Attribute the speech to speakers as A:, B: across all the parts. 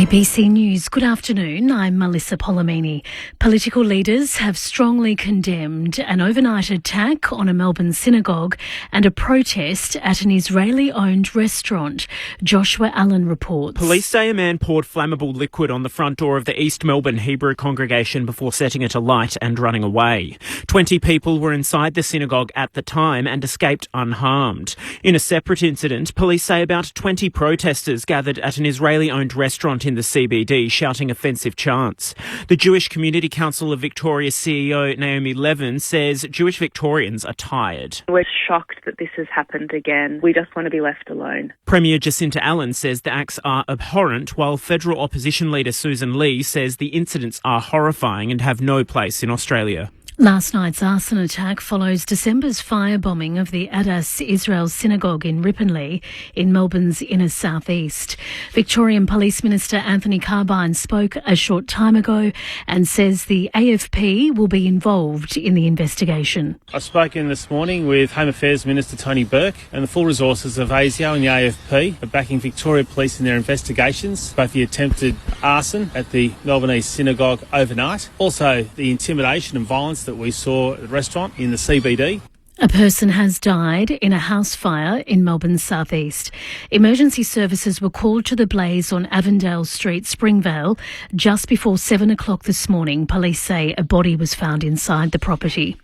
A: ABC News, good afternoon. I'm Melissa Polomini. Political leaders have strongly condemned an overnight attack on a Melbourne synagogue and a protest at an Israeli-owned restaurant. Joshua Allen reports.
B: Police say a man poured flammable liquid on the front door of the East Melbourne Hebrew congregation before setting it alight and running away. 20 people were inside the synagogue at the time and escaped unharmed. In a separate incident, police say about 20 protesters gathered at an Israeli-owned restaurant in the CBD shouting offensive chants. The Jewish Community Council of Victoria's CEO Naomi Levin says Jewish Victorians are tired.
C: We're shocked that this has happened again. We just want to be left alone.
B: Premier Jacinta Allen says the acts are abhorrent, while federal opposition leader Susan Lee says the incidents are horrifying and have no place in Australia.
A: Last night's arson attack follows December's firebombing of the Adass Israel Synagogue in Ripponlea in Melbourne's inner southeast. Victorian Police Minister Anthony Carbine spoke a short time ago and says the AFP will be involved in the investigation.
D: I've spoken this morning with Home Affairs Minister Tony Burke, and the full resources of ASIO and the AFP are backing Victoria Police in their investigations, both the attempted arson at the Melbourne East Synagogue overnight, also the intimidation and violence that we saw at the restaurant in the CBD.
A: A person has died in a house fire in Melbourne's southeast. Emergency services were called to the blaze on Avondale Street, Springvale, just before 7 o'clock this morning. Police say a body was found inside the property.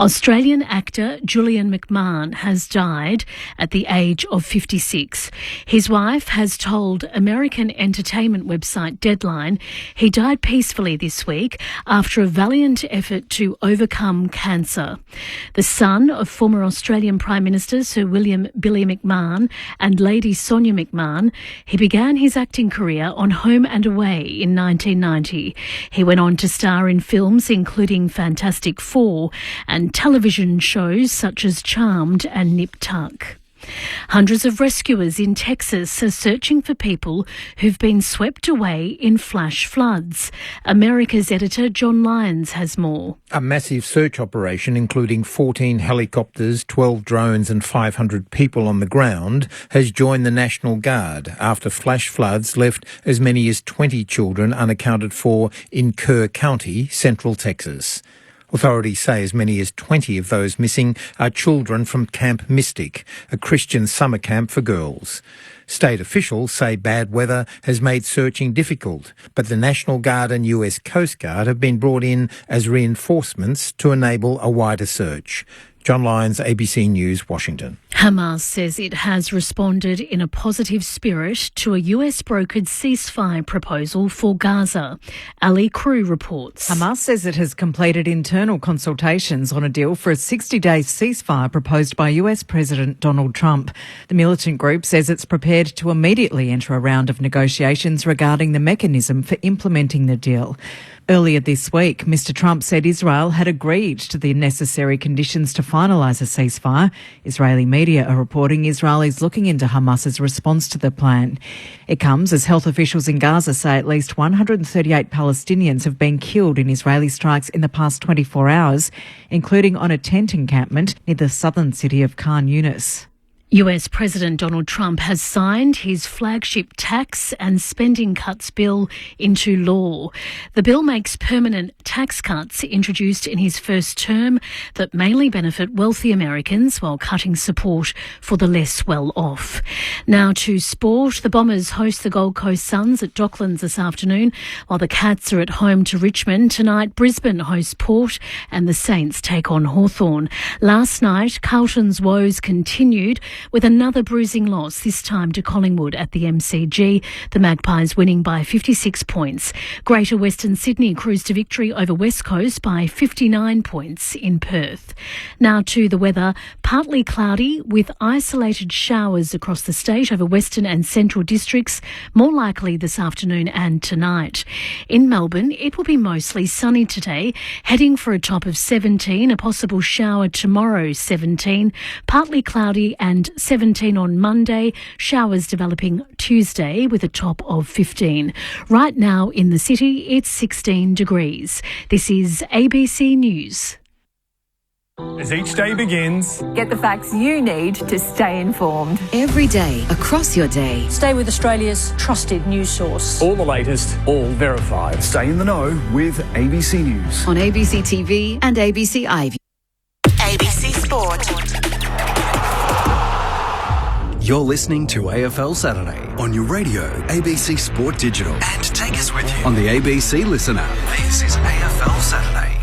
A: Australian actor Julian McMahon has died at the age of 56. His wife has told American entertainment website Deadline he died peacefully this week after a valiant effort to overcome cancer. The son of former Australian Prime Minister Sir William Billy McMahon and Lady Sonia McMahon, he began his acting career on Home and Away in 1990. He went on to star in films including Fantastic Four and television shows such as Charmed and Nip Tuck. Hundreds of rescuers in Texas are searching for people who've been swept away in flash floods. America's editor John Lyons has more.
E: A massive search operation, including 14 helicopters, 12 drones and 500 people on the ground, has joined the National Guard after flash floods left as many as 20 children unaccounted for in Kerr County, central Texas. Authorities say as many as 20 of those missing are children from Camp Mystic, a Christian summer camp for girls. State officials say bad weather has made searching difficult, but the National Guard and US Coast Guard have been brought in as reinforcements to enable a wider search. John Lyons, ABC News, Washington.
A: Hamas says it has responded in a positive spirit to a US-brokered ceasefire proposal for Gaza. Ali Crew reports.
F: Hamas says it has completed internal consultations on a deal for a 60-day ceasefire proposed by US President Donald Trump. The militant group says it's prepared to immediately enter a round of negotiations regarding the mechanism for implementing the deal. Earlier this week, Mr Trump said Israel had agreed to the necessary conditions to finalise a ceasefire. Israeli media are reporting Israel is looking into Hamas's response to the plan. It comes as health officials in Gaza say at least 138 Palestinians have been killed in Israeli strikes in the past 24 hours, including on a tent encampment near the southern city of Khan Yunis.
A: US President Donald Trump has signed his flagship tax and spending cuts bill into law. The bill makes permanent tax cuts introduced in his first term that mainly benefit wealthy Americans while cutting support for the less well-off. Now to sport. The Bombers host the Gold Coast Suns at Docklands this afternoon, while the Cats are at home to Richmond. Tonight, Brisbane hosts Port and the Saints take on Hawthorn. Last night, Carlton's woes continued with another bruising loss, this time to Collingwood at the MCG. The Magpies winning by 56 points. Greater Western Sydney cruised to victory over West Coast by 59 points in Perth. Now to the weather. Partly cloudy with isolated showers across the state over western and central districts, more likely this afternoon and tonight. In Melbourne, it will be mostly sunny today, heading for a top of 17, a possible shower tomorrow 17, partly cloudy and 17 on Monday, showers developing Tuesday with a top of 15. Right now in the city, it's 16 degrees. This is ABC News.
G: As each day begins,
H: get the facts you need to stay informed.
I: Every day, across your day.
J: Stay with Australia's trusted news source.
G: all the latest, all verified.
K: Stay in the know with ABC News.
I: On ABC TV and ABC iView.
L: ABC Sport.
K: You're listening to AFL Saturday on your radio, ABC Sport Digital. And take us with you on the ABC Listen app. This is AFL Saturday.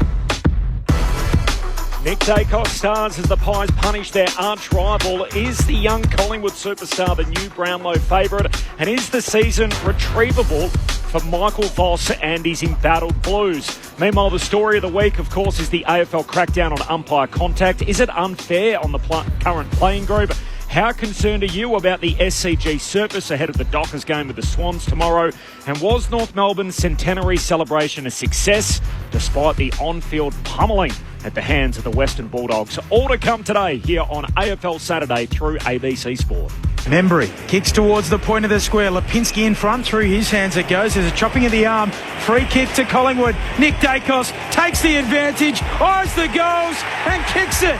B: Nick Dacos stars as the Pies punish their arch-rival. Is the young Collingwood superstar the new Brownlow favourite? And is the season retrievable for Michael Voss and his embattled Blues? Meanwhile, the story of the week, of course, is the AFL crackdown on umpire contact. Is it unfair on the current playing group? How concerned are you about the SCG surface ahead of the Dockers game with the Swans tomorrow? And was North Melbourne's centenary celebration a success despite the on-field pummelling at the hands of the Western Bulldogs? All to come today here on AFL Saturday through ABC Sport.
M: Membry kicks towards the point of the square. Lipinski in front, through his hands it goes. There's a chopping of the arm. Free kick to Collingwood. Nick Dacos takes the advantage, eyes the goals and kicks it.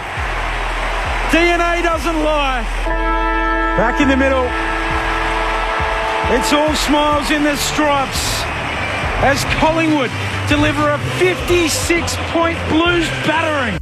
M: DNA doesn't lie. Back in the middle. It's all smiles in the stripes as Collingwood deliver a 56-point Blues battering.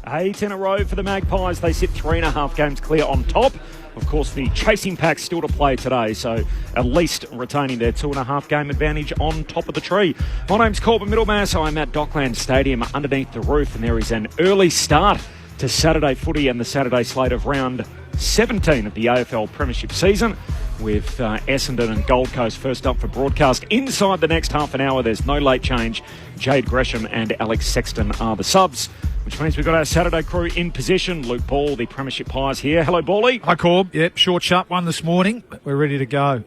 B: 8 in a row for the Magpies. They sit 3.5 games clear on top. Of course, the chasing pack's still to play today, so at least retaining their 2.5 game advantage on top of the tree. My name's Corbin Middlemass. I'm at Dockland Stadium underneath the roof, and there is an early start to Saturday footy and the Saturday slate of round 17 of the AFL Premiership season, with Essendon and Gold Coast first up for broadcast. Inside the next half an hour, there's no late change. Jade Gresham and Alex Sexton are the subs, which means we've got our Saturday crew in position. Luke Ball, the Premiership Pies here. Hello, Bally.
N: Hi, Corb. Yep, short, sharp one this morning. We're ready to go.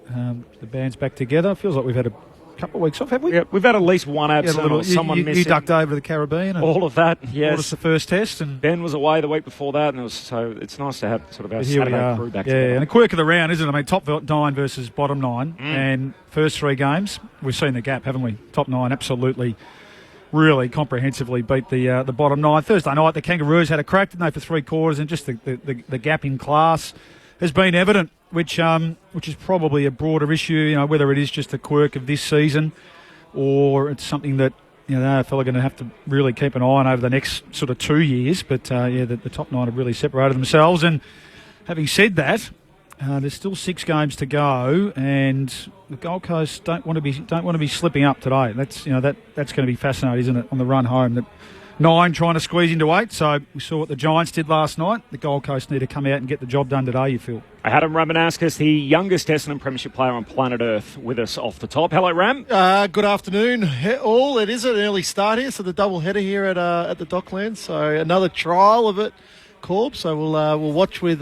N: The band's back together. Feels like we've had a couple of weeks off, have we?
B: Yeah, we've had at least one absent or someone missing.
N: You ducked over to the Caribbean. And
B: all of that, yes.
N: Brought us the first test. And
B: Ben was away the week before that, and so it's nice to have sort of our Saturday crew back together.
N: Yeah, and a quirk of the round, isn't it? I mean, top 9 versus bottom 9, and first 3 games, we've seen the gap, haven't we? Top 9 absolutely, really comprehensively beat the bottom 9. Thursday night, the Kangaroos had a crack, didn't they, for 3 quarters, and just the gap in class has been evident, which is probably a broader issue, you know, whether it is just a quirk of this season or it's something that, you know, the AFL are going to have to really keep an eye on over the next sort of 2 years. But, the top 9 have really separated themselves. And having said that, there's still 6 games to go, and the Gold Coast don't want to be slipping up today. That's going to be fascinating, isn't it, on the run home? The 9 trying to squeeze into 8. So we saw what the Giants did last night. The Gold Coast need to come out and get the job done today, you feel.
B: Adam Ramanauskas, the youngest Essendon Premiership player on planet Earth, with us off the top. Hello, Ram.
O: Good afternoon, all. It is an early start here, so the double header here at the Docklands. So another trial of it, Corb. So we'll watch with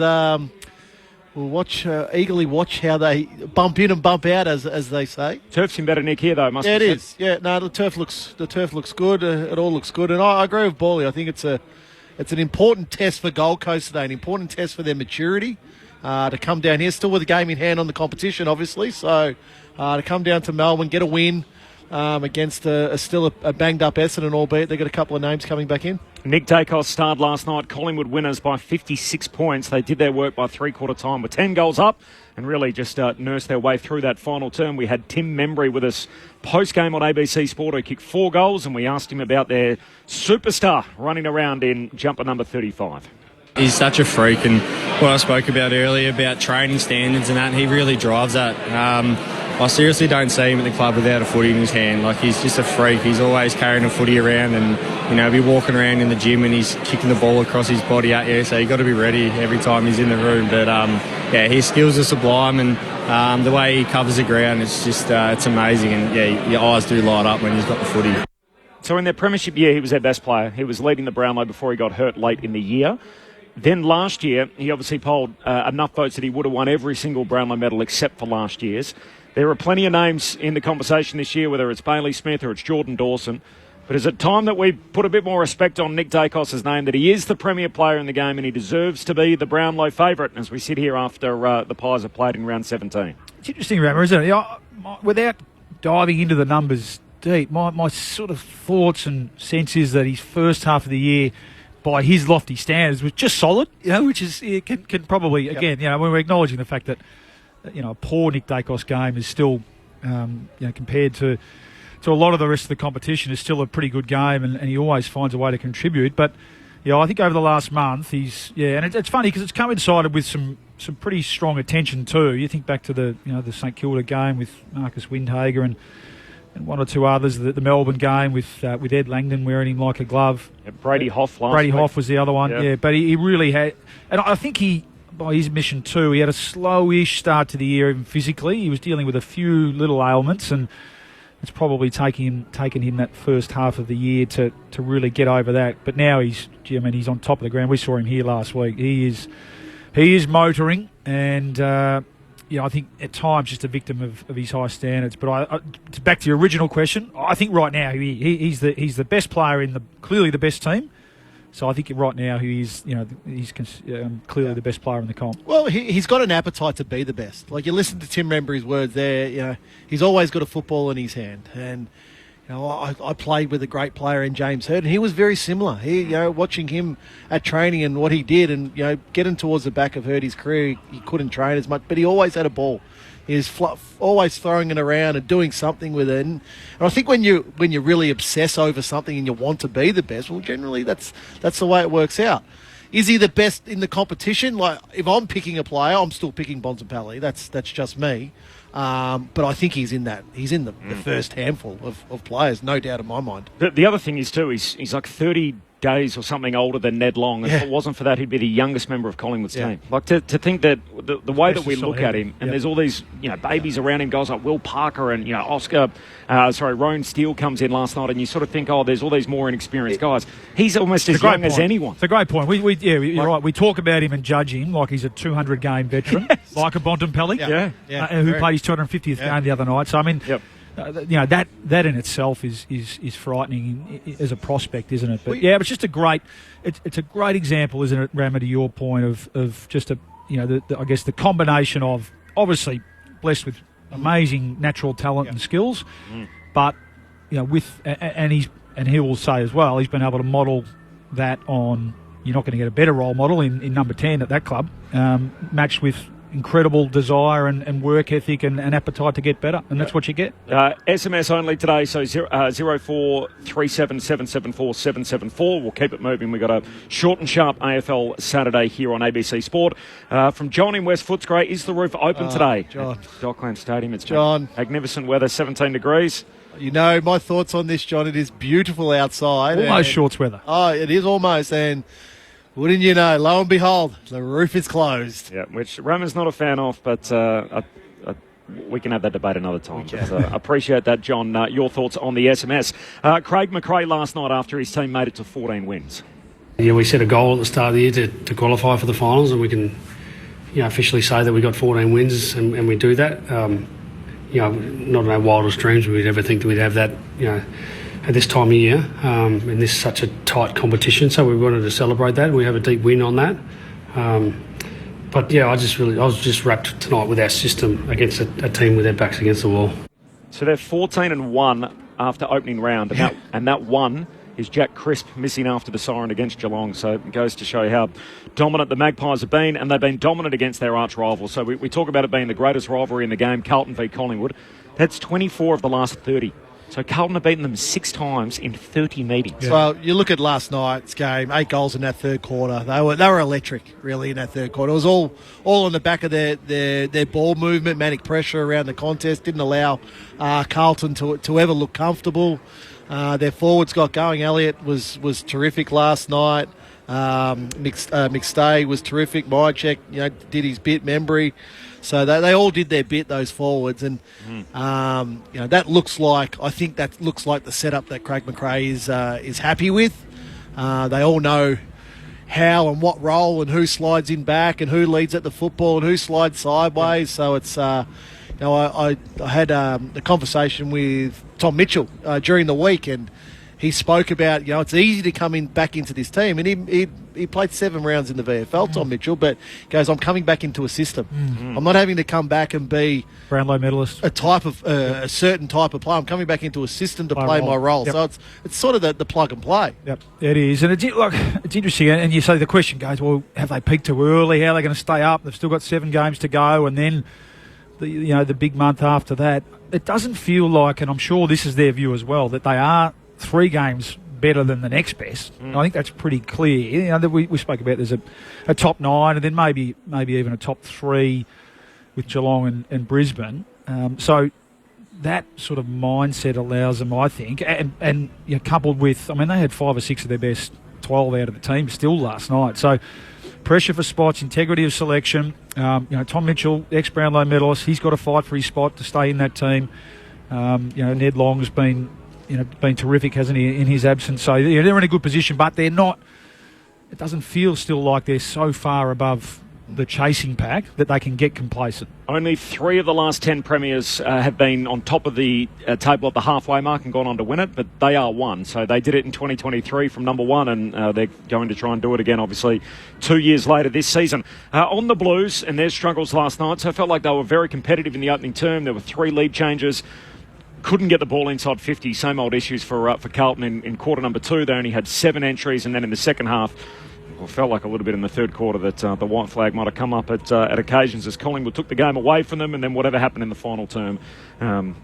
O: eagerly watch how they bump in and bump out, as they say.
B: Turf's in better nick here, though.
O: It is. Yeah, no, the turf looks good. It all looks good, and I agree with Bally. I think it's an important test for Gold Coast today, an important test for their maturity. To come down here, still with a game in hand on the competition, obviously. So to come down to Melbourne, get a win against still a banged-up Essendon, albeit they've got a couple of names coming back in.
B: Nick Dacos starred last night. Collingwood winners by 56 points. They did their work by three-quarter time with 10 goals up and really just nursed their way through that final term. We had Tim Membry with us post-game on ABC Sport, who kicked 4 goals, and we asked him about their superstar running around in jumper number 35.
P: He's such a freak, and what I spoke about earlier about training standards and that, he really drives that. I seriously don't see him at the club without a footy in his hand. Like, he's just a freak. He's always carrying a footy around, and, you know, be walking around in the gym and he's kicking the ball across his body at you, so you've got to be ready every time he's in the room. But, his skills are sublime, and the way he covers the ground, it's just it's amazing. And, your eyes do light up when he's got the footy.
B: So in their premiership year, he was their best player. He was leading the Brownlow before he got hurt late in the year. Then last year, he obviously polled enough votes that he would have won every single Brownlow medal except for last year's. There are plenty of names in the conversation this year, whether it's Bailey Smith or it's Jordan Dawson. But is it time that we put a bit more respect on Nick Dacos' name, that he is the premier player in the game and he deserves to be the Brownlow favourite as we sit here after the Pies have played in round 17?
N: It's interesting, Rammer, isn't it? Without diving into the numbers deep, my sort of thoughts and sense is that his first half of the year by his lofty standards, was just solid, which is can probably, again, when we're acknowledging the fact that, a poor Nick Dacos game is still, compared to a lot of the rest of the competition, is still a pretty good game, and he always finds a way to contribute. But, I think over the last month, and it's funny because it's coincided with some pretty strong attention too. You think back to the St Kilda game with Marcus Windhager and one or two others, the Melbourne game with Ed Langdon wearing him like a glove.
Q: Yeah, Brady Hoff
N: Hoff was the other one, but he really had, and I think by his admission too, he had a slowish start to the year, even physically. He was dealing with a few little ailments, and it's probably taken him that first half of the year to really get over that. But now he's on top of the ground. We saw him here last week. He is motoring, and I think at times just a victim of his high standards. But back to your original question, I think right now he's the best player clearly the best team. So I think right now he's clearly the best player in the comp.
O: Well, he's got an appetite to be the best. Like, you listen to Tim Rembury's words there. He's always got a football in his hand, and I played with a great player in James Hird, and he was very similar. Watching him at training and what he did, and getting towards the back of Hirdy's career, he couldn't train as much, but he always had a ball. He was always throwing it around and doing something with it. And I think when you really obsess over something and you want to be the best, well, generally that's the way it works out. Is he the best in the competition? Like, if I'm picking a player, I'm still picking Bontempelli. That's just me. But I think he's in the first handful of players, no doubt in my mind.
Q: The other thing is too, he's like 30 days or something older than Ned Long. And if it wasn't for that, he'd be the youngest member of Collingwood's team. Like, to think that the way that we look at him, and there's all these babies around him, guys like Will Parker and Rowan Steele comes in last night, and you sort of think, there's all these more inexperienced guys. He's almost as young as anyone.
N: It's a great point. You're right. We talk about him and judge him like he's a 200 game veteran, like a Bontempelli, who played his 250th game the other night. So I mean. That in itself is frightening as a prospect, isn't it? But it's just a great example, isn't it, Rammer, to your point of just I guess the combination of obviously blessed with amazing natural talent and skills, but he will say as well, he's been able to model that on. You're not going to get a better role model in number 10 at that club, matched with incredible desire and work ethic and appetite to get better, and that's what you get.
Q: SMS only today, so 0437774774. We'll keep it moving. We've got a short and sharp AFL Saturday here on ABC Sport. From John in West Footscray, is the roof open today?
O: John.
Q: Dockland Stadium. It's
O: John.
Q: Magnificent weather, 17 degrees.
O: My thoughts on this, John, it is beautiful outside.
N: Almost shorts weather.
O: Oh, it is almost, and wouldn't you know, lo and behold, the roof is closed.
Q: Yeah, which Ramon's not a fan of, but we can have that debate another time. Appreciate that, John. Your thoughts on the SMS. Craig McRae last night after his team made it to 14 wins.
R: Yeah, we set a goal at the start of the year to qualify for the finals, and we can officially say that we got 14 wins, and we do that. Not in our wildest dreams we'd ever think that we'd have that, at this time of year, in this such a tight competition. So we wanted to celebrate that. We have a deep win on that. But I was just wrapped tonight with our system against a team with their backs against the wall.
Q: So they're 14-1 after opening round, and that one is Jack Crisp missing after the siren against Geelong. So it goes to show how dominant the Magpies have been, and they've been dominant against their arch rivals. So we talk about it being the greatest rivalry in the game, Carlton v Collingwood. That's 24 of the last 30. So Carlton have beaten them 6 times in 30 meetings.
O: Yeah. Well, you look at last night's game, 8 goals in that third quarter. They were electric, really, in that third quarter. It was all on the back of their ball movement, manic pressure around the contest. Didn't allow Carlton to ever look comfortable. Their forwards got going. Elliott was terrific last night. McStay was terrific. Mychek, did his bit. Membry. So they all did their bit, those forwards, and that looks like the setup that Craig McRae is happy with. They all know how and what role and who slides in back and who leads at the football and who slides sideways. So it's I had a conversation with Tom Mitchell during the week, and he spoke about, it's easy to come back into this team, and he played 7 rounds in the VFL, Tom Mitchell, but goes, I'm coming back into a system. I'm not having to come back and be
N: Brownlow medalist,
O: a certain type of player. I'm coming back into a system to play my role. So it's sort of the plug and play.
N: Yep, it is, and it's interesting. And you say the question goes, well, have they peaked too early? How are they going to stay up? They've still got 7 games to go, and then the big month after that. It doesn't feel like, and I'm sure this is their view as well, that they are 3 games better than the next best. I think that's pretty clear. We spoke about there's a top 9 and then maybe even a top 3 with Geelong and Brisbane. So that sort of mindset allows them, I think, and coupled with, they had 5 or 6 of their best 12 out of the team still last night. So pressure for spots, integrity of selection. Tom Mitchell, ex-Brownlow medalist, he's got to fight for his spot to stay in that team. Ned Long's been terrific, hasn't he, in his absence. So they're in a good position, but they're not. It doesn't feel still like they're so far above the chasing pack that they can get complacent.
Q: Only 3 of the last 10 premiers have been on top of the table at the halfway mark and gone on to win it, but they are one. So they did it in 2023 from number 1, and they're going to try and do it again, obviously, 2 years later this season. On the Blues and their struggles last night, so I felt like they were very competitive in the opening term. There were 3 lead changes. Couldn't get the ball inside 50. Same old issues for Carlton in quarter number 2. They only had 7 entries, and then in the second half, it felt like a little bit in the third quarter that the white flag might have come up at occasions as Collingwood took the game away from them, and then whatever happened in the final term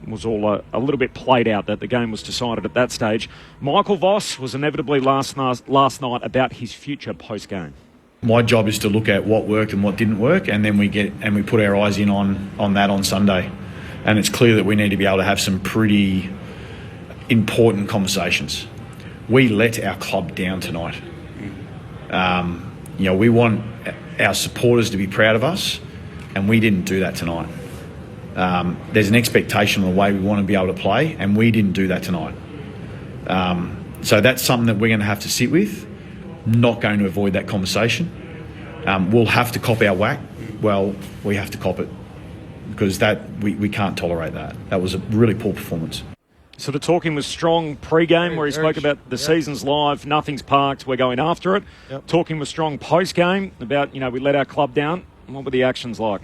Q: was all a little bit played out, that the game was decided at that stage. Michael Voss was inevitably last night about his future post-game.
S: My job is to look at what worked and what didn't work, and then we put our eyes in on that on Sunday. And it's clear that we need to be able to have some pretty important conversations. We let our club down tonight. We want our supporters to be proud of us, and we didn't do that tonight. There's an expectation on the way we want to be able to play, and we didn't do that tonight. So that's something that we're going to have to sit with. Not going to avoid that conversation. We'll have to cop our whack. Well, we have to cop it, because we can't tolerate that. That was a really poor performance.
Q: Sort of talking was strong pre-game, where he spoke about the season's live, nothing's parked, we're going after it. Yep. Talking was strong post-game about, we let our club down. What were the actions like?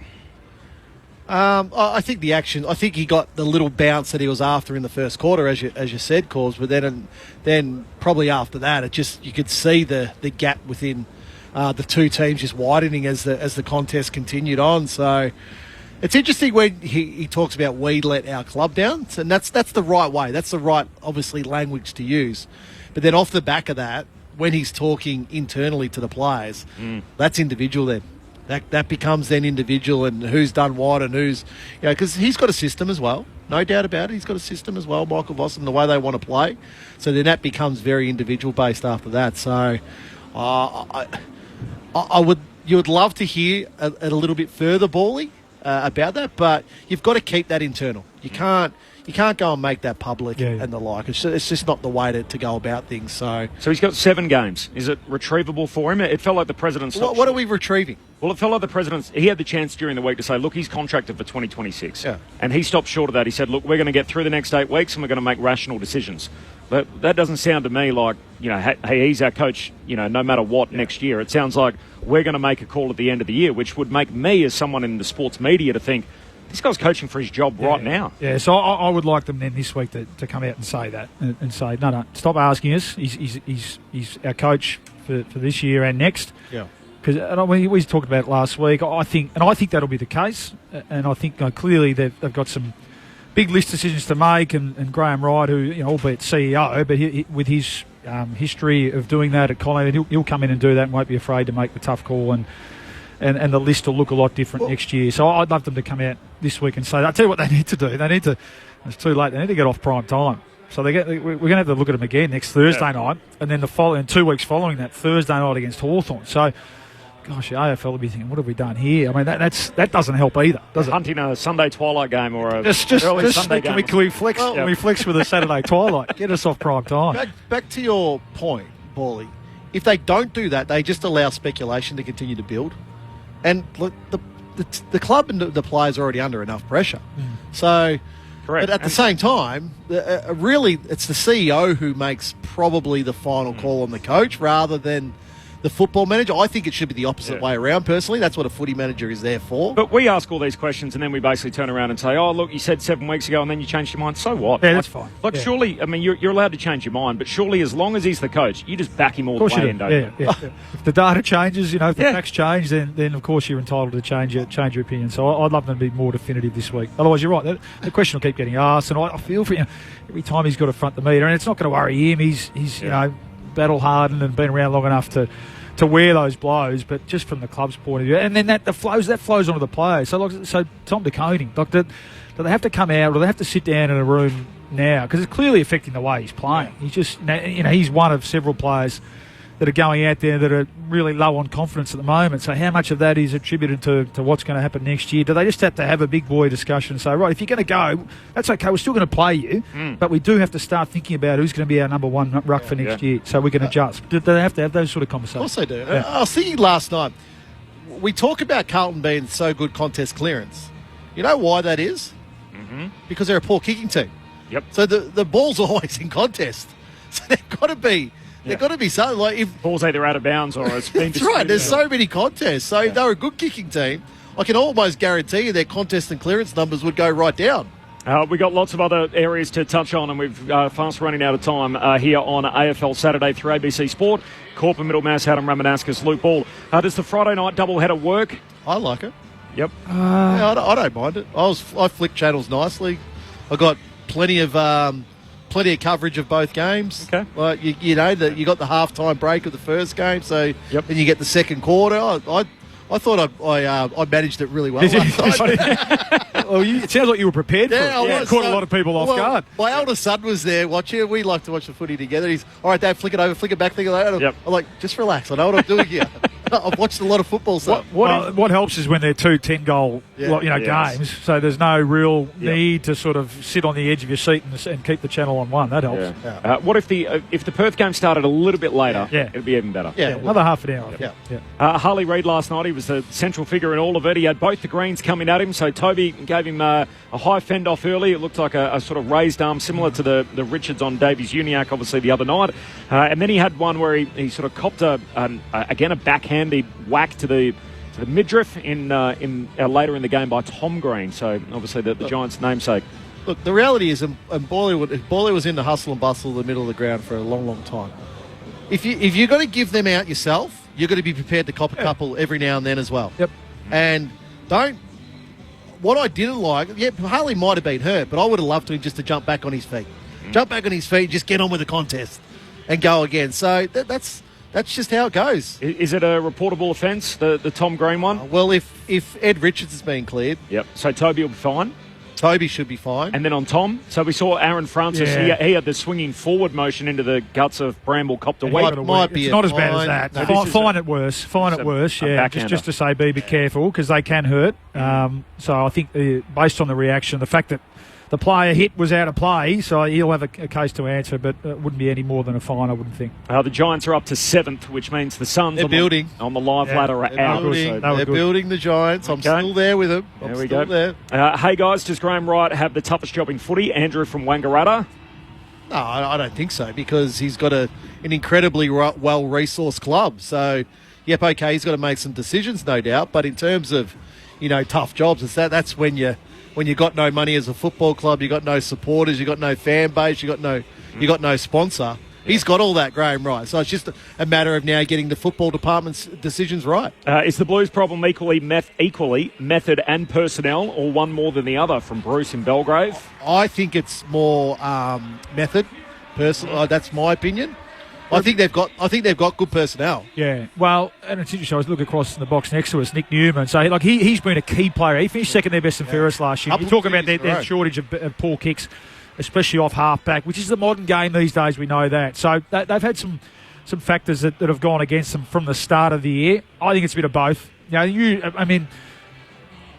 O: I think the action, I think he got the little bounce that he was after in the first quarter, as you said, Cause, but then probably after that, you could see the gap within the 2 teams just widening as the contest continued on. So it's interesting when he talks about we let our club down, and that's the right way. That's the right, obviously, language to use. But then off the back of that, when he's talking internally to the players, that's individual then. That becomes then individual, and who's done what and who's, because he's got a system as well. No doubt about it. He's got a system as well, Michael Voss, and the way they want to play. So then that becomes very individual based after that. So you would love to hear a little bit further, Bally, about that, but you've got to keep that internal. You can't go and make that public and the like. It's just not the way to go about things. So
Q: he's got 7 games. Is it retrievable for him? It felt like the president stopped.
O: What are we retrieving?
Q: Well, it felt like the president, he had the chance during the week to say, look, he's contracted for 2026. Yeah. And he stopped short of that. He said, look, we're going to get through the next 8 weeks and we're going to make rational decisions. But that doesn't sound to me like, hey, he's our coach, no matter what next year. It sounds like we're going to make a call at the end of the year, which would make me, as someone in the sports media, to think, this guy's coaching for his job right now.
N: Yeah, so I would like them then this week to come out and say that and say, no, stop asking us. He's our coach for this year and next. Yeah. Because we talked about it last week. I think that'll be the case. And I think clearly they've got some big list decisions to make. And Graham Wright, who albeit CEO, but with his history of doing that at Collingwood, he'll come in and do that and won't be afraid to make the tough call. And the list will look a lot different next year. So I'd love them to come out this week and say, I'll tell you what they need to do. It's too late. They need to get off prime time. So we're going to have to look at them again next Thursday night, and then the following 2 weeks following that, Thursday night against Hawthorn. So, gosh, the AFL will be thinking, what have we done here? I mean, that doesn't help either, does it?
Q: Hunting a Sunday twilight game or a
N: just
Q: early Sunday game.
N: Can we flex? Can we flex with a Saturday twilight? Get us off prime time.
O: Back to your point, Bally. If they don't do that, they just allow speculation to continue to build. And look, the club and the players are already under enough pressure. So
Q: Correct.
O: But at the same time, really, it's the CEO who makes probably the final call on the coach rather than the football manager. I think it should be the opposite way around, personally. That's what a footy manager is there for.
Q: But we ask all these questions and then we basically turn around and say, oh, look, you said 7 weeks ago and then you changed your mind. So what?
N: Yeah, that's fine.
Q: Surely, I mean, you're allowed to change your mind, but surely as long as he's the coach, you just back him all the way in, don't you?
N: Yeah. If the data changes, if the facts change, then of course you're entitled to change your opinion. So I'd love them to be more definitive this week. Otherwise, you're right. The question will keep getting asked, and I feel for every time he's got to front the meter, and it's not going to worry him. He's battle hardened and been around long enough to wear those blows, but just from the club's point of view, and then that flows onto the players. So Tom De Koning, do they have to come out, or do they have to sit down in a room now? Because it's clearly affecting the way he's playing. He's just, he's one of several players that are going out there that are really low on confidence at the moment. So how much of that is attributed to what's going to happen next year? Do they just have to have a big boy discussion and say, right, if you're going to go, that's okay, we're still going to play you, but we do have to start thinking about who's going to be our number one ruck for next year, so we can adjust. Do they have to have those sort of conversations?
O: Of course they do. Yeah. I was thinking last night, we talk about Carlton being so good contest clearance. You know why that is? Because they're a poor kicking team.
Q: Yep.
O: So the ball's always in contest. So they've got to be... They've got to be something like if
Q: ball's either out of bounds or it's been
O: that's right. There's so many contests. So if they're a good kicking team, I can almost guarantee you their contest and clearance numbers would go right down.
Q: We've got lots of other areas to touch on, and we've fast running out of time here on AFL Saturday through ABC Sport. Corp and Middlemass, Adam Ramanaskas, Luke Ball. Does the Friday night doubleheader work?
O: I like it.
Q: Yep.
O: I don't mind it. I flick channels nicely. I got plenty of coverage of both games.
Q: Okay.
O: Like you got the halftime break of the first game, so then you get the second quarter. I thought I managed it really well last night.
N: Well, it sounds like you were prepared for it.
O: I was.
N: Caught a lot of people off guard.
O: My older son was there watching. We like to watch the footy together. He's, all right, Dad, flick it over, flick it back, flick it over. I'm like, just relax. I know what I'm doing here. I've watched a lot of football stuff.
N: What helps is when they're 2 10-goal games, so there's no real need to sort of sit on the edge of your seat and keep the channel on one. That helps.
Q: Yeah. What if the Perth game started a little bit later? It'd be even better.
N: Yeah, another half an hour.
Q: Harley Reid last night, he was the central figure in all of it. He had both the greens coming at him, so Toby gave him a high fend off early. It looked like a sort of raised arm, similar to the Richards on Davies Uniacke, obviously, the other night. And then he had one where he sort of copped a backhanded whack to the midriff in later in the game by Tom Green. So obviously the Giants' namesake.
O: Look, the reality is, and Boyle was in the hustle and bustle of the middle of the ground for a long, long time. If you're going to give them out yourself, you're going to be prepared to cop a couple every now and then as well.
N: Yep.
O: And what I didn't like, Harley might have been hurt, but I would have loved him just to jump back on his feet. Jump back on his feet, just get on with the contest and go again. So that's just how it goes.
Q: Is it a reportable offence, the Tom Green one?
O: Well, if Ed Richards has been cleared...
Q: Yep. So Toby will be fine?
O: Toby should be fine.
Q: And then on Tom, so we saw Aaron Francis, he had the swinging forward motion into the guts of Bramble, copped away.
N: It's not as bad as that. No. Find it worse, just to say be a bit careful, because they can hurt. So I think based on the reaction, the fact that the player hit was out of play, so he'll have a case to answer, but it wouldn't be any more than a fine, I wouldn't think.
Q: The Giants are up to 7th, which means the Suns
O: on the
Q: live ladder are out.
O: They're building the Giants. I'm still there with them.
Q: There we go. Hey guys, does Graham Wright have the toughest job in footy? Andrew from Wangaratta?
O: No, I don't think so, because he's got an incredibly well-resourced club. So, he's got to make some decisions, no doubt. But in terms of, tough jobs, that's when you got no money as a football club, you got no supporters, you got no fan base, you got no sponsor. He's got all that, Graham Wright. So it's just a matter of now getting the football department's decisions right.
Q: Is the Blues problem equally method and personnel, or one more than the other? From Bruce in Belgrave.
O: I think it's more method. That's my opinion. I think they've got good personnel.
N: Yeah, well, and it's interesting. I was looking across in the box next to us, Nick Newman. So he's been a key player. He finished second their best and fairest last year. You talk about their shortage of poor kicks, especially off half-back, which is the modern game these days. We know that. So they've had some factors that have gone against them from the start of the year. I think it's a bit of both.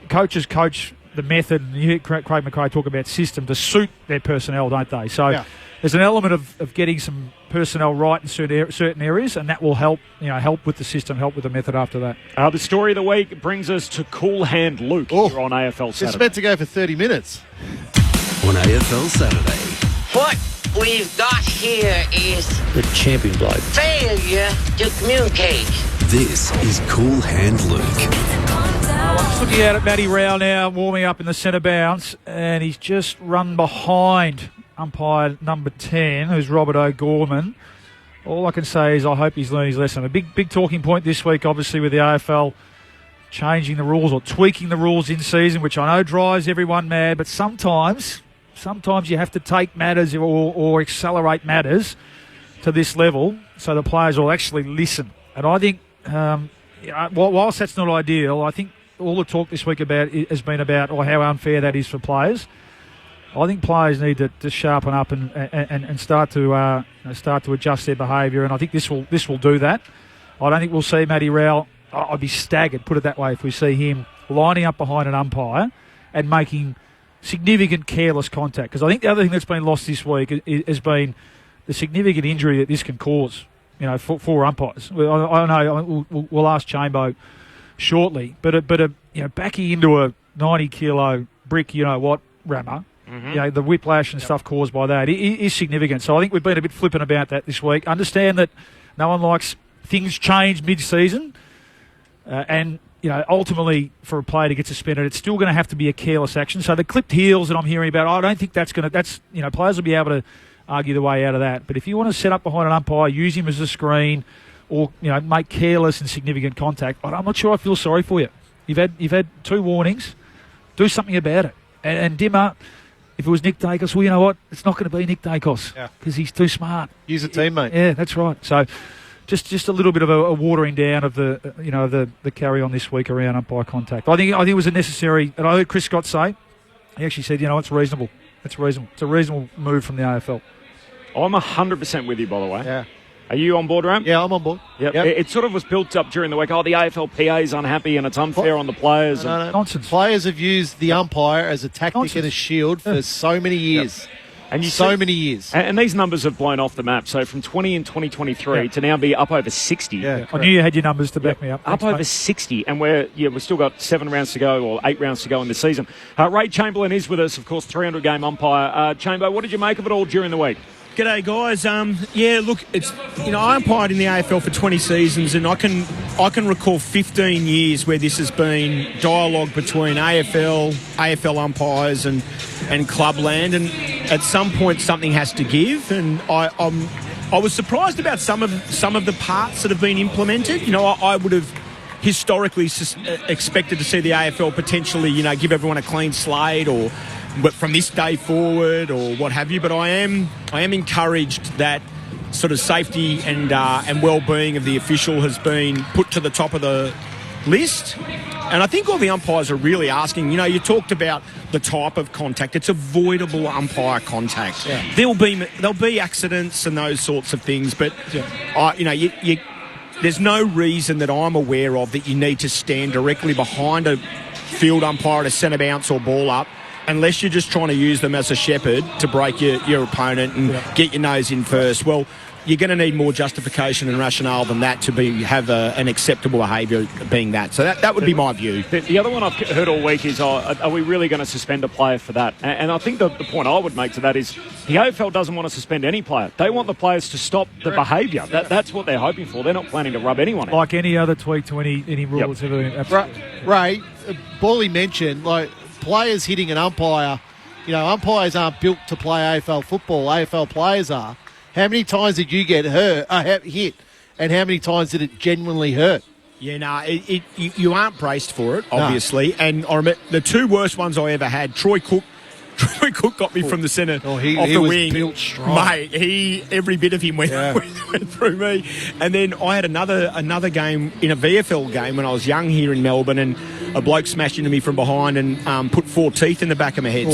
N: Coaches coach the method, and you hear Craig McRae talk about system to suit their personnel, don't they? So there's an element of getting some personnel right in certain areas, and that will help with the system, help with the method after that.
Q: The story of the week brings us to Cool Hand Luke here on AFL Saturday.
O: It's meant to go for 30 minutes.
K: on AFL Saturday.
T: What we've got here is
U: the champion bloke.
T: Failure to communicate.
K: This is Cool Hand Luke.
N: I'm just looking out at Matty Rowell now, warming up in the centre bounce, and he's just run behind umpire number 10, who's Robert O'Gorman. All I can say is I hope he's learned his lesson. A big talking point this week, obviously, with the AFL changing the rules or tweaking the rules in season, which I know drives everyone mad, but sometimes you have to take matters or accelerate matters to this level so the players will actually listen. And I think, whilst that's not ideal, I think all the talk this week has been about how unfair that is for players. I think players need to sharpen up and start to adjust their behaviour, and I think this will do that. I don't think we'll see Matty Rowell. I'd be staggered, put it that way, if we see him lining up behind an umpire and making significant careless contact. Because I think the other thing that's been lost this week has been the significant injury that this can cause, for umpires. I know we'll ask Chambo shortly, but backing into a 90-kilo brick, rammer, the whiplash and stuff caused by that is significant. So I think we've been a bit flippant about that this week. Understand that no one likes things change mid-season. And ultimately, for a player to get suspended, it's still going to have to be a careless action. So the clipped heels that I'm hearing about, I don't think that's players will be able to argue the way out of that. But if you want to set up behind an umpire, use him as a screen, or make careless and significant contact, I'm not sure I feel sorry for you. You've had 2 warnings. Do something about it. And Dimmer, if it was Nick Dacos, well, you know what? It's not going to be Nick Dacos because he's too smart.
O: Use a teammate.
N: Yeah, that's right. So. Just a little bit of a watering down of the carry on this week around umpire contact. I think it was a necessary, and I heard Chris Scott say, he actually said, it's reasonable. It's reasonable. It's a reasonable move from the AFL.
Q: I'm 100% with you, by the way.
O: Yeah.
Q: Are you on board, Ram?
O: Yeah, I'm on board.
Q: Yep. It sort of was built up during the week. The AFLPA is unhappy and it's unfair on the players.
O: No.
N: Nonsense.
O: Players have used the umpire as a tactic and a shield for so many years. Yep.
Q: And
O: many years.
Q: And these numbers have blown off the map. So from 20 in 2023 to now be up over 60.
N: Yeah, I knew you had your numbers to back me up.
Q: Thanks, over 60. And we've still got 7 rounds to go, or 8 rounds to go in the season. Ray Chamberlain is with us, of course, 300-game umpire. Chambo, what did you make of it all during the week?
V: G'day, guys. Look, it's I umpired in the AFL for 20 seasons, and I can recall 15 years where this has been dialogue between AFL umpires and clubland, and at some point something has to give. And I was surprised about some of the parts that have been implemented. I would have historically expected to see the AFL potentially give everyone a clean slate, but from this day forward, or what have you. But I am encouraged that sort of safety and well-being of the official has been put to the top of the list. And I think all the umpires are really asking, you talked about the type of contact. It's avoidable umpire contact. Yeah. There'll be accidents and those sorts of things, but there's no reason that I'm aware of that you need to stand directly behind a field umpire at a centre bounce or ball up, unless you're just trying to use them as a shepherd to break your opponent and get your nose in first. Well, you're going to need more justification and rationale than that to have an acceptable behaviour being that. So that would be my view.
Q: The other one I've heard all week is, are we really going to suspend a player for that? And I think the point I would make to that is the AFL doesn't want to suspend any player. They want the players to stop the behaviour. That's what they're hoping for. They're not planning to rub anyone out.
N: Like any other tweak to any rules.
O: Yep. Ray, Bally mentioned, players hitting an umpire, umpires aren't built to play AFL football. AFL players are. How many times did you get hit, and how many times did it genuinely hurt?
V: Yeah, you aren't braced for it, obviously. No. And I remember the 2 worst ones I ever had. Troy Cook got me from the centre off the wing.
O: Built strong.
V: Mate, every bit of him went through me. And then I had another game in a VFL game when I was young here in Melbourne, and a bloke smashed into me from behind and put 4 teeth in the back of my head.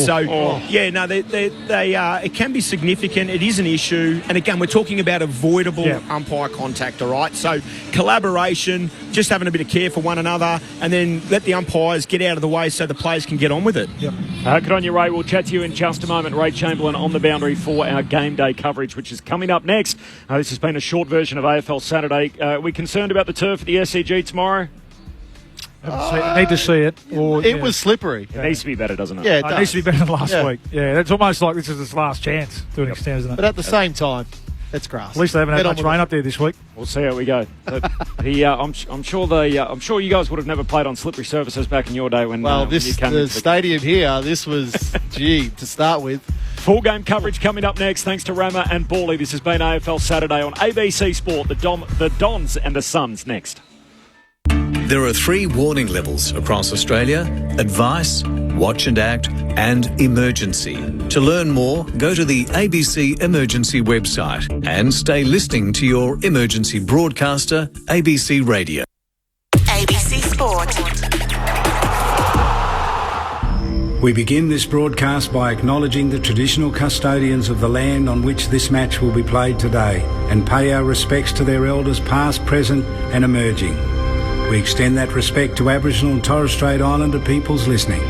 V: It can be significant. It is an issue. And again, we're talking about avoidable umpire contact, all right? So collaboration, just having a bit of care for one another, and then let the umpires get out of the way so the players can get on with it.
Q: Yep. Good on you, Ray. We'll chat to you in just a moment. Ray Chamberlain on the boundary for our game day coverage, which is coming up next. This has been a short version of AFL Saturday. Are we concerned about the turf at the SCG tomorrow?
N: Need to see it.
O: It was slippery.
Q: It needs to be better, doesn't it?
O: Yeah,
N: it needs to be better than last week. Yeah, it's almost like this is his last chance to an extent, isn't it?
O: But at the same time, it's grass.
N: At least they haven't had much rain up there this week.
Q: We'll see how we go. But I'm sure you guys would have never played on slippery surfaces back in your day when.
O: The stadium here, this was to start with.
Q: Full game coverage coming up next. Thanks to Rama and Bally. This has been AFL Saturday on ABC Sport. The Dons and the Suns next.
C: There are 3 warning levels across Australia: advice, watch and act, and emergency. To learn more, go to the ABC Emergency website and stay listening to your emergency broadcaster, ABC Radio.
L: ABC Sport.
U: We begin this broadcast by acknowledging the traditional custodians of the land on which this match will be played today and pay our respects to their elders past, present and emerging. We extend that respect to Aboriginal and Torres Strait Islander peoples listening.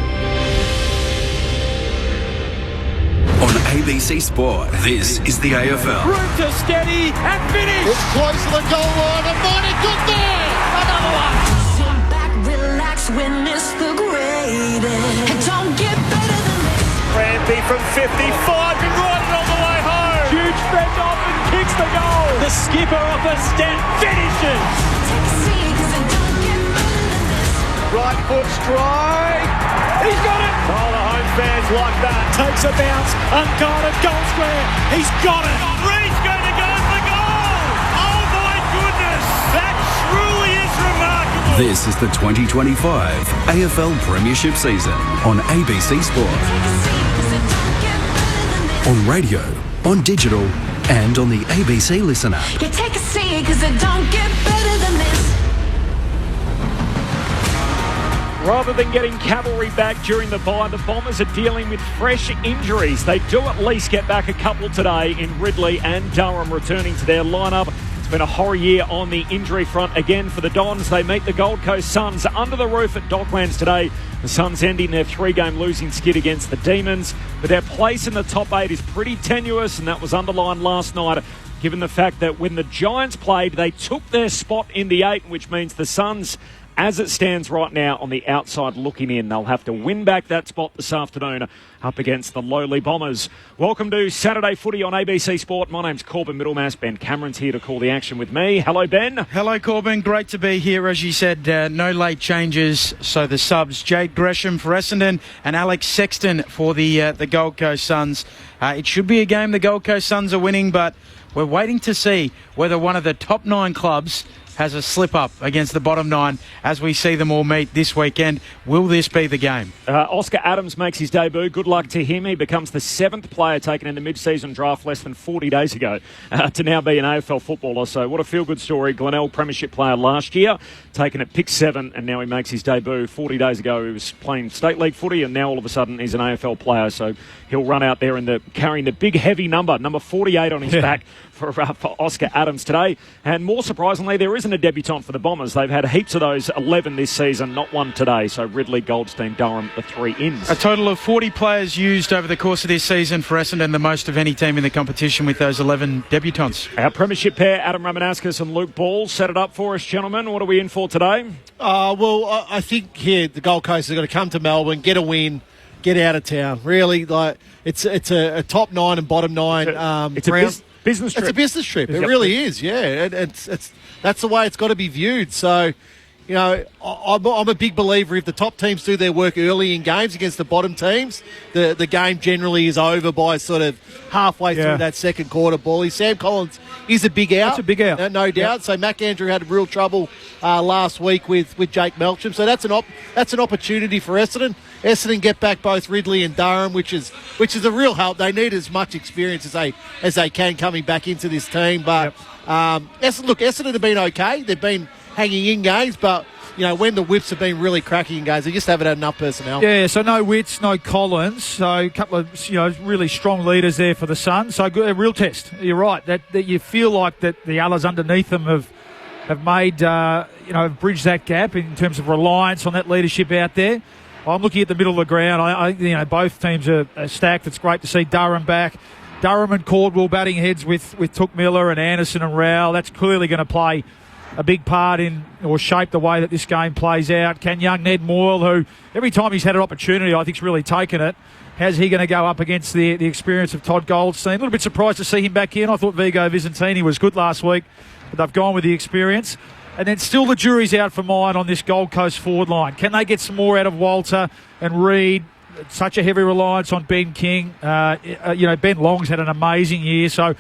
K: On ABC Sport, this is the AFL.
M: Room to steady and finish.
O: It's close to the goal line and Marty good there.
M: Another one.
W: Sit back, relax, witness the greatest. It don't get better than this.
M: Rampy from 55 and right on the way home. Huge fend off and kicks the goal. The skipper off a step finishes. Right foot strike. He's got it. Oh, the home fans like that. Takes a bounce. Unguarded goal square. He's got it. Reed's going to go for goal. Oh, my goodness. That truly is remarkable.
K: This is the 2025 AFL Premiership season on ABC Sport. On radio, on digital, and on the ABC Listener.
W: You take a seat because it don't get better than this.
Q: Rather than getting cavalry back during the bye, the Bombers are dealing with fresh injuries. They do at least get back a couple today in Ridley and Durham returning to their lineup. It's been a horror year on the injury front again for the Dons. They meet the Gold Coast Suns under the roof at Docklands today. The Suns ending their 3-game losing skid against the Demons. But their place in the top 8 is pretty tenuous, and that was underlined last night, given the fact that when the Giants played, they took their spot in the 8, which means the Suns, as it stands right now, on the outside looking in. They'll have to win back that spot this afternoon up against the lowly Bombers. Welcome to Saturday Footy on ABC Sport. My name's Corbin Middlemass. Ben Cameron's here to call the action with me. Hello, Ben.
M: Hello, Corbin. Great to be here. As you said, no late changes. So the subs, Jade Gresham for Essendon and Alex Sexton for the Gold Coast Suns. It should be a game the Gold Coast Suns are winning, but we're waiting to see whether one of the top 9 clubs has a slip-up against the bottom 9 as we see them all meet this weekend. Will this be the game?
Q: Oscar Adams makes his debut. Good luck to him. He becomes the 7th player taken in the mid-season draft less than 40 days ago to now be an AFL footballer. So what a feel-good story. Glenelg Premiership player last year, taken at pick 7, and now he makes his debut. 40 days ago he was playing State League footy, and now all of a sudden he's an AFL player. So he'll run out there carrying the big heavy number 48 on his back for Oscar Adams today. And more surprisingly, there isn't a debutant for the Bombers. They've had heaps of those 11 this season, not one today. So Ridley, Goldstein, Durham, the 3 ins.
M: A total of 40 players used over the course of this season for Essendon, the most of any team in the competition with those 11 debutants.
Q: Our premiership pair, Adam Ramanauskas and Luke Ball, set it up for us, gentlemen. What are we in for today?
O: I think here the Gold Coast have got to come to Melbourne, get a win, get out of town. Really, it's a top 9 and bottom 9
Q: it's a business trip.
O: It's a business trip. It really is, yeah. It's that's the way it's got to be viewed. So, you know, I'm a big believer if the top teams do their work early in games against the bottom teams, the game generally is over by sort of halfway through that second quarter. Bally. Sam Collins is a big out.
M: That's a big out.
O: No doubt. Yep. So Mac Andrew had real trouble last week with Jake Melcham. So that's an opportunity for Essendon. Essendon get back both Ridley and Durham, which is a real help. They need as much experience as they can coming back into this team. But Essendon have been okay. They've been hanging in games, but you know, when the whips have been really cracking in games, they just haven't had enough personnel.
N: Yeah, so no Wits, no Collins, so a couple of really strong leaders there for the Suns. So good, a real test. You're right that you feel like that the others underneath them have made have bridged that gap in terms of reliance on that leadership out there. I'm looking at the middle of the ground. I both teams are stacked. It's great to see Durham back. Durham and Caldwell batting heads with Took Miller and Anderson and Rowell. That's clearly going to play a big part in or shape the way that this game plays out? Can young Ned Moyle, who every time he's had an opportunity, I think's really taken it, how's he going to go up against the experience of Todd Goldstein? A little bit surprised to see him back in. I thought Vigo Vicentini was good last week, but they've gone with the experience. And then still the jury's out for mine on this Gold Coast forward line. Can they get some more out of Walter and Reid? Such a heavy reliance on Ben King. Ben Long's had an amazing year, so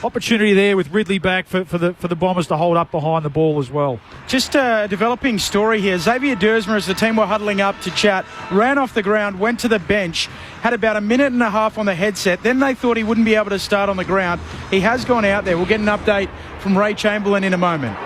N: opportunity there with Ridley back for the Bombers to hold up behind the ball as well.
M: Just a developing story here. Xavier Dersmer, as the team were huddling up to chat, ran off the ground, went to the bench, had about a minute and a half on the headset. Then they thought he wouldn't be able to start on the ground. He has gone out there. We'll get an update from Ray Chamberlain in a moment.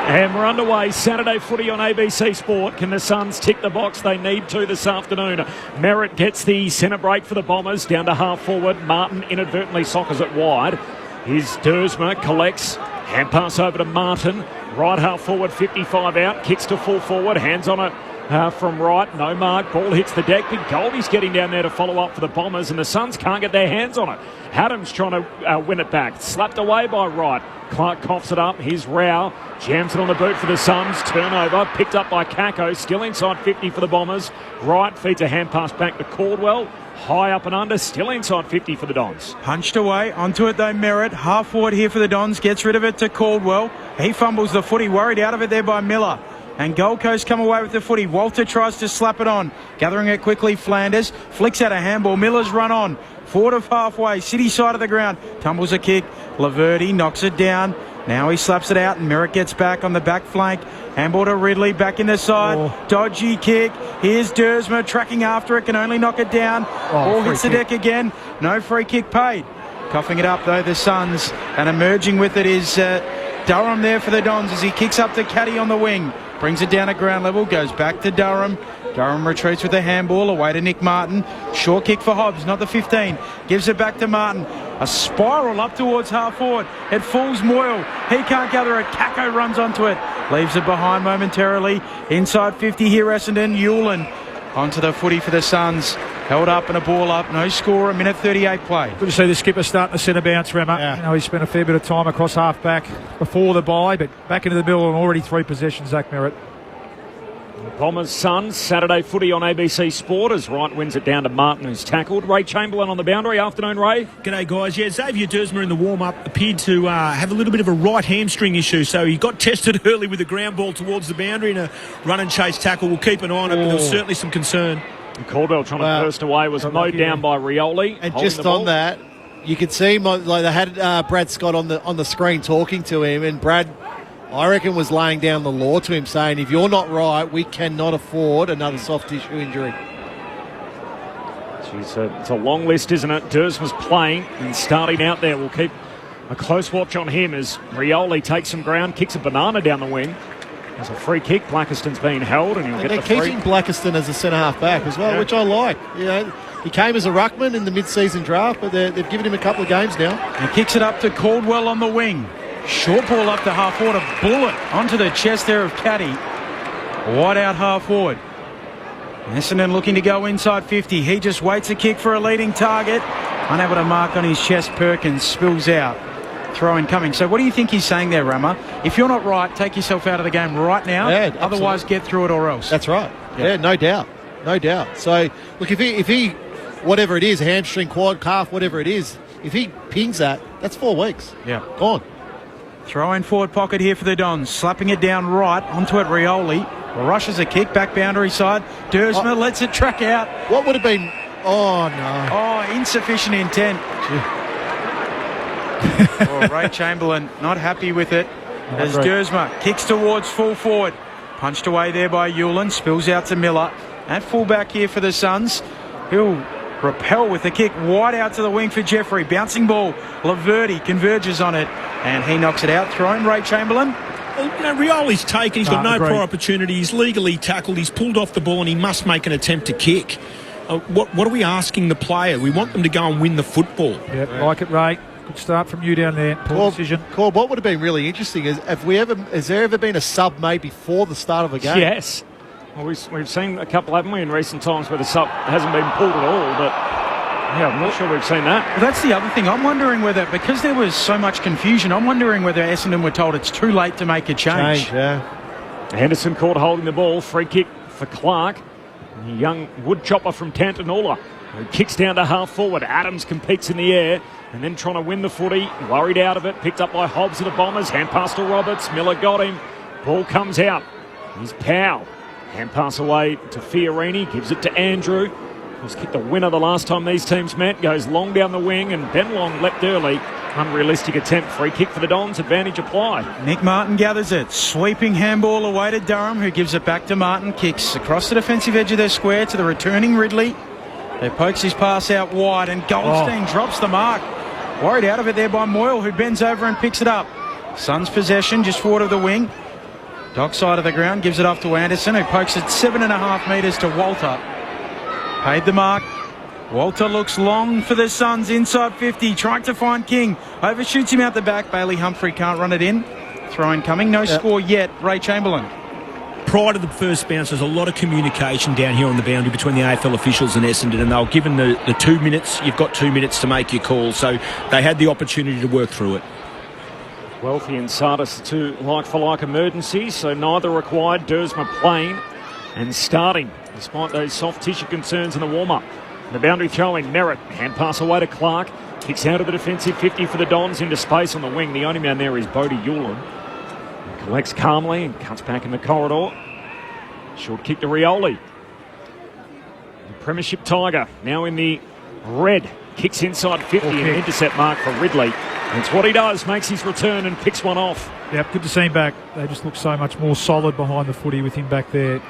Q: And we're underway. Saturday footy on ABC Sport. Can the Suns tick the box they need to this afternoon? Merritt gets the centre break for the Bombers down to half forward. Martin inadvertently soccers it wide. Here's Dersmer, collects. Hand pass over to Martin. Right half forward, 55 out. Kicks to full forward. Hands on it from right. No mark. Ball hits the deck. Big Goldie's getting down there to follow up for the Bombers, and the Suns can't get their hands on it. Adams trying to win it back. Slapped away by Wright. Clark coughs it up. Here's Rao. Jams it on the boot for the Suns. Turnover. Picked up by Kako. Still inside 50 for the Bombers. Wright feeds a hand pass back to Caldwell. High up and under. Still inside 50 for the Dons.
M: Punched away. Onto it though, Merritt. Half forward here for the Dons. Gets rid of it to Caldwell. He fumbles the footy. Worried out of it there by Miller. And Gold Coast come away with the footy. Walter tries to slap it on. Gathering it quickly, Flanders. Flicks out a handball. Miller's run on. Forward of halfway. City side of the ground. Tumbles a kick. Laverty knocks it down. Now he slaps it out and Merritt gets back on the back flank. Handball to Ridley, back in the side. Dodgy kick. Here's Dersmer tracking after it. Can only knock it down. Ball hits the deck again. No free kick paid. Coughing it up though, the Suns. And emerging with it is Durham there for the Dons as he kicks up to Caddy on the wing. Brings it down at ground level, goes back to Durham. Durham retreats with a handball, away to Nick Martin. Short kick for Hobbs, not the 15. Gives it back to Martin. A spiral up towards half forward. It falls Moyle. He can't gather it. Kako runs onto it. Leaves it behind momentarily. Inside 50 here, Essendon. Hewlin onto the footy for the Suns. Held up and a ball up. No score, a minute 38 play.
N: Good to see the skipper starting to centre bounce, Remmer.
M: Yeah.
N: He spent a fair bit of time across half back before the bye, but back into the middle and already 3 possessions, Zach Merritt.
Q: Bombers Suns, Saturday footy on ABC Sport as Wright wins it down to Martin, who's tackled. Ray Chamberlain on the boundary. Afternoon, Ray.
V: G'day, guys. Yeah, Xavier Dersmer in the warm-up appeared to have a little bit of a right hamstring issue, so he got tested early with the ground ball towards the boundary and a run and chase tackle. We'll keep an eye on it, but there was certainly some concern.
Q: And Caldwell trying to burst away was mowed down by Rioli.
O: And just on that, you could see like they had Brad Scott on the screen talking to him, and Brad, I reckon, was laying down the law to him, saying, if you're not right, we cannot afford another soft tissue injury.
Q: Jeez, it's a long list, isn't it? Dersmer's playing and starting out there. We'll keep a close watch on him as Rioli takes some ground, kicks a banana down the wing. There's a free kick. Blackiston's being held, and he'll get the free.
O: They're keeping Blackiston as a centre-half back as well, which I like. You know, he came as a ruckman in the mid-season draft, but they've given him a couple of games now.
M: And kicks it up to Caldwell on the wing. Short ball up to half forward, a bullet onto the chest there of Caddy. Wide out half forward. Essendon looking to go inside 50. He just waits a kick for a leading target. Unable to mark on his chest, Perkins spills out. Throw in coming. So what do you think he's saying there, Rammer? If you're not right, take yourself out of the game right now.
O: Yeah,
M: otherwise, get through it or else.
O: That's right. Yeah, no doubt. No doubt. So, look, if he, whatever it is, hamstring, quad, calf, whatever it is, if he pings that, that's 4 weeks.
M: Yeah.
O: Gone.
M: Throw in forward pocket here for the Dons. Slapping it down right. Onto it, Rioli. Rushes a kick, back boundary side. Dersmer lets it track out.
O: What would have been... Oh, no.
M: Oh, insufficient intent. Ray Chamberlain not happy with it. As Dersmer kicks towards full forward. Punched away there by Hewlin. Spills out to Miller. At fullback here for the Suns. He'll repel with the kick wide out to the wing for Jeffrey. Bouncing ball. Laverty converges on it. And he knocks it out. Throwing Ray Chamberlain.
V: Well, Rioli's taken. He's got no prior opportunity. He's legally tackled. He's pulled off the ball and he must make an attempt to kick. What are we asking the player? We want them to go and win the football.
N: Yep, like it, Ray. Good start from you down there. Poor decision.
O: Corb, what would have been really interesting is has there ever been a sub made before the start of a game?
Q: Yes. Well, we've seen a couple, haven't we, in recent times where the sub hasn't been pulled at all, but Yeah, I'm not sure we've seen that.
M: Well, that's the other thing. I'm wondering whether, because there was so much confusion, I'm wondering whether Essendon were told it's too late to make a change.
Q: Henderson caught holding the ball. Free kick for Clark. The young woodchopper from Tantanoola, who kicks down to half forward. Adams competes in the air and then trying to win the footy. Worried out of it. Picked up by Hobbs of the Bombers. Hand pass to Roberts. Miller got him. Ball comes out. Here's Powell. Hand pass away to Fiorini. Gives it to Andrew. Was kicked the winner the last time these teams met. Goes long down the wing and Ben Long leapt early. Unrealistic attempt. Free kick for the Dons. Advantage applied.
M: Nick Martin gathers it. Sweeping handball away to Durham, who gives it back to Martin. Kicks across the defensive edge of their square to the returning Ridley. He pokes his pass out wide and Goldstein drops the mark. Worried out of it there by Moyle, who bends over and picks it up. Suns possession just forward of the wing. Dock side of the ground, gives it off to Anderson, who pokes it 7.5 metres to Walter. Paid the mark. Walter looks long for the Suns inside 50, trying to find King. Overshoots him out the back. Bailey Humphrey can't run it in. Throw-in coming. No score yet. Ray Chamberlain.
V: Prior to the first bounce, there's a lot of communication down here on the boundary between the AFL officials and Essendon, and they were given the 2 minutes. You've got 2 minutes to make your call, so they had the opportunity to work through it.
Q: Wealthy and Sardis, the two like-for-like emergencies, so neither required. Dersma playing and starting, despite those soft tissue concerns in the warm-up. The boundary throwing, Merritt, hand pass away to Clark, kicks out of the defensive 50 for the Dons into space on the wing. The only man there is Bodie Hewlin. Collects calmly and cuts back in the corridor. Short kick to Rioli. The Premiership Tiger now in the red. Kicks inside 50 and intercept mark for Ridley. That's what he does, makes his return and picks one off.
N: Yep, good to see him back. They just look so much more solid behind the footy with him back there.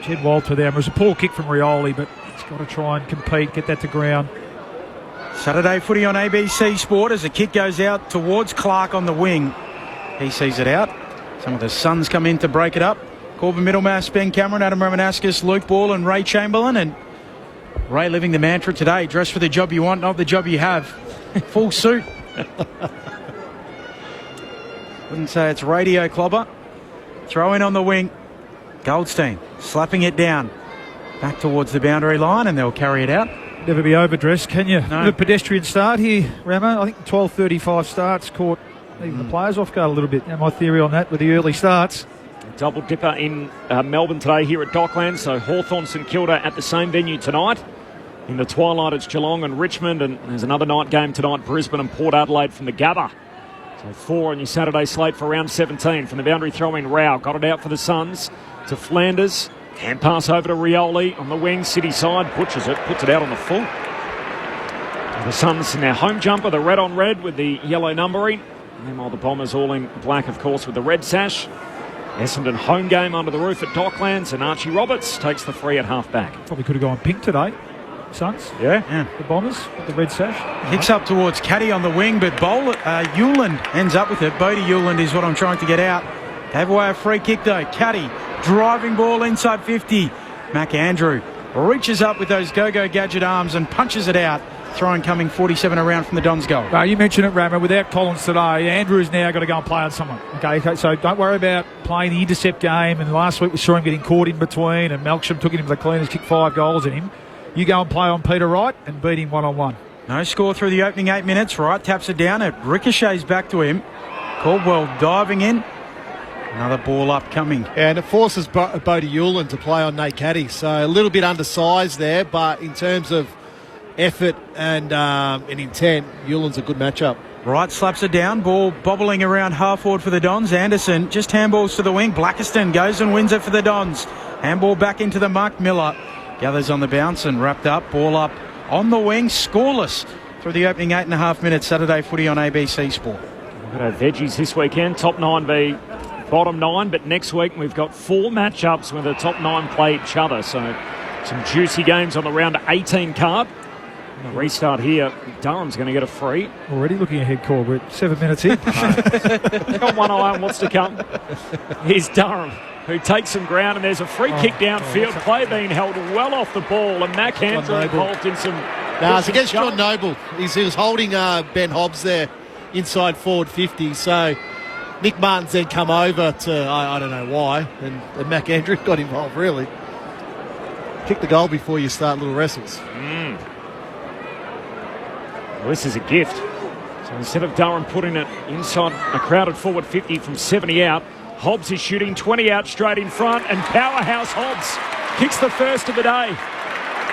N: Jed Walter there. It was a poor kick from Rioli, but he's got to try and compete, get that to ground.
M: Saturday footy on ABC Sport as the kick goes out towards Clark on the wing. He sees it out. Some of the Suns come in to break it up. Corbin Middlemass, Ben Cameron, Adam Romanascus, Luke Ball and Ray Chamberlain. And Ray living the mantra today, dress for the job you want, not the job you have. Full suit. Wouldn't say it's radio clobber. Throw in on the wing. Goldstein slapping it down. Back towards the boundary line and they'll carry it out.
N: Never be overdressed, can you?
M: No.
N: Good pedestrian start here, Ramo. I think 12:35 starts caught even the players off guard a little bit. Now, my theory on that with the early starts.
Q: Double dipper in Melbourne today here at Docklands. So Hawthorn St Kilda at the same venue tonight. In the twilight, it's Geelong and Richmond, and there's another night game tonight, Brisbane and Port Adelaide from the Gabba. So 4 on your Saturday slate for round 17. From the boundary throw-in, Rao got it out for the Suns to Flanders. Hand pass over to Rioli on the wing, city side, butchers it, puts it out on the full. The Suns in their home jumper, the red on red with the yellow numbering. Meanwhile, the Bombers all in black, of course, with the red sash. Essendon home game under the roof at Docklands, and Archie Roberts takes the free at half-back.
N: Probably could have gone pink today, Suns.
Q: Yeah.
N: The Bombers with the red sash.
M: Kicks up towards Caddy on the wing, but Hewland ends up with it. Bodie Hewland is what I'm trying to get out. Have away a free kick though. Caddy, driving ball inside 50. Mac Andrew reaches up with those go-go gadget arms and punches it out. Throwing coming 47 around from the Dons goal.
N: Well, you mentioned it, Ramo. Without Collins today, Andrew's now got to go and play on someone. Okay, so don't worry about playing the intercept game. And last week we saw him getting caught in between, and Melksham took him to the cleaners, kicked 5 goals at him. You go and play on Peter Wright and beat him one-on-one.
M: No score through the opening 8 minutes. Wright taps it down. It ricochets back to him. Caldwell diving in. Another ball up coming.
O: And it forces Bodie Hewlin to play on Nate Caddy. So a little bit undersized there, but in terms of effort and intent, Hewlin's a good matchup.
M: Wright slaps it down. Ball bobbling around half forward for the Dons. Anderson just handballs to the wing. Blackiston goes and wins it for the Dons. Handball back into the muck. Miller gathers on the bounce and wrapped up. Ball up on the wing. Scoreless through the opening 8.5 minutes. Saturday footy on ABC Sport.
Q: We've got our veggies this weekend. Top 9 v bottom 9, but next week we've got 4 matchups where the top 9 play each other. So some juicy games on the round 18 card. The restart here, Durham's going to get a free.
N: Already looking ahead, Cor. We're 7 minutes in.
Q: Got one eye on what's to come. Here's Durham, who takes some ground, and there's a free kick downfield. Play being held well off the ball, and Mac Andrew involved in some...
O: No, it's against John Noble. He was holding Ben Hobbs there inside forward 50, so Nick Martin's then come over to, I don't know why, and Mac Andrew got involved, really. Kick the goal before you start little wrestles.
Q: Well, this is a gift. So instead of Durham putting it inside a crowded forward 50 from 70 out, Hobbs is shooting 20 out straight in front, and powerhouse Hobbs kicks the first of the day.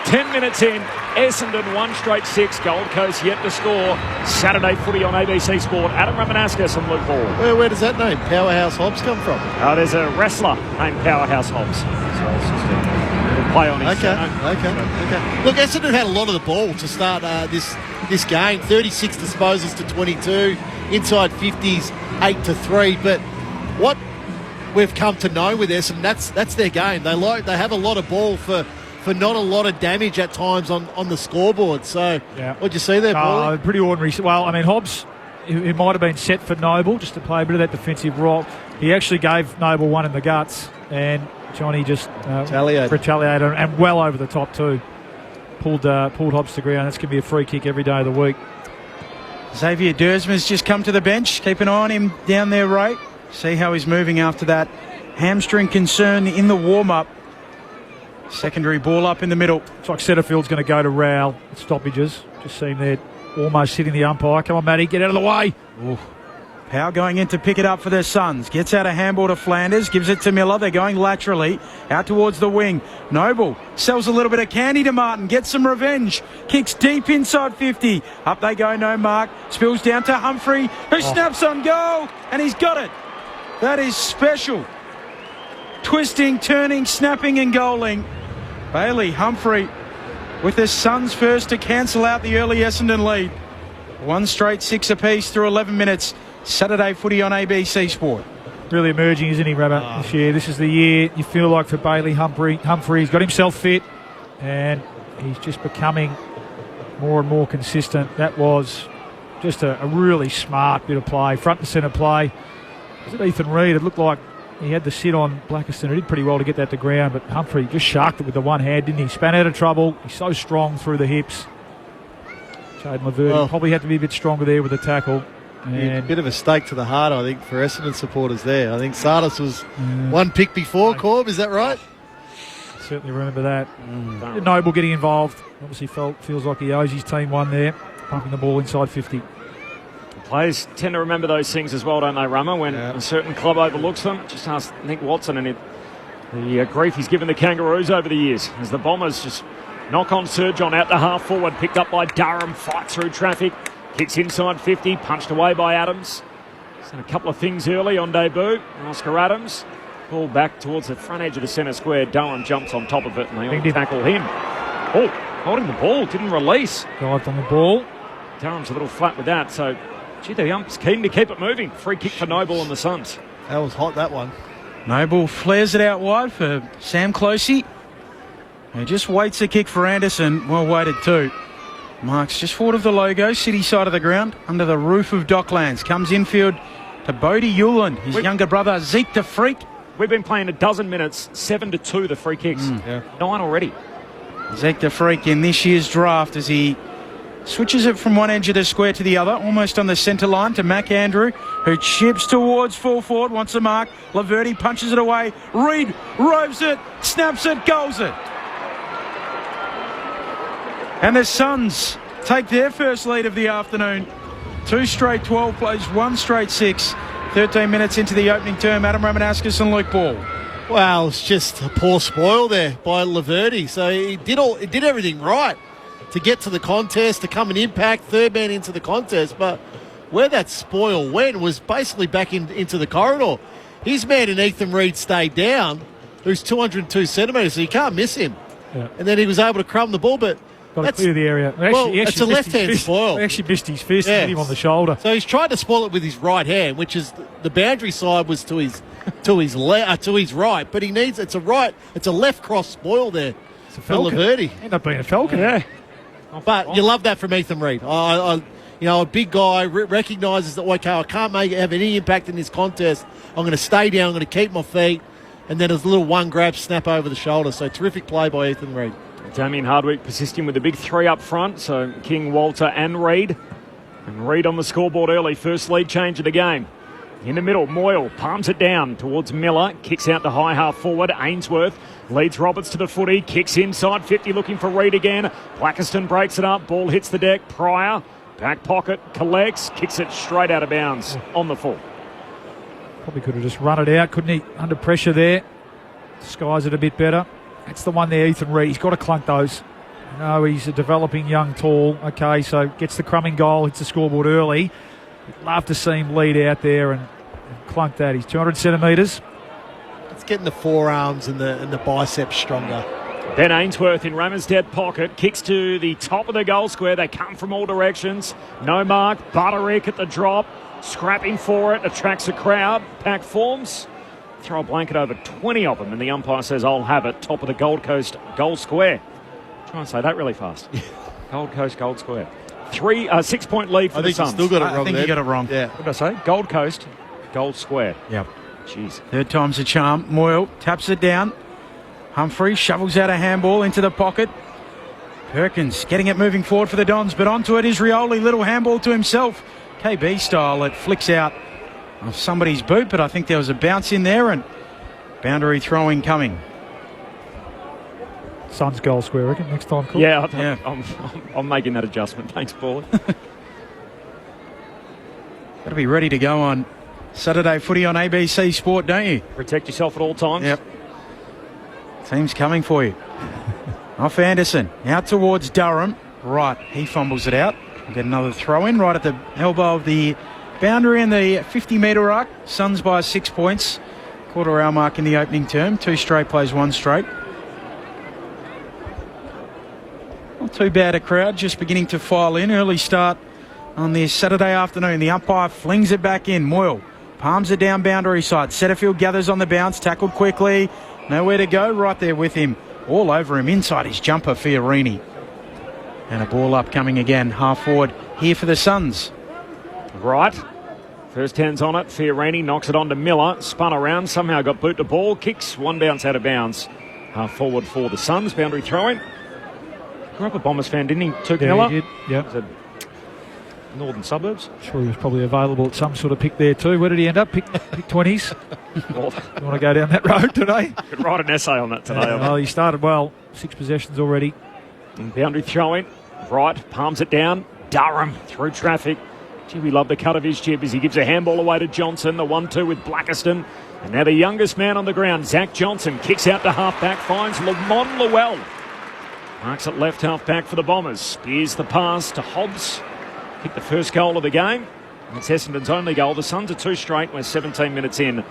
Q: 10 minutes in, Essendon 1 straight 6, Gold Coast yet to score. Saturday footy on ABC Sport. Adam Ramanaskas and Luke Ball.
O: Where does that name, Powerhouse Hobbs, come from?
Q: There's a wrestler named Powerhouse Hobbs. So it's just a play on his
O: Okay. Look, Essendon had a lot of the ball to start this game. 36 disposals to 22. Inside 50s, 8-3. But what we've come to know with Essendon, that's their game. They have a lot of ball for not a lot of damage at times on the scoreboard. So, what'd you see there, Paul?
N: Pretty ordinary. Well, I mean, Hobbs, it might have been set for Noble just to play a bit of that defensive role. He actually gave Noble one in the guts, and Johnny just retaliated and well over the top too. Pulled Hobbs to ground. That's going to be a free kick every day of the week.
M: Xavier Dersma's just come to the bench. Keep an eye on him down there, Ray. See how he's moving after that hamstring concern in the warm-up. Secondary ball up in the middle.
N: It's like Setterfield's going to go to Rowell. Stoppages. Just seen there almost hitting the umpire. Come on, Matty, get out of the way.
M: Ooh. Power going in to pick it up for their Suns. Gets out a handball to Flanders. Gives it to Miller. They're going laterally out towards the wing. Noble sells a little bit of candy to Martin. Gets some revenge. Kicks deep inside 50. Up they go, no mark. Spills down to Humphrey, who snaps on goal. And he's got it. That is special. Twisting, turning, snapping and goaling. Bailey, Humphrey with the Suns first to cancel out the early Essendon lead. 1 straight 6 apiece through 11 minutes. Saturday footy on ABC Sport.
N: Really emerging, isn't he, Rabba, this year? This is the year you feel like for Bailey Humphrey. He's got himself fit and he's just becoming more and more consistent. That was just a really smart bit of play. Front and centre play. Was it Ethan Reid? It looked like he had the sit on Blackiston. He did pretty well to get that to ground, but Humphrey just sharked it with the one hand, didn't he? Span out of trouble. He's so strong through the hips. Jaden Laverty probably had to be a bit stronger there with the tackle.
O: And a bit of a stake to the heart, I think, for Essendon supporters there. I think Sardis was one pick before, Corb, is that right?
N: Certainly remember that. Noble getting involved. Obviously feels like he owes his team one there, pumping the ball inside 50.
Q: Players tend to remember those things as well, don't they, Rummer, when a certain club overlooks them. Just ask Nick Watson and the grief he's given the Kangaroos over the years as the Bombers just knock on Sir John out to half forward, picked up by Durham, fight through traffic, kicks inside 50, punched away by Adams. He's done a couple of things early on debut. Oscar Adams, ball back towards the front edge of the centre square. Durham jumps on top of it and they all tackle him. Oh, holding the ball, didn't release.
N: Dived on the ball.
Q: Durham's a little flat with that, so gee, the ump's keen to keep it moving. Free kick for Noble and the Suns.
O: That was hot, that one.
M: Noble flares it out wide for Sam Closey. He just waits a kick for Anderson. Well weighted too. Marks just forward of the logo, city side of the ground, under the roof of Docklands. Comes infield to Bodie Hewland, his younger brother Zeke the Freak.
Q: We've been playing a dozen minutes, 7-2 the free kicks. 9 already.
M: Zeke the Freak in this year's draft as he switches it from one edge of the square to the other, almost on the centre line to Mac Andrew, who chips towards full forward, wants a mark. Laverty punches it away. Reid roves it, snaps it, goals it. And the Suns take their first lead of the afternoon. 2 straight 12 plays, 1 straight 6. 13 minutes into the opening term. Adam Ramanaskas and Luke Ball.
O: Well, it's just a poor spoil there by Laverty. So he did everything right to get to the contest, to come and impact, third man into the contest. But where that spoil went was basically back into the corridor. His man in Ethan Reid stayed down, who's 202 centimetres, so you can't miss him.
N: Yeah.
O: And then he was able to crumb the ball, but
N: got to clear the area.
O: It's a left-hand spoil.
N: He actually missed his fist and hit him on the shoulder.
O: So he's tried to spoil it with his right hand, which is the boundary side was to his right, but he needs it's a left cross spoil there for Laverty.
N: End up being a Falcon.
O: Yeah. But you love that from Ethan Reid. A big guy recognises that, okay, I can't have any impact in this contest. I'm going to stay down. I'm going to keep my feet. And then there's a little one grab, snap over the shoulder. So terrific play by Ethan Reid.
Q: Damien Hardwick persisting with the big 3 up front. So King, Walter and Reid. And Reid on the scoreboard early. First lead change of the game. In the middle, Moyle palms it down towards Miller. Kicks out to high half forward. Ainsworth leads Roberts to the footy. Kicks inside 50 looking for Reid again. Blackiston breaks it up. Ball hits the deck. Pryor Back pocket, collects, kicks it straight out of bounds on the full.
N: Probably could have just run it out, couldn't he? Under pressure there. Skies it a bit better. That's the one there, Ethan Reid. He's got to clunk those. No, he's a developing young tall. Okay, so gets the crumbing goal, hits the scoreboard early. You'd love to see him lead out there and clunk that. He's 200 centimetres.
O: It's getting the forearms and the biceps stronger.
Q: Ben Ainsworth in Ramsden pocket, kicks to the top of the goal square. They come from all directions. No mark. Butterick at the drop, scrapping for it, attracts a crowd. Pack forms. Throw a blanket over 20 of them, and the umpire says, I'll have it. Top of the Gold Coast goal square. Try and say that really fast. Gold Coast gold square. 6-point lead for the Suns.
O: I think you still got it wrong.
D: I think you got it wrong.
O: Yeah.
Q: What did I say? Gold Coast gold square.
D: Yep.
Q: Jeez.
D: Third time's a charm. Moyle taps it down. Humphrey shovels out a handball into the pocket. Perkins getting it moving forward for the Dons, but onto it is Rioli. Little handball to himself. KB style. It flicks out of somebody's boot, but I think there was a bounce in there and boundary throwing coming.
N: Suns goal square, I reckon, next time. Cool.
Q: Yeah, I'm making that adjustment. Thanks, Paul.
D: Got to be ready to go on Saturday footy on ABC Sport, don't you?
Q: Protect yourself at all times.
D: Yep. Team's coming for you. Off Anderson, out towards Durham. Right, he fumbles it out. We'll get another throw in right at the elbow of the boundary in the 50-metre arc. Suns by 6 points. Quarter hour mark in the opening term. 2 straight plays, 1 straight. Not too bad a crowd, just beginning to file in. Early start on this Saturday afternoon. The umpire flings it back in. Moyle palms it down boundary side. Setterfield gathers on the bounce, tackled quickly. Nowhere to go, right there with him. All over him, inside his jumper, Fiorini. And a ball up coming again, half forward here for the Suns.
Q: Right. First hands on it. Fiorini knocks it on to Miller. Spun around, somehow got boot to ball. Kicks one bounce out of bounds. Half forward for the Suns. Boundary throwing. Grew up a Bombers fan, didn't he? Tuke Miller?
N: He did. Yep.
Q: Northern suburbs.
N: Sure, he was probably available at some sort of pick there too. Where did he end up? Pick 20s.
Q: Well,
N: you want to go down that road today?
Q: Could write an essay on that today.
N: Well, he started well. 6 possessions already.
Q: And boundary throwing. Right, palms it down. Durham through traffic. Gee, we love the cut of his jib as he gives a handball away to Johnson. The 1-2 with Blackiston. And now the youngest man on the ground, Zach Johnson, kicks out to half-back, finds Lamont Llewell. Marks at left half-back for the Bombers. Spears the pass to Hobbs. Kicked the first goal of the game. It's Essendon's only goal. The Suns are 2 straight. We're 17 minutes in.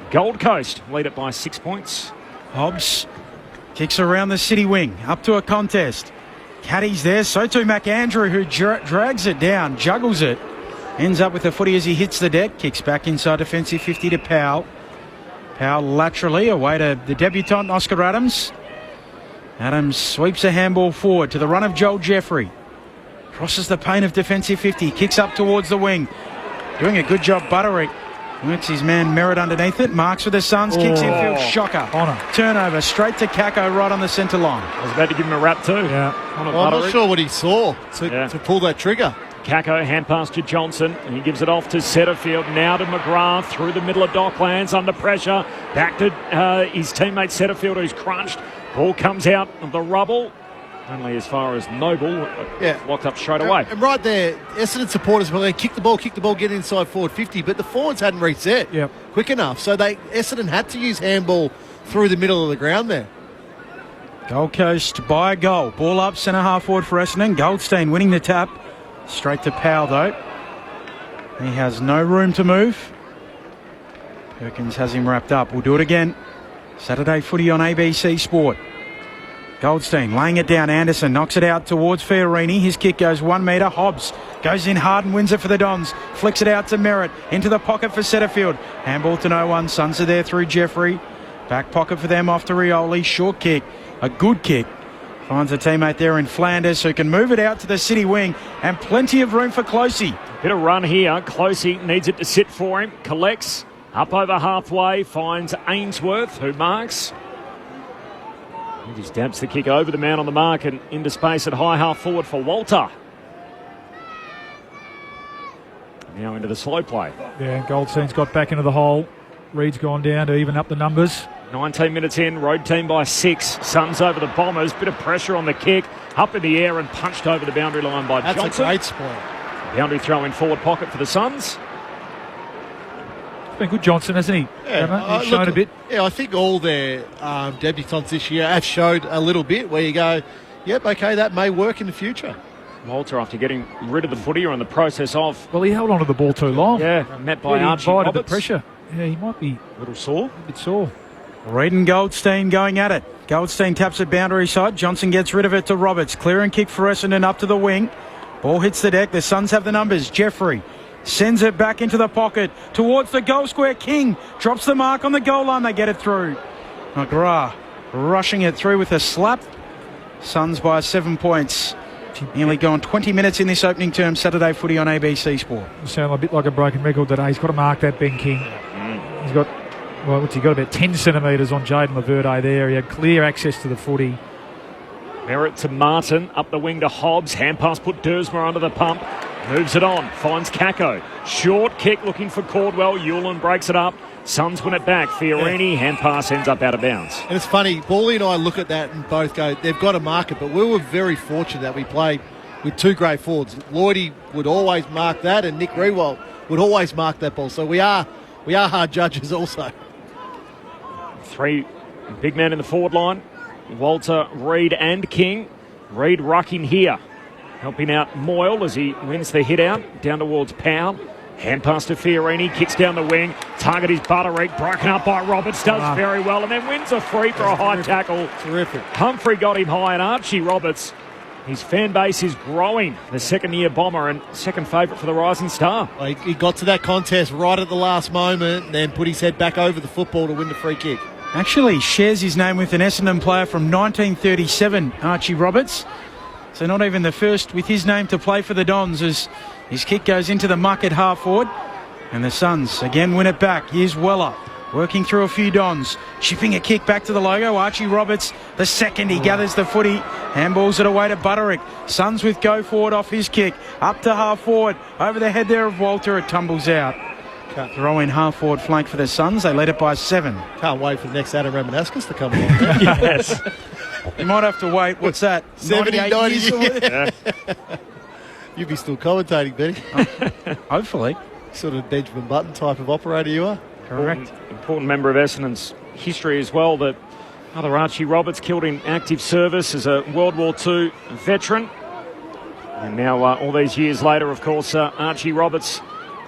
Q: Gold Coast lead it by 6 points.
D: Hobbs kicks around the city wing. Up to a contest. Caddy's there. So too McAndrew, who drags it down, juggles it. Ends up with the footy as he hits the deck. Kicks back inside defensive 50 to Powell. Powell laterally away to the debutant Oscar Adams. Adams sweeps a handball forward to the run of Joel Jeffrey. Crosses the paint of defensive 50. Kicks up towards the wing. Doing a good job, Butterick. Works his man Merritt underneath it. Marks for the Suns. Kicks infield. Shocker. Turnover straight to Kako right on the centre line.
Q: I was about to give him a rap too.
N: Yeah.
O: I'm not sure what he saw to pull that trigger.
Q: Kako hand pass to Johnson. And he gives it off to Setterfield. Now to McGrath through the middle of Docklands under pressure. Back to his teammate Setterfield, who's crunched. Ball comes out of the rubble. Only as far as Noble, locked up straight away.
O: And right there, Essendon supporters were going, kick the ball, get inside forward 50, but the forwards hadn't reset quick enough. So Essendon had to use handball through the middle of the ground there.
D: Gold Coast by a goal. Ball up, centre half forward for Essendon. Goldstein winning the tap. Straight to Powell though. He has no room to move. Perkins has him wrapped up. We'll do it again. Saturday footy on ABC Sport. Goldstein laying it down. Anderson knocks it out towards Fiorini. His kick goes 1 metre. Hobbs goes in hard and wins it for the Dons. Flicks it out to Merritt. Into the pocket for Setterfield. Handball to no one. Suns are there through Jeffrey. Back pocket for them off to Rioli. Short kick. A good kick. Finds a teammate there in Flanders who can move it out to the city wing. And plenty of room for Closey.
Q: Bit of run here. Closey needs it to sit for him. Collects. Up over halfway. Finds Ainsworth, who marks. He just dabs the kick over the man on the mark and into space at high half forward for Walter. Now into the slow play.
N: Yeah, Goldstein's got back into the hole. Reed's gone down to even up the numbers.
Q: 19 minutes in, road team by 6. Suns over the Bombers. Bit of pressure on the kick. Up in the air and punched over the boundary line by Johnson.
O: That's a great spot.
Q: Boundary throw in forward pocket for the Suns.
N: It's been good, Johnson, hasn't he?
O: Yeah,
N: He's shown a bit.
O: Yeah, I think all their debutants this year have showed a little bit where you go, yep, okay, that may work in the future.
Q: Walter, after getting rid of the footy, or in the process of...
N: Well, he held on to the ball too long.
Q: Yeah, met by
N: he
Q: Archie
N: invited
Q: Roberts.
N: the pressure. Yeah, he might be
Q: a little sore.
N: A bit sore.
D: Reid and Goldstein going at it. Goldstein taps it boundary side. Johnson gets rid of it to Roberts. Clear and kick for Essendon up to the wing. Ball hits the deck. The Suns have the numbers. Jeffrey sends it back into the pocket towards the goal square. King drops the mark on the goal line. They get it through. McGrath rushing it through with a slap. Suns by 7 points. Nearly gone 20 minutes in this opening term. Saturday footy on ABC Sport.
N: You sound a bit like a broken record today. He's got to mark that, Ben King. He's got, well, what's he got? About 10 centimetres on Jaden Laverde there. He had clear access to the footy.
Q: Merritt to Martin, up the wing to Hobbs. Hand pass put Dersmer under the pump. Moves it on, finds Kako. Short kick looking for Caldwell. Hewlin breaks it up. Suns win it back. Fiorini, hand pass ends up out of bounds.
O: And it's funny, Bally and I look at that and both go, they've got to mark it, but we were very fortunate that we played with two great forwards. Lloydie would always mark that, and Nick Rewald would always mark that ball. So we are hard judges also.
Q: Three big men in the forward line. Walter, Reid and King. Reid rucking here, helping out Moyle as he wins the hit out down towards Powell. Hand pass to Fiorini, kicks down the wing. Target is Butterick, broken up by Roberts, does very well, and then wins a free for a high tackle.
O: Terrific.
Q: Humphrey got him high, and Archie Roberts, his fan base is growing. The second-year bomber and second favourite for the Rising Star.
O: He got to that contest right at the last moment and then put his head back over the football to win the free kick.
D: Actually shares his name with an Essendon player from 1937, Archie Roberts. So not even the first with his name to play for the Dons, as his kick goes into the muck at half forward. And the Suns again win it back. Here's Weller working through a few Dons, chipping a kick back to the logo. Archie Roberts, the second, he gathers the footy, handballs it away to Butterick. Suns with go forward off his kick, up to half forward, over the head there of Walter, it tumbles out. Throw in half forward flank for the Suns. They led it by 7.
O: Can't wait for the next Adam Ramanaskas to come along.
Q: Yes.
D: You might have to wait. What's that?
O: 70, 90 years.
Q: Yeah.
O: You'd be still commentating, Benny.
D: Hopefully.
O: Sort of Benjamin Button type of operator you are.
D: Correct.
Q: Important member of Essendon's history as well. The other Archie Roberts killed in active service as a World War II veteran. And now, all these years later, of course, Archie Roberts,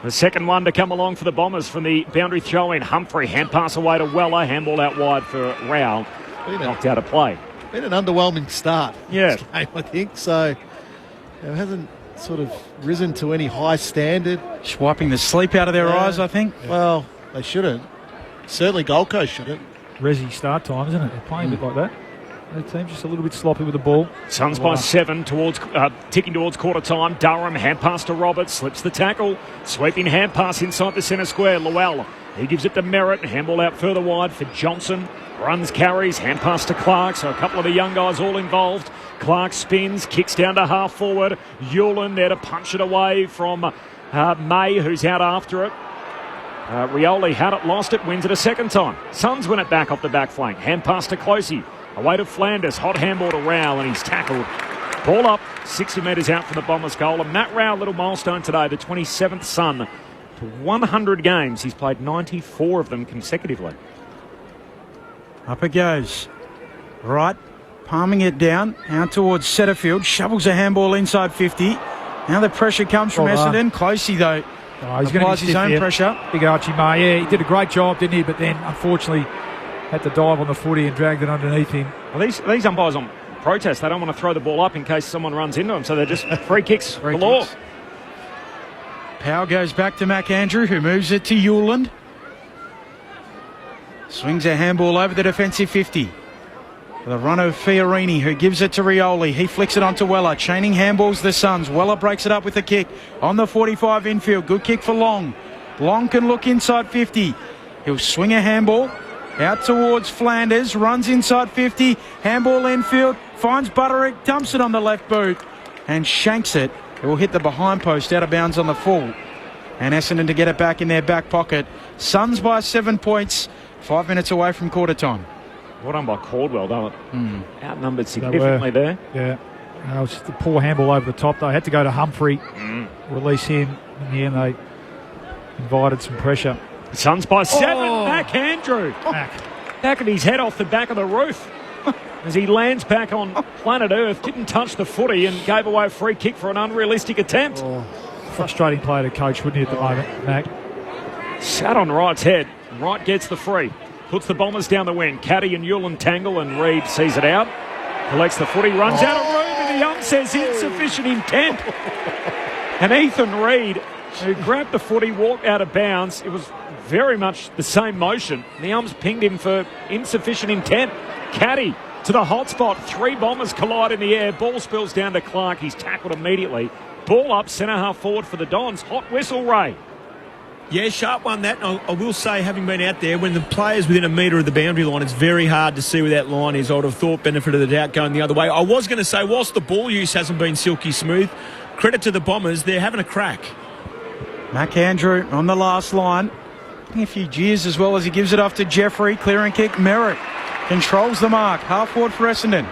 Q: the second one to come along for the Bombers from the boundary throw-in. Humphrey, hand pass away to Weller, handball out wide for Rowell. Knocked out of play.
O: Been an underwhelming start.
Q: Yeah.
O: Game, I think. So, it hasn't sort of risen to any high standard.
D: Just wiping the sleep out of their eyes, I think.
O: Well, they shouldn't. Certainly Gold Coast shouldn't.
N: Resi start time, isn't it? They're playing a bit like that. The team's just a little bit sloppy with the ball.
Q: Suns by 7 towards ticking towards quarter time. Durham, hand pass to Roberts, slips the tackle. Sweeping hand pass inside the centre square. Llewell, he gives it to Merritt. Handball out further wide for Johnson. Runs, carries, hand pass to Clark. So a couple of the young guys all involved. Clark spins, kicks down to half forward. Hewlin there to punch it away from May, who's out after it. Rioli had it, lost it, wins it a second time. Suns win it back off the back flank. Hand pass to Closey. Away to Flanders. Hot handball to Rowell, and he's tackled. Ball up, 60 metres out from the Bombers' goal. And Matt Rowell, little milestone today, the 27th Sun. To 100 games, he's played 94 of them consecutively.
D: Up it goes. Right, palming it down, out towards Setterfield. Shovels a handball inside 50. Now the pressure comes from Essendon. Closey, though,
N: he's going to
D: applies his own
N: here.
D: pressure.
N: Big Archie May, yeah, he did a great job, didn't he? But then, unfortunately, had to dive on the footy and dragged it underneath him.
Q: Well, these umpires on protest, they don't want to throw the ball up in case someone runs into them, so they're just free kicks galore.
D: Powell goes back to McAndrew, who moves it to Hewland. Swings a handball over the defensive 50. The run of Fiorini, who gives it to Rioli. He flicks it onto Weller. Chaining handballs the Suns. Weller breaks it up with a kick on the 45 infield. Good kick for Long. Long can look inside 50. He'll swing a handball out towards Flanders. Runs inside 50. Handball infield. Finds Butterick. Dumps it on the left boot and shanks it. It will hit the behind post out of bounds on the full. And Essendon to get it back in their back pocket. Suns by 7 points. 5 minutes away from quarter time.
Q: Well done by Caldwell, though. Outnumbered significantly there.
N: Yeah. It was just a poor handball over the top. They had to go to Humphrey, release him. In the end, they invited some pressure.
Q: Suns by 7. Mac Andrew. Back of his head off the back of the roof as he lands back on planet Earth. Didn't touch the footy and gave away a free kick for an unrealistic attempt.
N: Frustrating play to coach, wouldn't he, at the moment, Mac?
Q: Sat on Wright's head. Wright gets the free. Puts the Bombers down the wing. Caddy and Yulin tangle and Reid sees it out. Collects the footy, runs out of room, and the ump says insufficient intent. And Ethan Reid, who grabbed the footy, walked out of bounds. It was very much the same motion. The ump's pinged him for insufficient intent. Caddy to the hot spot. 3 Bombers collide in the air. Ball spills down to Clark. He's tackled immediately. Ball up, centre half forward for the Dons. Hot whistle, Ray.
V: Yeah, Sharp won that. I will say, having been out there, when the player's within a metre of the boundary line, it's very hard to see where that line is. I would have thought benefit of the doubt going the other way. I was going to say, whilst the ball use hasn't been silky smooth, credit to the Bombers, they're having a crack.
D: Mac Andrew on the last line. A few jeers as well as he gives it off to Jeffrey. Clearing kick, Merritt controls the mark. Half forward for Essendon.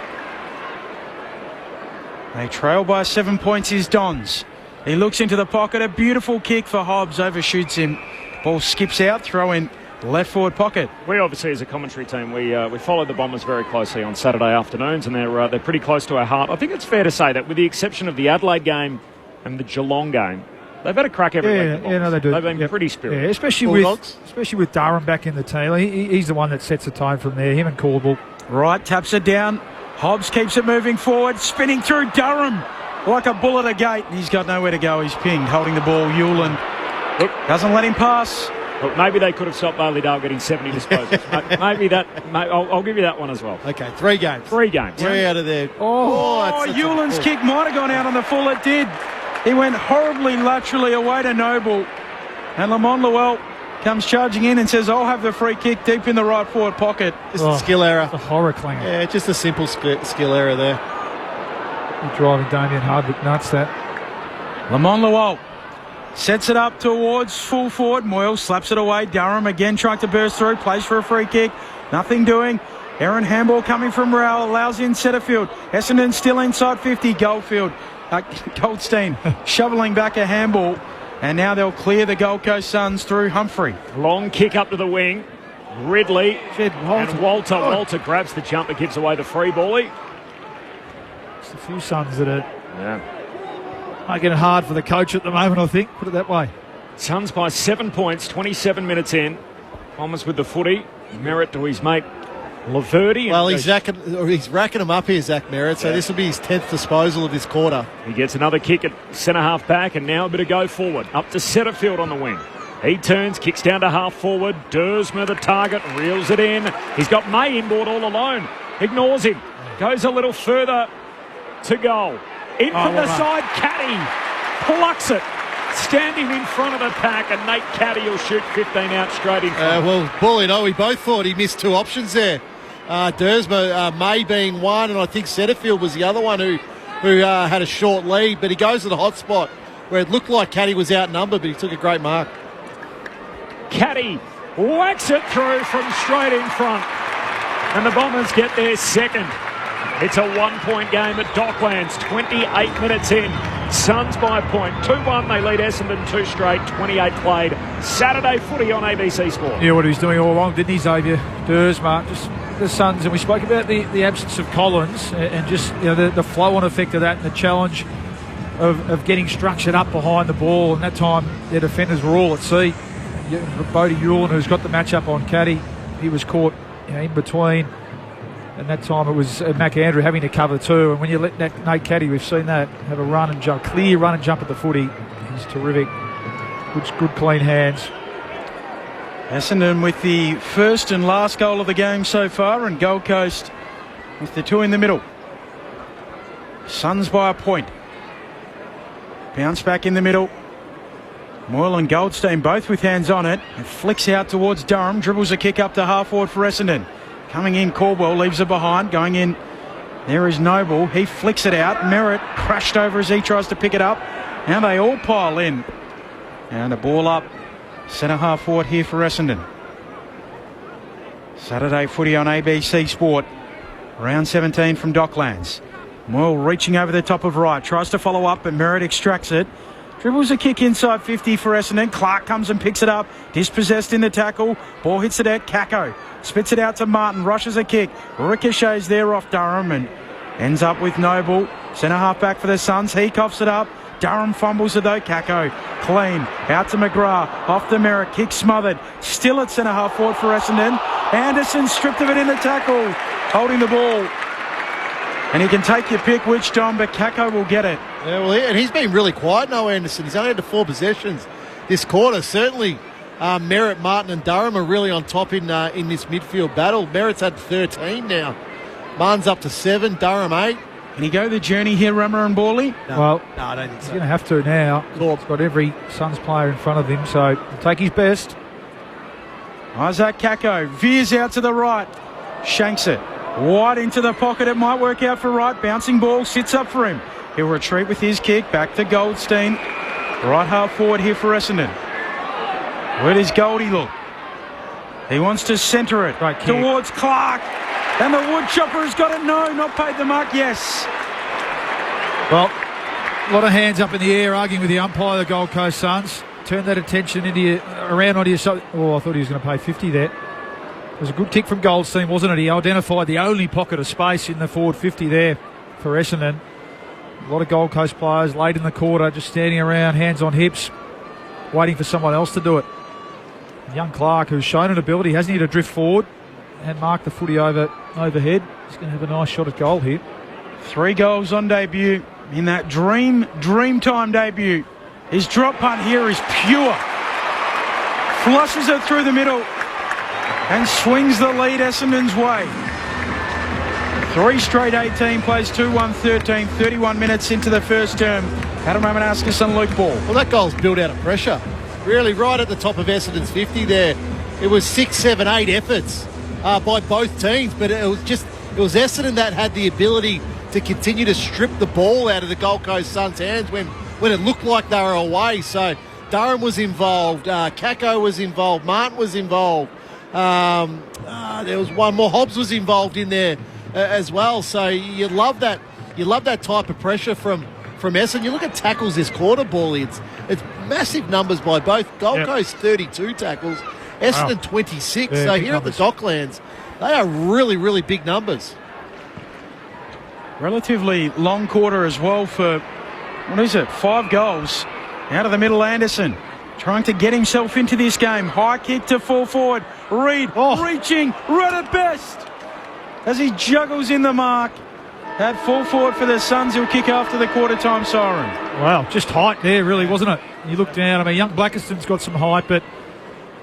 D: They trail by 7 points is Dons. He looks into the pocket. A beautiful kick for Hobbs. Overshoots him. Ball skips out. Throw in left forward pocket.
Q: We obviously, as a commentary team, we follow the Bombers very closely on Saturday afternoons, and they're pretty close to our heart. I think it's fair to say that with the exception of the Adelaide game and the Geelong game, they've had a crack every week.
N: Yeah, no, they do.
Q: They've been pretty spirited.
N: Yeah, especially with Durham back in the team. He's the one that sets the tone from there. Him and Caldwell.
D: Right, taps it down. Hobbs keeps it moving forward, spinning through Durham like a bull at a gate. He's got nowhere to go. He's pinged, holding the ball. Yulin doesn't let him pass.
Q: Look, maybe they could have stopped Bailey Dale getting 70 disposals. I'll give you that one as well.
O: Okay, 3 games.
Q: 3 games.
O: 3 out of there.
D: Yulin's kick might have gone out on the full. It did. He went horribly laterally away to Noble. And Lamont Llewellyn comes charging in and says, I'll have the free kick deep in the right forward pocket.
O: Just a skill error.
N: It's a horror clinger.
O: Yeah, just a simple skill error there.
N: You're driving Damien Hardwick nuts, that.
D: Lamont Llewellyn sets it up towards full forward. Moyle slaps it away. Durham again trying to burst through. Plays for a free kick. Nothing doing. Aaron handball coming from Rowell. Allows in Setterfield. Essendon still inside 50. Goldstein shoveling back a handball. And now they'll clear the Gold Coast Suns through Humphrey.
Q: Long kick up to the wing. Ridley and Walter. Walter grabs the jumper, gives away the free bally.
N: Just a few Suns that are making it hard for the coach at the moment, I think. Put it that way.
Q: Suns by 7 points, 27 minutes in. Bombers with the footy. Merritt to his mate Laverty.
O: Well, he's racking them up here, Zach Merritt, so this will be his 10th disposal of this quarter.
Q: He gets another kick at centre half back, and now a bit of go forward. Up to Setterfield on the wing. He turns, kicks down to half forward. Dersma the target, reels it in. He's got May inboard all alone. Ignores him. Goes a little further to goal. In from the side, Caddy plucks it. Standing in front of the pack, and Nate Caddy will shoot 15 out straight in front.
O: Well, Paul, we both thought he missed 2 options there. Dersma, May being one, and I think Setterfield was the other one who had a short lead, but he goes to the hot spot where it looked like Caddy was outnumbered, but he took a great mark.
Q: Caddy whacks it through from straight in front, and the Bombers get their second. It's a 1-point game at Docklands, 28 minutes in. Suns by a point. 2-1, they lead Essendon 2 straight, 28 played. Saturday footy on ABC Sport.
N: Yeah, what he was doing all along, didn't he, Xavier? Dersma, just the Suns, and we spoke about the absence of Collins and just the flow-on effect of that and the challenge of getting structured up behind the ball, and that time their defenders were all at sea. Bodie Yulin, who's got the match-up on Caddy, he was caught in between. And that time it was Mac Andrew having to cover too. And when you let Nate Caddy, we've seen that, have a run and jump, clear run and jump at the footy. He's terrific. Good clean hands.
D: Essendon with the first and last goal of the game so far, and Gold Coast with the 2 in the middle. Suns by a point. Bounce back in the middle. Moyle and Goldstein both with hands on it. It flicks out towards Durham. Dribbles a kick up to half forward for Essendon. Coming in, Caldwell leaves it behind. Going in, there is Noble. He flicks it out. Merritt crashed over as he tries to pick it up. Now they all pile in. And a ball up. Centre half forward here for Essendon. Saturday footy on ABC Sport. Round 17 from Docklands. Moyle reaching over the top of right. Tries to follow up, but Merritt extracts it. Dribbles a kick inside 50 for Essendon. Clark comes and picks it up. Dispossessed in the tackle. Ball hits it at Kako. Spits it out to Martin. Rushes a kick. Ricochets there off Durham and ends up with Noble. Centre half back for the Suns. He coughs it up. Durham fumbles it though. Kako clean. Out to McGrath. Off the Merritt. Kick smothered. Still at centre half forward for Essendon. Anderson stripped of it in the tackle. Holding the ball. And you can take your pick which Dom, but Kako will get it.
O: Yeah, well, and he's been really quiet, no Anderson. He's only had 4 possessions this quarter. Certainly, Merritt, Martin and Durham are really on top in this midfield battle. Merritt's had 13 now. Martin's up to 7, Durham 8.
D: Can he go the journey here, Rummer and Borley?
N: No,
O: I don't think so.
N: He's going to have to now. He's got every Suns player in front of him, so he'll take his best.
D: Isaac Kako veers out to the right. Shanks it. Wide into the pocket. It might work out for Wright. Bouncing ball sits up for him. He'll retreat with his kick. Back to Goldstein. Right half forward here for Essendon. Where does Goldie look? He wants to centre it towards Clark. And the woodchopper has got it. No, not paid the mark. Yes.
N: Well, a lot of hands up in the air arguing with the umpire, the Gold Coast Suns. Turn that attention around onto your side. Oh, I thought he was going to pay 50 there. It was a good kick from Goldstein, wasn't it? He identified the only pocket of space in the forward 50 there for Essendon. A lot of Gold Coast players late in the quarter, just standing around, hands on hips, waiting for someone else to do it. Young Clark, who's shown an ability, hasn't he, to drift forward and mark the footy overhead. He's going to have a nice shot at goal here.
D: 3 goals on debut in that dream time debut. His drop punt here is pure. Flushes it through the middle and swings the lead Essendon's way. 3 straight 18 plays 2-1-13, 31 minutes into the first term. Adam Ramanauskas and Luke Ball.
O: Well, that goal's built out of pressure. Really right at the top of Essendon's 50 there. It was 6, 7, 8 efforts by both teams, but it was Essendon that had the ability to continue to strip the ball out of the Gold Coast Suns' hands when it looked like they were away. So Durham was involved, Kako was involved, Martin was involved. There was one more. Hobbs was involved in there as well. So you love that. You love that type of pressure from Essendon. You look at tackles this quarter, Bally. It's massive numbers by both. Gold Coast 32 tackles, Essendon 26.
N: Yeah,
O: so here
N: numbers.
O: at the Docklands, they are really, really big numbers.
D: Relatively long quarter as well for, 5 goals. Out of the middle, Anderson trying to get himself into this game. High kick to full forward. Reid reaching right at best as he juggles in the mark. At full forward for the Suns, he'll kick after the quarter time siren.
N: Wow, just height there, really, wasn't it? You look down, I mean, young Blackiston's got some height, but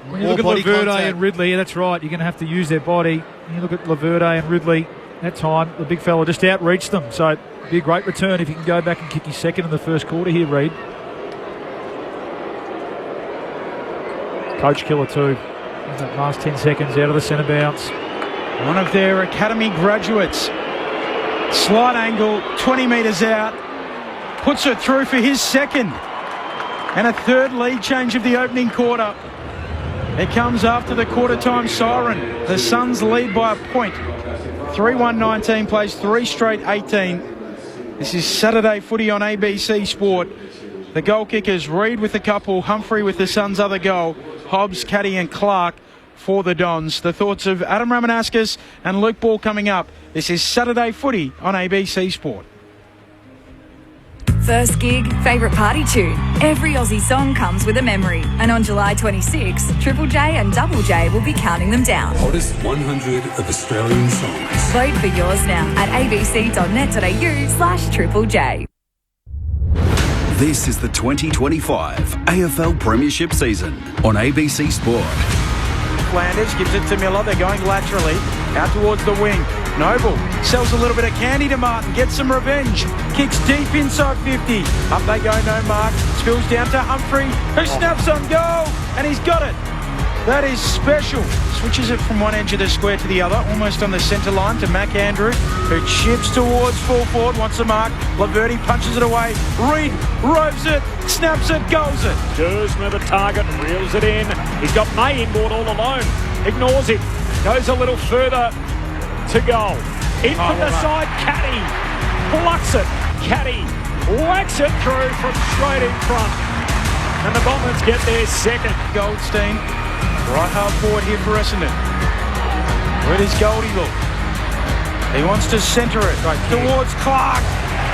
N: when you look at Laverde and Ridley, that's right, you're going to have to use their body. When you look at Laverde and Ridley, that time, the big fella just outreached them. So it'd be a great return if he can go back and kick his second in the first quarter here, Reid. Coach killer too. That last 10 seconds out of the centre bounce.
D: One of their academy graduates. Slight angle, 20 metres out. Puts it through for his second. And a third lead change of the opening quarter. It comes after the quarter time siren. The Suns lead by a point. 3-1-19 plays 3 straight 18. This is Saturday footy on ABC Sport. The goal kickers, Reid with a couple, Humphrey with the Suns' other goal, Hobbs, Caddy and Clark for the Dons. The thoughts of Adam Ramanauskas and Luke Ball coming up. This is Saturday footy on ABC Sport.
H: First gig, favourite party tune. Every Aussie song comes with a memory. And on July 26, Triple J and Double J will be counting them down.
A: Hottest 100 of Australian songs.
H: Vote for yours now at abc.net.au/Triple J.
K: This is the 2025 AFL Premiership season on ABC Sport.
D: Flanders gives it to Miller. They're going laterally out towards the wing. Noble sells a little bit of candy to Martin. Gets some revenge. Kicks deep inside 50. Up they go, no mark. Spills down to Humphrey, who snaps on goal. And he's got it. That is special. Switches it from one edge of the square to the other, almost on the centre line to Mac Andrew, who chips towards full forward, wants a mark. Laverde punches it away. Reid roves it, snaps it, goals it.
Q: Dersner the target, reels it in. He's got May inboard all alone. Ignores him. Goes a little further to goal. In from the side, Caddy. plucks it. Caddy whacks it through from straight in front. And the Bombers get their second.
D: Goldstein, right half forward here for Essendon. Where does Goldie look? He wants to centre it towards Clark.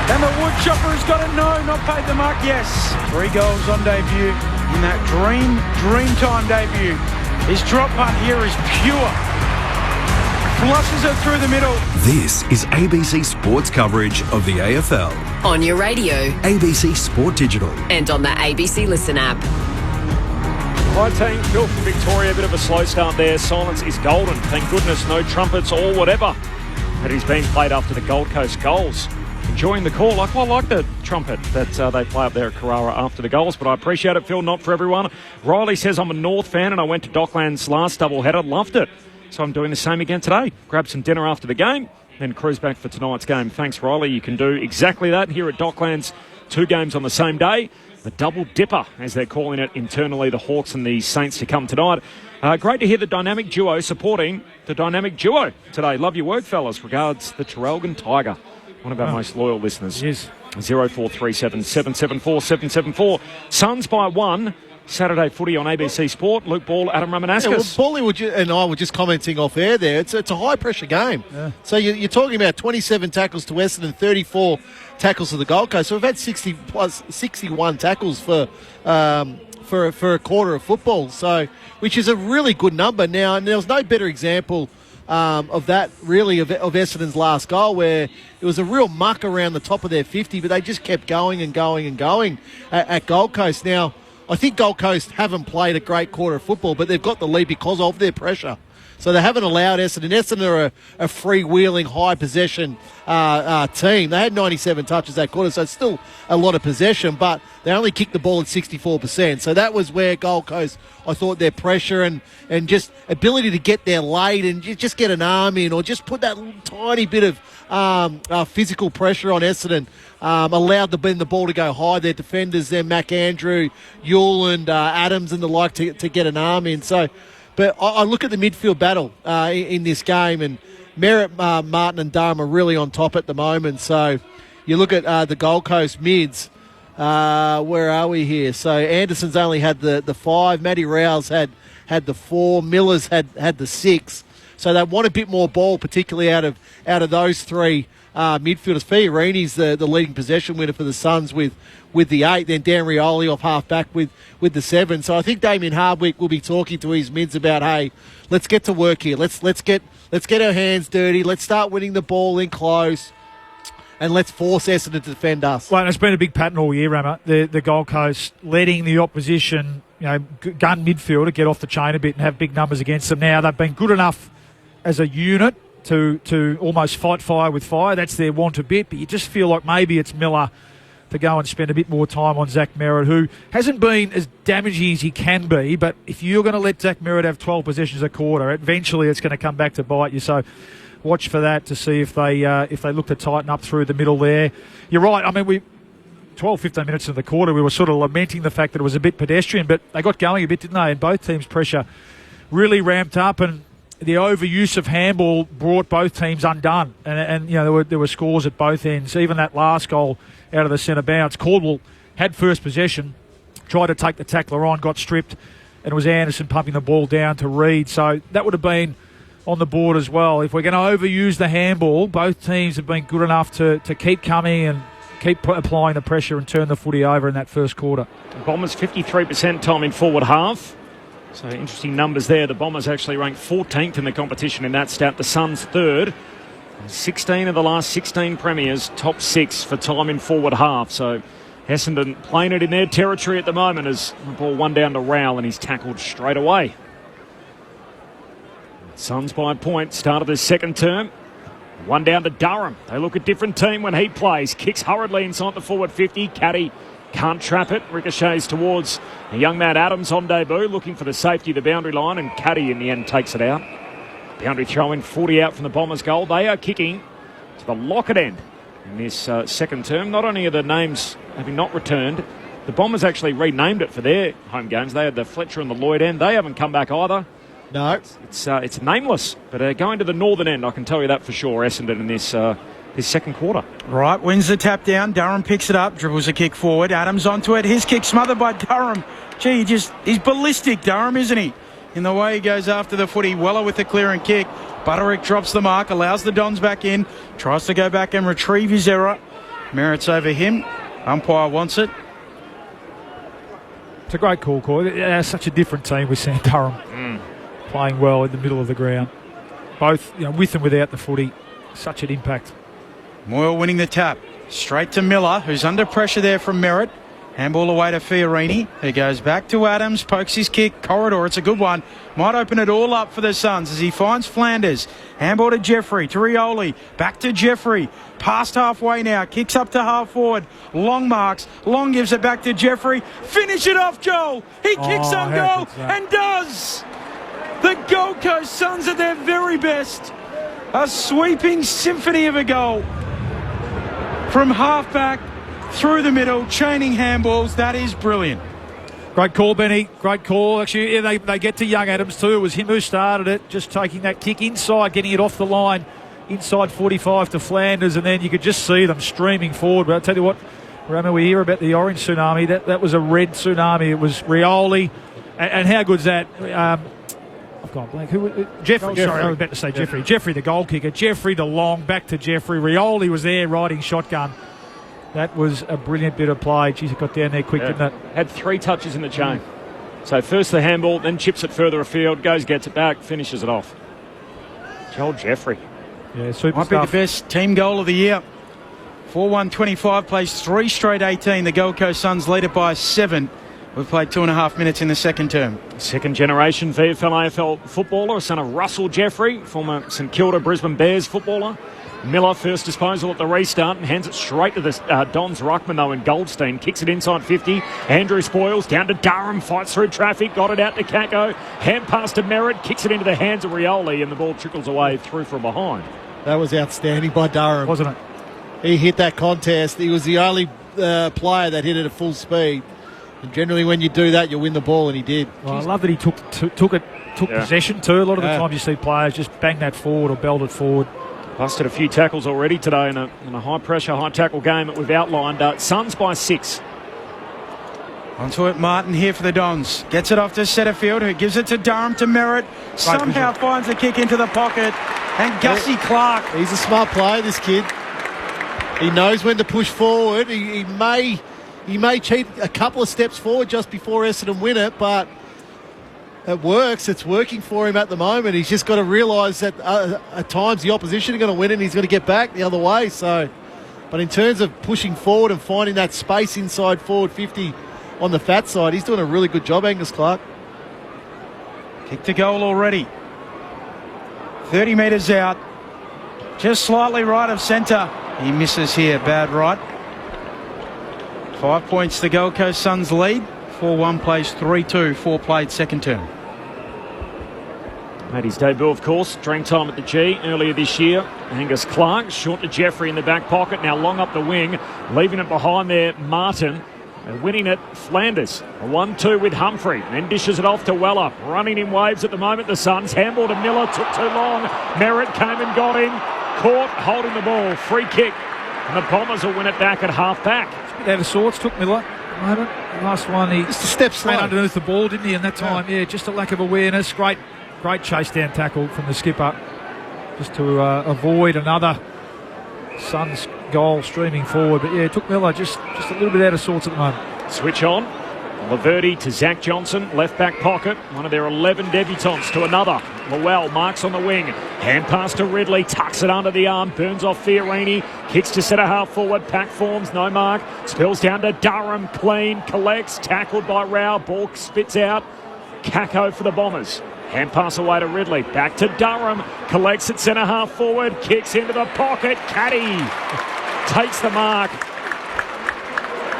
D: And the woodchopper has got a no, not paid the mark, yes. 3 goals on debut in that dream time debut. His drop punt here is pure. Flushes it through the middle.
K: This is ABC Sports coverage of the AFL.
E: On your radio,
K: ABC Sport Digital.
E: and on the ABC Listen app.
Q: Right team, Phil from Victoria, a bit of a slow start there. Silence is golden. Thank goodness, no trumpets or whatever. But he's being played after the Gold Coast goals. Enjoying the call. I quite like the trumpet that they play up there at Carrara after the goals, but I appreciate it, Phil, not for everyone. Riley says, I'm a North fan and I went to Docklands last doubleheader, loved it. So I'm doing the same again today. Grab some dinner after the game, then cruise back for tonight's game. Thanks, Riley. You can do exactly that here at Docklands. 2 games on the same day. The double dipper, as they're calling it internally, the Hawks and the Saints to come tonight. Great to hear the dynamic duo supporting the dynamic duo today. Love your work, fellas. Regards, the Traralgon Tiger. One of our most loyal listeners.
N: Yes.
Q: 0437 774 774. Suns by 1. Saturday footy on ABC Sport. Luke Ball, Adam Ramanauskas.
O: Paulie and I were just commenting off air there. It's a high-pressure game.
N: Yeah.
O: So you're talking about 27 tackles to Essendon, 34 tackles to the Gold Coast. So we've had 61 tackles for a quarter of football. So, which is a really good number. Now, and there was no better example of that, really, of Essendon's last goal, where it was a real muck around the top of their 50, but they just kept going and going and going at Gold Coast. Now, I think Gold Coast haven't played a great quarter of football, but they've got the lead because of their pressure. So they haven't allowed Essendon. Essendon are a freewheeling, high-possession team. They had 97 touches that quarter, so it's still a lot of possession, but they only kicked the ball at 64%. So that was where Gold Coast, I thought their pressure and just ability to get there late and just get an arm in or just put that tiny bit of physical pressure on Essendon allowed the ball to go high. Their defenders, then Mac Andrew, Yule and Adams and the like to get an arm in. So, but I look at the midfield battle in this game, and Merritt, Martin and Durham are really on top at the moment. So you look at the Gold Coast mids. Where are we here? So Anderson's only had the 5. Matty Rouse had the 4. Miller's had the 6. So they want a bit more ball, particularly out of those 3 midfielders. Fiorini's the leading possession winner for the Suns with the 8. Then Dan Rioli off half back with the 7. So I think Damien Hardwick will be talking to his mids about, hey, let's get to work here. Let's get our hands dirty. Let's start winning the ball in close. And let's force Essendon to defend us.
N: Well, it's been a big pattern all year, Rammer. The Gold Coast letting the opposition, gun midfield to get off the chain a bit and have big numbers against them. Now, they've been good enough as a unit to almost fight fire with fire. That's their want a bit, but you just feel like maybe it's Miller to go and spend a bit more time on Zach Merritt, who hasn't been as damaging as he can be, but if you're going to let Zach Merritt have 12 possessions a quarter, eventually it's going to come back to bite you. So watch for that to see if they look to tighten up through the middle there. You're right. I mean, 12-15 minutes into the quarter, we were sort of lamenting the fact that it was a bit pedestrian, but they got going a bit, didn't they? And both teams' pressure really ramped up, and the overuse of handball brought both teams undone. And there were scores at both ends. Even that last goal out of the centre bounce, Caldwell had first possession, tried to take the tackler on, got stripped, and it was Anderson pumping the ball down to Reid. So that would have been on the board as well. If we're going to overuse the handball, both teams have been good enough to keep coming and keep applying the pressure and turn the footy over in that first quarter.
Q: The Bombers 53% time in forward half. So interesting numbers there. The Bombers actually ranked 14th in the competition in that stat. The Suns 3rd. 16 of the last 16 premiers, top 6 for time in forward half. So Essendon playing it in their territory at the moment as the ball one down to Rowell and he's tackled straight away. Suns by a point, start of the second term. One down to Durham. They look a different team when he plays. Kicks hurriedly inside the forward 50. Caddy can't trap it. Ricochets towards a young man Adams on debut, looking for the safety of the boundary line, and Caddy in the end takes it out. Boundary throw-in, 40 out from the Bombers' goal. They are kicking to the Lockett end in this second term. Not only are the names having not returned, the Bombers actually renamed it for their home games. They had the Fletcher and the Lloyd end. They haven't come back either.
O: No.
Q: It's nameless, but going to the northern end, I can tell you that for sure, Essendon in this his second quarter.
D: Right, wins the tap down. Durham picks it up, dribbles a kick forward. Adams onto it. His kick smothered by Durham. Gee, he's ballistic, Durham, isn't he? In the way he goes after the footy. Weller with the clearing kick. Butterick drops the mark, allows the Dons back in. Tries to go back and retrieve his error. Merritt's over him. Umpire wants it.
N: It's a great call, Corey. Such a different team with Sam Durham playing well in the middle of the ground. Both, with and without the footy. Such an impact.
D: Moyle winning the tap. Straight to Miller, who's under pressure there from Merritt. Handball away to Fiorini, who goes back to Adams, pokes his kick, corridor, it's a good one. Might open it all up for the Suns as he finds Flanders. Handball to Jeffrey, to Rioli, back to Jeffrey. Past halfway now, kicks up to half forward. Long marks, Long gives it back to Jeffrey. Finish it off, Joel. He kicks on goal and does. The Gold Coast Suns at their very best. A sweeping symphony of a goal. From half-back through the middle, chaining handballs. That is brilliant.
N: Great call, Benny. Great call. Actually, they get to Young Adams too. It was him who started it, just taking that kick inside, getting it off the line, inside 45 to Flanders, and then you could just see them streaming forward. But I'll tell you what, remember we hear about the orange tsunami. That was a red tsunami. It was Rioli. And how good's that? I've gone blank. Jeffrey. Sorry, I was about to say Jeffrey. Jeffrey, the goal kicker. Jeffrey, the long, back to Jeffrey. Rioli was there riding shotgun. That was a brilliant bit of play. Geez, it got down there quick, didn't it?
Q: Had 3 touches in the chain. So first the handball, then chips it further afield, goes, gets it back, finishes it off. Joel Jeffrey.
N: Yeah, super
D: Might
N: stuff.
D: be the best team goal of the year. 4-1-25, plays 3 straight 18. The Gold Coast Suns lead it by 7. We've played 2.5 minutes in the second term.
Q: Second generation VFL AFL footballer, son of Russell Jeffrey, former St Kilda Brisbane Bears footballer. Miller, first disposal at the restart, and hands it straight to the Dons ruckman, though, and Goldstein kicks it inside 50. Andrew Spoils down to Durham, fights through traffic, got it out to Kako. Hand pass to Merritt, kicks it into the hands of Rioli, and the ball trickles away through from behind.
O: That was outstanding by Durham,
N: wasn't it?
O: He hit that contest. He was the only player that hit it at full speed. And generally, when you do that, you win the ball, and he did.
N: Well, I love that he took possession too. A lot of the time you see players just bang that forward or belt it forward.
Q: Busted a few tackles already today in a high-pressure, high-tackle game that we've outlined. Suns by 6.
D: Onto it, Martin here for the Dons. Gets it off to Setterfield, who gives it to Durham to Merritt. Somehow finds a kick into the pocket. And Gussie Clark.
O: He's a smart player, this kid. He knows when to push forward. He may cheat a couple of steps forward just before Essendon win it, but it works. It's working for him at the moment. He's just got to realise that at times the opposition are going to win and he's going to get back the other way. So, but in terms of pushing forward and finding that space inside forward 50 on the fat side, he's doing a really good job, Angus Clark.
D: Kick to goal already. 30 metres out. Just slightly right of centre. He misses here. Bad right. 5 points the Gold Coast Suns lead. 4-1 plays 3-2. 4 played second term.
Q: Made his debut, of course, Dreamtime at the G earlier this year. Angus Clark, short to Jeffrey in the back pocket, now long up the wing, leaving it behind there, Martin. They're winning it, Flanders. A 1-2 with Humphrey, then dishes it off to Weller. Running in waves at the moment, the Suns. Handball to Miller, took too long. Merritt came and got him. Caught, holding the ball, free kick. And the Bombers will win it back at half-back.
N: A bit out of sorts, took Miller. Moment. Last one, he
O: just a step slow
N: underneath the ball, didn't he? And that time, just a lack of awareness. Great chase down tackle from the skipper, just to avoid another Suns goal streaming forward. But it took Miller just a little bit out of sorts at the moment.
Q: Switch on. Laverty to Zach Johnson, left back pocket. One of their 11 debutants to another. Lowell marks on the wing. Hand pass to Ridley, tucks it under the arm, burns off Fiorini, kicks to centre half forward, pack forms, no mark. Spills down to Durham, clean, collects, tackled by Rao, ball spits out. Kako for the Bombers. Hand pass away to Ridley, back to Durham, collects at centre half forward, kicks into the pocket, Caddy takes the mark.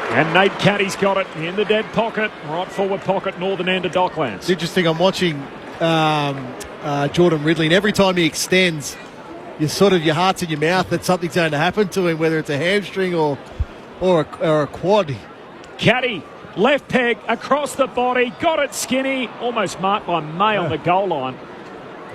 Q: And Nate Caddy's got it in the dead pocket, right forward pocket, northern end of Docklands.
O: It's interesting, I'm watching Jordan Ridley, and every time he extends, your heart's in your mouth that something's going to happen to him, whether it's a hamstring or a quad.
Q: Caddy, left peg, across the body, got it skinny, almost marked by May on the goal line.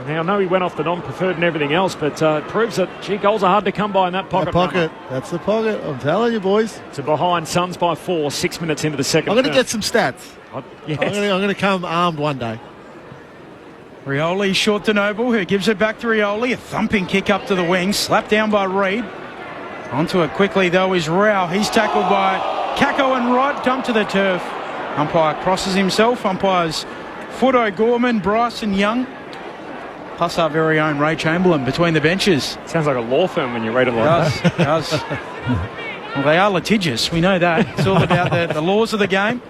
Q: Now, I know he went off the non-preferred and everything else, but it proves that, goals are hard to come by in that pocket.
O: That's the pocket. I'm telling you, boys.
Q: It's a behind Suns by 4, 6 minutes into the second.
O: I'm going to get some stats.
Q: Yes.
O: I'm going to come armed one day.
D: Rioli short to Noble, who gives it back to Rioli. A thumping kick up to the wing, slapped down by Reid. Onto it quickly, though, is Rao. He's tackled by Kako and Rod, dumped to the turf. Umpire crosses himself. Umpires Foot O'Gorman, Bryson Young, plus our very own Ray Chamberlain between the benches.
Q: Sounds like a law firm when you read it like that.
D: Does. Well, they are litigious. We know that. It's all about the laws of the game.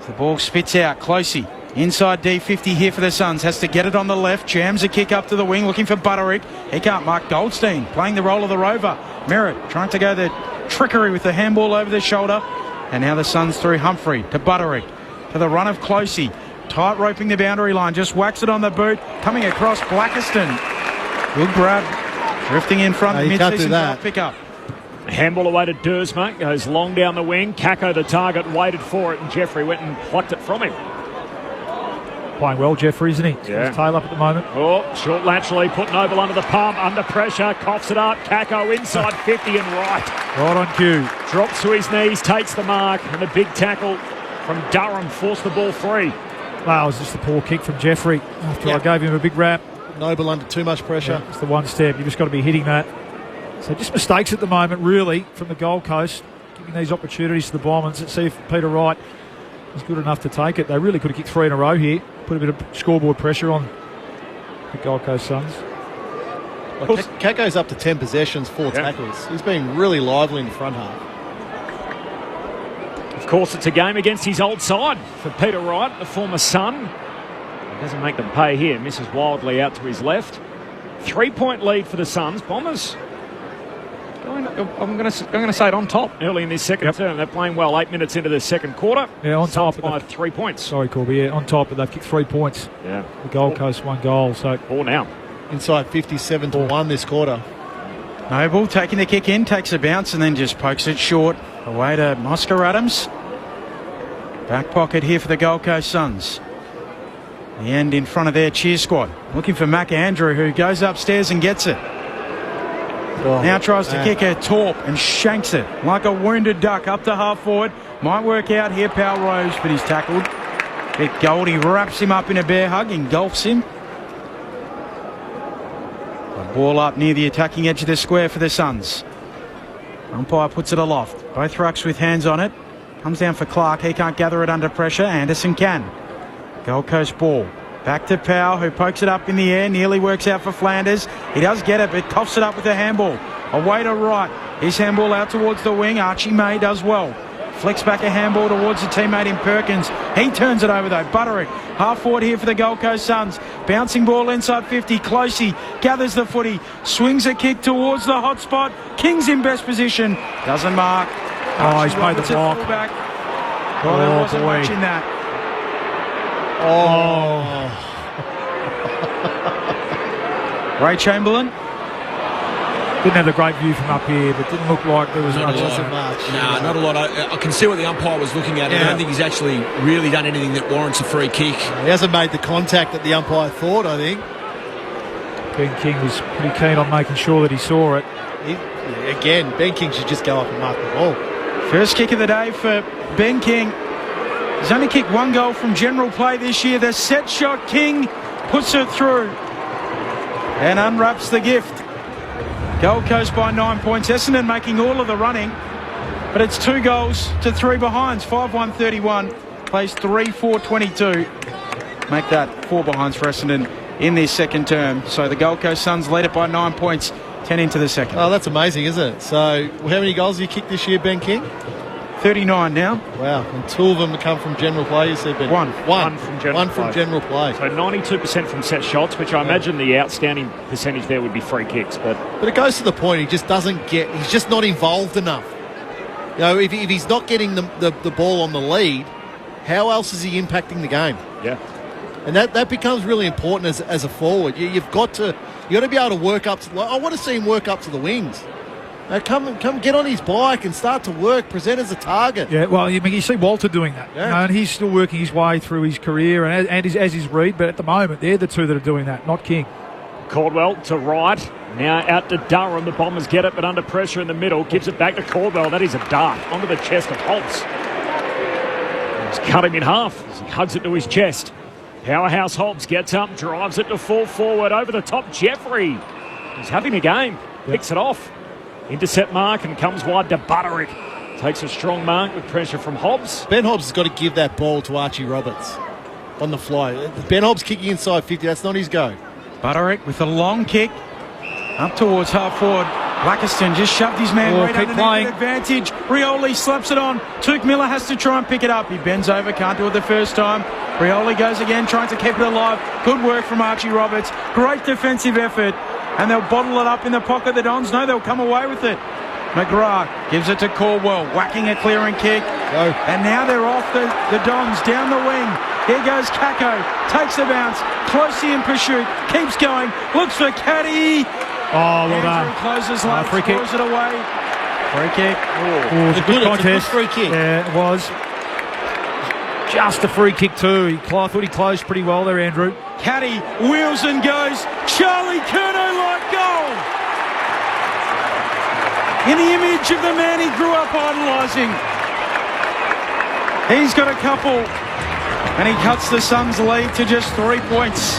D: The ball spits out. Closey inside D50 here for the Suns. Has to get it on the left. Jams a kick up to the wing, looking for Butterick. He can't mark. Goldstein playing the role of the rover. Merritt trying to go the trickery with the handball over the shoulder. And now the Suns through Humphrey to Butterick. To the run of Closey. Tight roping the boundary line. Just whacks it on the boot. Coming across Blackiston. Good grab. Drifting in front. Mid-season draft pickup.
Q: Handball away to Dersma. Goes long down the wing. Kako the target. Waited for it. And Jeffrey went and plucked it from him.
N: Playing well, Jeffrey, isn't he?
Q: Yeah.
N: His tail up at the moment.
Q: Oh, short laterally. Put Noble under the palm. Under pressure. Coughs it up. Kako inside 50 and right.
N: Right on cue.
Q: Drops to his knees. Takes the mark. And the big tackle from Durham forced the ball free.
N: Well, it was just a poor kick from Jeffrey after I gave him a big rap.
O: Noble under too much pressure.
N: Yeah, it's the one step. You've just got to be hitting that. So just mistakes at the moment, really, from the Gold Coast, giving these opportunities to the Bombers. Let's see if Peter Wright is good enough to take it. They really could have kicked 3 in a row here. Put a bit of scoreboard pressure on the Gold Coast Suns.
O: Well, Kako's up to 10 possessions, 4 tackles. He's been really lively in the front half.
Q: Of course, it's a game against his old side for Peter Wright, the former Sun. He doesn't make them pay here. Misses wildly out to his left. 3-point lead for the Suns. Bombers, I'm going to say it on top early in this second term. They're playing well 8 minutes into the second quarter.
N: Yeah, on
Q: Suns
N: top.
Q: by 3 points.
N: Sorry, Corby. Yeah, on top, but they've kicked 3 points.
Q: Yeah.
N: The Gold Coast 1 goal. So
Q: 4 now.
O: Inside 57-1 this quarter.
D: Noble taking the kick in, takes a bounce and then just pokes it short. Away to Oscar Adams. Back pocket here for the Gold Coast Suns. The end in front of their cheer squad. Looking for Mac Andrew, who goes upstairs and gets it. Now tries to kick a torp and shanks it like a wounded duck up to half forward. Might work out here, Powell Rose, but he's tackled. Big Goldie wraps him up in a bear hug, engulfs him. The ball up near the attacking edge of the square for the Suns. Umpire puts it aloft. Both rucks with hands on it. Comes down for Clark. He can't gather it under pressure. Anderson can. Gold Coast ball. Back to Powell, who pokes it up in the air. Nearly works out for Flanders. He does get it, but coughs it up with a handball. Away to right. His handball out towards the wing. Archie May does well. Flicks back a handball towards a teammate in Perkins. He turns it over though. Butterick half forward here for the Gold Coast Suns. Bouncing ball inside 50. Closey gathers the footy. Swings a kick towards the hot spot. King's in best position. Doesn't mark.
N: Oh, he's made the block.
D: Well, there wasn't much in that. Ray Chamberlain
N: didn't have a great view from up here, but didn't look like there was much.
F: No, not a lot. I can see what the umpire was looking at. I don't think he's actually really done anything that warrants a free kick.
O: He hasn't made the contact that the umpire thought, I think.
N: Ben King was pretty keen on making sure that he saw it.
O: Again, Ben King should just go up and mark the ball.
D: First kick of the day for Ben King. He's only kicked 1 goal from general play this year. The set shot, King puts it through and unwraps the gift. Gold Coast by 9 points. Essendon making all of the running, but it's 2 goals to 3 behinds. 5-1-31. Plays 3-4-22. Make that 4 behinds for Essendon in this second term. So the Gold Coast Suns lead it by 9 points, 10 into the second.
O: Oh, that's amazing, isn't it? So how many goals have you kicked this year, Ben King?
D: 39 now.
O: Wow, and 2 of them come from general play, you said, Ben?
D: One
Q: from general play. So 92% from set shots, which I imagine the outstanding percentage there would be free kicks. But
O: it goes to the point, he just doesn't get, he's just not involved enough. You know, if he's not getting the ball on the lead, how else is he impacting the game?
Q: Yeah.
O: And that becomes really important as a forward. You've got to be able to work up to, I want to see him work up to the wings. Come get on his bike and start to work, present as a target.
N: Yeah, well, you see Walter doing that.
O: Yeah.
N: And he's still working his way through his career and as is Reid, but at the moment, they're the two that are doing that, not King.
Q: Caldwell to right. Now out to Durham. The Bombers get it, but under pressure in the middle. Gives it back to Caldwell. That is a dart onto the chest of Hobbs. He's cut him in half as he hugs it to his chest. Powerhouse Hobbs gets up, drives it to full forward. Over the top, Jeffrey. He's having a game. Picks it off. Intercept mark and comes wide to Butterick. Takes a strong mark with pressure from Hobbs.
O: Ben Hobbs has got to give that ball to Archie Roberts on the fly. Ben Hobbs kicking inside 50. That's not his go.
D: Butterick with a long kick up towards half forward. Blackiston just shoved his man right underneath an advantage. Rioli slaps it on. Tuke Miller has to try and pick it up. He bends over, can't do it the first time. Rioli goes again, trying to keep it alive. Good work from Archie Roberts. Great defensive effort. And they'll bottle it up in the pocket, the Dons. No, they'll come away with it. McGrath gives it to Caldwell, whacking a clearing kick.
O: Go.
D: And now they're off the Dons, down the wing. Here goes Kako, takes the bounce, closely in pursuit, keeps going, looks for Caddy.
N: Oh, well done.
D: Closes left,
N: free kick.
D: throws it away. Free kick.
N: It was a good contest.
O: It's a good free kick.
N: Yeah, it was. Just a free kick too. I thought he closed pretty well there, Andrew.
D: Caddy wheels and goes. Charlie Curnow like goal. In the image of the man he grew up idolising. He's got a couple. And he cuts the Suns' lead to just 3 points.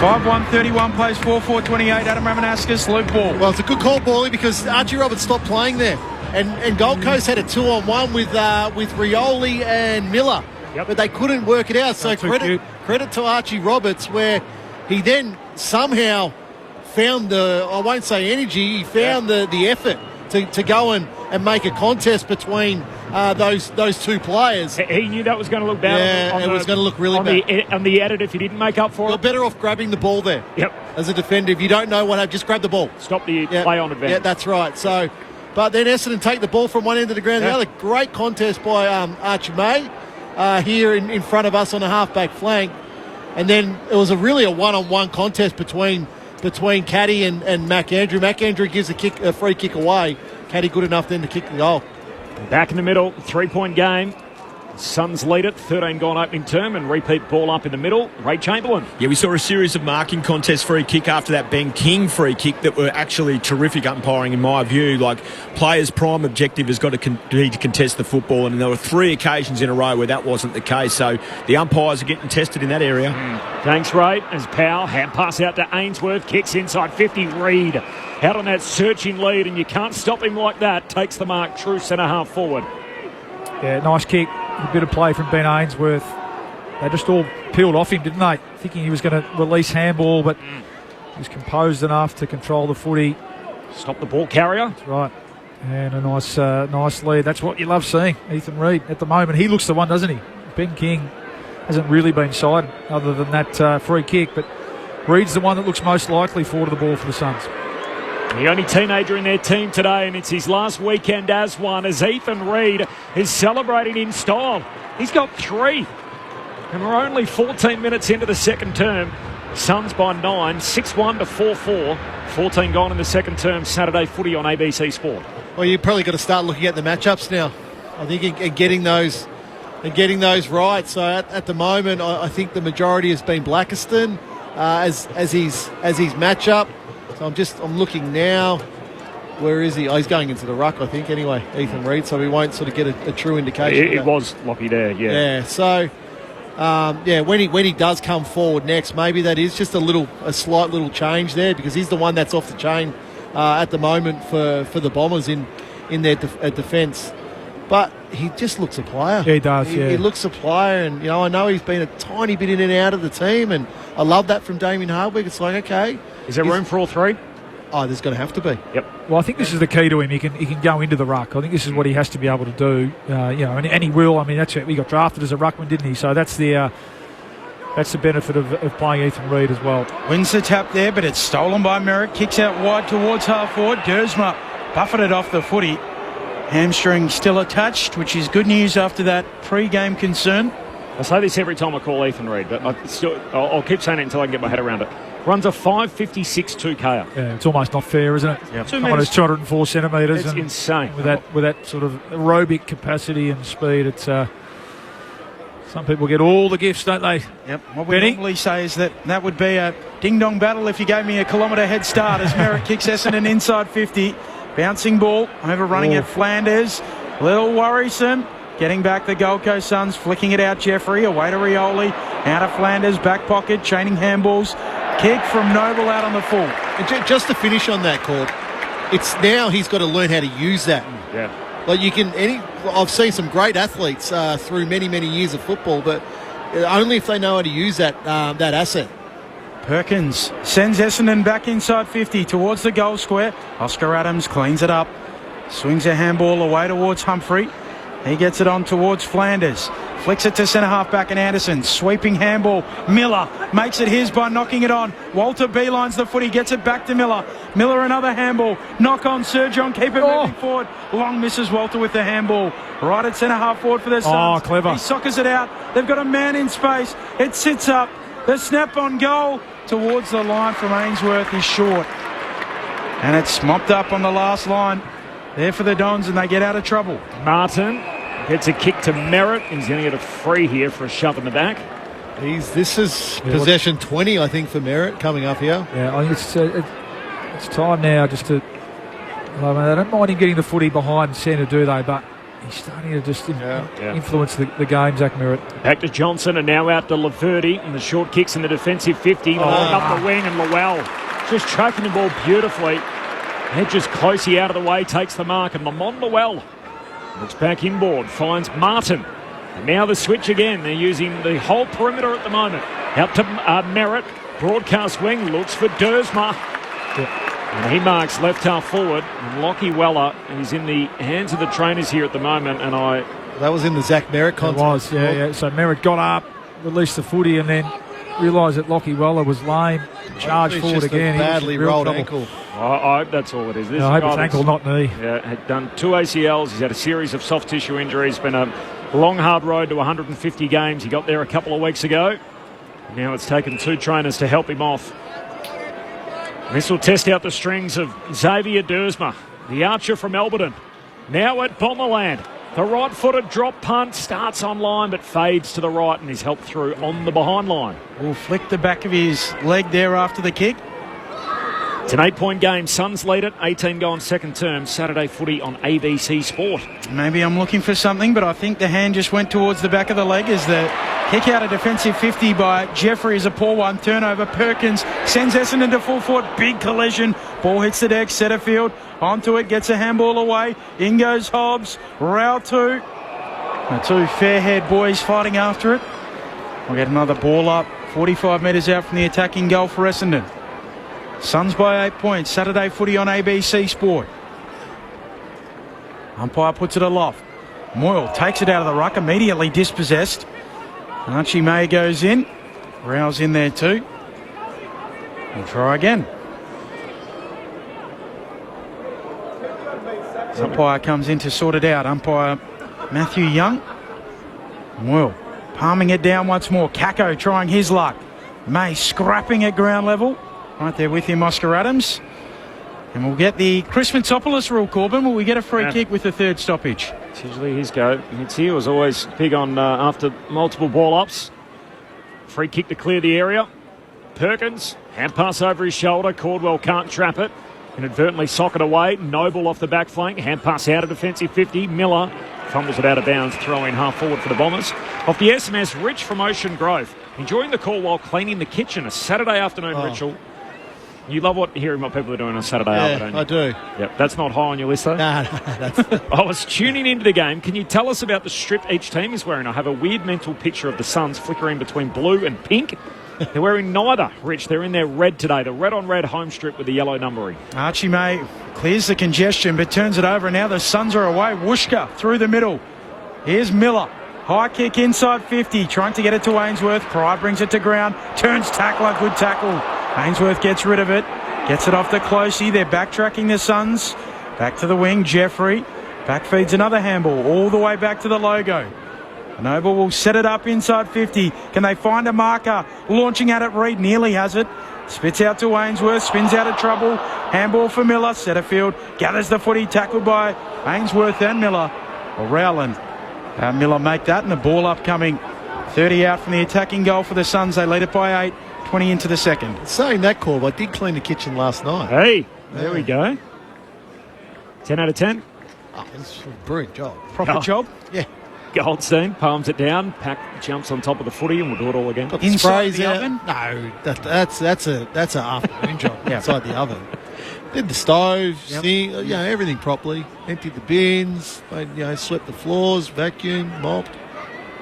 D: 5-1, 31 plays 4-4-28. Adam Ramanauskas, Luke Ball.
O: Well, it's a good call, Bally, because Archie Roberts stopped playing there. And Gold Coast had a 2-on-1 with Rioli and Miller.
Q: Yep.
O: But they couldn't work it out. So credit to Archie Roberts, where he then somehow found I won't say energy, he found the effort to go and make a contest between those two players.
Q: He knew that was going to look bad.
O: Yeah, it was going to look really bad.
Q: On the edit, if he didn't make up for
O: You're
Q: it.
O: better off grabbing the ball there.
Q: Yep.
O: As a defender, if you don't know what happened, just grab the ball.
Q: Stop the play on advantage.
O: Yeah, that's right. So, but then Essendon take the ball from one end of the ground to the other. Great contest by Archie May here in front of us on the half-back flank. And then it was really a one-on-one contest between Caddy and Mac Andrew. Mac Andrew gives a free kick away. Caddy good enough then to kick the goal.
Q: Back in the middle, 3-point game. Suns lead it, 13 gone opening term, and repeat ball up in the middle. Ray Chamberlain.
F: Yeah, we saw a series of marking contests free kick after that Ben King free kick that were actually terrific umpiring in my view. Like, players' prime objective has got to be to contest the football, and there were 3 occasions in a row where that wasn't the case. So the umpires are getting tested in that area.
Q: Thanks, Ray. As Powell, hand pass out to Ainsworth, kicks inside 50. Reid out on that searching lead, and you can't stop him like that. Takes the mark, true centre half forward.
N: Yeah, nice kick. A bit of play from Ben Ainsworth. They just all peeled off him, didn't they? Thinking he was going to release handball, but he was composed enough to control the footy.
Q: Stop the ball carrier.
N: That's right. And a nice lead. That's what you love seeing, Ethan Reid. At the moment, he looks the one, doesn't he? Ben King hasn't really been sided other than that free kick, but Reid's the one that looks most likely forward of the ball for the Suns.
Q: The only teenager in their team today, and it's his last weekend as one, as Ethan Reid is celebrating in style. He's got 3. And we're only 14 minutes into the second term. Suns by 9, 6-1 to 4-4. 14 gone in the second term. Saturday footy on ABC Sport.
O: Well, you've probably got to start looking at the matchups now. I think and getting those right. So at the moment, I think the majority has been Blackiston as his matchup. So I'm looking now. Where is he? Oh, he's going into the ruck, I think, anyway, Ethan Reid, so we won't sort of get a true indication.
Q: It was Lockie there, yeah.
O: Yeah, so, when he does come forward next, maybe that is just a slight little change there, because he's the one that's off the chain at the moment for the Bombers in their defence. But he just looks a player.
N: Yeah, he does,
O: He looks a player, and, I know he's been a tiny bit in and out of the team, and I love that from Damien Hardwick. It's like, okay.
Q: Is there room for all 3?
O: Oh, there's going to have to be.
Q: Yep.
N: Well, I think this is the key to him. He can go into the ruck. I think this is what he has to be able to do. And he will. I mean, that's it. He got drafted as a ruckman, didn't he? So that's the benefit of playing Ethan Reid as well.
D: Wins the tap there, but it's stolen by Merrick. Kicks out wide towards half forward. Dersma buffeted off the footy. Hamstring still attached, which is good news after that pre-game concern.
Q: I say this every time I call Ethan Reid, but I'll keep saying it until I can get my head around it. Runs a 5.56 2K.
N: Yeah, it's almost not fair, isn't it?
Q: Yep.
N: Someone who's 204 centimetres.
Q: It's insane.
N: With that sort of aerobic capacity and speed, it's some people get all the gifts, don't they?
D: Yep. What we normally say is that would be a ding-dong battle if you gave me a kilometre head start as Merritt kicks Essendon inside 50. Bouncing ball, overrunning at Flanders. Little worrisome. Getting back the Gold Coast Suns, flicking it out Jeffrey, away to Rioli, out of Flanders, back pocket, chaining handballs. Kick from Noble out on the full.
O: And just to finish on that, Corb, it's now he's got to learn how to use that.
Q: Yeah.
O: Like I've seen some great athletes through many, many years of football, but only if they know how to use that asset.
D: Perkins sends Essendon back inside 50 towards the goal square. Oscar Adams cleans it up. Swings a handball away towards Humphrey. He gets it on towards Flanders. Flicks it to centre-half back and Anderson. Sweeping handball. Miller makes it his by knocking it on. Walter beelines the footy. Gets it back to Miller. Miller another handball. Knock on Sir John. Keep it moving forward. Long misses Walter with the handball. Right at centre-half forward for the Suns.
N: Oh, clever.
D: He soccers it out. They've got a man in space. It sits up. The snap on goal towards the line from Ainsworth is short. And it's mopped up on the last line. There for the Dons, and they get out of trouble.
Q: Martin gets a kick to Merritt. He's going to get a free here for a shove in the back.
O: This is possession 20, I think, for Merritt coming up here.
N: Yeah, I think it's time now just to... I mean, they don't mind him getting the footy behind centre, do they? But he's starting to just influence the game, Zach Merritt.
Q: Back to Johnson, and now out to Laverty. And the short kicks in the defensive 50. Up the wing, and Lowell just choking the ball beautifully. Hedges Closey out of the way, takes the mark, and Lamont Lowell looks back inboard, finds Martin. And now the switch again. They're using the whole perimeter at the moment. Out to Merritt, broadcast wing, looks for Dersma. And he marks left half forward. And Lockie Weller is in the hands of the trainers here at the moment. And
O: that was in the Zach Merritt context.
N: It was, yeah. So Merritt got up, released the footy, and then realised that Lockie Weller was lame. Charged forward again.
O: A badly rolled ankle.
Q: I hope that's all it is.
N: I hope it's ankle, not knee.
Q: Yeah, had done 2 ACLs. He's had a series of soft tissue injuries. Been a long, hard road to 150 games. He got there a couple of weeks ago. Now it's taken 2 trainers to help him off. This will test out the strings of Xavier Dersma, the archer from Alberton. Now at Bomberland. The right-footed drop punt starts on line but fades to the right and is helped through on the behind line.
D: Will flick the back of his leg there after the kick.
Q: It's an 8-point game. Suns lead it. 18 go on second term. Saturday footy on ABC Sport.
D: Maybe I'm looking for something, but I think the hand just went towards the back of the leg as the kick out of defensive 50 by Jeffrey is a poor one. Turnover. Perkins sends Essendon to full forward. Big collision. Ball hits the deck. Setterfield onto it. Gets a handball away. In goes Hobbs. Rautu. The 2 fair-haired boys fighting after it. We'll get another ball up. 45 metres out from the attacking goal for Essendon. Suns by 8 points. Saturday footy on ABC Sport. Umpire puts it aloft. Moyle takes it out of the ruck, immediately dispossessed. Archie May goes in. Rouse in there too. We'll try again. Umpire comes in to sort it out. Umpire Matthew Young. Moyle palming it down once more. Kako trying his luck. May scrapping at ground level. Right there with him, Oscar Adams. And we'll get the Chris Mitsopoulos rule, Corbin. Will we get a free kick with the third stoppage?
Q: It's usually his go. He was always big on after multiple ball-ups. Free kick to clear the area. Perkins, hand pass over his shoulder. Caldwell can't trap it. Inadvertently sock it away. Noble off the back flank. Hand pass out of defensive 50. Miller fumbles it out of bounds. Throw in half forward for the Bombers. Off the SMS, Rich from Ocean Grove. Enjoying the call while cleaning the kitchen. A Saturday afternoon ritual. You love hearing what people are doing on Saturday afternoon.
O: I do.
Q: Yep, that's not high on your list, though?
O: No,
Q: I was tuning into the game. Can you tell us about the strip each team is wearing? I have a weird mental picture of the Suns flickering between blue and pink. They're wearing neither, Rich. They're in their red today. The red-on-red home strip with the yellow numbering.
D: Archie May clears the congestion but turns it over, and now the Suns are away. Wooshka through the middle. Here's Miller. High kick inside 50, trying to get it to Ainsworth. Pryor brings it to ground. Turns tackler. Good tackle. Ainsworth gets rid of it. Gets it off to Closey. They're backtracking the Suns. Back to the wing. Jeffrey. Back feeds another handball all the way back to the logo. Noble will set it up inside 50. Can they find a marker? Launching at it. Reed nearly has it. Spits out to Ainsworth, spins out of trouble. Handball for Miller. Setterfield gathers the footy, tackled by Ainsworth and Miller. Well, Rowland. Miller make that, and the ball upcoming. 30 out from the attacking goal for the Suns. They lead it by 8. 20 into the second.
O: Saying that, Corb, I did clean the kitchen last night.
Q: Hey, there we go. 10 out of 10.
O: Oh, it's a brilliant job.
D: Proper job?
O: Yeah.
Q: Goldstein palms it down. Pack jumps on top of the footy, and we'll do it all again.
D: Inside the oven?
O: No, that's an afternoon job. Inside the oven. Did the stove, sink, everything properly. Emptied the bins, swept the floors, vacuumed, mopped.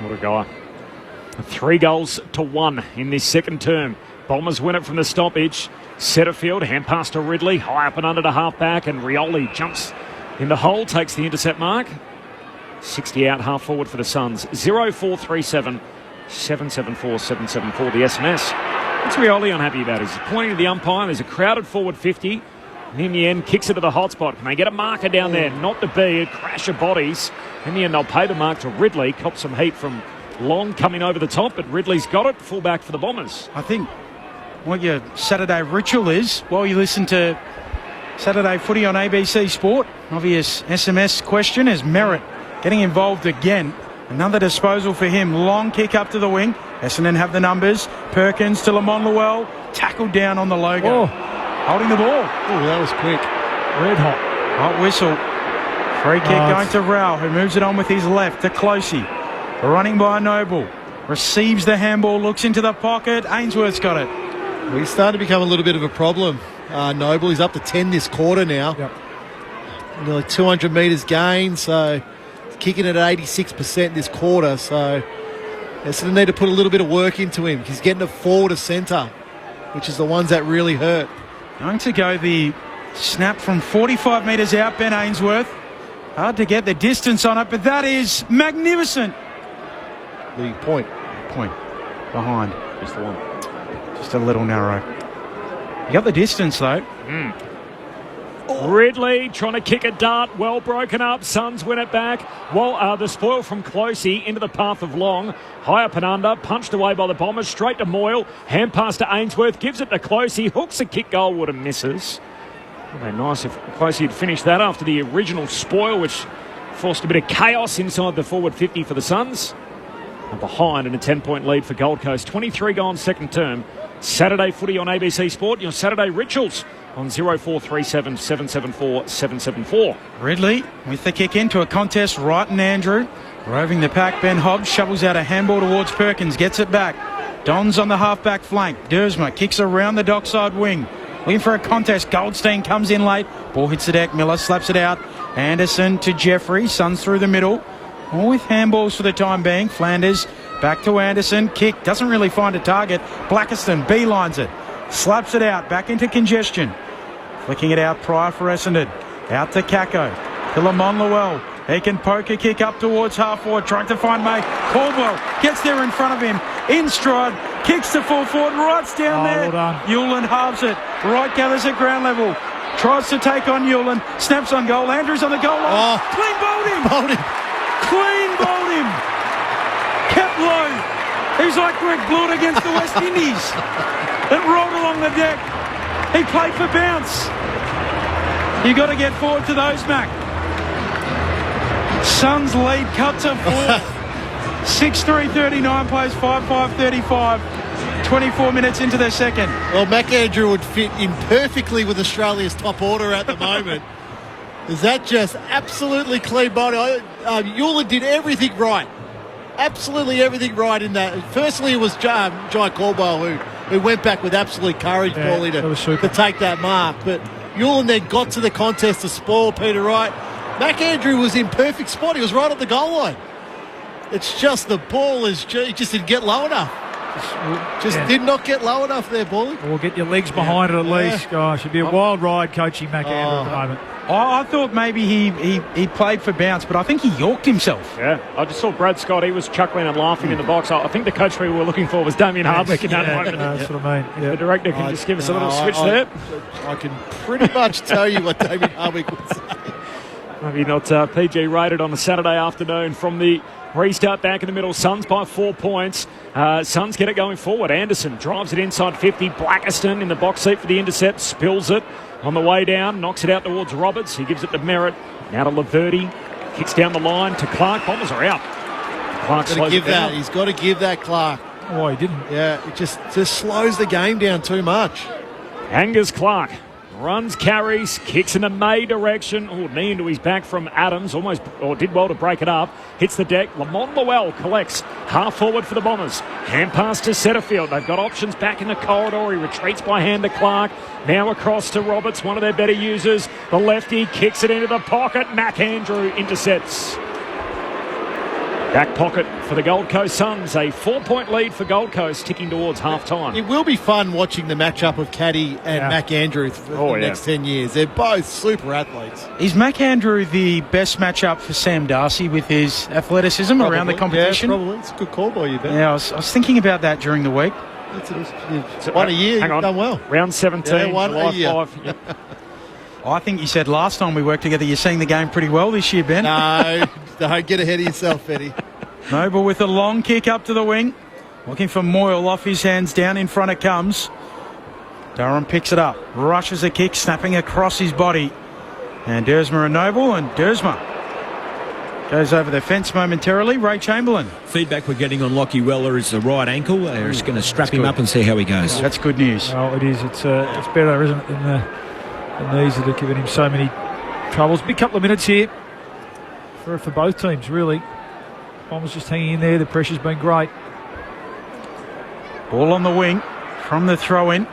Q: What a guy. 3 goals to 1 in this second term. Bombers win it from the stoppage. Setterfield, hand pass to Ridley, high up and under to half back, and Rioli jumps in the hole, takes the intercept mark. 60 out, half forward for the Suns. 0437 774 774, the SMS. What's Rioli unhappy about? He's pointing to the umpire. There's a crowded forward 50. And in the end, kicks it to the hot spot. Can they get a marker down there? Not to be. A crash of bodies. In the end, they'll pay the mark to Ridley. Cop some heat from Long coming over the top, but Ridley's got it. Fullback for the Bombers.
D: I think what your Saturday ritual is, while you listen to Saturday footy on ABC Sport, obvious SMS question is Merritt getting involved again. Another disposal for him. Long kick up to the wing. Essendon have the numbers. Perkins to Lamont Llewell. Tackled down on the logo. Holding the ball.
O: Oh, that was quick.
D: Red hot. Hot whistle. Free kick going to Rao, who moves it on with his left to Closey. Running by Noble. Receives the handball, looks into the pocket. Ainsworth's got it.
O: Well, he's starting to become a little bit of a problem. Noble, he's up to 10 this quarter now.
N: Yep.
O: Nearly 200 metres gained, so he's kicking it at 86% this quarter. So Essendon need to put a little bit of work into him. He's getting it forward to centre, which is the ones that really hurt.
D: Going to go the snap from 45 metres out, Ben Ainsworth. Hard to get the distance on it, but that is magnificent.
O: The point.
D: Behind.
Q: Just the one.
D: Just a little narrow. You got the distance, though.
Q: Ridley trying to kick a dart. Well broken up. Suns win it back. Well, the spoil from Closey into the path of Long. High up and under. Punched away by the Bombers. Straight to Moyle. Hand pass to Ainsworth. Gives it to Closey. Hooks a kick goalward and misses. Would be nice if Closey had finished that after the original spoil, which forced a bit of chaos inside the forward 50 for the Suns. And behind in a 10-point lead for Gold Coast. 23 gone second term. Saturday footy on ABC Sport. Your Saturday rituals on 0437 774 774.
D: Ridley with the kick into a contest. Wright and Andrew roving the pack. Ben Hobbs shovels out a handball towards Perkins. Gets it back. Don's on the half-back flank. Dersma kicks around the dockside wing. Looking for a contest. Goldstein comes in late. Ball hits the deck. Miller slaps it out. Anderson to Jeffrey. Suns through the middle. All with handballs for the time being. Flanders back to Anderson. Kick. Doesn't really find a target. Blackiston beelines it. Slaps it out. Back into congestion. Flicking it out. Pryor for Essendon. Out to Kako. To Lamont Llewell. He can poke a kick up towards half forward. Trying to find May. Caldwell gets there in front of him. In stride. Kicks to full forward. Wright's down there.
N: Well done.
D: Hewland halves it. Wright gathers at ground level. Tries to take on Hewland. Snaps on goal. Andrews on the goal line. Clean bowled him. Clean bowled him. Kept low. He's like Greg Blewett against the West Indies. It rolled along the deck. He played for bounce. You got to get forward to those, Mac. Suns lead cut to 4. 6-3-39 plays 5-5-35. 24 minutes into their second.
O: Well, Mac Andrew would fit in perfectly with Australia's top order at the moment. Is that just absolutely clean body? Eula did everything right. Absolutely everything right in that. Firstly, it was Jai Caldwell who went back with absolute courage, Paulie, to take that mark. But Eula then got to the contest to spoil Peter Wright. Mac Andrew was in perfect spot. He was right at the goal line. It's just the ball he just didn't get low enough. Did not get low enough there, Paulie.
N: Or get your legs behind it at least. Gosh, it'd be a wild ride coaching Mac Andrew at the moment.
D: I thought maybe he played for bounce, but I think he yorked himself.
Q: Yeah, I just saw Brad Scott. He was chuckling and laughing in the box. I think the coach we were looking for was Damien Hardwick in that moment.
N: That's what I mean.
Q: The director can just give us a little switch there.
O: I can pretty much tell you what Damien Hardwick would say.
Q: Maybe not PG rated on a Saturday afternoon from the Restart back in the middle. Suns by 4 points. Suns get it going forward. Anderson drives it inside 50. Blackiston in the box seat for the intercept. Spills it on the way down. Knocks it out towards Roberts. He gives it to Merritt. Now to Laverty. Kicks down the line to Clark. Bombers are out. Clark slows it down.
O: He's got to give that Clark.
N: Oh, he didn't.
O: Yeah, it just slows the game down too much.
Q: Angus Clark runs, carries, kicks in the May direction. Oh, knee into his back from Adams. Did well to break it up. Hits the deck. Lamont Lowell collects. Half forward for the Bombers. Hand pass to Setterfield. They've got options back in the corridor. He retreats by hand to Clark. Now across to Roberts, one of their better users. The lefty kicks it into the pocket. Mac Andrew intercepts. Back pocket for the Gold Coast Suns. A 4-point lead for Gold Coast, ticking towards half-time.
O: It will be fun watching the matchup of Caddy and Mac Andrew for the next 10 years. They're both super athletes.
D: Is Mac Andrew the best matchup for Sam Darcy with his athleticism around the competition?
O: Yeah, probably. It's a good call by you, Ben.
D: Yeah, I was thinking about that during the week.
O: It's one a year. You've done well.
Q: Round 17,
O: yeah, one
Q: July
O: a year.
Q: 5. Yep.
D: I think you said last time we worked together you're seeing the game pretty well this year, Ben.
O: No, don't get ahead of yourself, Eddie.
D: Noble with a long kick up to the wing. Looking for Moyle off his hands. Down in front it comes. Durham picks it up. Rushes a kick, snapping across his body. And Dersma and Noble. And Dersma goes over the fence momentarily. Ray Chamberlain.
F: Feedback we're getting on Lockie Weller is the right ankle. They're just going to strap him up and see how he goes.
D: That's good news.
N: Well, it is. It's better, isn't it, than the knees that are giving him so many troubles. Big couple of minutes here for both teams, really. Bombers just hanging in there. The pressure's been great.
D: Ball on the wing from the throw-in.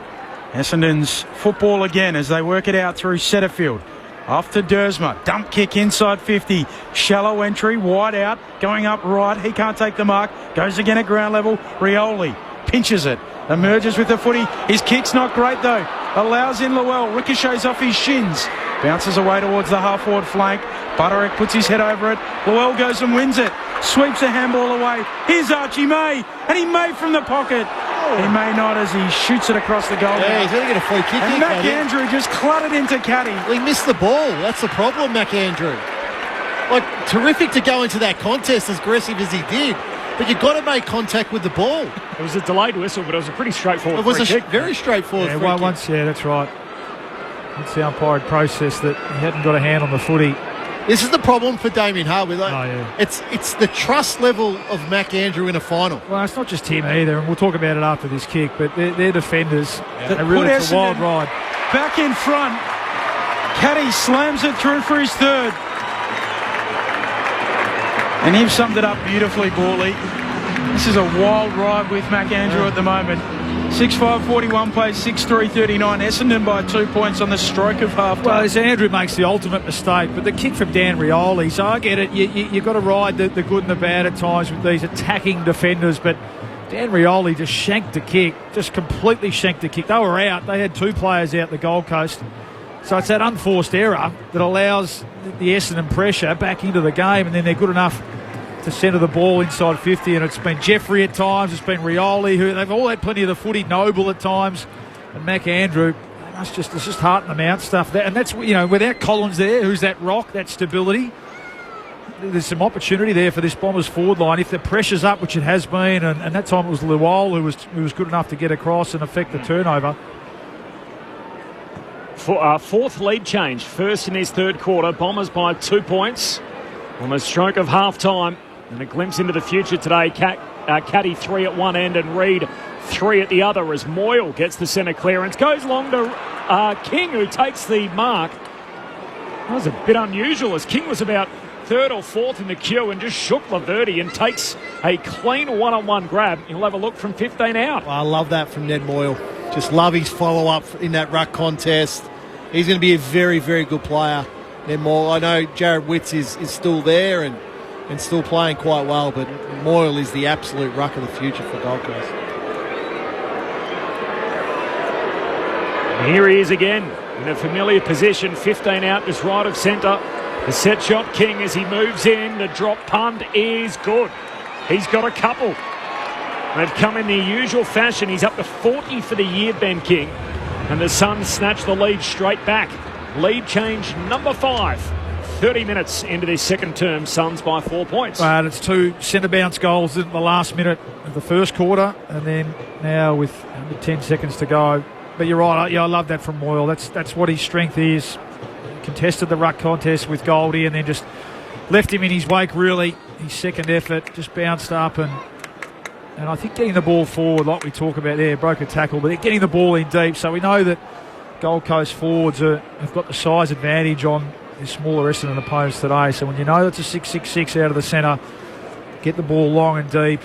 D: Essendon's football again as they work it out through Setterfield. Off to Dersma. Dump kick inside 50. Shallow entry. Wide out. Going up right. He can't take the mark. Goes again at ground level. Rioli pinches it. Emerges with the footy. His kick's not great though. Allows in Lowell. Ricochets off his shins. Bounces away towards the half-forward flank. Butterick puts his head over it. Lowell goes and wins it. Sweeps a handball away. Here's Archie May. And he may from the pocket. He may not as he shoots it across the goal.
O: Yeah, he's going to get a free kick.
D: And Mac Andrew just cluttered into Caddy.
O: Well, he missed the ball. That's the problem, Mac Andrew. Like, terrific to go into that contest as aggressive as he did. But you've got to make contact with the ball.
Q: It was a delayed whistle, but it was a pretty straightforward
O: free kick.
Q: Very
O: straightforward
N: free
O: kick.
N: Yeah, that's right. It's the umpire process that he hadn't got a hand on the footy.
O: This is the problem for Damien Harvey.
N: Yeah.
O: It's the trust level of Mac Andrew in a final.
N: Well, it's not just him either, and we'll talk about it after this kick, but they're defenders.
D: That
N: Really,
D: put
N: it's a wild ride.
D: Back in front. Caddy slams it through for his third. And he's summed it up beautifully, Borley. This is a wild ride with Mac Andrew at the moment. 6-5-41 plays 6-3-39. Essendon by 2 points on the stroke of half time.
N: Well, as Andrew makes the ultimate mistake, but the kick from Dan Rioli, so I get it. You've got to ride the good and the bad at times with these attacking defenders, but Dan Rioli just shanked the kick, just completely shanked the kick. They were out. They had two players out the Gold Coast. So it's that unforced error that allows the Essendon pressure back into the game, and then they're good enough to centre the ball inside 50, and it's been Jeffrey at times, it's been Rioli, who they've all had plenty of the footy, Noble at times, and Mac Andrew. It's just hearting them out stuff. And that's, without Collins there, who's that rock, that stability, there's some opportunity there for this Bombers forward line. If the pressure's up, which it has been, and that time it was Lowell who was good enough to get across and affect the turnover.
Q: Fourth lead change, first in his third quarter. Bombers by 2 points on the stroke of half-time. And a glimpse into the future today. Caddy 3 at one end and Reid 3 at the other as Moyle gets the centre clearance. Goes long to King, who takes the mark. That was a bit unusual as King was about third or fourth in the queue and just shook Laverty and takes a clean one-on-one grab. He'll have a look from 15 out.
O: Well, I love that from Ned Moyle. Just love his follow-up in that ruck contest. He's going to be a very, very good player. Ned Moyle. I know Jared Witts is still there and still playing quite well, but Moyle is the absolute ruck of the future for Gold Coast.
Q: And here he is again in a familiar position, 15 out, just right of centre. The set shot King as he moves in. The drop punt is good. He's got a couple. They've come in the usual fashion. He's up to 40 for the year, Ben King. And the Suns snatch the lead straight back. Lead change number 5. 30 minutes into this second term, Suns by 4 points.
N: And it's 2 centre bounce goals in the last minute of the first quarter, and then now with under 10 seconds to go. But you're right, I love that from Moyle. That's what his strength is. Contested the ruck contest with Goldie and then just left him in his wake, really. His second effort just bounced up and I think getting the ball forward, like we talk about there, broke a tackle, but getting the ball in deep. So we know that Gold Coast forwards have got the size advantage on the smaller Essendon opponents today. So when you know it's a 6-6-6 out of the centre, get the ball long and deep.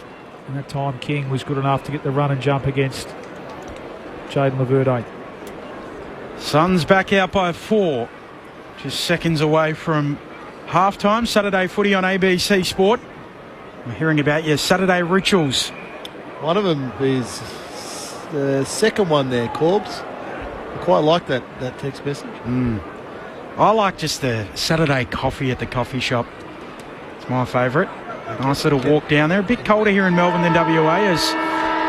N: And that time King was good enough to get the run and jump against Jaden Laverde.
D: Suns back out by 4, just seconds away from halftime. Saturday footy on ABC Sport. We're hearing about your Saturday rituals.
O: One of them is the second one there, Corbs. I quite like that text message.
D: I like just the Saturday coffee at the coffee shop. It's my favourite. Nice little walk down there. A bit colder here in Melbourne than WA as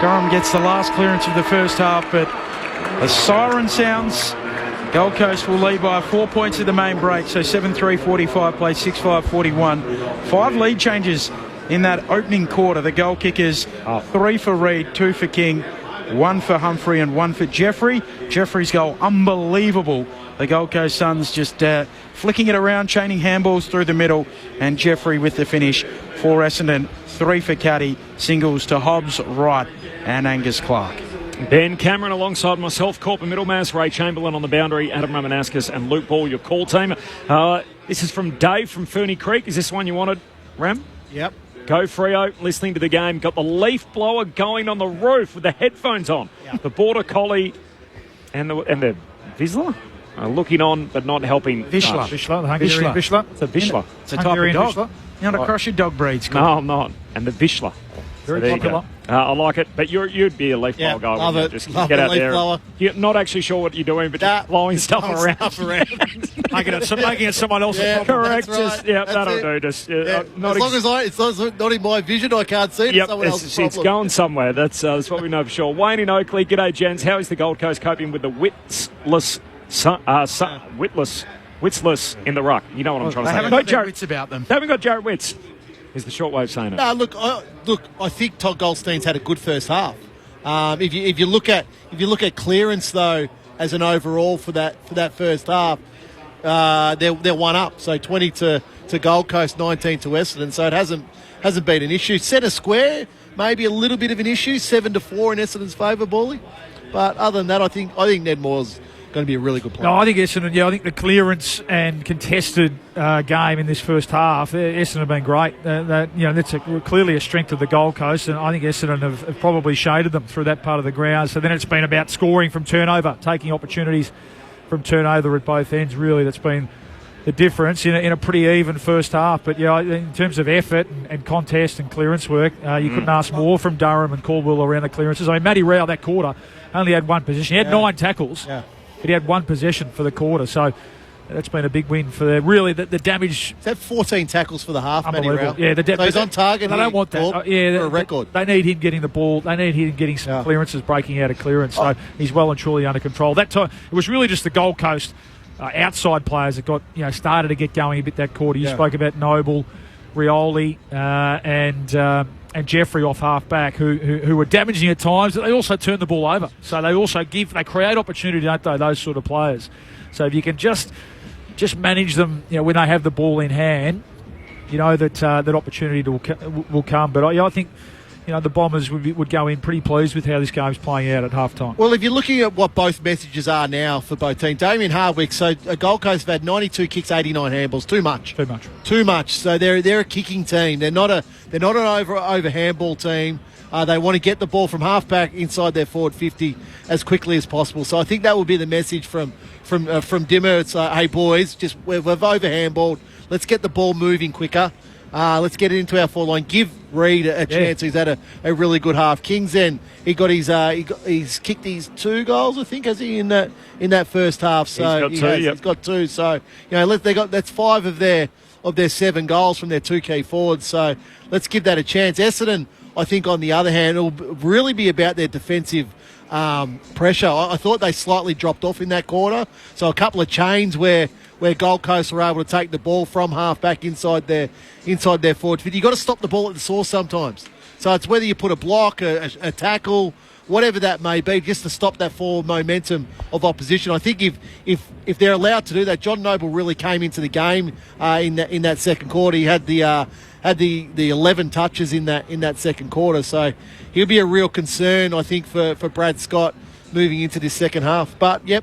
D: Durham gets the last clearance of the first half, but the siren sounds. Gold Coast will lead by 4 points at the main break, so 7-3-45 plays 6-5-41. 5 lead changes in that opening quarter. The goal kickers, 3 for Reid, 2 for King, 1 for Humphrey and 1 for Jeffrey. Jeffrey's goal, unbelievable. The Gold Coast Suns just flicking it around, chaining handballs through the middle, and Jeffrey with the finish for Essendon. 3 for Caddy, singles to Hobbs, Wright and Angus Clark.
Q: Ben Cameron alongside myself, Corporate Middlemass, Ray Chamberlain on the boundary, Adam Ramanauskas and Luke Ball, your call team. This is from Dave from Ferny Creek. Is this one you wanted, Ram?
O: Yep.
Q: Go Freo, listening to the game. Got the leaf blower going on the roof with the headphones on. Yep. The Border Collie and the Vizsla looking on but not helping.
N: Vizsla. The Hungarian Vizsla.
Q: It's a Vizsla.
D: It's a type of dog. Vizsla. You're not across your dog breeds.
Q: No, I'm not. And the Vizsla.
N: Very popular.
Q: I like it, but you'd be a leaf blower guy.
O: Love it.
Q: Just
O: love
Q: get out
O: leaf
Q: there.
O: Blower.
Q: You're not actually sure what you're doing, but just blowing stuff around.
N: Making it someone else's problem.
Q: Correct.
O: Right.
Q: Just that'll do. Just
O: as long as it's not in my vision, I can't see it.
Q: Yep,
O: Someone else's problem.
Q: It's going somewhere. That's what we know for sure. Wayne in Oakley, g'day, gents. How is the Gold Coast coping with the witless in the ruck? You know what I'm trying to say.
D: They haven't got wits about them.
Q: They haven't got Jarrett Witts. Is the short way of saying it?
O: No, look. I think Todd Goldstein's had a good first half. If you look at clearance though, as an overall for that first half, they're 1 up. So 20 to Gold Coast, 19 to Essendon. So it hasn't been an issue. Centre square maybe a little bit of an issue. 7-4 in Essendon's favour, Bally. But other than that, I think Ned Moore's going to be a really good player.
N: No, I think Essendon, I think the clearance and contested game in this first half, Essendon have been great. That's clearly a strength of the Gold Coast, and I think Essendon have probably shaded them through that part of the ground. So then it's been about scoring from turnover, taking opportunities from turnover at both ends. Really, that's been the difference in a pretty even first half. But in terms of effort and contest and clearance work, you couldn't ask more from Durham and Caldwell around the clearances. I mean, Matty Rao that quarter only had 1 possession. He had 9 tackles.
O: Yeah.
N: But he had 1 possession for the quarter, so that's been a big win for the damage.
O: Is that 14 tackles for the half, Matty Rao?
N: Yeah,
O: so he's on target.
N: They don't want that.
O: For a record.
N: They need him getting the ball. They need him getting some clearances, breaking out of clearance. So he's well and truly under control. That time it was really just the Gold Coast outside players that got started to get going a bit that quarter. You spoke about Noble, Rioli, and Jeffrey off half back who were damaging at times. They also turn the ball over, so they create opportunity, don't they? Those sort of players. So if you can just manage them, when they have the ball in hand, that opportunity will come. But I think the Bombers would go in pretty pleased with how this game's playing out at halftime.
O: Well, if you're looking at what both messages are now for both teams, Damien Hardwick, so Gold Coast have had 92 kicks, 89 handballs. Too much. So they're a kicking team. They're not an over handball team. They want to get the ball from halfback inside their forward 50 as quickly as possible. So I think that will be the message from Dimmer. It's hey boys, we've over handballed. Let's get the ball moving quicker. Let's get it into our forward line. Give Reid a chance. He's had a really good half. Kings then he's kicked his 2 goals, I think, has he in that first half. So he's got 2. So that's 5 of their 7 goals from their 2 key forwards. So let's give that a chance. Essendon, I think, on the other hand, it'll really be about their defensive pressure. I thought they slightly dropped off in that quarter. So a couple of chains where where Gold Coast were able to take the ball from half back inside their forward 50. You've got to stop the ball at the source sometimes. So it's whether you put a block, a tackle, whatever that may be, just to stop that forward momentum of opposition. I think if they're allowed to do that, John Noble really came into the game in that second quarter. He had the 11 touches in that second quarter, so he'll be a real concern, I think, for Brad Scott moving into this second half. But, yep,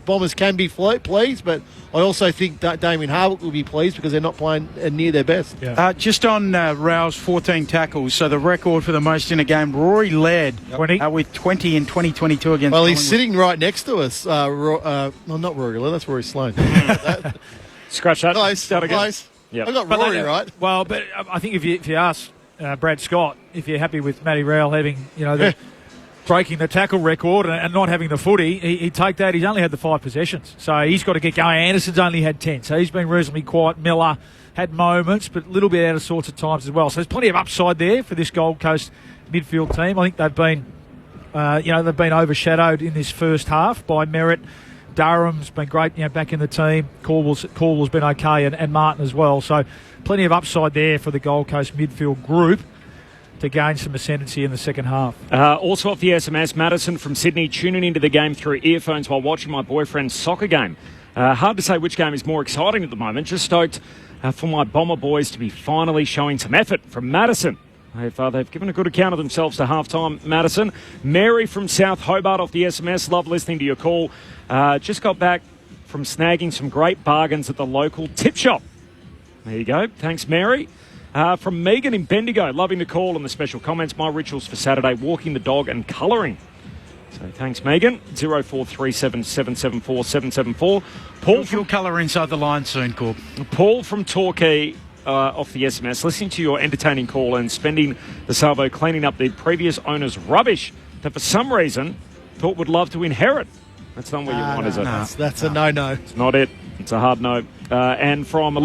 O: Bombers can be pleased, but I also think that Damien Harwood will be pleased because they're not playing near their best.
D: Yeah. Just on Rao's 14 tackles, so the record for the most in a game, Rory led with 20 in 2022 against
O: Well, he's
D: Collingwood.
O: sitting right next to us. Well, not Rory Led, that's Rory Sloane.
Q: Scratch that.
O: Close.
Q: Yep.
O: I got Rory right.
N: Well, but I think if you ask Brad Scott if you're happy with Matty Rowell having, breaking the tackle record and not having the footy, he'd take that. He's only had the 5 possessions, so he's got to get going. Anderson's only had 10, so he's been reasonably quiet. Miller had moments, but a little bit out of sorts at times as well. So there's plenty of upside there for this Gold Coast midfield team. I think they've been, they've been overshadowed in this first half by Merritt. Durham's been great, back in the team. Caldwell's been okay, and Martin as well. So plenty of upside there for the Gold Coast midfield group to gain some ascendancy in the second half.
Q: Also off the SMS, Madison from Sydney tuning into the game through earphones while watching my boyfriend's soccer game. Hard to say which game is more exciting at the moment. Just stoked for my Bomber boys to be finally showing some effort from Madison. They've given a good account of themselves to half-time, Madison. Mary from South Hobart off the SMS. Love listening to your call. Just got back from snagging some great bargains at the local tip shop. There you go. Thanks, Mary. From Megan in Bendigo, loving the call and the special comments. My rituals for Saturday, walking the dog and colouring. So thanks, Megan. 0437 774 774. Paul
D: You'll colour inside the line soon, Corb.
Q: Paul from Torquay off the SMS, listening to your entertaining call and spending the salvo cleaning up the previous owner's rubbish that for some reason thought would love to inherit. That's not what you want, is it?
O: That's a no-no.
Q: It's not it. It's a hard no. And from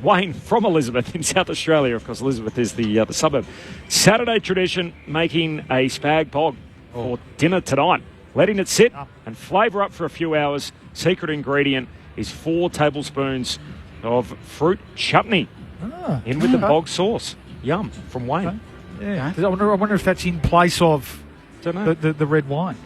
Q: Wayne from Elizabeth in South Australia. Of course, Elizabeth is the suburb. Saturday tradition, making a spag bog for dinner tonight. Letting it sit and flavour up for a few hours. Secret ingredient is 4 tablespoons of fruit chutney in with the bog sauce. Yum, from Wayne.
N: Yeah. I wonder if that's in place of the red wine.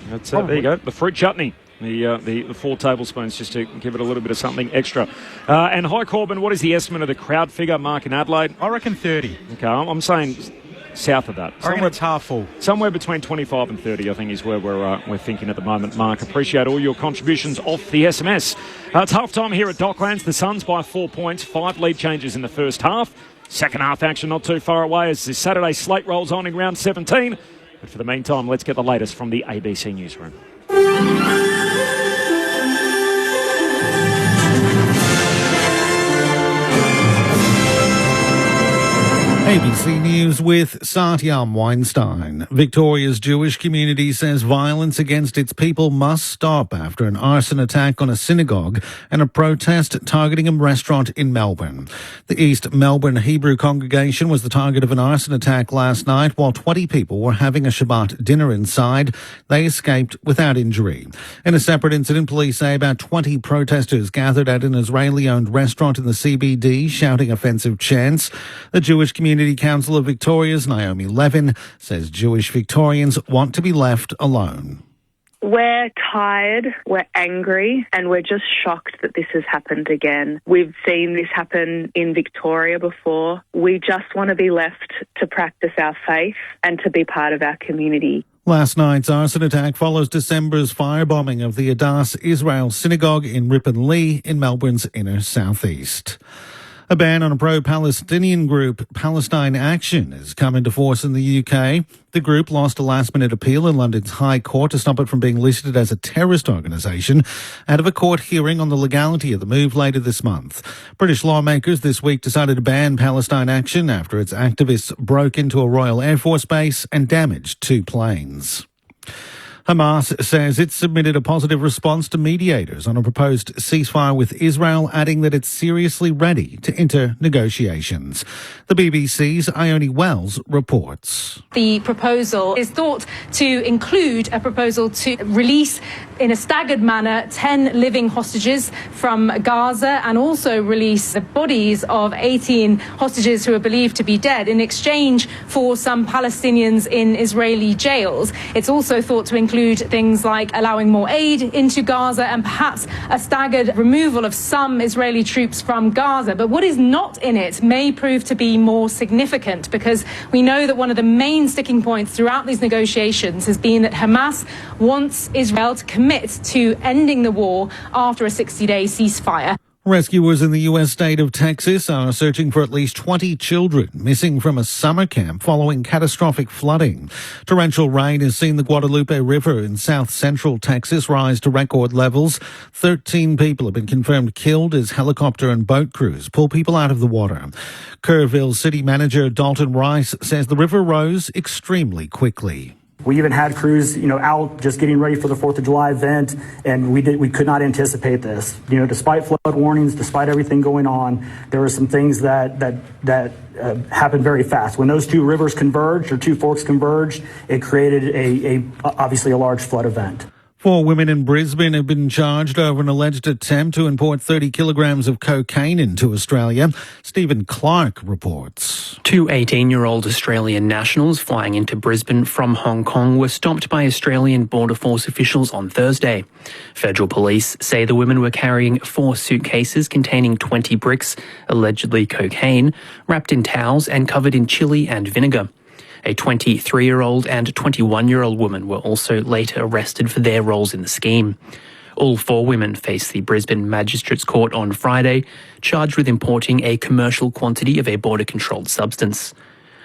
Q: That's there you go. The fruit chutney. The 4 tablespoons just to give it a little bit of something extra. And hi, Corbin, what is the estimate of the crowd figure, Mark, in Adelaide?
D: I reckon 30.
Q: Okay, I'm saying south of that.
D: I reckon it's half full.
Q: Somewhere between 25 and 30, I think, is where we're thinking at the moment. Mark, appreciate all your contributions off the SMS. It's half-time here at Docklands. The Suns by 4 points, 5 lead changes in the first half. Second half action not too far away as this Saturday slate rolls on in round 17. But for the meantime, let's get the latest from the ABC Newsroom.
G: ABC News with Satyam Weinstein. Victoria's Jewish community says violence against its people must stop after an arson attack on a synagogue and a protest targeting a restaurant in Melbourne. The East Melbourne Hebrew congregation was the target of an arson attack last night while 20 people were having a Shabbat dinner inside. They escaped without injury. In a separate incident, police say about 20 protesters gathered at an Israeli-owned restaurant in the CBD shouting offensive chants. The Jewish Community Council of Victoria's Naomi Levin says Jewish Victorians want to be left alone.
I: We're tired, we're angry, and we're just shocked that this has happened again. We've seen this happen in Victoria before. We just want to be left to practice our faith and to be part of our community.
G: Last night's arson attack follows December's firebombing of the Adass Israel Synagogue in Ripponlea in Melbourne's inner southeast. A ban on a pro-Palestinian group, Palestine Action, has come into force in the UK. The group lost a last-minute appeal in London's High Court to stop it from being listed as a terrorist organisation out of a court hearing on the legality of the move later this month. British lawmakers this week decided to ban Palestine Action after its activists broke into a Royal Air Force base and damaged 2 planes. Hamas says it submitted a positive response to mediators on a proposed ceasefire with Israel, adding that it's seriously ready to enter negotiations. The BBC's Ione Wells reports.
B: The proposal is thought to include a proposal to release in a staggered manner 10 living hostages from Gaza and also release the bodies of 18 hostages who are believed to be dead in exchange for some Palestinians in Israeli jails. It's also thought to include things like allowing more aid into Gaza and perhaps a staggered removal of some Israeli troops from Gaza. But what is not in it may prove to be more significant, because we know that one of the main sticking points throughout these negotiations has been that Hamas wants Israel to commit to ending the war after a 60-day ceasefire.
G: Rescuers in the U.S. state of Texas are searching for at least 20 children missing from a summer camp following catastrophic flooding. Torrential rain has seen the Guadalupe River in south-central Texas rise to record levels. 13 people have been confirmed killed as helicopter and boat crews pull people out of the water. Kerrville City Manager Dalton Rice says the river rose extremely quickly.
J: We even had crews, out just getting ready for the 4th of July event, and we could not anticipate this. Despite flood warnings, despite everything going on, there were some things that happened very fast. When those two rivers converged, or two forks converged, it created obviously a large flood event.
G: 4 women in Brisbane have been charged over an alleged attempt to import 30 kilograms of cocaine into Australia. Stephen Clark reports.
P: 2 18-year-old Australian nationals flying into Brisbane from Hong Kong were stopped by Australian Border Force officials on Thursday. Federal police say the women were carrying 4 suitcases containing 20 bricks, allegedly cocaine, wrapped in towels and covered in chili and vinegar. A 23-year-old and 21-year-old woman were also later arrested for their roles in the scheme. All 4 women faced the Brisbane Magistrates Court on Friday, charged with importing a commercial quantity of a border-controlled substance.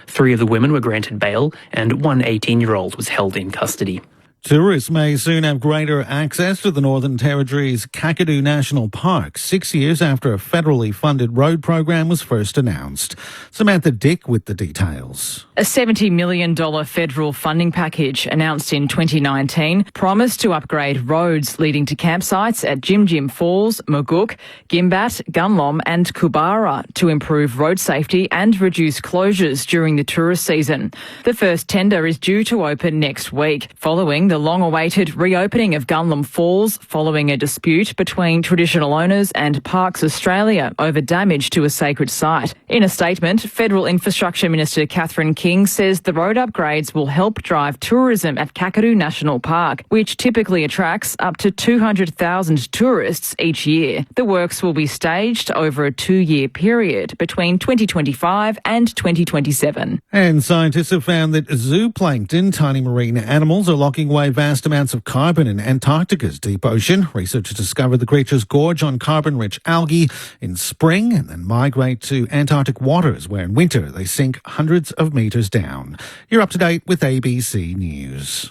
P: 3 of the women were granted bail and 1 18-year-old was held in custody.
G: Tourists may soon have greater access to the Northern Territory's Kakadu National Park, 6 years after a federally funded road program was first announced. Samantha Dick with the details.
X: A $70 million federal funding package announced in 2019 promised to upgrade roads leading to campsites at Jim Jim Falls, Mogook, Gimbat, Gunlom and Kubara to improve road safety and reduce closures during the tourist season. The first tender is due to open next week, following the long-awaited reopening of Gunlom Falls following a dispute between traditional owners and Parks Australia over damage to a sacred site. In a statement, Federal Infrastructure Minister Catherine King says the road upgrades will help drive tourism at Kakadu National Park, which typically attracts up to 200,000 tourists each year. The works will be staged over a 2-year period between 2025 and 2027.
G: And scientists have found that zooplankton, tiny marine animals, are locking away vast amounts of carbon in Antarctica's deep ocean. Researchers discovered the creatures gorge on carbon-rich algae in spring and then migrate to Antarctic waters, where in winter they sink hundreds of metres down. You're up to date with ABC News.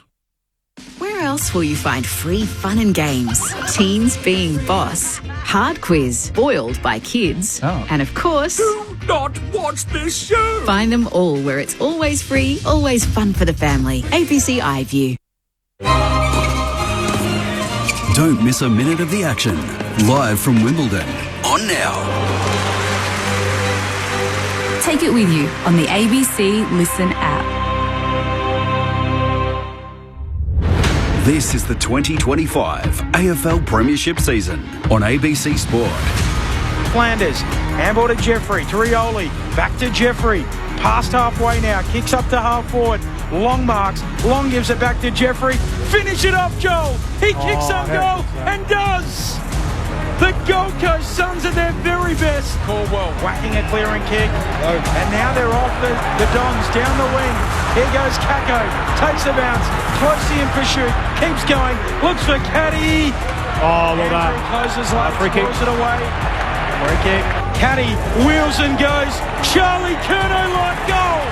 Y: Where else will you find free fun and games? Teens being boss, hard quiz, boiled by kids, and of course...
A: Do not watch this show!
Y: Find them all where it's always free, always fun for the family. ABC iView.
K: Don't miss a minute of the action. Live from Wimbledon. On now.
H: Take it with you on the ABC Listen app.
K: This is the 2025 AFL Premiership season on ABC Sport.
D: Flanders, handball to Jeffrey, to Rioli, back to Jeffrey, past halfway now, kicks up to half forward, Long marks, Long gives it back to Jeffrey, finish it off Joel, he kicks on goal and does! The Gold Coast Suns at their very best. Caldwell whacking a clearing kick, and now they're off the Dons, down the wing, here goes Kako, takes the bounce, closely in pursuit, keeps going, looks for Caddy.
F: Oh, well done.
D: Closes left,
F: free kick.
D: throws it away. Free kick. Caddy wheels and goes. Charlie Curnow like goal.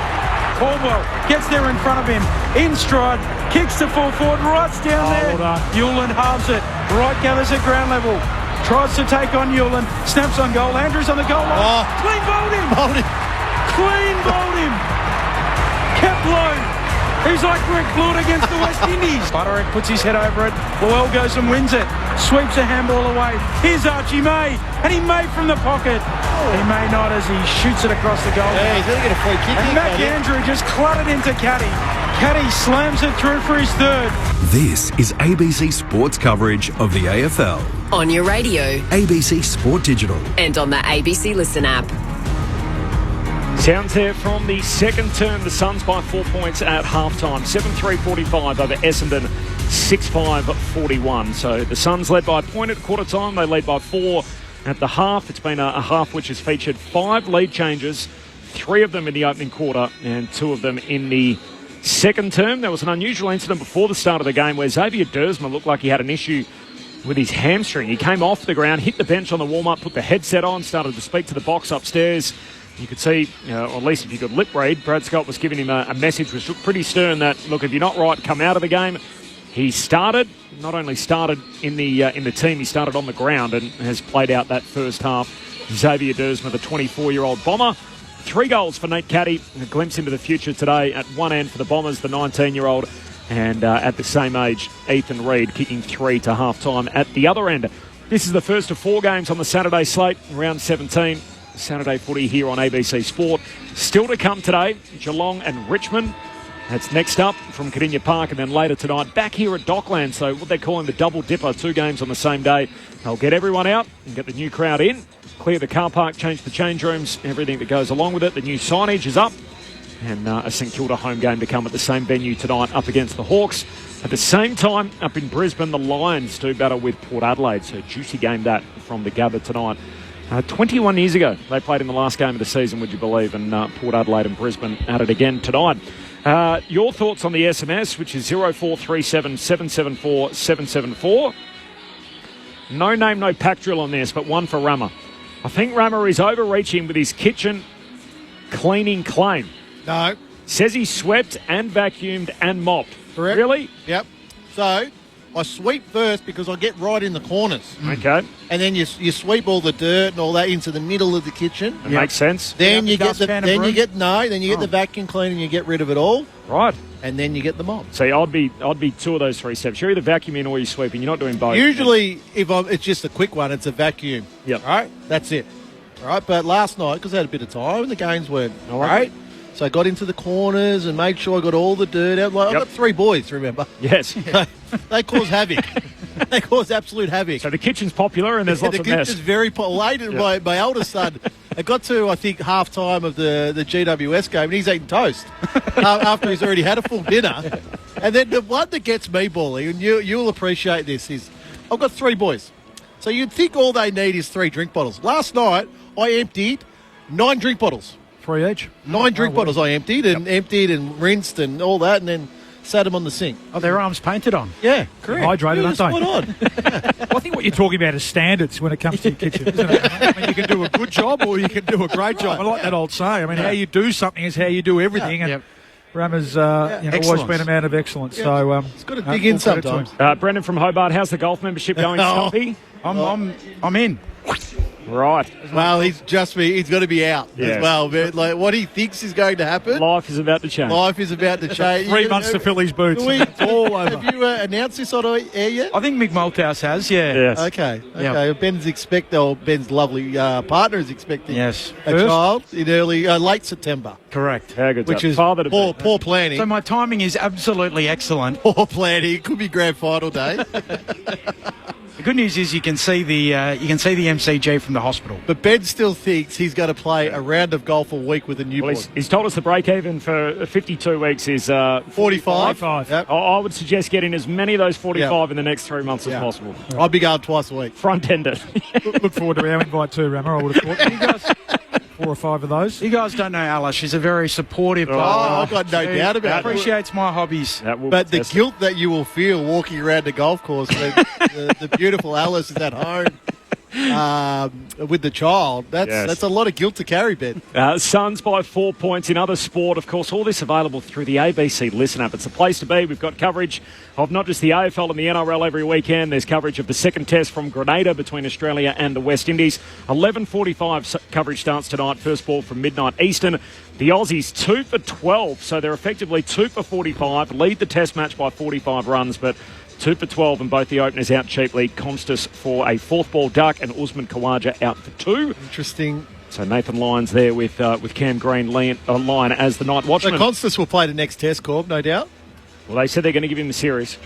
D: Caldwell gets there in front of him. In stride. Kicks to full forward. Right down there.
F: Well done.
D: Hewland halves it. Right gathers at ground level. Tries to take on Hewland. Snaps on goal. Andrews on the goal line. Clean bowled him. Clean bowled him. Kept low.
M: He's like Rick Floyd against the West Indies. Butterick puts his head over it. Lowell goes and wins it. Sweeps a handball away. Here's Archie May. And he may from the pocket. He may not as he shoots it across the goal.
O: Yeah, he's going to get a free kick.
M: And Mac Andrew just cluttered into Caddy. Caddy slams it through for his third.
K: This is ABC Sports coverage of the AFL.
E: On your radio.
K: ABC Sport Digital.
E: And on the ABC Listen app.
Q: Sounds there from the second term. The Suns by 4 points at halftime. 7-3-45 over Essendon. 6-5-41. So the Suns led by a point at quarter time. They lead by 4 at the half. It's been a half which has featured 5 lead changes. 3 of them in the opening quarter and 2 of them in the second term. There was an unusual incident before the start of the game where Xavier Dersma looked like he had an issue with his hamstring. He came off the ground, hit the bench on the warm-up, put the headset on, started to speak to the box upstairs. You could see, or at least if you could lip read, Brad Scott was giving him a message which looked pretty stern that, look, if you're not right, come out of the game. He started, not only started in the team, he started on the ground and has played out that first half. Xavier Dersma, the 24-year-old Bomber. 3 goals for Nate Caddy. A glimpse into the future today at one end for the Bombers, the 19-year-old. And at the same age, Ethan Reid kicking 3 to half-time at the other end. This is the first of 4 games on the Saturday slate, round 17. Saturday footy here on ABC Sport. Still to come today, Geelong and Richmond. That's next up from Cardinia Park, and then later tonight back here at Dockland. So what they're calling the double dipper, 2 games on the same day. They'll get everyone out and get the new crowd in, clear the car park, change the change rooms, everything that goes along with it. The new signage is up, and a St Kilda home game to come at the same venue tonight up against the Hawks. At the same time, up in Brisbane, the Lions do battle with Port Adelaide. So juicy game that from the Gabba tonight. 21 years ago, they played in the last game of the season, would you believe? And Port Adelaide and Brisbane at it again tonight. Your thoughts on the SMS, which is 0437 774 774. No name, no pack drill on this, but one for Rama. I think Rama is overreaching with his kitchen cleaning claim.
O: No.
Q: Says he swept and vacuumed and mopped.
O: Correct.
Q: Really?
O: Yep. So I sweep first because I get right in the corners.
Q: Okay.
O: And then you sweep all the dirt and all that into the middle of the kitchen.
Q: That makes sense.
O: Then you get the vacuum cleaner and you get rid of it all.
Q: Right.
O: And then you get the mop.
Q: See, I'd be 2 of those 3 steps. You're either vacuuming or you're sweeping. You're not doing both.
O: Usually, it's just a quick one, it's a vacuum.
Q: Yep.
O: All right. That's it. All right. But last night, because I had a bit of time and the games weren't all right. So I got into the corners and made sure I got all the dirt out. I've got 3 boys, remember?
Q: Yes.
O: They cause havoc. They cause absolute havoc.
Q: So the kitchen's popular and there's lots of mess.
O: The kitchen's very popular. My eldest son, it got to, I think, half-time of the GWS game, and he's eating toast after he's already had a full dinner. And then the one that gets me, Bally, and you'll appreciate this, is I've got 3 boys. So you'd think all they need is 3 drink bottles. Last night, I emptied 9 drink bottles.
N: 3 each?
O: 9 drink bottles I emptied and rinsed and all that, and then sat them on the sink.
M: Oh, their arms painted on.
O: Yeah, correct.
N: Hydrated, aren't they?
O: Spot on.
N: Well, I think what you're talking about is standards when it comes to your kitchen, isn't it? I mean, you can do a good job or you can do a great job. I like that old saying. I mean, how you do something is how you do everything. And Rama's always been a man of excellence. Yeah. So
O: it's got to dig in sometimes.
Q: Brendan from Hobart, how's the golf membership going, Stumpy?
M: I'm in.
Q: Right.
O: Well, he's got to be out as well. But like what he thinks is going to happen.
Q: Life is about to change.
N: 3 months to fill his boots. It's all over.
O: Have you announced this on air yet?
M: I think Mick Malthouse has,
Q: Yes.
O: Okay. Ben's lovely partner is expecting a
M: First?
O: child in late September.
M: Correct.
Q: How good.
O: Which is
Q: father to
O: poor planning.
M: So my timing is absolutely excellent.
O: Poor planning. It could be grand final day.
M: The good news is you can see the MCG from the hospital.
O: But Ben still thinks he's going to play a round of golf a week with a newborn.
Q: Well, he's told us the break even for 52 weeks is
O: 45.
Q: Yep. I would suggest getting as many of those 45 in the next 3 months as possible.
O: I'll be going twice a week.
Q: Front-ended.
N: Look forward to our invite too, Rama. I would have thought. You guys, 4 or 5 of those.
M: You guys don't know Alice. She's a very supportive
O: I've got no doubt about it.
M: Appreciates my hobbies.
O: But the guilt that you will feel walking around the golf course when the beautiful Alice is at home with the child. That's a lot of guilt to carry, Ben.
Q: Suns by 4 points. In other sport, of course, all this available through the ABC Listen app. It's the place to be. We've got coverage of not just the AFL and the NRL every weekend. There's coverage of the second test from Grenada between Australia and the West Indies. 11:45 coverage starts tonight. First ball from midnight Eastern. The Aussies 2 for 12, so they're effectively 2 for 45. Lead the test match by 45 runs, but 2 for 12 and both the openers out cheaply. Constas for a fourth ball duck and Usman Khawaja out for 2.
O: Interesting.
Q: So Nathan Lyons there with Cam Green line as the night watchman.
O: So Constas will play the next test, Corb, no doubt.
Q: Well, they said they're going to give him the series.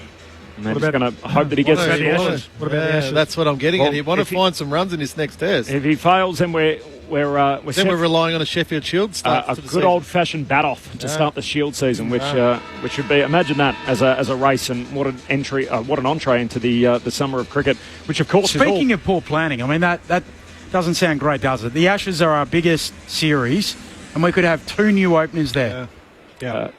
Q: And they're just going to hope that he gets through the Ashes.
N: What about the Ashes?
O: That's what I'm getting at. He want to find some runs in his next test.
Q: If he fails, then we're
O: relying on a Sheffield Shield start.
Q: A good old-fashioned bat-off to start the Shield season, which would be, imagine that as a race, and what an entry, what an entree into the summer of cricket, which of course
D: Speaking of poor planning, I mean that doesn't sound great, does it? The Ashes are our biggest series, and we could have 2 new openers there.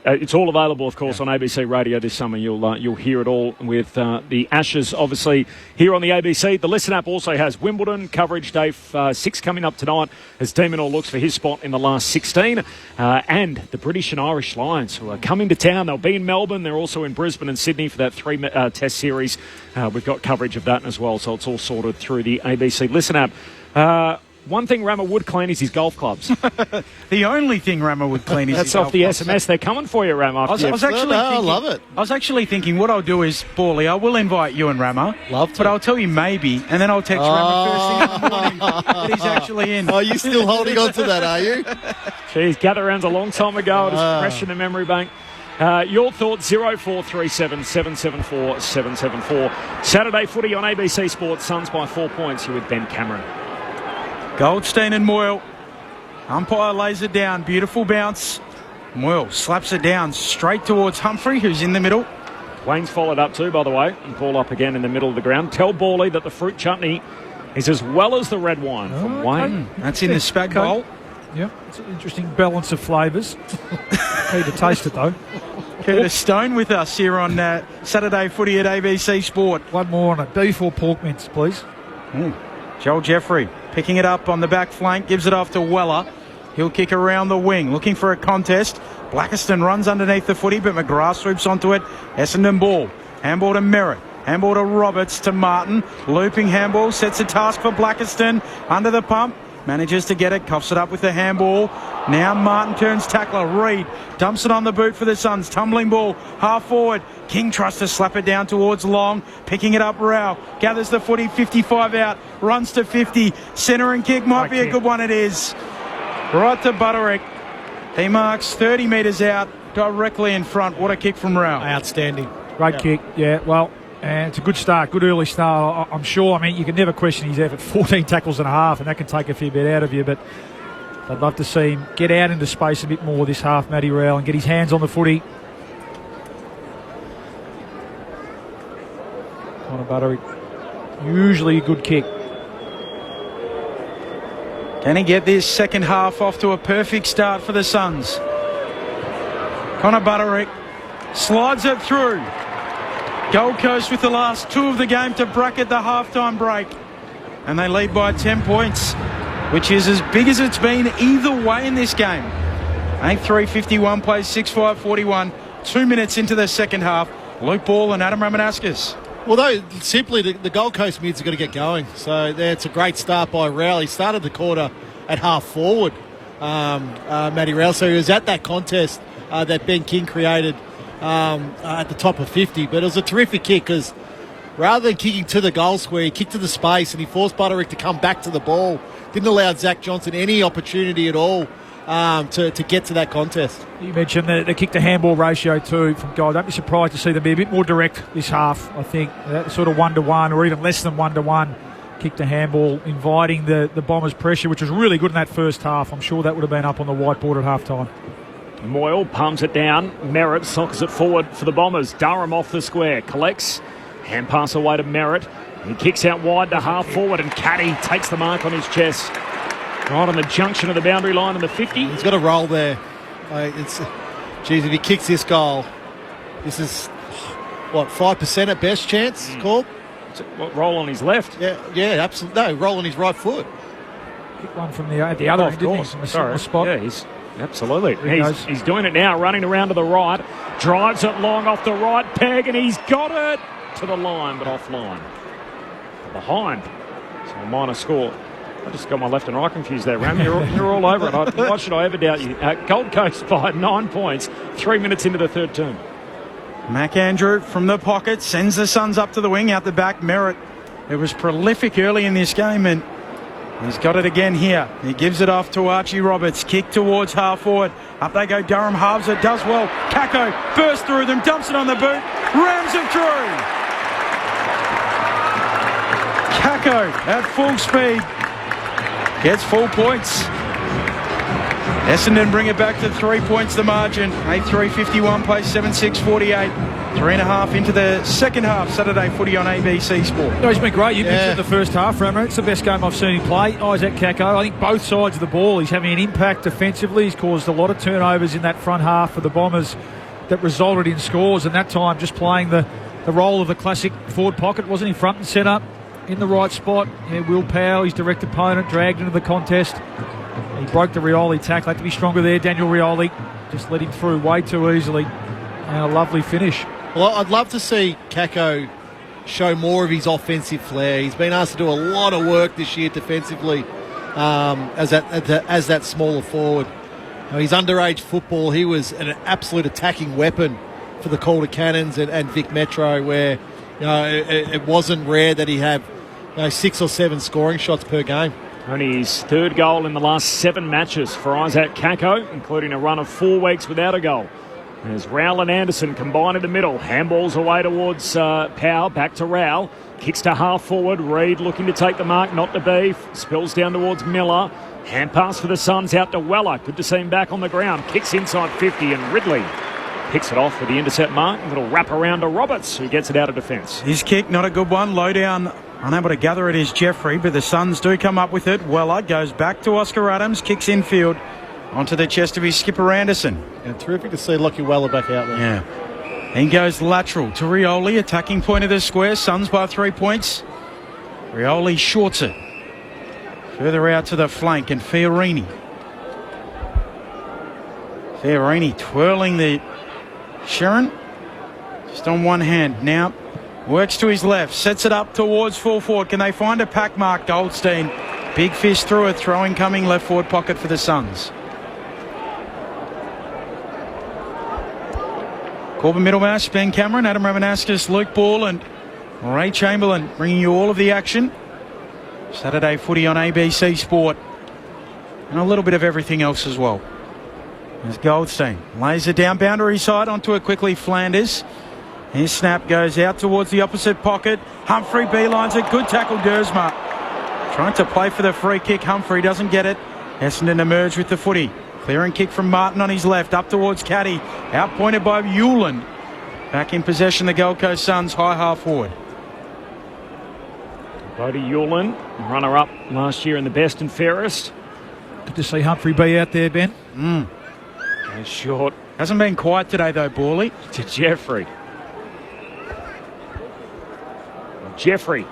Q: It's all available, of course, on ABC Radio this summer. You'll hear it all with the Ashes, obviously, here on the ABC. The Listen app also has Wimbledon coverage. Day 6 coming up tonight as Demonor looks for his spot in the last 16. And the British and Irish Lions, who are coming to town. They'll be in Melbourne. They're also in Brisbane and Sydney for that 3 test series. We've got coverage of that as well, so it's all sorted through the ABC Listen app. One thing Rammer would clean is his golf clubs.
D: The only thing Rammer would clean is his
Q: golf clubs. That's off the
D: clubs.
Q: SMS. They're coming for you, Rammer.
O: I love it.
D: I was actually thinking what I'll do is, Bawley, I will invite you and Rammer.
O: Love to.
D: But I'll tell you maybe, and then I'll text Rammer first thing in the morning that he's actually in.
O: Are you still holding on to that, are you?
Q: Jeez, gather rounds a long time ago. It is fresh in the memory bank. Your thoughts, 0437 774 774. Saturday footy on ABC Sports. Suns by 4 points. You're with Ben Cameron.
D: Goldstein and Moyle. Umpire lays it down. Beautiful bounce. Moyle slaps it down straight towards Humphrey, who's in the middle.
Q: Wayne's followed up too, by the way, and ball up again in the middle of the ground. Tell Bawley that the fruit chutney is as well as the red wine from Wayne.
D: That's in the spag bowl.
N: Yep, it's an interesting balance of flavours. Need to taste it though.
D: Curtis Stone with us here on Saturday footy at ABC Sport.
N: One more on it. Beef or pork mince, please.
D: Joel Jeffrey picking it up on the back flank, gives it off to Weller. He'll kick around the wing, looking for a contest. Blackiston runs underneath the footy, but McGrath swoops onto it. Essendon ball. Handball to Merritt. Handball to Roberts to Martin. Looping handball, sets a task for Blackiston. Under the pump. Manages to get it, cuffs it up with the handball. Now Martin turns tackler. Reid dumps it on the boot for the Suns. Tumbling ball, half forward. King tries to slap it down towards Long. Picking it up, Rao. Gathers the footy, 55 out. Runs to 50. Centre and kick might be a good one, it is. Right to Butterick. He marks 30 metres out, directly in front. What a kick from Rao.
O: Outstanding.
N: Great kick, yeah. Well, and it's a good start, good early start. I'm sure, I mean, you can never question his effort. 14 tackles and a half, and that can take a fair bit out of you, but I'd love to see him get out into space a bit more this half, Matty Rowell, and get his hands on the footy. Connor Butterick, usually a good kick.
D: Can he get this second half off to a perfect start for the Suns? Connor Butterick slides it through. Gold Coast with the last 2 of the game to bracket the halftime break. And they lead by 10 points, which is as big as it's been either way in this game. 8-3-51 plays 6-5-41. 2 minutes into the second half. Luke Ball and Adam Ramanaskas.
O: Although simply the Gold Coast mids are going to get going. So it's a great start by Rowell. He started the quarter at half forward, Matty Rowell. So he was at that contest that Ben King created at the top of 50. But it was a terrific kick because rather than kicking to the goal square, he kicked to the space and he forced Butterick to come back to the ball. Didn't allow Zach Johnson any opportunity at all to get to that contest.
N: You mentioned the kick to handball ratio too from goal. Don't be surprised to see them be a bit more direct this half. I think that sort of 1-to-1 or even less than 1-to-1 kick to handball, inviting the Bombers' pressure, which was really good in that first half. I'm sure that would have been up on the whiteboard at half time.
Q: Moyle palms it down. Merritt sockers it forward for the Bombers. Durham off the square. Collects. Hand pass away to Merritt. He kicks out wide to half forward, and Caddy takes the mark on his chest. Right on the junction of the boundary line and the 50.
O: He's got a roll there. Geez, if he kicks this goal, this is, 5% at best chance, Corb?
Q: Roll on his left.
O: Yeah, absolutely. No, roll on his right foot.
N: Kick one from the other end, didn't he? From the
Q: Sorry.
N: spot.
Q: Yeah, absolutely. He's doing it now, running around to the right, drives it long off the right peg, and he's got it to the line, but offline. Behind. So a minor score. I just got my left and right confused there, Ram. You're all over it. Why should I ever doubt you? Gold Coast by 9 points, 3 minutes into the third term.
D: McAndrew from the pocket sends the Suns up to the wing, out the back. Merritt, it was prolific early in this game, and he's got it again here. He gives it off to Archie Roberts. Kick towards half forward. Up they go. Durham halves it. Does well. Kako bursts through them. Dumps it on the boot. Rams it through. Kako at full speed. Gets full points. Essendon bring it back to 3 points the margin. 8-3-51 plays 7-6-48. 3.5 into the second half. Saturday footy on ABC Sport.
N: No, he's been great. You mentioned the first half, Rammer. It's the best game I've seen him play. Isaac Kako, I think both sides of the ball. He's having an impact defensively. He's caused a lot of turnovers in that front half for the Bombers that resulted in scores. And that time just playing the role of the classic forward pocket. Wasn't he front and centre in the right spot? Yeah, Will Powell, his direct opponent, dragged into the contest. He broke the Rioli tackle. Had to be stronger there. Daniel Rioli just let him through way too easily. And a lovely finish.
O: Well, I'd love to see Kako show more of his offensive flair. He's been asked to do a lot of work this year defensively as that smaller forward. His underage football, he was an absolute attacking weapon for the Calder Cannons and Vic Metro, where it wasn't rare that he had 6 or 7 scoring shots per game.
Q: Only his third goal in the last 7 matches for Isaac Kako, including a run of 4 weeks without a goal. As Rowell and Anderson combine in the middle. Handballs away towards Powell. Back to Rowell. Kicks to half forward. Reid looking to take the mark. Not to be. Spills down towards Miller. Hand pass for the Suns out to Weller. Good to see him back on the ground. Kicks inside 50 and Ridley picks it off with the intercept mark. A little wrap around to Roberts, who gets it out of defence.
D: His kick, not a good one. Low down. Unable to gather it is Jeffrey, but the Suns do come up with it. Weller goes back to Oscar Adams. Kicks infield. Onto the chest of his skipper Anderson.
O: And terrific to see Lockie Weller back out there.
D: Yeah. He goes lateral to Rioli, attacking point of the square. Suns by 3 points. Rioli shorts it. Further out to the flank, and Fiorini. Fiorini twirling the Sharon. Just on one hand. Now works to his left. Sets it up towards full forward. Can they find a pack mark? Goldstein. Big fist through it. Throwing coming left forward pocket for the Suns. Corbin Middlemash, Ben Cameron, Adam Ramanauskas, Luke Ball and Ray Chamberlain bringing you all of the action. Saturday footy on ABC Sport. And a little bit of everything else as well. There's Goldstein. Lays it down boundary side onto it quickly. Flanders. His snap goes out towards the opposite pocket. Humphrey beelines it. Good tackle, Dersma. Trying to play for the free kick. Humphrey doesn't get it. Essendon emerge with the footy. Clearing kick from Martin on his left, up towards Caddy. Outpointed by Hewland. Back in possession, the Gold Coast Suns, high half forward.
Q: Bodie Hewland, runner-up last year in the best and fairest.
N: Good to see Humphrey be out there, Ben.
Q: Goes short.
D: Hasn't been quiet today, though, Borley.
Q: To Jeffrey. Jeffrey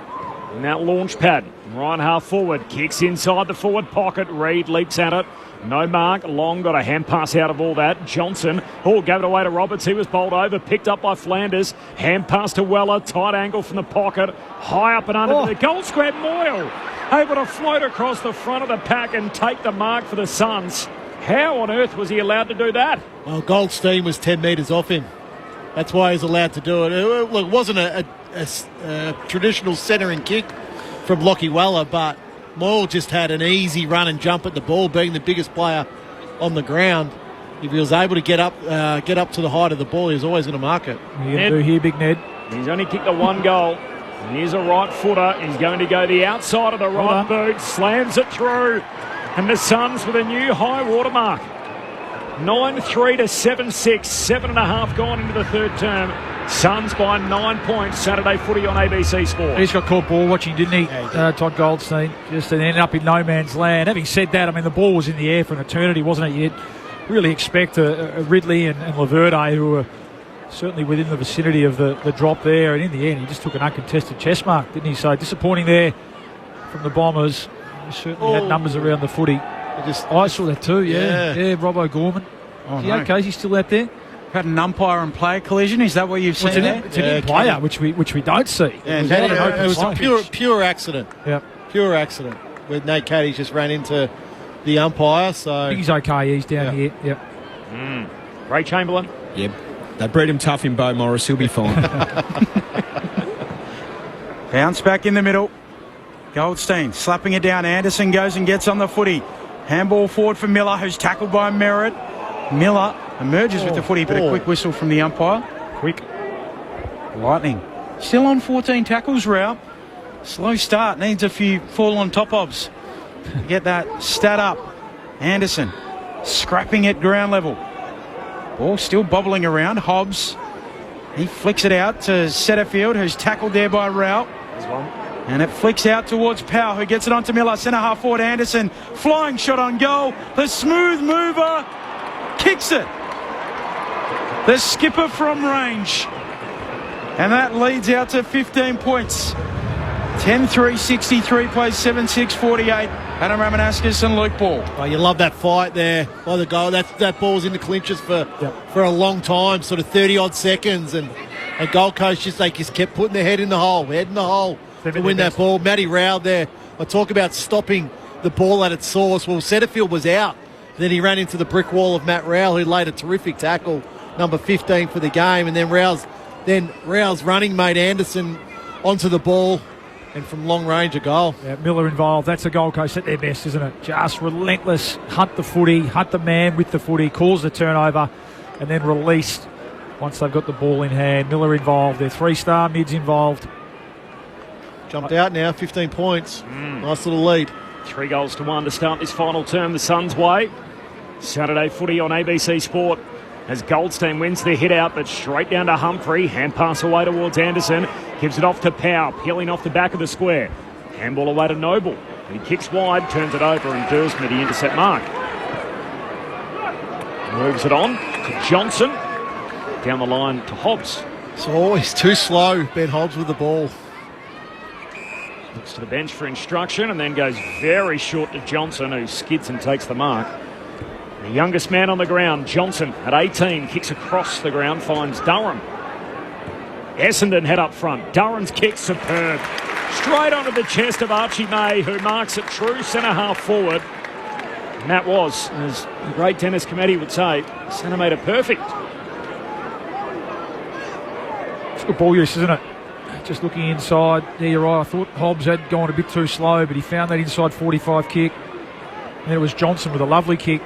Q: in that launch pad. Right half forward. Kicks inside the forward pocket. Reid leaps at it. No mark. Long got a hand pass out of all that. Johnson, gave it away to Roberts. He was bowled over. Picked up by Flanders. Hand pass to Weller. Tight angle from the pocket. High up and under the goal square. Moyle able to float across the front of the pack and take the mark for the Suns. How on earth was he allowed to do that?
O: Well, Goldstein was 10 metres off him. That's why he was allowed to do it. It wasn't a traditional centering kick from Lockie Weller, but Moyle just had an easy run and jump at the ball, being the biggest player on the ground. If he was able to get up to the height of the ball, he was always going to mark it.
N: What are you going to do here, Big Ned?
Q: He's only kicked the 1 goal. Here's a right footer. He's going to go the outside of the right boot, slams it through, and the Suns with a new high water mark. 9-3 to 7-6, 7.5 gone into the third term. Suns by 9 points. Saturday footy on ABC Sport.
N: He's got caught ball watching, didn't he? Yeah, Todd Goldstein. Just ended up in no man's land. Having said that, I mean, the ball was in the air for an eternity, wasn't it? You'd really expect a Ridley and Laverde, who were certainly within the vicinity of the drop there, and in the end he just took an uncontested chest mark, didn't he? So disappointing there from the Bombers. They certainly had numbers around the footy. I saw that too, yeah. Robbo Gorman.
D: Oh,
N: is he okay? Is he still out there?
D: Had an umpire and player collision. Is that what you've seen there?
N: It's an in-player, which we don't see.
O: It was a pure accident.
N: Yeah,
O: pure accident. Where Nate Caddy's just ran into the umpire. So
N: I think he's okay. He's down here. Yep.
Q: Ray Chamberlain.
F: Yep. They bred him tough in Bo Morris. He'll be fine.
D: Bounce back in the middle. Goldstein slapping it down. Anderson goes and gets on the footy. Handball forward for Miller, who's tackled by Merritt. Miller emerges with the footy, but a quick whistle from the umpire.
N: Quick.
D: Lightning. Still on 14 tackles, Rao. Slow start. Needs a few fall on top ofs to get that stat up. Anderson scrapping at ground level. Ball still bobbling around. Hobbs. He flicks it out to Setterfield, who's tackled there by Rao. And it flicks out towards Powell, who gets it onto Miller. Centre half forward Anderson. Flying shot on goal. The smooth mover kicks it. The skipper from range. And that leads out to 15 points. 10-3-63 plays 7-6-48. Adam Ramanaskas and Luke Ball.
O: Oh, you love that fight there by the goal. That ball was in the clinches for a long time, sort of 30-odd seconds. And Gold Coast just kept putting their head in the hole to win that ball. Matty Rowd there. I talk about stopping the ball at its source. Well, Setterfield was out. Then he ran into the brick wall of Matt Rowell, who laid a terrific tackle, number 15 for the game. And then Rowell's running mate Anderson onto the ball, and from long range a goal.
N: Yeah, Miller involved. That's the Gold Coast at their best, isn't it? Just relentless. Hunt the footy, hunt the man with the footy, calls the turnover, and then released once they've got the ball in hand. Miller involved. Their 3-star mids involved.
O: Jumped out now, 15 points. Nice little lead.
Q: 3-1 to start this final term the Suns' way. Saturday footy on ABC Sport as Goldstein wins the hit out, but straight down to Humphrey. Hand pass away towards Anderson. Gives it off to Powell, peeling off the back of the square. Handball away to Noble. He kicks wide, turns it over, and Dursma the intercept mark. Moves it on to Johnson. Down the line to Hobbs.
O: So always too slow, Ben Hobbs with the ball.
Q: Looks to the bench for instruction and then goes very short to Johnson, who skids and takes the mark. The youngest man on the ground, Johnson, at 18, kicks across the ground, finds Durham. Essendon head up front. Durham's kick superb. Straight onto the chest of Archie May, who marks it true centre half forward. And that was, as the great Dennis Cometti would say, centimetre perfect.
N: It's good ball use, isn't it? Just looking inside. There you're right. I thought Hobbs had gone a bit too slow, but he found that inside 45 kick. And then it was Johnson with a lovely kick.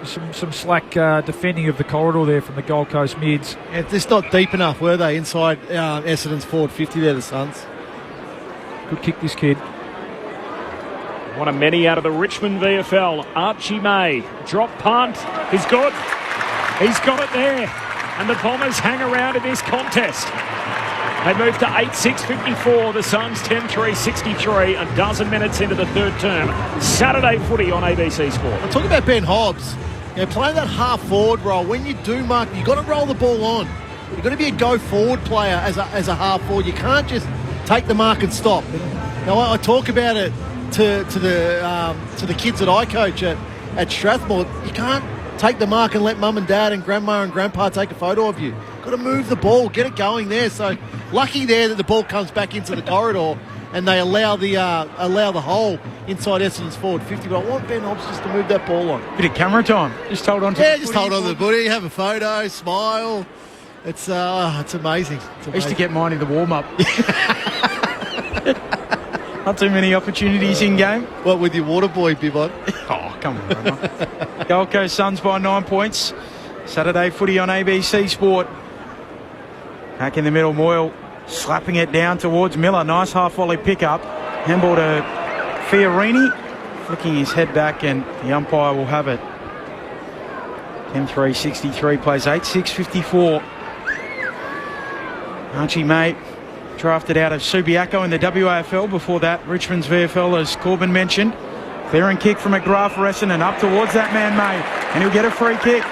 N: Some slack defending of the corridor there from the Gold Coast mids.
O: Yeah, just not deep enough, were they, inside Essendon's forward 50 there, the Suns.
N: Good kick, this kid.
Q: One of many out of the Richmond VFL. Archie May, drop punt. He's good. He's got it there. And the Bombers hang around in this contest. They move to 8-6-54. The Suns 10-3-63. A dozen minutes into the third term. Saturday footy on ABC Sport.
O: I'll talk about Ben Hobbs. Playing that half-forward role. When you do mark, you've got to roll the ball on. You've got to be a go-forward player as a half-forward. You can't just take the mark and stop. Now, I talk about it to the kids that I coach at Strathmore. You can't take the mark and let mum and dad and grandma and grandpa take a photo of you. Got to move the ball, get it going there. So lucky there that the ball comes back into the corridor and they allow the hole inside Essendon's forward 50. But I want Ben Hobbs just to move that ball on.
D: Bit of camera time. Just hold on to
O: the just hold on to the booty, have a photo, smile. It's amazing.
D: I used to get mine in the warm-up. Not too many opportunities in game.
O: What, with your water boy bib on?
D: Oh, come on, Roma. Gold Coast Suns by 9 points. Saturday footy on ABC Sport. Back in the middle, Moyle slapping it down towards Miller. Nice half-volley pickup. Handball to Fiorini. Flicking his head back, and the umpire will have it. 10-3-63 plays 8-6-54. Archie May, drafted out of Subiaco in the WAFL. Before that, Richmond's VFL, as Corbin mentioned. Clearing kick from McGrath for Essendon, up towards that man May, and he'll get a free kick.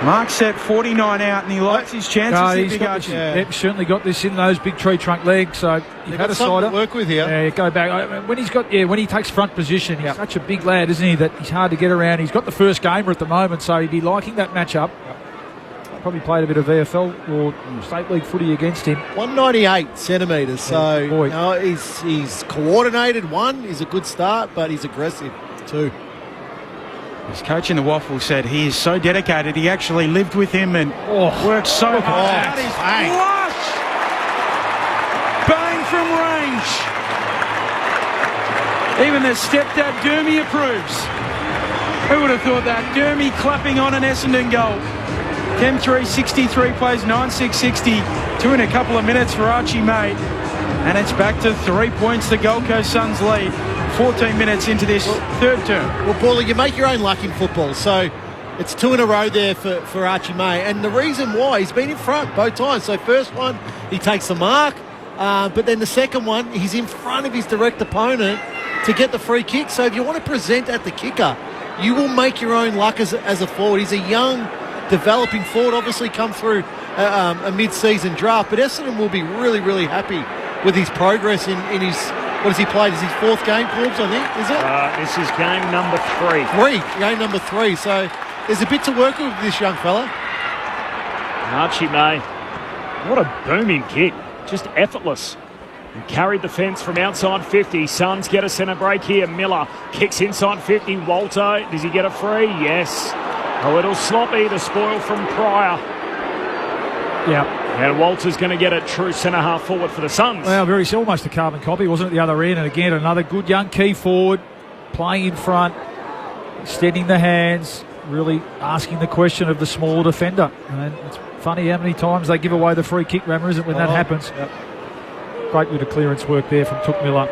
D: Mark set 49 out, and he likes his chances.
N: He's certainly got this in those big tree trunk legs. So you've had a sider
O: to work with here.
N: Yeah, go back when he takes front position. He's such a big lad, isn't he? That he's hard to get around. He's got the first gamer at the moment, so he'd be liking that matchup. Probably played a bit of VFL or state league footy against him.
O: 198 centimetres. So he's coordinated. One is a good start, but he's aggressive too.
D: His coach in the Waffle said he is so dedicated. He actually lived with him and worked so hard. That is flush! Bang from range. Even the stepdad Dermy approves. Who would have thought that? Dermy clapping on an Essendon goal. Chem 363 plays 9-6-60. 2 in a couple of minutes for Archie May. And it's back to 3 points. The Gold Coast Suns lead. 14 minutes into this third term.
O: Well, Paulie, you make your own luck in football, so it's 2 in a row there for Archie May. And the reason why, he's been in front both times. So first one, he takes the mark, but then the second one, he's in front of his direct opponent to get the free kick. So if you want to present at the kicker, you will make your own luck as a forward. He's a young, developing forward, obviously come through a mid-season draft, but Essendon will be really, really happy with his progress in his... What has he played? Is his 4th game, Corbs, I think? Is it?
Q: This is game number 3.
O: Game number 3. So there's a bit to work with this young fella.
Q: Archie May. What a booming kick. Just effortless. He carried the fence from outside 50. Suns get a centre break here. Miller kicks inside 50. Walter, does he get a free? Yes. A little sloppy. The spoil from Pryor.
N: Yeah.
Q: And Walter's going to get a true centre-half forward for the Suns.
N: Well, almost a carbon copy, wasn't it, the other end? And again, another good young key forward, playing in front, extending the hands, really asking the question of the small defender. And it's funny how many times they give away the free kick, Rammer, isn't it, when that happens? Yep. Great bit of clearance work there from Took Miller.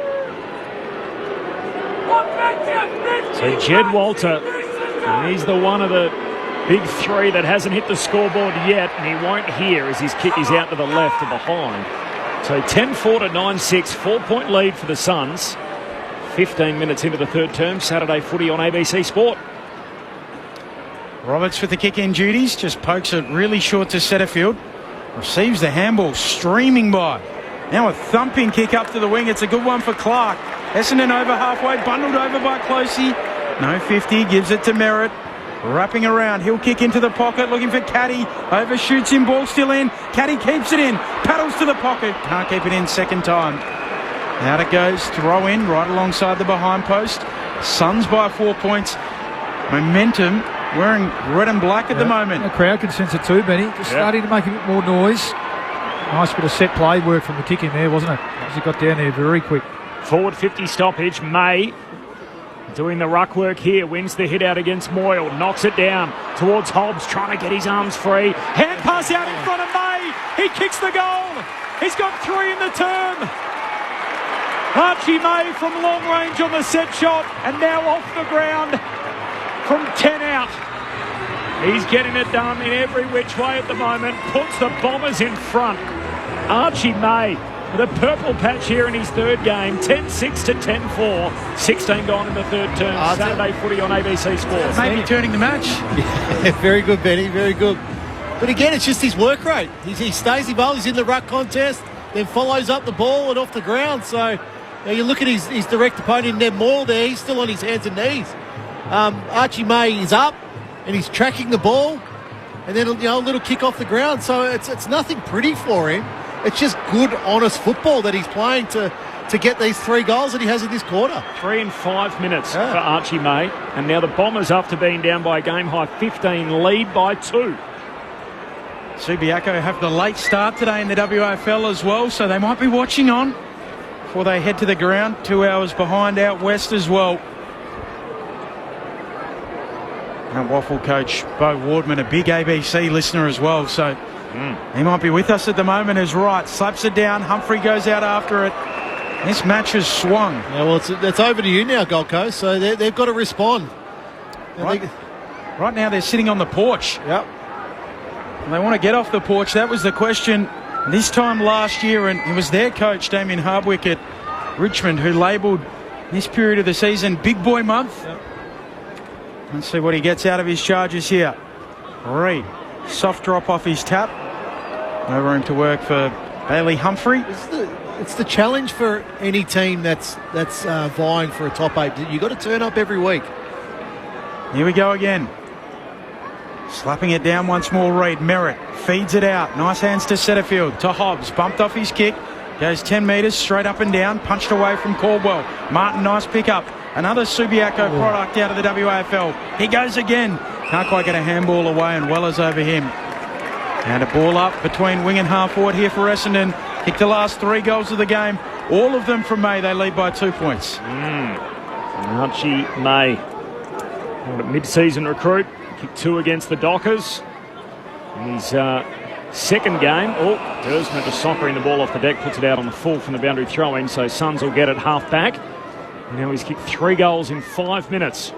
Q: So Jed Walter, he's the one of the big 3 that hasn't hit the scoreboard yet, and he won't here as his kick is out to the left or behind. So 10-4 to 9-6, 4-point lead for the Suns. 15 minutes into the third term, Saturday footy on ABC Sport.
D: Roberts with the kick-in duties, just pokes it really short to Setterfield. Receives the handball, streaming by. Now a thumping kick up to the wing. It's a good one for Clark. Essendon over halfway, bundled over by Closey. No 50, gives it to Merritt. Wrapping around, he'll kick into the pocket, looking for Caddy. Overshoots him, ball still in. Caddy keeps it in, paddles to the pocket. Can't keep it in second time. Out it goes, throw in, right alongside the behind post. Suns by 4 points. Momentum, wearing red and black at the moment.
N: The crowd can sense it too, Benny. Just starting to make a bit more noise. Nice bit of set play work from the kick in there, wasn't it? As he got down there very quick.
Q: Forward 50 stoppage, May. Doing the ruck work here, wins the hit out against Moyle, knocks it down towards Hobbs, trying to get his arms free. Hand pass out in front of May. He kicks the goal. He's got 3 in the term. Archie May from long range on the set shot, and now off the ground from 10 out. He's getting it done in every which way at the moment. Puts the Bombers in front. Archie May with a purple patch here in his third game. 10-6 to 10-4. 16 gone in the third term. Saturday footy on ABC Sports.
D: Maybe turning the match.
O: Yeah, very good, Benny. Very good. But again, it's just his work rate. He stays involved. He's in the ruck contest, then follows up the ball and off the ground. So you look at his direct opponent, Ned Moore there. He's still on his hands and knees. Archie May is up and he's tracking the ball, and then a little kick off the ground. So it's nothing pretty for him. It's just good, honest football that he's playing to get these 3 goals that he has in this quarter.
Q: 3 and 5 minutes for Archie May. And now the Bombers, after being down by a game-high 15, lead by 2.
D: Subiaco have the late start today in the WAFL as well, so they might be watching on before they head to the ground. 2 hours behind out west as well. And Waffle coach Bo Wardman, a big ABC listener as well, so he might be with us at the moment. Is right, slaps it down. Humphrey goes out after it. This match has swung.
O: Yeah, well, it's over to you now, Gold Coast. So they've got to respond.
D: Right now, they're sitting on the porch.
O: Yep.
D: And they want to get off the porch. That was the question this time last year, and it was their coach, Damien Hardwick at Richmond, who labelled this period of the season Big Boy Month. Yep. Let's see what he gets out of his charges here. Reed Soft drop off his tap. No room to work for Bailey Humphrey.
O: It's the challenge for any team that's vying for a top 8. You've got to turn up every week.
D: Here we go again. Slapping it down once more, Reid. Merritt feeds it out. Nice hands to Setterfield. To Hobbs. Bumped off his kick. Goes 10 metres straight up and down. Punched away from Caldwell. Martin, nice pickup. Another Subiaco product out of the WAFL. He goes again. Can't quite get a handball away, and Weller's over him. And a ball up between wing and half forward here for Essendon. Kicked the last 3 goals of the game. All of them from May. They lead by 2 points.
Q: Archie May, a mid-season recruit. Kicked 2 against the Dockers. In his second game, Dersman just soccering the ball off the deck, puts it out on the full from the boundary throw-in, so Suns will get it half back. Now he's kicked 3 goals in 5 minutes.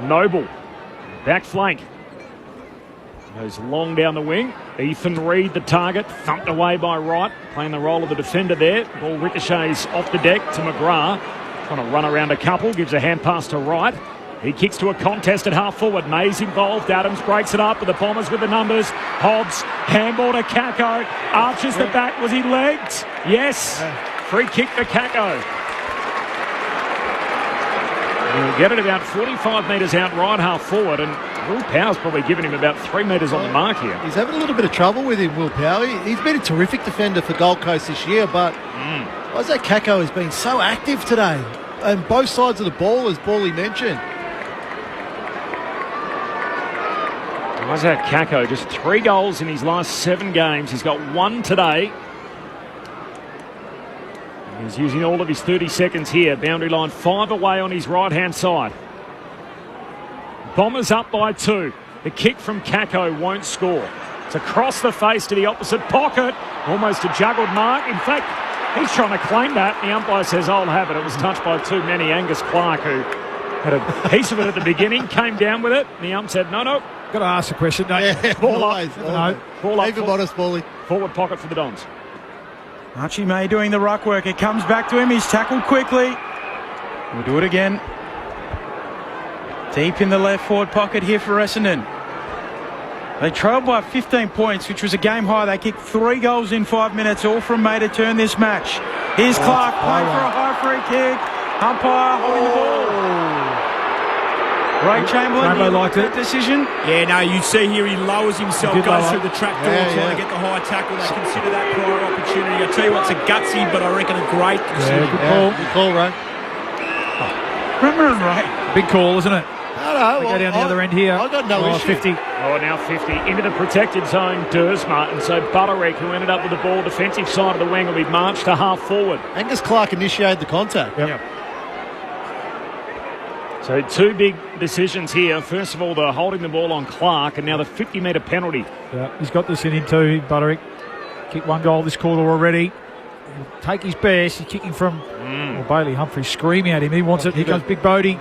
Q: Noble, back flank. Goes long down the wing. Ethan Reid, the target, thumped away by Wright, playing the role of the defender there. Ball ricochets off the deck to McGrath. Trying to run around a couple, gives a hand pass to Wright. He kicks to a contest at half forward. May's involved. Adams breaks it up with the Bombers with the numbers. Hobbs, handball to Kako. Arches the back. Was he legged? Yes. Free kick for Kako. He'll get it about 45 metres out right half forward, and Will Power's probably given him about 3 metres on the mark here.
O: He's having a little bit of trouble with him, Will Power. He's been a terrific defender for Gold Coast this year, but Isaac Kako has been so active today. And both sides of the ball, as Bally mentioned.
Q: Isaac Kako, just 3 goals in his last 7 games. He's got 1 today. He's using all of his 30 seconds here. Boundary line 5 away on his right-hand side. Bombers up by 2. The kick from Kako won't score. It's across the face to the opposite pocket. Almost a juggled mark. In fact, he's trying to claim that. The umpire says, I'll have it. It was touched by too many. Angus Clark, who had a piece of it at the beginning, came down with it. And the ump said, no.
N: Got to ask a question, don't you?
O: Yeah,
Q: Ball
O: always.
Q: up. Ball up.
O: Leave him honest, Bally.
Q: Forward pocket for the Dons.
D: Archie May doing the ruck work. It comes back to him. He's tackled quickly. We'll do it again. Deep in the left forward pocket here for Essendon. They trailed by 15 points, which was a game high. They kicked 3 goals in 5 minutes, all from May to turn this match. Here's Clark playing for a high free kick. Umpire holding the ball. Ray Chamberlain
N: liked it.
D: Decision.
F: Yeah, no, you see here he lowers himself, goes through the trap door, trying to get the high tackle. They consider that prior opportunity. I tell you what's a gutsy, but I reckon a great decision.
O: Good call, Ray.
D: Remember, Ray.
N: Big call, isn't it?
O: No,
N: go down the other end here.
O: I got no issue.
N: 50.
Q: Now 50 into the protected zone, Dersma, and so Butterick, who ended up with the ball defensive side of the wing, will be marched to half forward.
O: Angus Clark initiated the contact.
Q: Yep. So 2 big decisions here. First of all, the holding the ball on Clark, and now the 50-metre penalty.
N: Yeah, he's got this in him too, Butterick. Kicked 1 goal this quarter already. He'll take his best. He's kicking from Bailey Humphrey, screaming at him. He wants it. Here comes Big Bodie.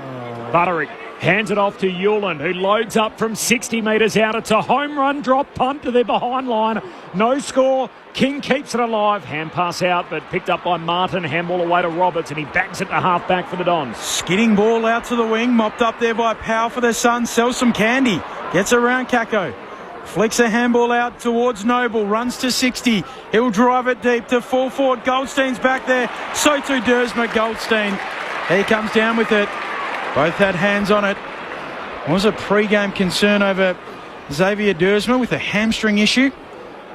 Q: Butterick hands it off to Hewland, who loads up from 60 metres out. It's a home run drop punt to their behind line. No score. King keeps it alive. Hand pass out, but picked up by Martin. Handball away to Roberts, and he bags it to half back for the Dons.
D: Skidding ball out to the wing. Mopped up there by Powell for the Suns. Sells some candy. Gets around Kako. Flicks a handball out towards Noble. Runs to 60. He'll drive it deep to full forward. Goldstein's back there. So too Dersma. Goldstein. He comes down with it. Both had hands on it. Was a pre-game concern over Xavier Dersma with a hamstring issue.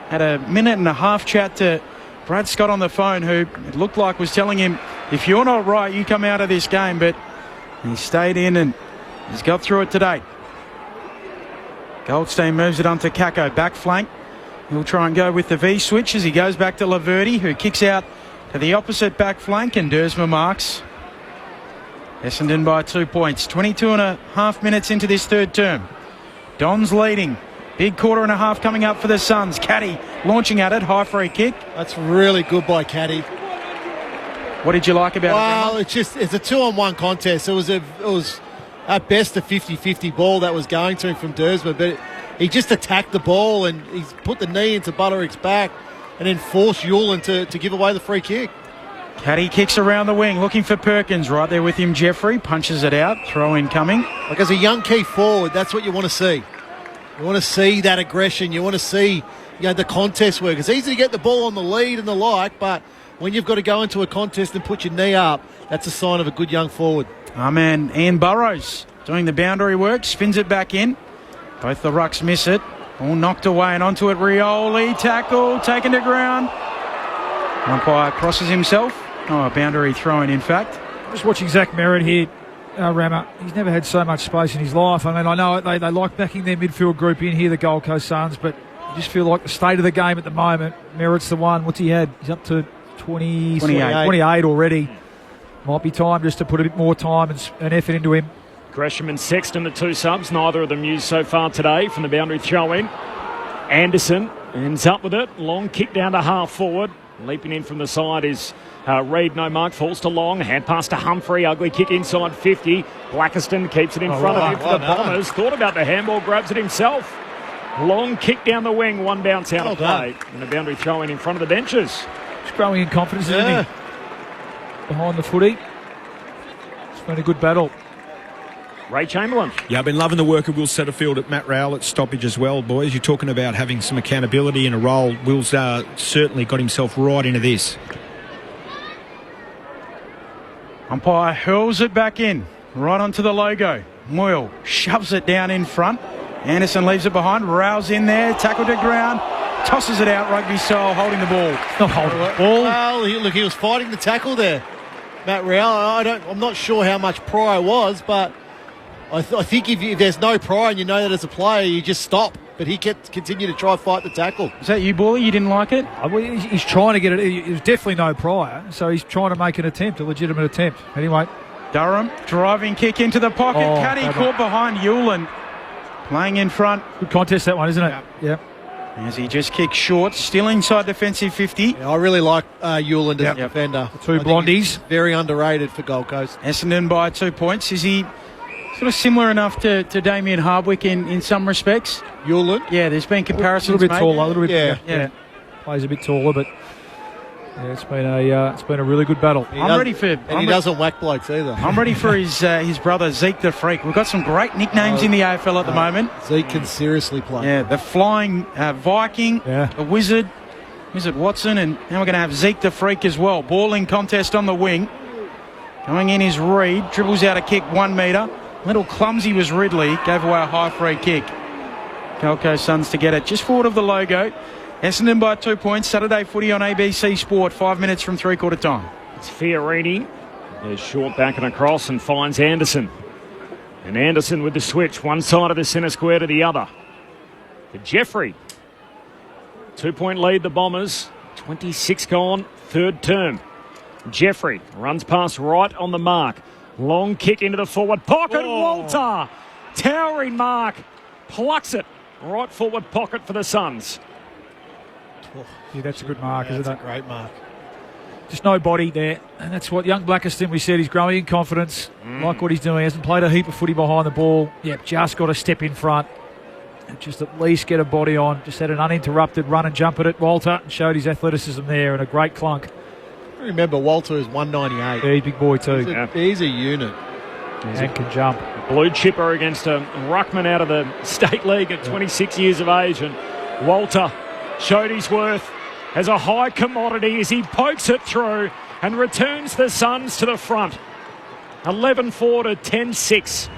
D: Had a 1.5-minute chat to Brad Scott on the phone, who it looked like was telling him, if you're not right, you come out of this game. But he stayed in and he's got through it today. Goldstein moves it onto Kako, back flank. He'll try and go with the V-switch as he goes back to Laverty, who kicks out to the opposite back flank, and Dersma marks. Essendon by 2 points. 22.5 minutes into this third term. Dons leading. Big 1.25 coming up for the Suns. Caddy launching at it. High free kick.
O: That's really good by Caddy.
D: What did you like about it?
O: Well, it's a 2-on-1 contest. It was at best a 50-50 ball that was going to him from Dersma, but he just attacked the ball and he's put the knee into Butterick's back and then forced Hewland to give away the free kick.
D: Caddy kicks around the wing, looking for Perkins. Right there with him, Jeffrey. Punches it out. Throw in coming.
O: Like as a young key forward, that's what you want to see. You want to see that aggression. You want to see the contest work. It's easy to get the ball on the lead and the like, but when you've got to go into a contest and put your knee up, that's a sign of a good young forward.
D: Our man Ian Burrows doing the boundary work, spins it back in. Both the rucks miss it. All knocked away and onto it. Rioli, tackle, taken to ground. Umpire crosses himself. Oh, a boundary throw-in, in fact.
N: Just watching Zach Merritt here, Rammer. He's never had so much space in his life. I mean, I know they like backing their midfield group in here, the Gold Coast Suns, but you just feel like the state of the game at the moment, Merritt's the one. What's he had? He's up to 28 already. Might be time just to put a bit more time and effort into him.
Q: Gresham and Sexton, the two subs, neither of them used so far today from the boundary throw-in. Anderson ends up with it. Long kick down to half forward. Leaping in from the side is Reid. No mark, falls to Long. Hand pass to Humphrey. Ugly kick inside 50. Blackiston keeps it in front of him for the Bombers. Thought about the handball, grabs it himself. Long kick down the wing, one bounce out of play. And the boundary throw-in in front of the benches.
N: He's growing in confidence, isn't he? Behind the footy. It's been a good battle.
Q: Ray Chamberlain.
F: Yeah, I've been loving the work of Will Setterfield at Matt Rowell at stoppage as well, boys. You're talking about having some accountability in a role. Will's certainly got himself right into this.
D: Umpire hurls it back in, right onto the logo. Moyle shoves it down in front. Anderson leaves it behind. Rowell's in there, tackle to ground, tosses it out, rugby style, holding the ball.
N: Not holding the ball.
O: Well, he was fighting the tackle there, Matt Rowell. I'm not sure how much prior was, but I think if there's no prior and you know that as a player, you just stop. But he continued to try and fight the tackle.
D: Is that you, Bally? You didn't like it?
N: He's trying to get it. It was definitely no prior, so he's trying to make an attempt, a legitimate attempt. Anyway.
D: Durham, driving kick into the pocket. Caddy caught behind Hewland. Playing in front.
N: Good contest, that one, isn't it? Yeah.
D: As he just kicks short, still inside defensive 50.
O: Yeah, I really like Hewland as a defender.
N: The two blondies.
O: Very underrated for Gold Coast.
D: Essendon by 2 points. Is he sort of similar enough to Damien Hardwick in some respects?
O: Hewland?
D: Yeah, there's been comparisons.
N: A little bit taller, a little bit.
O: Yeah.
N: Plays a bit taller, but yeah, it's been a really good battle.
O: He doesn't whack blokes either.
D: I'm ready for his brother Zeke the Freak. We've got some great nicknames in the AFL at the moment.
O: Zeke can seriously play.
D: Yeah, the Flying Viking, the Wizard Watson, and now we're going to have Zeke the Freak as well. Balling contest on the wing. Going in is Reid, dribbles out a kick 1 metre. Little clumsy was Ridley, gave away a high free kick. Gold Coast Suns to get it just forward of the logo. Essendon by 2 points. Saturday footy on ABC Sport, 5 minutes from three-quarter time.
Q: It's Fiorini. There's short back and across and finds Anderson. And Anderson with the switch, one side of the centre square to the other. To Jeffrey. 2 point lead, the Bombers. 26 gone, third term. Jeffrey runs past right on the mark. Long kick into the forward pocket. Walter. Towering mark. Plucks it. Right forward pocket for the Suns.
N: Yeah, that's a good mark, isn't it?
O: That's a great mark.
N: Just no body there. And that's what young Blackiston, we said, he's growing in confidence. Like what he's doing. He hasn't played a heap of footy behind the ball. Yep, just got to step in front. And just at least get a body on. Just had an uninterrupted run and jump at it, Walter. And showed his athleticism there and a great clunk.
O: Remember, Walter is 198.
N: Yeah, he's a big boy too.
O: He's a unit.
N: And can jump.
Q: Blue chipper against a ruckman out of the State League at 26 years of age. And Walter showed his worth as a high commodity as he pokes it through and returns the Suns to the front. 11-4 to 10-6.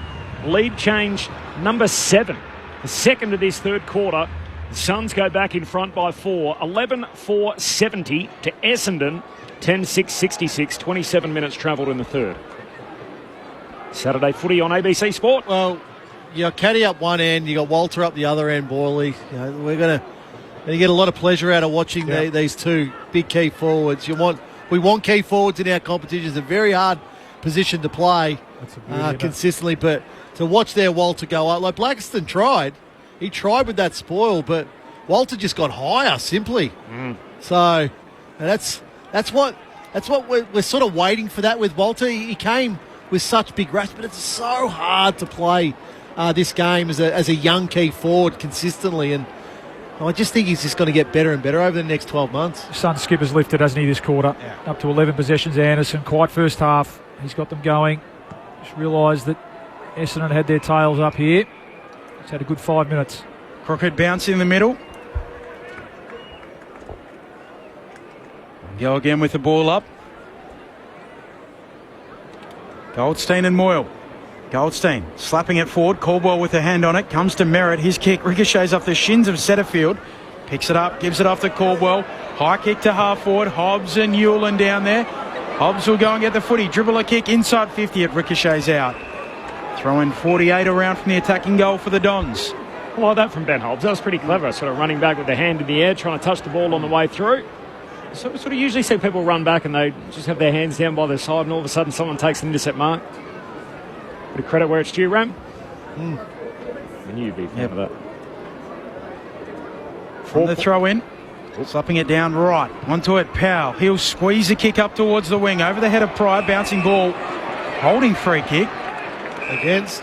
Q: Lead change number 7. The second of this third quarter. The Suns go back in front by 4. 11-4-70 to Essendon. 10-6-66. 27 minutes travelled in the third. Saturday footy on ABC Sport.
O: Well, you got Caddy up one end, you got Walter up the other end, Borley. We're going to get a lot of pleasure out of watching these two big key forwards. We want key forwards in our competitions. It's a very hard position to play consistently, but to watch their Walter go up, like Blackiston tried. He tried with that spoil, but Walter just got higher simply. So that's what we're sort of waiting for that with Walter. He came with such big raps, but it's so hard to play this game as a young key forward consistently. And I just think he's just going to get better and better over the next 12 months.
N: Sun skipper's lifted, hasn't he, this quarter?
O: Yeah.
N: Up to 11 possessions, Anderson. Quiet first half. He's got them going. Just realised that Essendon had their tails up here. He's had a good 5 minutes.
D: Crockett bounce in the middle. Go again with the ball up. Goldstein and Moyle. Goldstein slapping it forward. Caldwell with a hand on it. Comes to Merritt. His kick ricochets off the shins of Setterfield. Picks it up. Gives it off to Caldwell. High kick to half forward. Hobbs and Newland down there. Hobbs will go and get the footy. Dribble a kick inside 50. It ricochets out. Throwing 48 around from the attacking goal for the Dons.
Q: I like that from Ben Hobbs. That was pretty clever. Sort of running back with the hand in the air, trying to touch the ball on the way through. So we sort of usually see people run back and they just have their hands down by their side and all of a sudden someone takes an intercept mark. Bit of credit where it's due, Ram. I knew you'd be a fan of that.
D: From the throw in. Slapping it down right. Onto it, Powell. He'll squeeze the kick up towards the wing. Over the head of Pryor. Bouncing ball. Holding free kick.
O: Against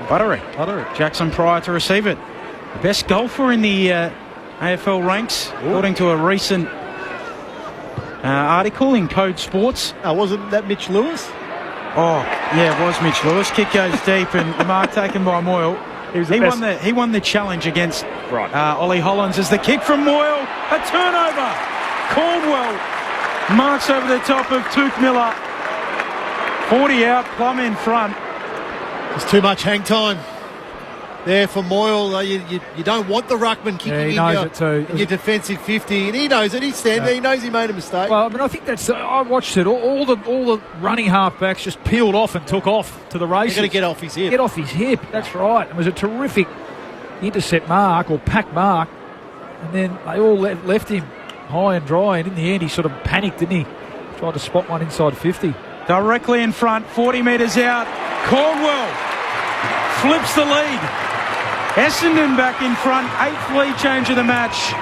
D: Buttery. Jackson Pryor to receive it. The best golfer in the AFL ranks, according to a recent article in Code Sports.
O: Wasn't that Mitch Lewis?
D: Oh, yeah, it was Mitch Lewis. Kick goes deep and the mark taken by Moyle. He won the challenge against Ollie Hollins as the kick from Moyle. A turnover. Caldwell marks over the top of Took Miller. 40 out, Plum in front.
O: There's too much hang time there for Moyle. You don't want the ruckman kicking in your defensive 50, and he knows it. He's standing there. He knows he made a mistake.
N: Well, I mean, I think that's. I watched it. All the running halfbacks just peeled off and took off to the races.
O: They're going to get off his hip.
N: Get off his hip. That's right. It was a terrific intercept mark or pack mark, and then they all left him high and dry. And in the end, he sort of panicked, didn't he? Tried to spot one inside 50.
D: Directly in front, 40 metres out. Caldwell flips the lead. Essendon back in front, 8th lead change of the match.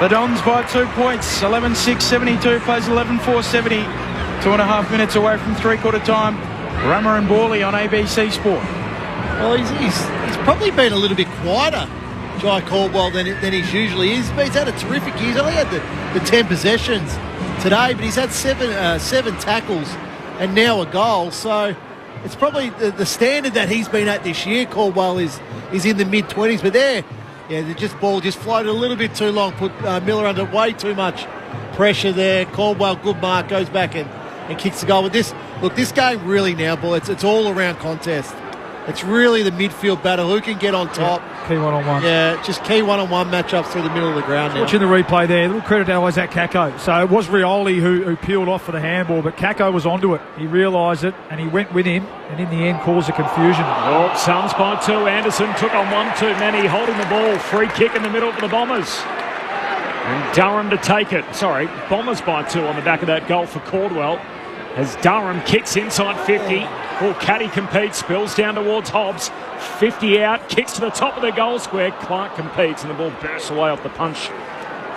D: The Dons by 2 points, 11-6-72 plays 11-4-70. 2.5 minutes away from three-quarter time. Rammer and Borley on ABC Sport.
O: Well, he's probably been a little bit quieter, Jai Caldwell, than he usually is. But he's had a terrific year. He's only had the 10 possessions today, but he's had seven tackles and now a goal. So it's probably the standard that he's been at this year. Caldwell is in the mid-20s, but the ball just floated a little bit too long, put Miller under way too much pressure there. Caldwell, good mark, goes back and kicks the goal. But this game really now, boys, it's all around contest. It's really the midfield battle. Who can get on top?
N: Key one-on-one.
O: Yeah, just key one-on-one matchups through the middle of the ground now.
N: Watching the replay there, a little credit to Isaac Kako. So it was Rioli who peeled off for the handball, but Kako was onto it. He realised it, and he went with him, and in the end caused a confusion.
Q: Oh, Suns by 2. Anderson took on one too many, holding the ball. Free kick in the middle for the Bombers. And Durham to take it. Sorry, Bombers by 2 on the back of that goal for Caldwell. As Durham kicks inside 50. Oh, Caddy competes, spills down towards Hobbs. 50 out, kicks to the top of the goal square. Clark competes and the ball bursts away off the punch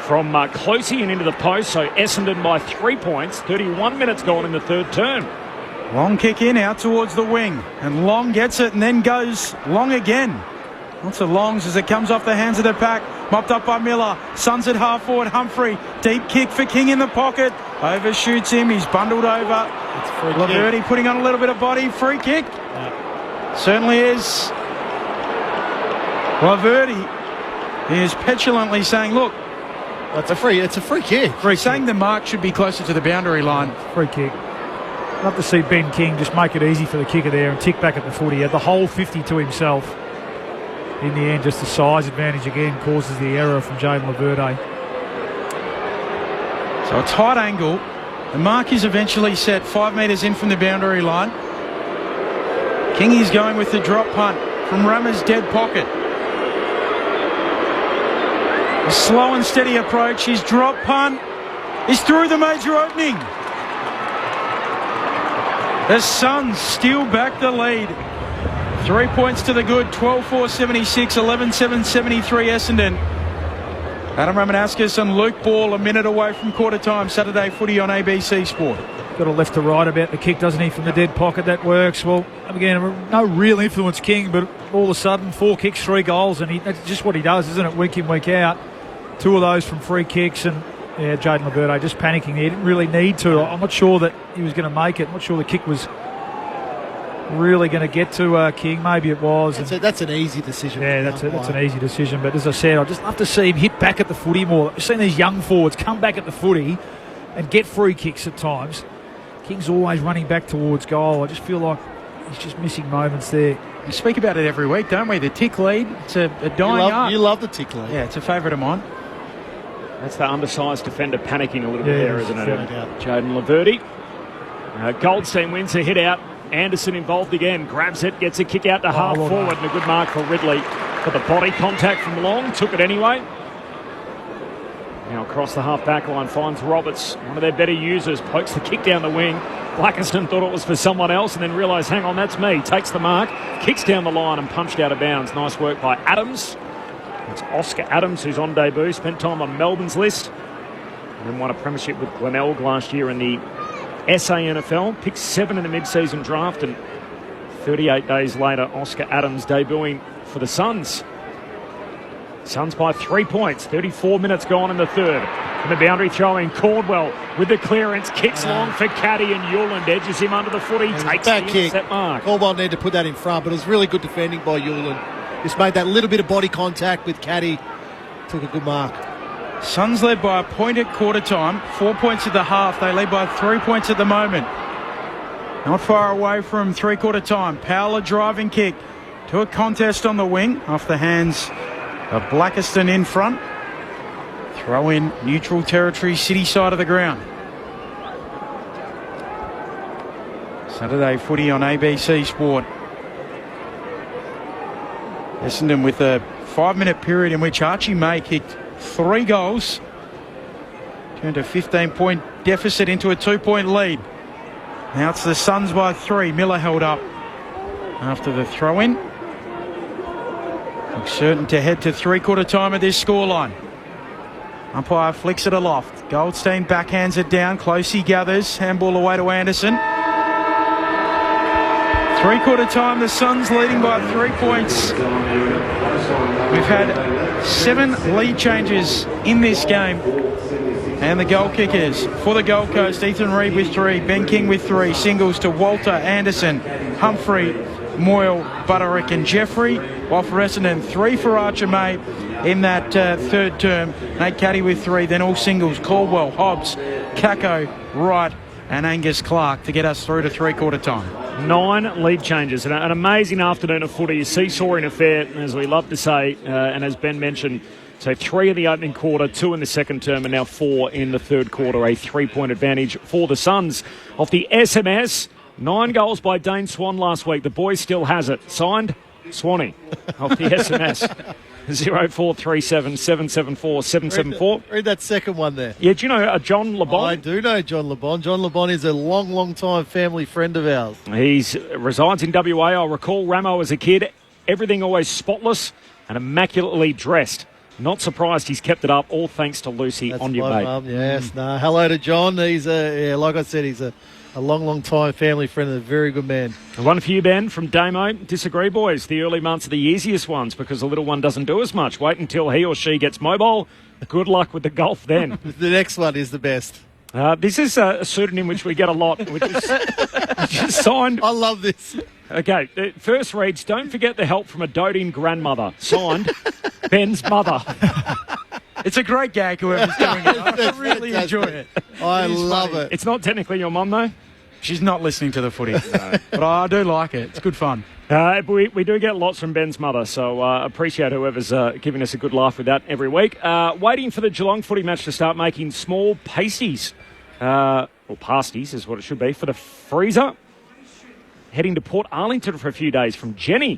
Q: from Closey and into the post. So Essendon by 3 points. 31 minutes gone in the third term.
D: Long kick in, out towards the wing. And Long gets it and then goes long again. Lots of longs as it comes off the hands of the pack. Mopped up by Miller. Suns at half forward. Humphrey. Deep kick for King in the pocket. Overshoots him. He's bundled over. Laverty putting on a little bit of body. Free kick. Certainly is. Laverty is petulantly saying, look,
O: it's a free kick.
D: Saying the mark should be closer to the boundary line.
N: Free kick. Love to see Ben King just make it easy for the kicker there and tick back at the footy. He had the whole 50 to himself. In the end, just the size advantage again causes the error from Jayden Laverde.
D: So a tight angle. The mark is eventually set 5 metres in from the boundary line. Kingy's going with the drop punt from Rammer's dead pocket. A slow and steady approach. His drop punt is through the major opening. The Suns steal back the lead. 3 points to the good, 12-4-76, 11-7-73 Essendon. Adam Ramanauskas and Luke Ball a minute away from quarter time. Saturday footy on ABC Sport.
N: Got a left to right about the kick, doesn't he, from the dead pocket? That works. Well, again, no real influence, King, but all of a sudden, 4 kicks, 3 goals, and that's just what he does, isn't it, week in, week out. 2 of those from free kicks, and yeah, Jaden Laverde just panicking. He didn't really need to. I'm not sure that he was going to make it. I'm not sure the kick was really going to get to King. Maybe it was.
O: That's an easy decision.
N: Yeah, that's an easy decision. But as I said, I'd just love to see him hit back at the footy more. We've seen these young forwards come back at the footy and get free kicks at times. King's always running back towards goal. I just feel like he's just missing moments there.
D: We speak about it every week, don't we? The tick lead. It's a dying art.
O: You love the tick lead.
D: Yeah, it's a favourite of mine.
Q: That's the undersized defender panicking a little bit there, isn't it? Jaden Laverde. Goldstein wins a hit out. Anderson involved again. Grabs it, gets a kick out to half forward, and a good mark for Ridley. But the body contact from Long took it anyway. Now across the half-back line finds Roberts, one of their better users, pokes the kick down the wing. Blackiston thought it was for someone else and then realised, hang on, that's me. Takes the mark, kicks down the line and punched out of bounds. Nice work by Adams. It's Oscar Adams, who's on debut, spent time on Melbourne's list, and then won a premiership with Glenelg last year in the SANFL. Picked 7 in the mid-season draft, and 38 days later, Oscar Adams debuting for the Suns. Suns by 3 points, 34 minutes gone in the third. And the boundary throwing, Caldwell with the clearance, kicks long for Caddy, and Yuland edges him under the foot. He takes the intercept mark.
O: Caldwell needed to put that in front, but it was really good defending by Yuland. Just made that little bit of body contact with Caddy. Took a good mark.
D: Suns led by a point at quarter time, 4 points at the half. They lead by 3 points at the moment. Not far away from three-quarter time. Powell a driving kick to a contest on the wing off the hands of Blackiston in front. Throw in neutral territory, city side of the ground. Saturday footy on ABC Sport. Essendon with a 5-minute period in which Archie May kicked 3 goals. Turned a 15-point deficit into a 2-point lead. Now it's the Suns by 3. Miller held up after the throw-in. Looks certain to head to three-quarter time at this scoreline. Umpire flicks it aloft. Goldstein backhands it down. Closey gathers. Handball away to Anderson. Three-quarter time, the Suns leading by 3 points. We've had 7 lead changes in this game. And the goal kickers for the Gold Coast, Ethan Reid with 3, Ben King with 3, singles to Walter, Anderson, Humphrey, Moyle, Butterick and Jeffrey, while for Essendon 3 for Archer May in that third term. Nate Caddy with 3, then all singles, Caldwell, Hobbs, Kako, Wright and Angus Clark to get us through to three-quarter time.
Q: 9 lead changes. An amazing afternoon of footy, a seesawing affair, as we love to say, and as Ben mentioned, so 3 in the opening quarter, 2 in the second term, and now 4 in the third quarter. A 3-point advantage for the Suns. Off the SMS, 9 goals by Dane Swan last week. The boy still has it. Signed, Swanee. Off the SMS. 0437 774 774.
O: Read that second one there.
Q: Yeah, do you know John LeBon?
O: I do know John LeBon. John LeBon is a long time family friend of ours.
Q: He resides in WA. I recall Ramo as a kid. Everything always spotless and immaculately dressed. Not surprised he's kept it up, all thanks to Lucy on your mate.
O: Mum. Yes, hello to John. He's like I said, he's a long time family friend and a very good man.
Q: One for you, Ben, from Damo. Disagree, boys. The early months are the easiest ones because the little one doesn't do as much. Wait until he or she gets mobile. Good luck with the golf then.
O: The next one is the best.
Q: This is a pseudonym which we get a lot, which is signed.
O: I love this.
Q: Okay, the first reads, don't forget the help from a doting grandmother. Signed, Ben's mother.
D: It's a great gag, whoever's doing it. I really enjoy it.
O: I love it.
Q: It's not technically your mum, though?
D: She's not listening to the footy. No. But I do like it. It's good fun.
Q: We do get lots from Ben's mother, so appreciate whoever's giving us a good laugh with that every week. Waiting for the Geelong footy match to start making small pasties, or pasties is what it should be, for the freezer. Heading to Port Arlington for a few days from Jenny.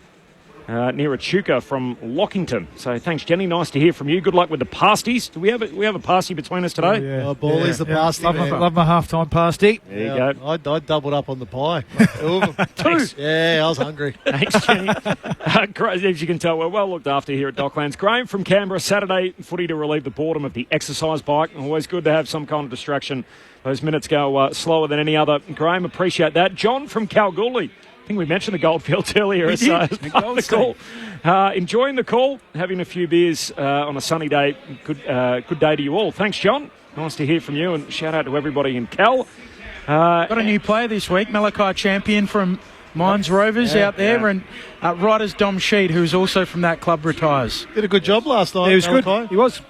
Q: near Echuca from Lockington. So thanks, Jenny. Nice to hear from you. Good luck with the pasties. Do we have a pasty between us today?
O: Oh, Ballie's the pasty.
N: Love my half-time pasty.
Q: There you go.
O: I doubled up on the pie.
Q: Thanks.
O: Yeah, I was hungry.
Q: Thanks, Jenny. As you can tell, we're well looked after here at Docklands. Graham from Canberra, Saturday footy to relieve the boredom of the exercise bike. Always good to have some kind of distraction. Those minutes go slower than any other. Graham, appreciate that. John from Kalgoorlie. I think we mentioned the Goldfields earlier as part of the call. Enjoying the call, having a few beers on a sunny day. Good day to you all. Thanks, John. Nice to hear from you, and shout out to everybody in Cal.
D: Got a new player this week, Malachi Champion from Mines Rovers out there, and Riders Dom Sheed, who's also from that club, retires.
O: Did a good job last night.
N: He was
O: Malachi.
N: good. He was.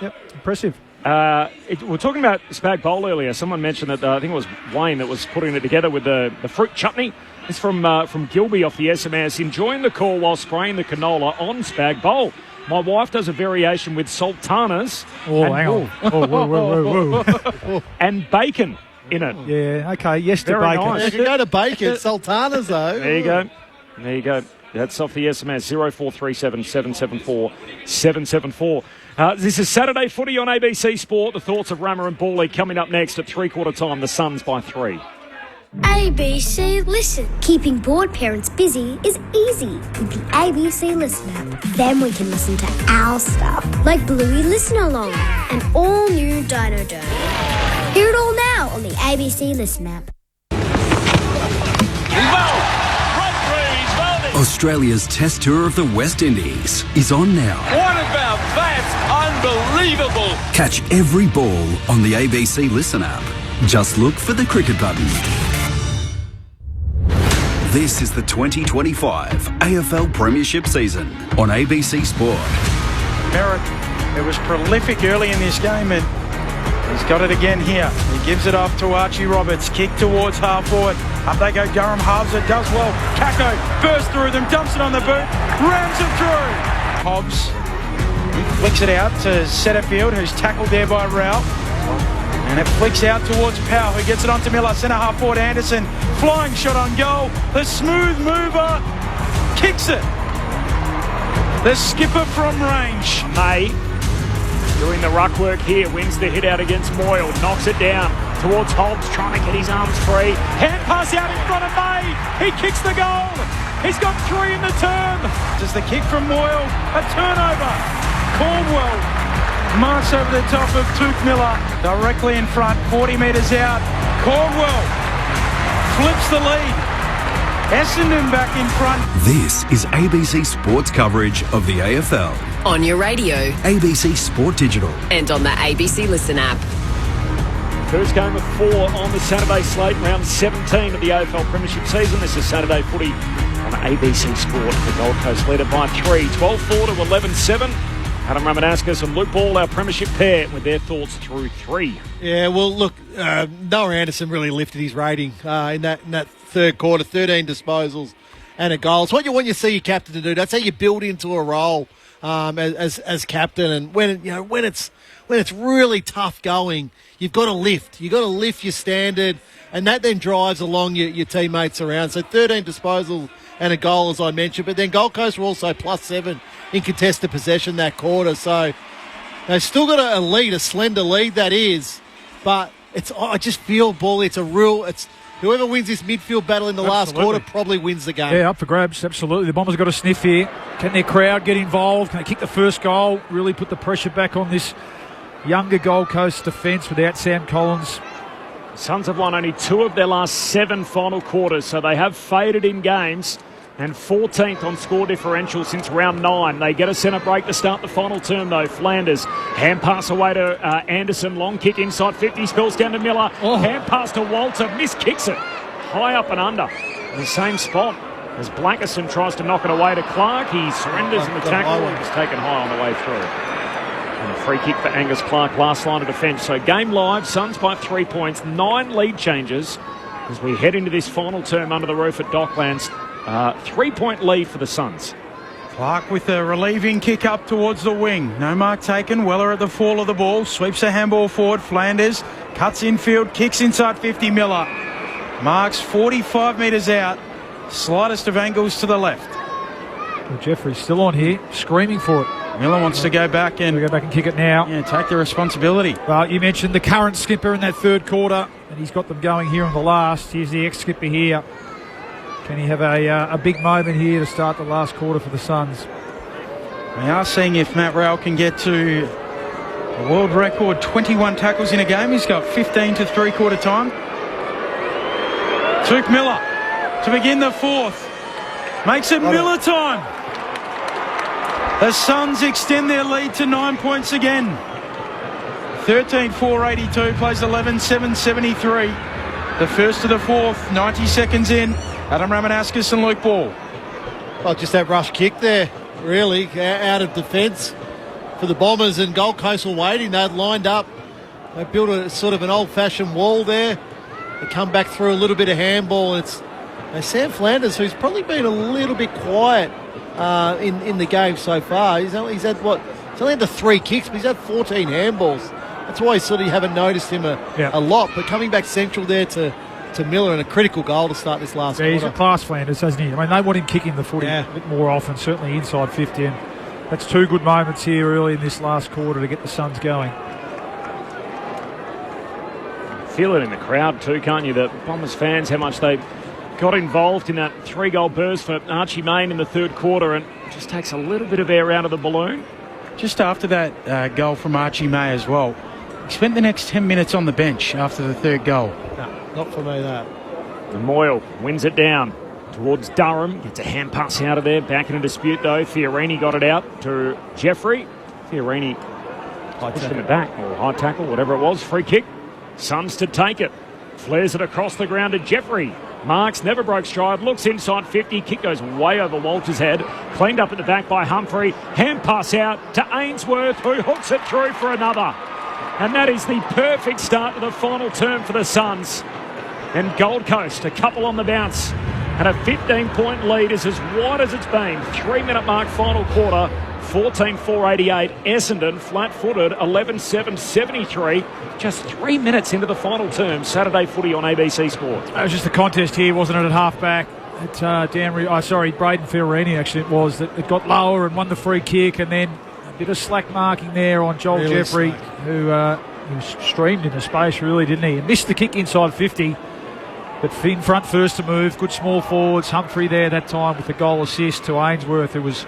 N: Yep, impressive.
Q: We're talking about Spag Bowl earlier. Someone mentioned that I think it was Wayne that was putting it together with the fruit chutney. It's from Gilby off the SMS. Enjoying the call while spraying the canola on Spag Bowl. My wife does a variation with sultanas.
N: Hang on. Whoa.
Q: And bacon in it.
N: Yeah, okay. Yes to
Q: Very
N: bacon.
Q: nice.
O: You can go to bacon. Sultanas, though.
Q: There you go. That's off the SMS, 0437 774 774. This is Saturday footy on ABC Sport. The thoughts of Rammer and Bawley coming up next at 3/4 time. The Suns by 3.
C: ABC Listen. Keeping bored parents busy is easy with the ABC Listen app. Then we can listen to our stuff, like Bluey Listen Along and all new Dino Derby. Hear it all now on the ABC Listen app.
K: Australia's Test Tour of the West Indies is on now.
A: What about that? Unbelievable!
K: Catch every ball on the ABC Listen app. Just look for the cricket button. This is the 2025 AFL Premiership season on ABC Sport.
D: Merritt, it was prolific early in this game, and he's got it again here. He gives it off to Archie Roberts. Kick towards half forward. Up they go. Durham halves it. Does well. Kako bursts through them. Dumps it on the boot. Rams it through. Hobbs. He flicks it out to Setterfield, who's tackled there by Ralph. And it flicks out towards Powell, who gets it onto Miller. Centre half forward Anderson. Flying shot on goal. The smooth mover kicks it. The skipper from range.
Q: May doing the ruck work here. Wins the hit out against Moyle. Knocks it down towards Hobbs, trying to get his arms free. Hand pass out in front of May. He kicks the goal. He's got 3 in the term.
D: Does the kick from Moyle. A turnover. Caldwell marks over the top of Took Miller. Directly in front. 40 metres out. Caldwell flips the lead. Essendon back in front.
K: This is ABC Sports coverage of the AFL.
E: On your radio.
K: ABC Sport Digital.
E: And on the ABC Listen app.
Q: First game of 4 on the Saturday slate, round 17 of the AFL Premiership season. This is Saturday footy on ABC Sport. The Gold Coast leader by 3, 12-4 to 11-7. Adam Ramanauskas and Luke Ball, our Premiership pair, with their thoughts through 3.
O: Yeah, well, look, Noah Anderson really lifted his rating in that third quarter. 13 disposals and a goal. It's what you want to see your captain to do. That's how you build into a role as captain. And when it's really tough going, you've got to lift. You've got to lift your standard, and that then drives along your teammates around. So 13 disposals and a goal, as I mentioned. But then Gold Coast were also +7 in contested possession that quarter. So they've still got a lead, a slender lead that is. But I just feel, Bally, it's whoever wins this midfield battle in the last quarter probably wins the game.
N: Yeah, up for grabs, absolutely. The Bombers got a sniff here. Can their crowd get involved? Can they kick the first goal? Really put the pressure back on this younger Gold Coast defence without Sam Collins.
Q: Suns have won only 2 of their last 7 final quarters, so they have faded in games. And 14th on score differential since round 9. They get a centre break to start the final term, though. Flanders, hand pass away to Anderson. Long kick inside 50, spills down to Miller. Hand pass to Walter, miskicks it. High up and under. In the same spot as Blackerson tries to knock it away to Clark. He surrenders in the tackle and is taken high on the way through. And a free kick for Angus Clark, last line of defence. So game live, Suns by 3 points. 9 lead changes as we head into this final term under the roof at Docklands. 3-point lead for the Suns.
D: Clark with a relieving kick up towards the wing. No mark taken. Weller at the fall of the ball. Sweeps a handball forward. Flanders cuts infield. Kicks inside 50. Miller marks 45 metres out. Slightest of angles to the left.
N: Well, Jeffrey's still on here, screaming for it.
D: Miller wants to go back and
N: kick it now.
D: Yeah, take the responsibility.
N: Well, you mentioned the current skipper in that third quarter, and he's got them going here in the last. Here's the ex-skipper here. Can he have a big moment here to start the last quarter for the Suns?
D: We are seeing if Matt Rowell can get to a world record 21 tackles in a game. He's got 15 to three-quarter time. Took Miller to begin the fourth. Makes it Miller time. The Suns extend their lead to 9 points again. 13-4-82, plays 11-7-73. The first of the fourth, 90 seconds in. Adam Ramanauskas and Luke Ball.
O: Well, just that rush kick there, really, out of defence for the Bombers, and Gold Coast were waiting. They'd lined up. They built a sort of an old-fashioned wall there. They come back through a little bit of handball. It's Sam Flanders, who's probably been a little bit quiet in the game so far. He's only had the 3 kicks, but he's had 14 handballs. That's why you haven't noticed him a lot. But coming back central there to Miller, and a critical goal to start this last quarter.
N: He's a class Flanders, hasn't he? I mean, they want him kicking the footy a bit more often, certainly inside 50. And that's 2 good moments here early in this last quarter to get the Suns going.
Q: Feel it in the crowd too, can't you? The Bombers fans, how much they got involved in that 3-goal burst for Archie Main in the third quarter, and it just takes a little bit of air out of the balloon.
D: Just after that goal from Archie May as well, he spent the next 10 minutes on the bench after the third goal.
O: No, not for me, that.
Q: And Moyle wins it down towards Durham. Gets a hand pass out of there. Back in a dispute, though. Fiorini got it out to Jeffrey. Fiorini pushed him back, or high tackle, whatever it was. Free kick. Suns to take it. Flares it across the ground to Jeffrey. Marks never broke stride. Looks inside 50. Kick goes way over Walter's head. Cleaned up at the back by Humphrey. Hand pass out to Ainsworth, who hooks it through for another. And that is the perfect start to the final term for the Suns. And Gold Coast, a couple on the bounce. And a 15-point lead is as wide as it's been. 3-minute mark, final quarter. 14-4-88. Essendon, flat-footed, 11-7-73. Just 3 minutes into the final term. Saturday footy on ABC Sport.
N: It was just a contest here, wasn't it, at half-back? Braden Fiorini, actually, it was. That it got lower and won the free kick, and then a bit of slack marking there on Joel
O: really
N: Jeffrey, who streamed into space, really, didn't he? And missed the kick inside 50. But Finn front first to move. Good small forwards. Humphrey there that time with the goal assist to Ainsworth, who was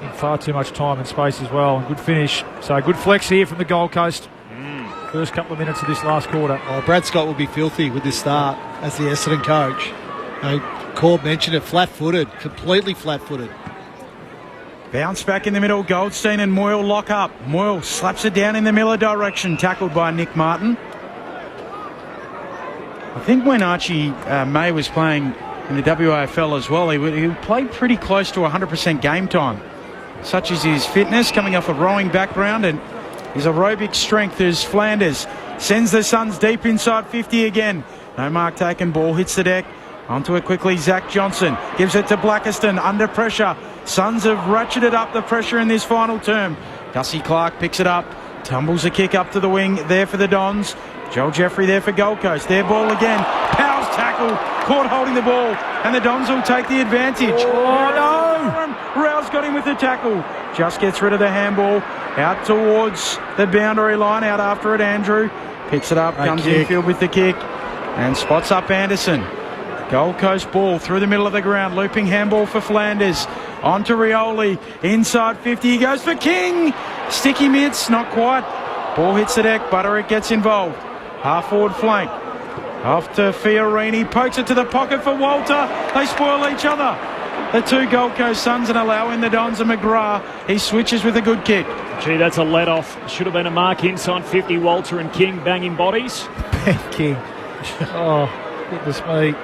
N: in far too much time and space as well. And good finish. So good flex here from the Gold Coast. First couple of minutes of this last quarter.
O: Oh, Brad Scott will be filthy with this start as the Essendon coach. Corb mentioned it, flat-footed, completely flat-footed.
D: Bounce back in the middle. Goldstein and Moyle lock up. Moyle slaps it down in the Miller direction, tackled by Nick Martin. I think when Archie May was playing in the WAFL as well, he played pretty close to 100% game time. Such as his fitness, coming off a rowing background, and his aerobic strength as Flanders sends the Suns deep inside 50 again. No mark taken, ball hits the deck. Onto it quickly, Zach Johnson gives it to Blackiston, under pressure. Suns have ratcheted up the pressure in this final term. Gussie Clark picks it up, tumbles a kick up to the wing there for the Dons. Joel Jeffrey there for Gold Coast. Their ball again. Powell's tackle, caught holding the ball, and the Dons will take the advantage. Oh no! Rouse got him with the tackle. Just gets rid of the handball. Out towards the boundary line, out after it, Andrew. Picks it up, comes infield with the kick, and spots up Anderson. Gold Coast ball through the middle of the ground. Looping handball for Flanders. On to Rioli. Inside 50. He goes for King. Sticky mitts. Not quite. Ball hits the deck. Butterick gets involved. Half forward flank. Off to Fiorini. Pokes it to the pocket for Walter. They spoil each other. The two Gold Coast Suns, and allowing the Dons and McGrath. He switches with a good kick.
Q: Gee, that's a let-off. Should have been a mark inside 50. Walter and King banging bodies.
N: King. Oh, goodness me.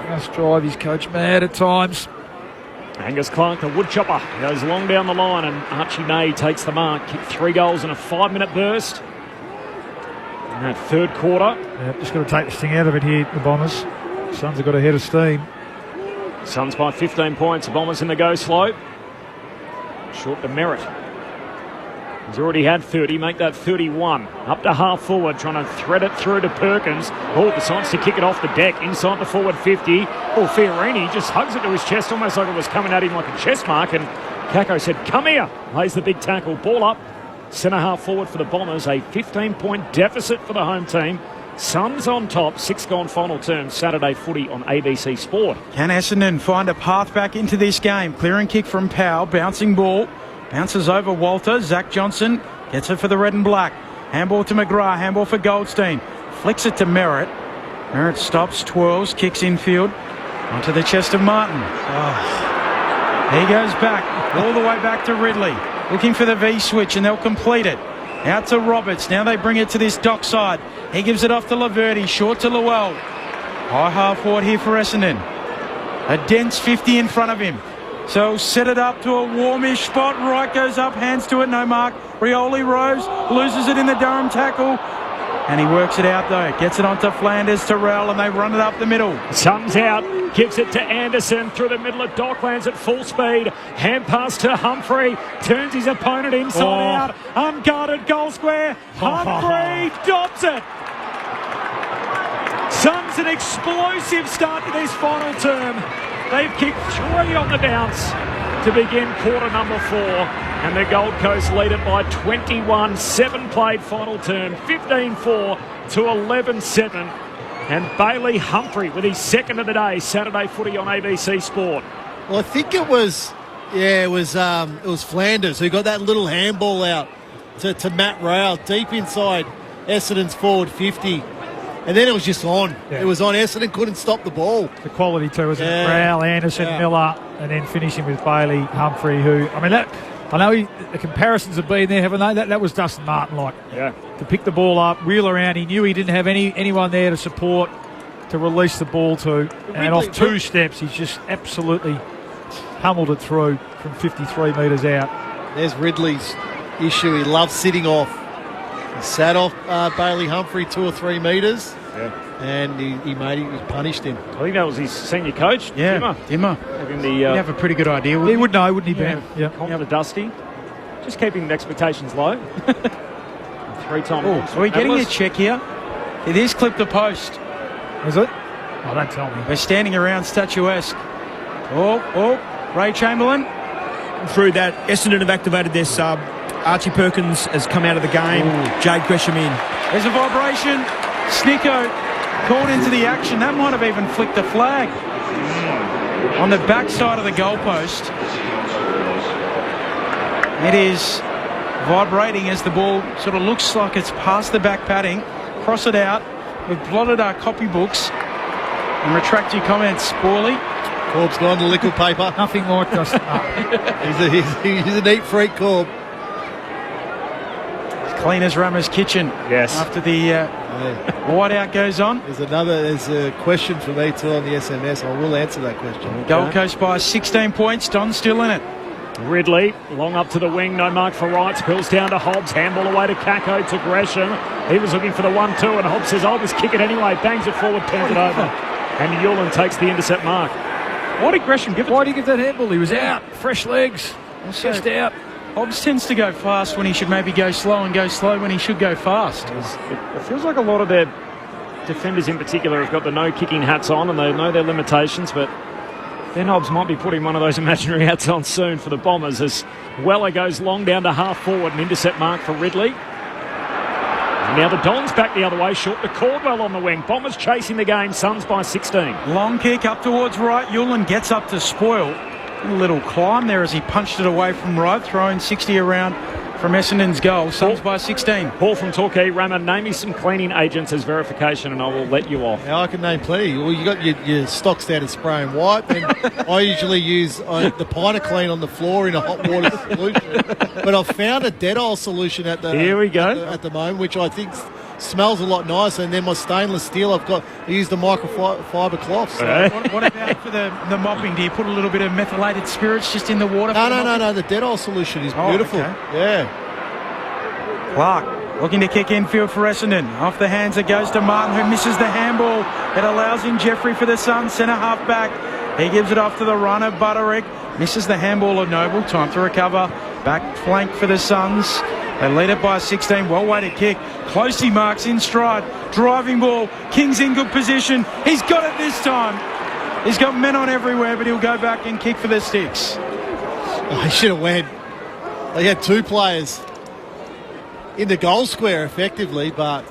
N: Must drive his coach mad at times.
Q: Angus Clark, the woodchopper, goes long down the line, and Archie May takes the mark. Kicked 3 goals in a 5-minute burst in that third quarter.
N: Yeah, just got to take this thing out of it here, the Bombers. Suns have got a head of steam.
Q: Suns by 15 points. The Bombers in the go slow. Short to Merritt. He's already had 30, make that 31. Up to half forward, trying to thread it through to Perkins. Oh, decides to kick it off the deck inside the forward 50. Oh, Fiorini just hugs it to his chest, almost like it was coming at him like a chest mark. And Kako said, come here. Lays the big tackle. Ball up. Centre half forward for the Bombers. A 15-point deficit for the home team. Suns on top. 6 gone final term. Saturday footy on ABC Sport.
D: Can Essendon find a path back into this game? Clearing kick from Powell. Bouncing ball. Bounces over Walter. Zach Johnson gets it for the red and black. Handball to McGrath. Handball for Goldstein. Flicks it to Merritt. Merritt stops, twirls, kicks infield. Onto the chest of Martin. He goes back. All the way back to Ridley. Looking for the V-switch, and they'll complete it. Out to Roberts. Now they bring it to this dock side. He gives it off to Laverty. Short to Llewell. High half forward here for Essendon. A dense 50 in front of him. So set it up to a warmish spot. Wright goes up, hands to it, no mark. Rioli Rose loses it in the Durham tackle. And he works it out though. Gets it onto Flanders, Terrell, and they run it up the middle.
Q: Sums out, gives it to Anderson through the middle of Docklands at full speed. Hand pass to Humphrey. Turns his opponent inside out. Unguarded goal square. Humphrey dobs it. Suns an explosive start to this final term. They've kicked 3 on the bounce to begin quarter number 4. And the Gold Coast lead it by 21. 7 played final term. 15-4 to 11-7. And Bailey Humphrey with his second of the day. Saturday footy on ABC Sport.
O: Well, I think it was Flanders who got that little handball out to Matt Rowell deep inside Essendon's forward 50. And then it was just on. Yeah. It was on. Essendon couldn't stop the ball.
N: The quality too, wasn't it? Rowell, Anderson, Miller, and then finishing with Bailey Humphrey, who, I mean, I know the comparisons have been there, haven't they? That was Dustin Martin like.
Q: Yeah.
N: To pick the ball up, wheel around. He knew he didn't have anyone there to support, to release the ball to. And off 2 steps, he's just absolutely pummeled it through from 53 metres out.
O: There's Ridley's issue. He loves sitting off. He sat off Bailey Humphrey 2 or 3 metres.
Q: Yeah.
O: And he punished him.
Q: I think that was his senior coach,
D: Dimmer. He'd have a pretty good idea.
N: He would know, wouldn't he, Ben?
Q: Yeah. To Dusty. Just keeping expectations low. 3-time.
D: Are we getting a check here? It is clipped the post.
N: Is it? Oh, don't tell me.
D: We're standing around statuesque. Ray Chamberlain.
V: Through that, Essendon have activated their sub. Archie Perkins has come out of the game. Jade Gresham in.
D: There's a vibration. Snicko called into the action. That might have even flicked the flag. On the backside of the goalpost. It is vibrating as the ball sort of looks like it's past the back padding. Cross it out. We've blotted our copybooks. And retract your comments, Sporley.
O: Corb's gone to liquid paper.
N: Nothing like us.
O: He's a neat freak, Corb.
D: Clean as Rama's kitchen.
Q: Yes.
D: After the whiteout goes on.
O: There's a question for me too on the SMS. I will answer that question.
D: Okay. Gold Coast by 16 points. Don's still in it.
Q: Ridley, long up to the wing, no mark for Wright, spills down to Hobbs, handball away to Kako, to Gresham. He was looking for the 1-2 and Hobbs says, I'll just kick it anyway, bangs it forward, turns it over. And Yulin takes the intercept mark.
N: Why did Gresham give it? Why did he give that handball? He was out, fresh legs, just out.
D: Hobbs tends to go fast when he should maybe go slow and go slow when he should go fast.
Q: It feels like a lot of their defenders in particular have got the no-kicking hats on and they know their limitations, but Ben Hobbs might be putting one of those imaginary hats on soon for the Bombers as Weller goes long down to half forward, an intercept mark for Ridley. And now the Dons back the other way, short to Caldwell on the wing. Bombers chasing the game, Suns by 16.
D: Long kick up towards Wright. Yulin gets up to spoil. A little climb there as he punched it away from Wright, throwing 60 around from Essendon's goal. Suns by 16.
Q: Paul from Torquay. Rama, name me some cleaning agents as verification and I will let you off.
O: Yeah, I can name plenty. Well, you got your stock standard spray and wipe, and I usually use the Pina Clean on the floor in a hot water solution. But I've found a Dettol solution at the at the moment, which I think smells a lot nicer. And then my stainless steel, I use the microfiber cloth. So.
D: What about for the mopping? Do you put a little bit of methylated spirits just in the water?
O: No. The Dettol solution is beautiful.
D: Okay.
O: Yeah.
D: Clark looking to kick infield for Essendon. Off the hands it goes to Martin, who misses the handball. It allows in Jeffrey for the Suns, centre half back. He gives it off to the runner, Butterick. Misses the handball of Noble. Time to recover. Back flank for the Suns.
M: They lead it by 16. Well-weighted kick. Closely marks in stride. Driving ball. King's in good position. He's got it this time. He's got men on everywhere, but he'll go back and kick for the sticks.
O: Oh, he should have went. They had two players in the goal square effectively, but...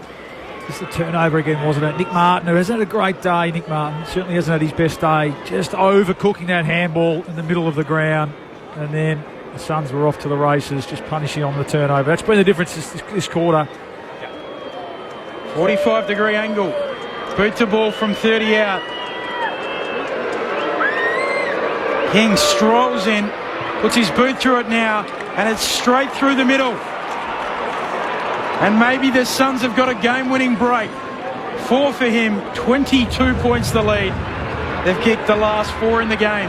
N: Just a turnover again, wasn't it? Nick Martin, who hasn't had a great day, Nick Martin, certainly hasn't had his best day, just overcooking that handball in the middle of the ground. And then the Suns were off to the races, just punishing on the turnover. That's been the difference this quarter.
M: 45-degree angle. Boot the ball from 30 out. King strolls in, puts his boot through it now, and it's straight through the middle. And maybe the Suns have got a game-winning break. 4 for him, 22 points the lead. They've kicked the last 4 in the game.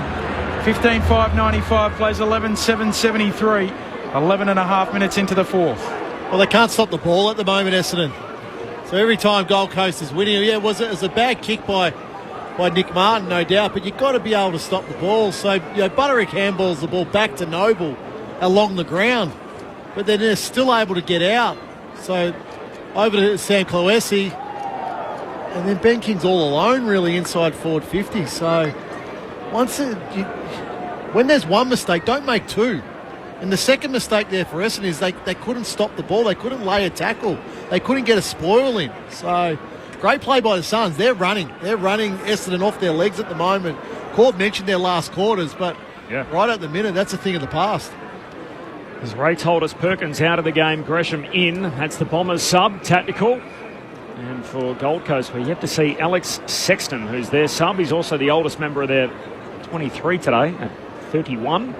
M: 15-5-95, plays 11-7-73. 11 and a half minutes into the fourth.
O: Well, they can't stop the ball at the moment, Essendon. So every time Gold Coast is winning, it was a bad kick by Nick Martin, no doubt, but you've got to be able to stop the ball. So, Butterick handballs the ball back to Noble along the ground, but then they're still able to get out. So over to Sam Cloesi, and then Ben King's all alone really inside forward 50. So when there's one mistake, don't make two. And the second mistake there for Essendon is they couldn't stop the ball. They couldn't lay a tackle. They couldn't get a spoil in. So great play by the Suns. They're running Essendon off their legs at the moment. Cord mentioned their last quarters, but right at the minute, that's a thing of the past.
Q: As Ray told us, Perkins out of the game, Gresham in. That's the Bombers sub, tactical. And for Gold Coast, we have to see Alex Sexton, who's their sub. He's also the oldest member of their 23 today at 31.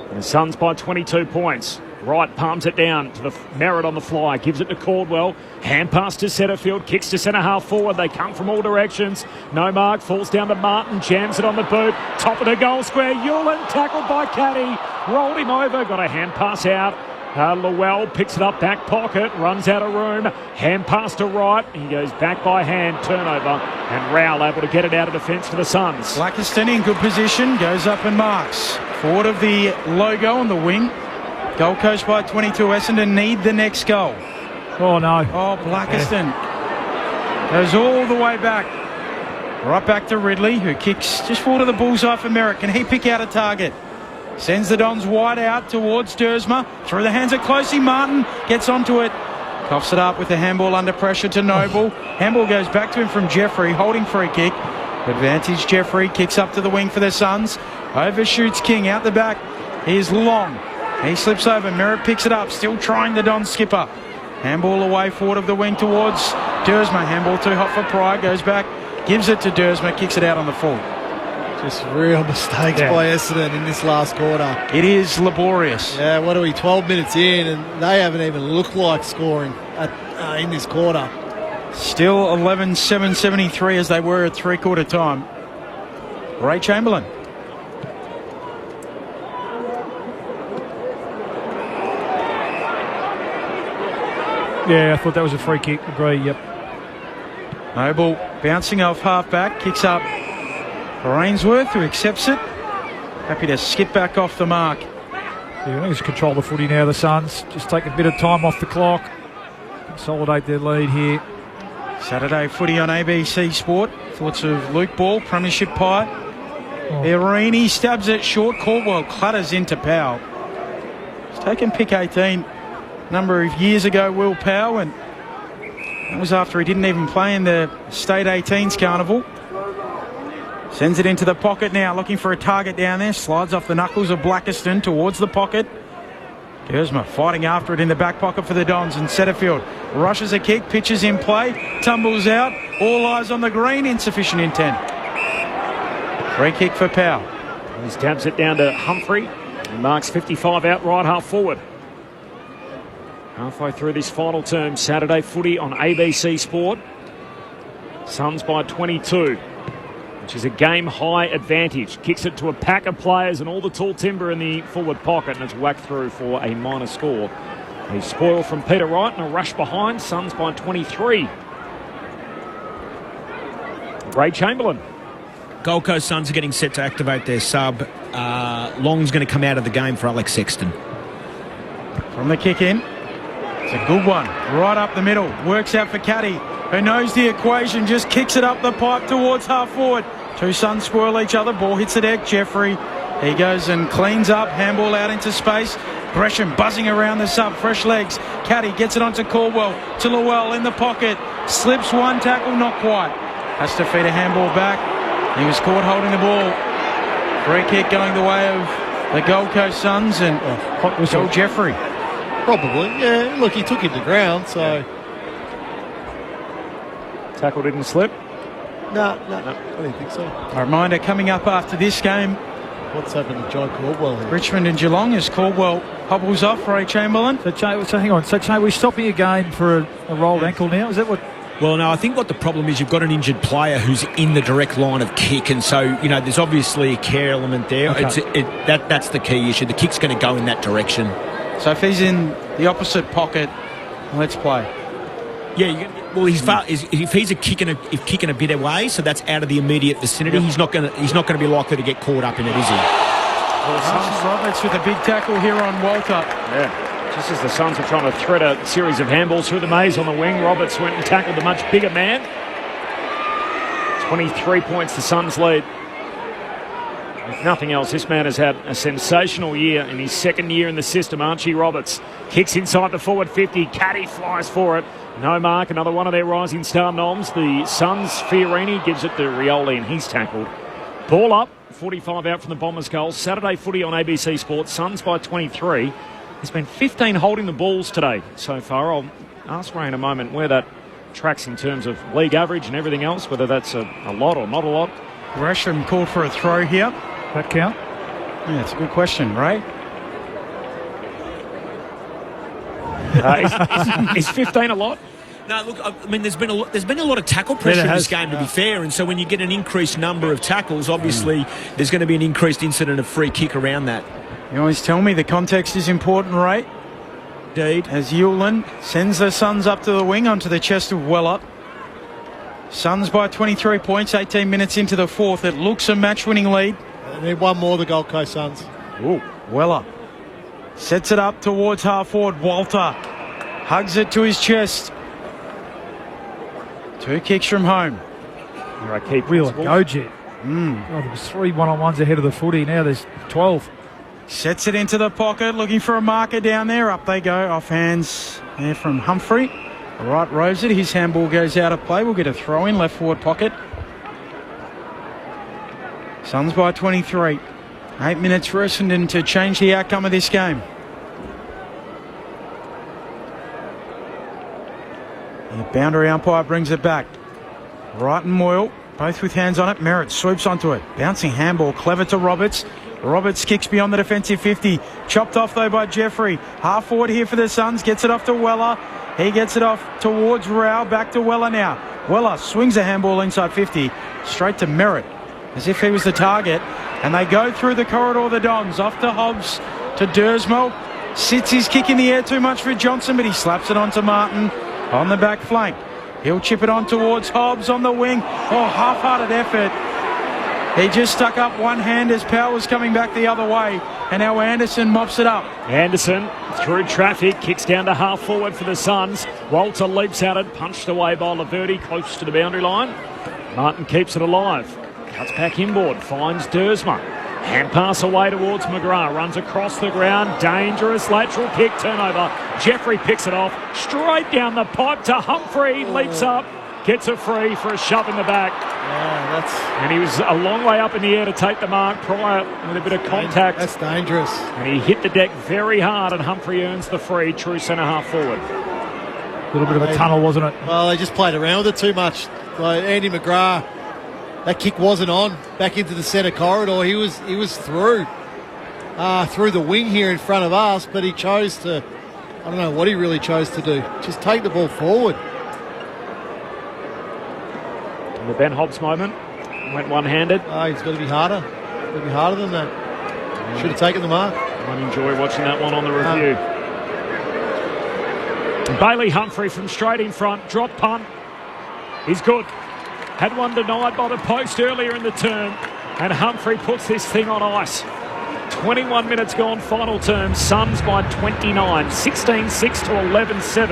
Q: And the Suns by 22 points. Wright palms it down to the Merritt on the fly, gives it to Caldwell, hand pass to Setterfield, kicks to centre half forward. They come from all directions. No mark, falls down to Martin, jams it on the boot, top of the goal square. Hewlin tackled by Caddy, rolled him over, got a hand pass out. Llewell picks it up, back pocket, runs out of room, hand pass to Wright. He goes back by hand, turnover, and Rowell able to get it out of defence for the Suns.
M: Blackiston in good position, goes up and marks. Forward of the logo on the wing. Gold Coast by 22. Essendon need the next goal.
N: Oh, no.
M: Oh, Blackiston goes all the way back. Right back to Ridley, who kicks just forward of the bullseye for Merritt. Can he pick out a target? Sends the Dons wide out towards Dersma. Through the hands of Closey. Martin gets onto it. Coughs it up with the handball under pressure to Noble. Handball goes back to him from Jeffrey, holding free kick. Advantage Jeffrey, kicks up to the wing for the Suns. Overshoots King out the back. Here's Long. He slips over. Merritt picks it up. Still trying the Don skipper. Handball away forward of the wing towards Dersma. Handball too hot for Pryor. Goes back. Gives it to Dersma. Kicks it out on the full.
O: Just real mistakes by Essendon in this last quarter.
M: It is laborious.
O: Yeah, what are we, 12 minutes in, and they haven't even looked like scoring in this quarter.
M: Still 11-7-73 as they were at three-quarter time. Ray Chamberlain.
N: Yeah, I thought that was a free kick. Agree, yep.
M: Noble bouncing off half-back, kicks up for Ainsworth, who accepts it. Happy to skip back off the mark.
N: Yeah, I think it's control the footy now, the Suns. Just take a bit of time off the clock. Consolidate their lead here.
M: Saturday footy on ABC Sport. Thoughts of Luke Ball, premiership pie. Irini stabs it short. Caldwell clatters into Powell. He's taken pick 18 a number of years ago, Will Powell, and that was after he didn't even play in the State 18s Carnival. Sends it into the pocket now, looking for a target down there. Slides off the knuckles of Blackiston towards the pocket. Dersma fighting after it in the back pocket for the Dons, and Setterfield rushes a kick, pitches in play, tumbles out. All eyes on the green, insufficient intent. Free kick for Powell.
Q: He stabs it down to Humphrey. And marks 55 out right half forward. Halfway through this final term, Saturday footy on ABC Sport. Suns by 22, which is a game-high advantage. Kicks it to a pack of players and all the tall timber in the forward pocket, and it's whacked through for a minor score. A spoil from Peter Wright and a rush behind. Suns by 23. Ray Chamberlain.
V: Gold Coast Suns are getting set to activate their sub. Long's going to come out of the game for Alex Sexton.
D: from the kick in. It's a good one. Right up the middle. Works out for Caddy, who knows the equation. Just kicks it up the pipe towards half forward. Two Suns spoil each other. Ball hits the deck. Jeffrey, he goes and cleans up. Handball out into space. Gresham buzzing around the sub. Fresh legs. Caddy gets it onto Caldwell. To Llewell in the pocket. Slips one tackle. Not quite. Has to feed a handball back. He was caught holding the ball. Free kick going the way of the Gold Coast Suns and Joel Jeffrey.
O: Probably, yeah. Look, he took him to ground, so...
Q: Tackle didn't slip?
O: No, I didn't think so.
D: A reminder coming up after this game.
O: What's happened to John Caldwell here?
D: Richmond and Geelong as Caldwell hobbles off. Ray Chamberlain.
N: So hang on. So we're stopping a game for a rolled ankle now? Is that what...
F: Well, no, I think what the problem is, you've got an injured player who's in the direct line of kick, and so, you know, there's obviously a care element there.
N: Okay.
F: That's the key issue. The kick's going to go in that direction.
D: So if he's in the opposite pocket, let's play.
F: Yeah, well, if he's kicking a bit away, so that's out of the immediate vicinity, he's not going to be likely to get caught up in it, is he?
D: Roberts with a big tackle here on Walter.
Q: Yeah. Just as the Suns were trying to thread a series of handballs through the maze on the wing, Roberts went and tackled the much bigger man. 23 points the Suns lead. If nothing else, this man has had a sensational year in his second year in the system. Archie Roberts kicks inside the forward 50. Caddy flies for it. No mark, another one of their rising star noms. The Suns, Fiorini gives it to Rioli and he's tackled. Ball up, 45 out from the Bombers' goal. Saturday footy on ABC Sports. Suns by 23. There's been 15 holding the balls today so far. I'll ask Ray in a moment where that tracks in terms of league average and everything else, whether that's a lot or not a lot.
D: Gresham called for a throw here.
N: That count?
D: Yeah, it's a good question, Ray.
Q: Is 15 a lot?
F: No, look, I mean, there's been a lot of tackle pressure in this game, to be fair, and so when you get an increased number of tackles, obviously there's going to be an increased incident of free kick around that.
D: You always tell me the context is important, Ray.
F: Indeed.
D: As Yulin sends the Suns up to the wing onto the chest of Weller. Suns by 23 points, 18 minutes into the fourth. It looks a match-winning lead.
O: They need one more, the Gold Coast Suns.
D: Ooh, Weller sets it up towards half forward. Walter hugs it to his chest. Two kicks from home.
Q: Right, keep
N: Wheeler, go Jet. There was 3 one-on-ones ahead of the footy. Now there's 12.
D: Sets it into the pocket, looking for a marker down there. Up they go, off hands there from Humphrey. Right rows it, his handball goes out of play. We'll get a throw in, left forward pocket. Suns by 23. 8 minutes for Essendon to change the outcome of this game. The boundary umpire brings it back. Wright and Moyle, both with hands on it. Merritt swoops onto it. Bouncing handball, clever to Roberts. Roberts kicks beyond the defensive 50. Chopped off though by Jeffrey. Half forward here for the Suns. Gets it off to Weller. He gets it off towards Rao. Back to Weller now. Weller swings a handball inside 50. Straight to Merritt as if he was the target. And they go through the corridor, the Dons. Off to Hobbs, to Dersmo. Sits his kick in the air too much for Johnson, but he slaps it onto Martin on the back flank. He'll chip it on towards Hobbs on the wing. Oh, half-hearted effort. He just stuck up one hand as Powell was coming back the other way. And now Anderson mops it up.
Q: Anderson through traffic, kicks down to half forward for the Suns. Walter leaps at it, punched away by Laverty, close to the boundary line. Martin keeps it alive. Cuts back inboard, finds Dersma. Hand pass away towards McGrath, runs across the ground, dangerous lateral kick, turnover. Jeffrey picks it off, straight down the pipe to Humphrey, leaps up, gets it free for a shove in the back. And he was a long way up in the air to take the mark prior with a bit of contact.
O: That's dangerous.
Q: And he hit the deck very hard, and Humphrey earns the free, true centre half forward.
N: A little bit of a tunnel, wasn't it?
O: Well, they just played around with it too much. Like Andy McGrath, that kick wasn't on. Back into the centre corridor. He was through the wing here in front of us, but he chose to, I don't know what he really chose to do. Just take the ball forward.
Q: The Ben Hobbs moment, went one-handed.
O: Oh, he's got to be harder. Got to be harder than that. Should have taken the mark.
Q: I enjoy watching that one on the review. Bailey Humphrey from straight in front, drop punt. He's good. Had one denied by the post earlier in the term, and Humphrey puts this thing on ice. 21 minutes gone, final term. Suns by 29, 16-6 to 11-7.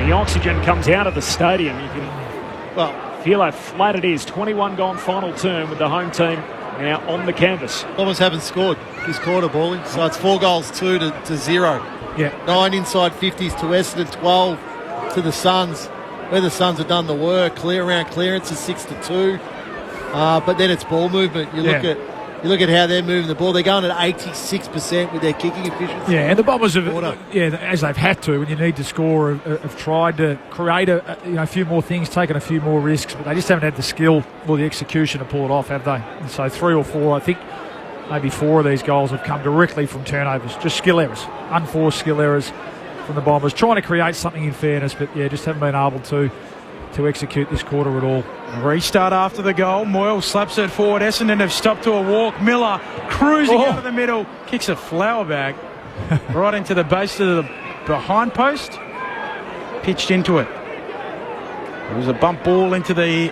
Q: The oxygen comes out of the stadium. You can feel how flat it is. 21 gone, final term, with the home team now on the canvas.
O: Bombers haven't scored this quarter, Bally. So it's 4 goals, 2 to 0.
N: Yeah.
O: 9 inside 50s to Essendon, 12 to the Suns. Where the Suns have done the work, clear around clearances, 6-2. But then it's ball movement. You look at how they're moving the ball. They're going at 86% with their kicking efficiency.
N: Yeah, and the Bombers have, as they've had to, when you need to score, have tried to create a few more things, taken a few more risks, but they just haven't had the skill or the execution to pull it off, have they? And so 3 or 4, I think maybe 4 of these goals have come directly from turnovers, just skill errors, unforced skill errors from the Bombers, trying to create something in fairness, but just haven't been able to execute this quarter at all.
D: Restart after the goal. Moyle slaps it forward. Essendon have stopped to a walk. Miller cruising out of the middle. Kicks a flower bag right into the base of the behind post. Pitched into it. It was a bump ball into the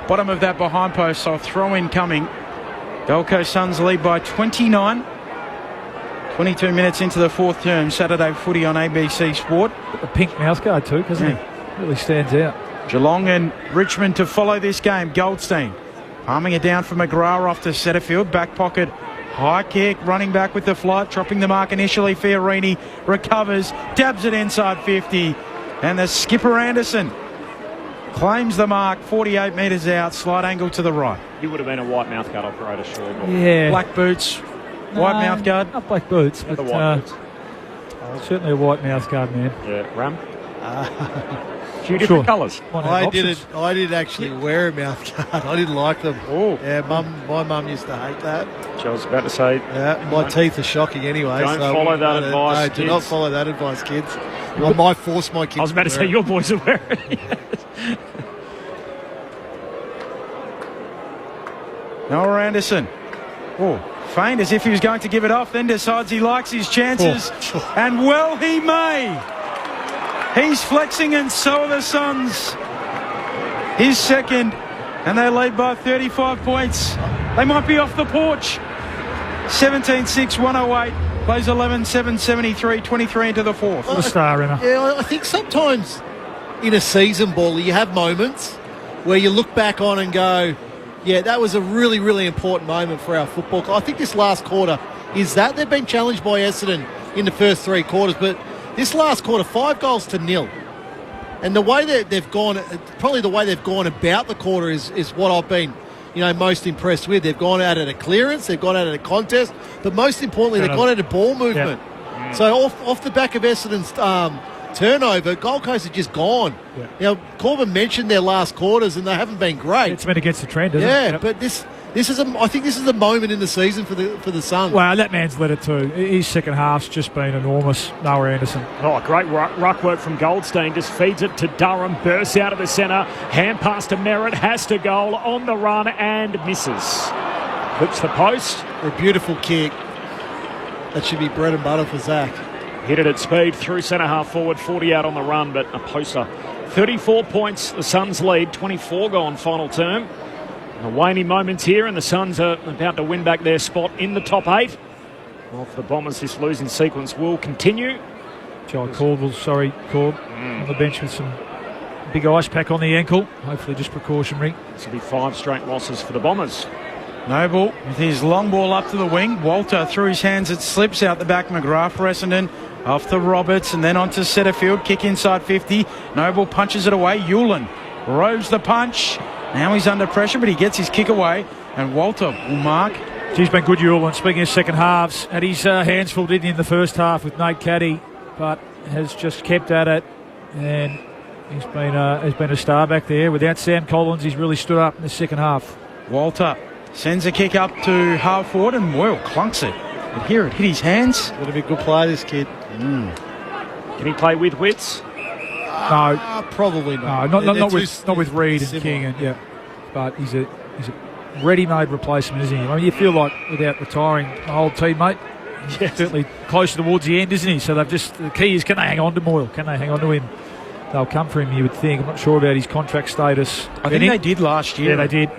D: bottom of that behind post, so a throw in coming. Gold Coast Suns lead by 29. 22 minutes into the fourth term. Saturday footy on ABC Sport.
N: Got the pink mouthguard too, doesn't he? Really stands out.
D: Geelong and Richmond to follow this game. Goldstein palming it down for McGrath off to Setterfield. Back pocket, high kick, running back with the flight, dropping the mark initially. Fiorini recovers, dabs it inside 50. And the skipper Anderson claims the mark, 48 metres out, slight angle to the right.
Q: You would have been a white mouthguard operator, sure.
N: Yeah.
D: Black boots, white mouthguard.
N: Not black boots, but
Q: the white boots.
N: Certainly a white mouthguard, man.
Q: Yeah, Ram? Few different colours.
O: I did actually wear a mouthguard. I didn't like them.
Q: Oh,
O: yeah, my mum used to hate that.
Q: I was about to say.
O: Yeah, my teeth are shocking anyway.
Q: Don't follow that advice.
O: No, do not follow that advice, kids. I might force my kids.
Q: I was about to say your boys are wearing it.
D: Noah Anderson. Oh, feigned as if he was going to give it off, then decides he likes his chances. And well he may. He's flexing, and so are the Suns. His second, and they lead by 35 points. They might be off the porch. 17-6, 108. Plays 11-7, 73, 23 into the fourth.
N: What a star, Emma.
O: Yeah, I think sometimes in a season, Ball, you have moments where you look back on and go, yeah, that was a really, really important moment for our football. I think this last quarter is that. They've been challenged by Essendon in the first 3 quarters, but this last quarter, 5-0. And the way that they've gone, probably the way they've gone about the quarter is what I've been, most impressed with. They've gone out at a clearance, they've gone out at a contest, but most importantly, they've gone out at ball movement. Yep. So off the back of Essendon's turnover, Gold Coast have just gone. Yep. Corbin mentioned their last quarters, and they haven't been great.
N: It's been against the trend, isn't it?
O: Yeah, but I think this is a moment in the season for the Suns.
N: Wow, that man's led it too. His second half's just been enormous. Noah Anderson.
Q: Oh, great ruck work from Goldstein. Just feeds it to Durham. Bursts out of the centre. Hand pass to Merritt. Has to goal on the run and misses. Hooks the post.
O: A beautiful kick. That should be bread and butter for Zach.
Q: Hit it at speed through centre half forward. 40 out on the run, but a poster. 34 points. The Suns lead. 24 gone final term. A waning moments here, and the Suns are about to win back their spot in the top 8. Well, for the Bombers, this losing sequence will continue.
N: Jai Caldwell, on the bench with some big ice pack on the ankle. Hopefully just precautionary.
Q: This will be 5 straight losses for the Bombers.
D: Noble with his long ball up to the wing. Walter through his hands, it slips out the back. McGrath for Essendon. Off to Roberts and then on to Setterfield. Kick inside 50. Noble punches it away. Hewlin roves the punch. Now he's under pressure, but he gets his kick away, and Walter will mark.
N: He's been good, Hewlin. Speaking of second halves, had his hands full, didn't he, in the first half with Nate Caddy, but has just kept at it, and he's been a star back there. Without Sam Collins, he's really stood up in the second half.
D: Walter sends a kick up to half forward, and Moyle clunks it. But here it hit his hands.
O: Going to be a good player, this kid.
Q: Can he play with wits?
N: No,
O: probably not.
N: No, not with Reid and King, but he's a ready-made replacement, isn't he? I mean, you feel like without retiring an old teammate, he's certainly close towards the end, isn't he? So the key is, can they hang on to Moyle? Can they hang on to him? They'll come for him, you would think. I'm not sure about his contract status.
D: I think they did last year.
N: Yeah, they did.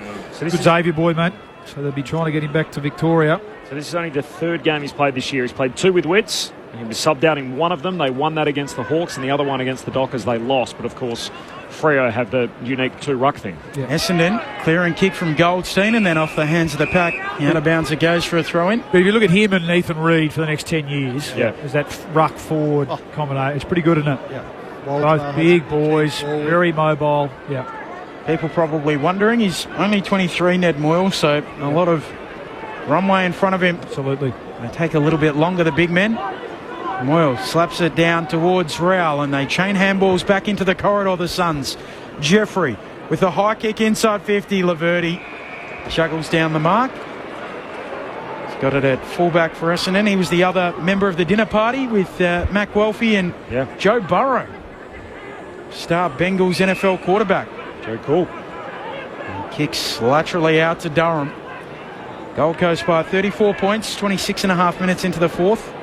N: Good Xavier boy, mate. So they'll be trying to get him back to Victoria.
Q: So this is only the third game he's played this year. He's played 2 with Wits. He was subbed out in one of them. They won that against the Hawks, and the other one against the Dockers they lost. But, of course, Freo have the unique 2-ruck thing.
D: Yeah. Essendon clearing kick from Goldstein, and then off the hands of the pack. Out of bounds it goes for a throw-in.
N: But if you look at him and Ethan Reid for the next 10 years,
Q: yeah,
N: there's that ruck forward combination. It's pretty good, isn't it?
O: Yeah.
N: Both big boys, very mobile. Yeah.
D: People probably wondering, he's only 23, Ned Moyle, so a lot of runway in front of him.
N: Absolutely.
D: They take a little bit longer, the big men. Moyle slaps it down towards Rowell, and they chain handballs back into the corridor, the Suns. Jeffrey with a high kick inside 50. Laverty juggles down the mark. He's got it at fullback for Essendon. He was the other member of the dinner party with Mac Welfie and Joe Burrow, star Bengals NFL quarterback.
Q: Very cool.
D: And kicks laterally out to Durham. Gold Coast by 34 points, 26 and a half minutes into the fourth.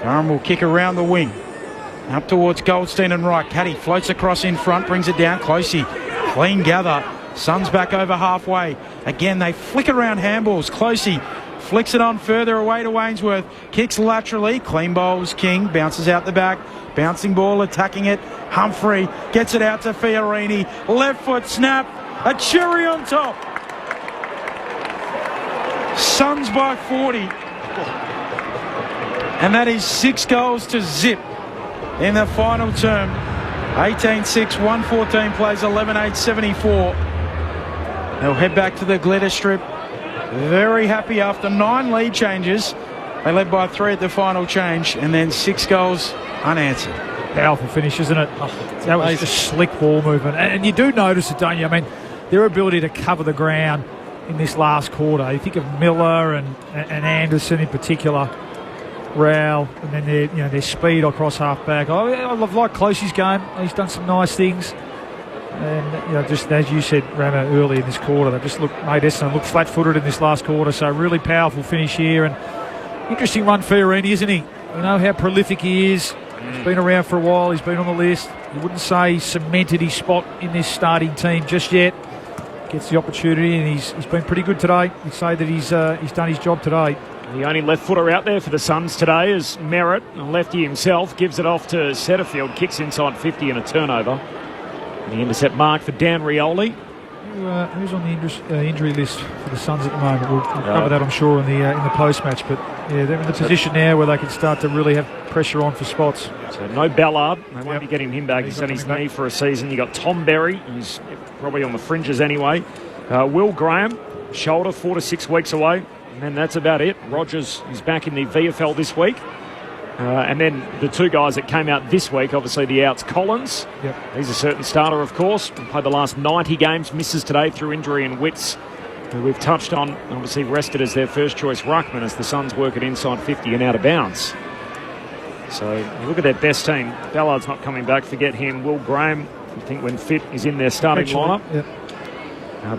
D: Durham will kick around the wing. Up towards Goldstein and Wright. Caddy floats across in front, brings it down. Closey, clean gather. Suns back over halfway. Again, they flick around handballs. Closey flicks it on further away to Wainsworth. Kicks laterally. Clean bowls King. Bounces out the back. Bouncing ball, attacking it. Humphrey gets it out to Fiorini. Left foot snap. A cherry on top. Suns by 40. And that is 6 goals to zip in the final term. 18-6, 114 plays 11-8-74. They'll head back to the glitter strip. Very happy after 9 lead changes. They led by 3 at the final change, and then 6 goals unanswered.
N: Powerful finish, isn't it? That was just slick ball movement. And you do notice it, don't you? I mean, their ability to cover the ground in this last quarter. You think of Miller and Anderson in particular. Rowell, and then their speed across half back. I like Closey's game. He's done some nice things, and just as you said, Ramo, early in this quarter, they just made Essendon look flat-footed in this last quarter. So really powerful finish here, and interesting run for Fiorini, isn't he? You know how prolific he is. He's been around for a while. He's been on the list. You wouldn't say he's cemented his spot in this starting team just yet. Gets the opportunity, and he's been pretty good today. You'd say that he's done his job today.
Q: The only left footer out there for the Suns today is Merritt. A lefty himself gives it off to Setterfield. Kicks inside 50 and a turnover. The intercept mark for Dan Rioli.
N: Who's on the injury list for the Suns at the moment? We'll cover that, I'm sure, in the post-match. But yeah, they're in the position now where they can start to really have pressure on for spots.
Q: So no Ballard. They won't be getting him back. He's on his knee for a season. You got Tom Berry, who's probably on the fringes anyway. Will Graham, shoulder 4 to 6 weeks away. And then that's about it. Rogers is back in the VFL this week. And then the 2 guys that came out this week, obviously the outs, Collins.
N: Yep.
Q: He's a certain starter, of course. Played the last 90 games, misses today through injury, and Wits, who we've touched on, obviously rested as their first choice ruckman as the Suns work it inside 50 and out of bounds. So you look at their best team. Ballard's not coming back, forget him. Will Graham, I think when fit, is in their starting lineup.
N: Yep.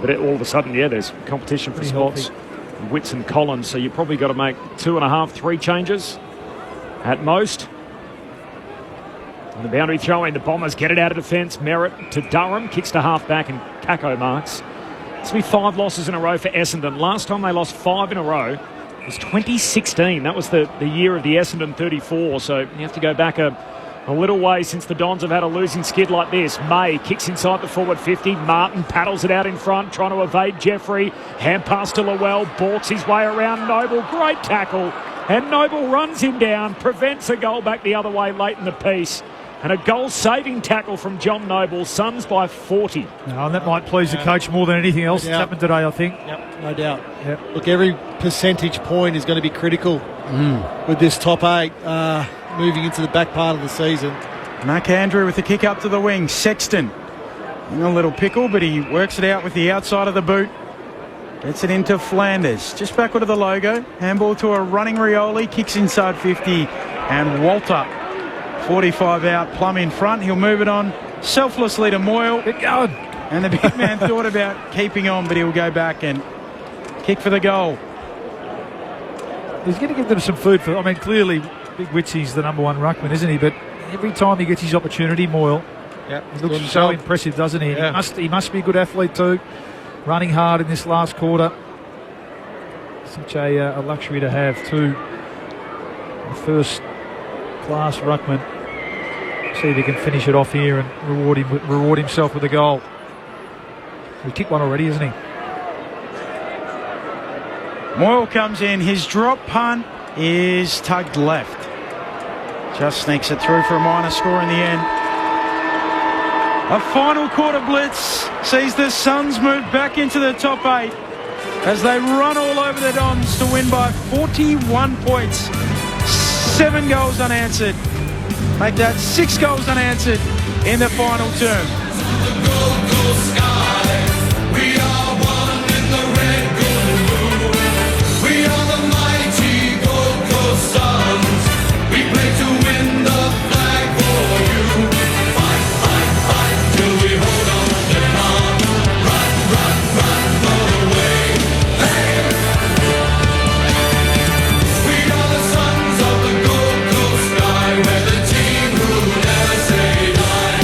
Q: But all of a sudden, there's competition for spots. Wits and Collins, so you've probably got to make 2.5, 3 changes at most. And the boundary throw in, the Bombers get it out of defence. Merritt to Durham, kicks to half back, and Kako marks. This will be 5 losses in a row for Essendon. Last time they lost 5 in a row was 2016. That was the year of the Essendon 34, so you have to go back a little way since the Dons have had a losing skid like this. May kicks inside the forward 50. Martin paddles it out in front, trying to evade Jeffrey. Hand pass to Lowell, balks his way around Noble. Great tackle. And Noble runs him down, prevents a goal back the other way late in the piece. And a goal-saving tackle from John Noble. Suns by 40.
N: No, and that might please the coach more than anything else that's happened today, I think.
O: Yep, no doubt. Yep. Look, every percentage point is going to be critical with this top 8. Moving into the back part of the season.
D: Mac Andrew with the kick up to the wing. Sexton in a little pickle, but he works it out with the outside of the boot. Gets it into Flanders. Just backward of the logo. Handball to a running Rioli. Kicks inside 50. And Walter, 45 out, Plum in front. He'll move it on selflessly to Moyle.
N: Get going.
D: And the big man thought about keeping on, but he'll go back and kick for the goal.
N: He's going to give them some food for... I mean, clearly... Big Witsy's the number 1 ruckman, isn't he? But every time he gets his opportunity, Moyle, he looks so impressive, doesn't he?
O: Yeah.
N: He must be a good athlete too. Running hard in this last quarter. Such a luxury to have, too. First-class ruckman. See if he can finish it off here and reward himself with a goal. He kicked one already, isn't he?
D: Moyle comes in. His drop punt is tugged left. Just sneaks it through for a minor score in the end. A final quarter blitz sees the Suns move back into the top 8 as they run all over the Dons to win by 41 points. 7 goals unanswered. Make that 6 goals unanswered in the final term.
W: We are one in the red, gold and blue. We are the mighty Gold Coast Suns. We play to win the flag for you. Fight, fight, fight till we hold on to calm. Run, run, run all the way. Hey! We are the sons of the Gold Coast sky. We're the team who never say die.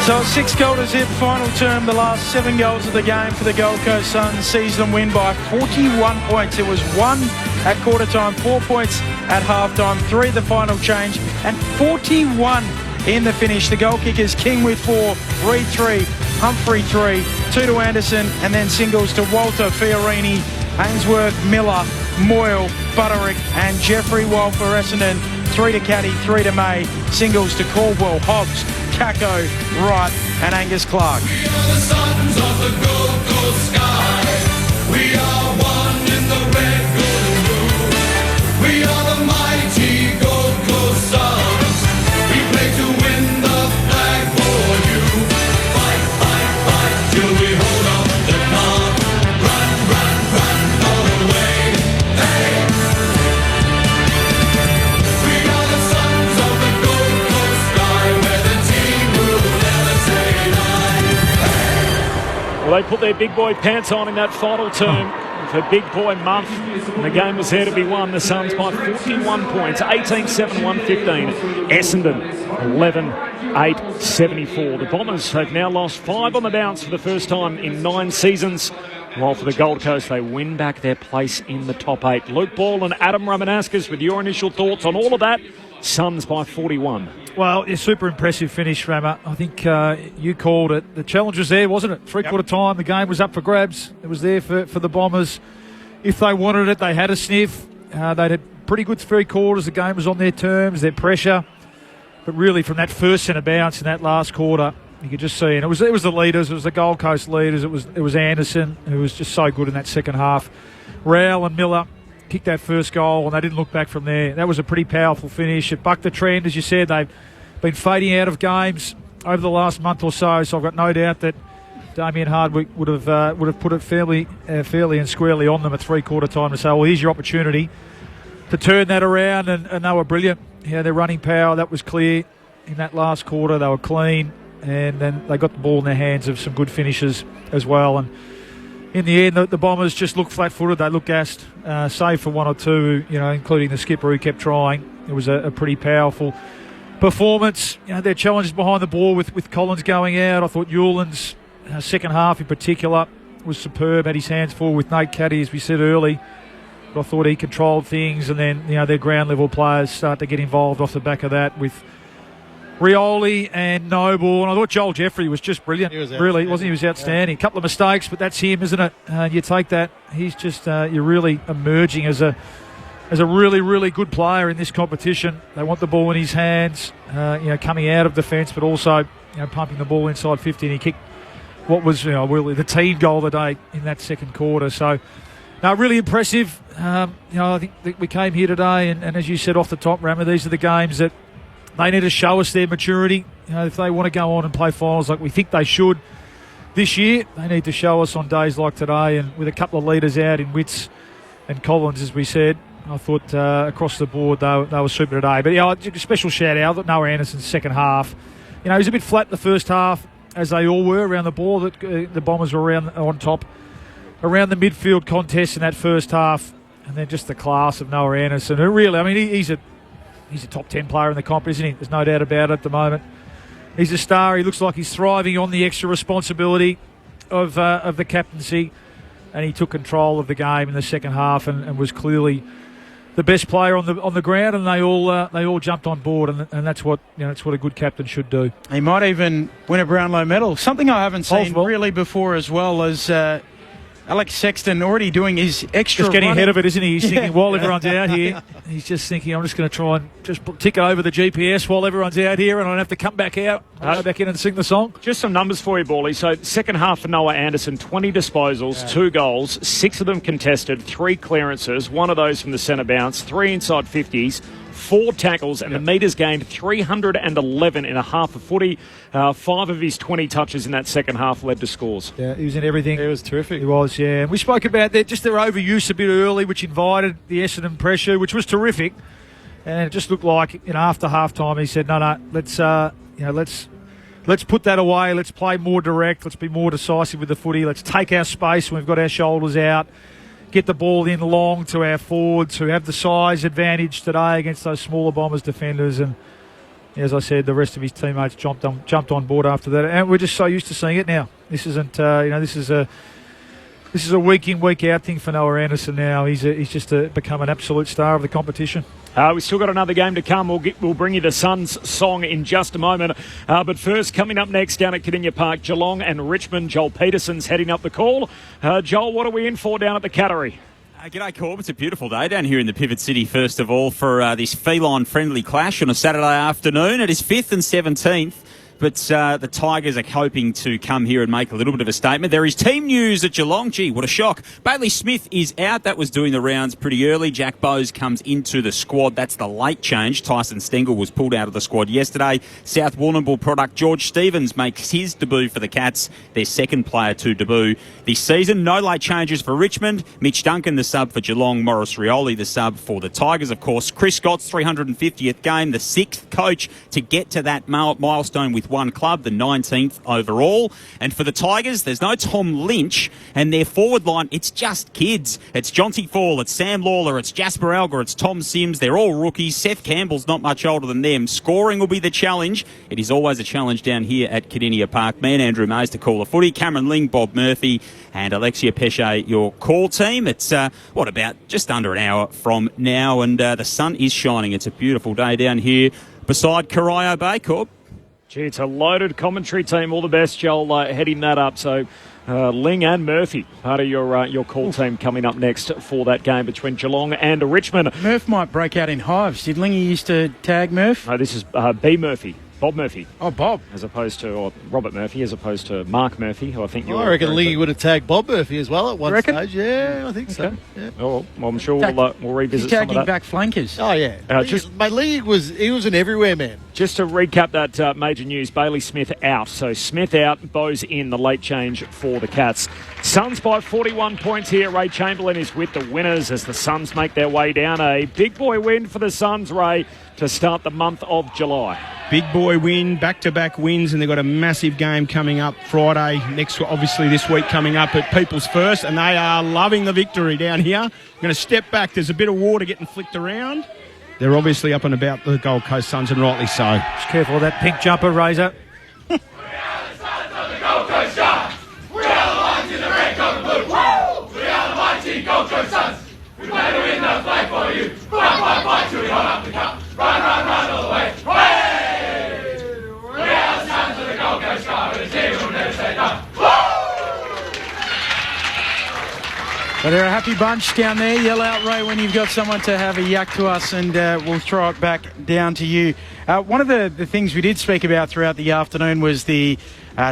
D: So a 6-goal to zip final term. The last 7 goals of the game for the Gold Coast Suns sees them win by 41 points. It was 1 at quarter time, 4 points at half time, 3 at the final change, and 41 in the finish. The goal kickers, King with 4, Reid 3, Humphrey 3, 2 to Anderson, and then singles to Walter, Fiorini, Ainsworth, Miller, Moyle, Butterick, and Jeffrey Wall for Essendon. 3 to Caddy, 3 to May, singles to Caldwell, Hobbs, Kako, Wright, and Angus Clark.
W: We are the sons of the Gold Coast sky. We are one in the red, gold and blue. We are the mighty Gold Coast Suns. We play to win the flag for you. Fight, fight, fight till we hold on the calm. Run, run, run all the way. Hey! We are the sons of the Gold Coast sky. We're the team who never say die.
Q: Well, they put their big boy pants on in that final term for Big Boy Month. And the game was there to be won. The Suns by 41 points, 18-7, 115. Essendon, 11-8, 74. The Bombers have now lost 5 on the bounce for the first time in 9 seasons. While for the Gold Coast, they win back their place in the top 8. Luke Ball and Adam Ramanaskas with your initial thoughts on all of that. Suns by 41.
N: Well, it's super impressive finish, Rama. I think you called it. The challenge was there, wasn't it? Three-quarter time, the game was up for grabs. It was there for the Bombers. If they wanted it, they had a sniff. They'd had pretty good 3 quarters. The game was on their terms, their pressure. But really, from that first centre bounce in that last quarter, you could just see, and it was the leaders, it was the Gold Coast leaders, it was Anderson, who was just so good in that second half. Rowell and Miller kicked that first goal, and they didn't look back from there. That was a pretty powerful finish. It bucked the trend, as you said. They've been fading out of games over the last month or so, so I've got no doubt that Damien Hardwick would have put it fairly and squarely on them at 3-quarter time to say, well, here's your opportunity to turn that around, and they were brilliant. Yeah, their running power, that was clear in that last quarter. They were clean, and then they got the ball in their hands of some good finishes as well. And in the end, the Bombers just looked flat-footed. They looked gassed, save for 1 or 2, including the skipper who kept trying. It was a pretty powerful performance. Their challenges behind the ball with Collins going out. I thought Newland's second half in particular was superb. Had his hands full with Nate Caddy, as we said early. But I thought he controlled things, and then their ground level players start to get involved off the back of that with Rioli and Noble. And I thought Joel Jeffrey was just brilliant. Really, wasn't he? He was outstanding. A couple of mistakes, but that's him, isn't it? You take that. He's just you're really emerging as a really, really good player in this competition. They want the ball in his hands, coming out of defence, but also pumping the ball inside 50. And he kicked what was really the team goal of the day in that second quarter. So, no, really impressive. I think that we came here today, and as you said off the top, Rama, these are the games that they need to show us their maturity. If they want to go on and play finals like we think they should this year, they need to show us on days like today. And with a couple of leaders out in Witts and Collins, as we said, I thought across the board they were super today. But a special shout out that Noah Anderson's second half. He was a bit flat the first half, as they all were around the ball. That the Bombers were on top around the midfield contest in that first half, and then just the class of Noah Anderson, who really, he's a top 10 player in the comp, isn't he? There's no doubt about it at the moment. He's a star. He looks like he's thriving on the extra responsibility of the captaincy. and he took control of the game in the second half and was clearly the best player on the ground, and they all jumped on board, and that's what that's what a good captain should do.
D: He might even win a Brownlow medal. Something I haven't seen really before as well as Alex Sexton already doing his extra.
N: Just getting
D: running.
N: ahead of it, isn't he? He's thinking while everyone's out here, he's just thinking, I'm just going to try and just tick over the GPS while everyone's out here, and I don't have to come back out, go back in and sing the song.
Q: Just some numbers for you, Bally. So second half for Noah Anderson, 20 disposals, 2 goals, 6 of them contested, 3 clearances, 1 of those from the centre bounce, 3 inside 50s, 4 tackles, and the metres gained 311 in a half of footy. 5 of his 20 touches in that second half led to scores.
N: Yeah, he was in everything.
O: It was terrific.
N: He was, yeah. And we spoke about that, just their overuse a bit early, which invited the Essendon pressure, which was terrific. And it just looked like, after half time, he said, no, let's put that away. Let's play more direct. Let's be more decisive with the footy. Let's take our space when we've got our shoulders out. Get the ball in long to our forwards who have the size advantage today against those smaller Bombers defenders. And as I said, the rest of his teammates jumped on board after that. And we're just so used to seeing it now. This isn't, this is a week in, week out thing for Noah Anderson now. He's just become an absolute star of the competition.
Q: We've still got another game to come. We'll bring you the Suns song in just a moment. But first, coming up next down at Kardinia Park, Geelong and Richmond. Joel Peterson's heading up the call. Joel, what are we in for down at the Cattery?
L: G'day, Corb. It's a beautiful day down here in the Pivot City, first of all, for this feline-friendly clash on a Saturday afternoon. It is 5th and 17th. But the Tigers are hoping to come here and make a little bit of a statement. There is team news at Geelong. Gee, what a shock. Bailey Smith is out. That was doing the rounds pretty early. Jack Bowes comes into the squad. That's the late change. Tyson Stengel was pulled out of the squad yesterday. South Warrnambool product George Stevens makes his debut for the Cats, their second player to debut this season. No late changes for Richmond. Mitch Duncan, the sub for Geelong. Morris Rioli, the sub for the Tigers, of course. Chris Scott's 350th game, the 6th coach to get to that milestone with one club, the 19th overall. And for the Tigers, there's no Tom Lynch, and their forward line, it's just kids. It's Jonty Fall, it's Sam Lawler, it's Jasper Alger, it's Tom Sims. They're all rookies. Seth Campbell's not much older than them. Scoring will be the challenge. It is always a challenge down here at Kardinia Park. Me and Andrew Mays to call the footy. Cameron Ling, Bob Murphy, and Alexia Pesce, your call team. It's, about just under an hour from now, and the sun is shining. It's a beautiful day down here beside Corio Bay, Corb.
Q: Gee, it's a loaded commentary team. All the best, Joel, heading that up. So Ling and Murphy, part of your call team coming up next for that game between Geelong and Richmond.
D: Murph might break out in hives. Did Lingy used to tag Murph?
Q: No, this is B. Murphy. Bob Murphy.
D: Oh, Bob.
Q: As opposed to, or Robert Murphy, as opposed to Mark Murphy, who I think you're...
O: I reckon Lingy would have tagged Bob Murphy as well at one stage. Yeah, I think so.
Q: Okay.
O: Yeah.
Q: Oh, well, I'm sure we'll revisit
D: He's
Q: some of
D: tagging
Q: that.
D: back flankers.
O: Oh, yeah. Mate, Lingy was an everywhere man.
Q: Just to recap that major news, Bailey Smith out. So Smith out, Bowes in, the late change for the Cats. Suns by 41 points here. Ray Chamberlain is with the winners as the Suns make their way down. A big boy win for the Suns, Ray, to start the month of July.
V: Big boy win, back-to-back wins, and they've got a massive game coming up Friday, obviously this week coming up at People's First, and they are loving the victory down here. I'm going to step back. There's a bit of water getting flicked around. They're obviously up and about the Gold Coast Suns, and rightly so.
N: Just careful of that pink jumper, Razor.
W: We are the Sons of the Gold Coast Giants. We are the ones in the red, gold and blue. Woo! We are the mighty Gold Coast Suns. We play to win the flag for you. Fight, fight, fight till we hold up the cup. Run, run, run all the way. Hey! We are the Sons of the Gold Coast Giants. With a team who will never say done.
D: But they're a happy bunch down there. Yell out, Ray, when you've got someone to have a yuck to us, and we'll throw it back down to you. One of the things we did speak about throughout the afternoon was the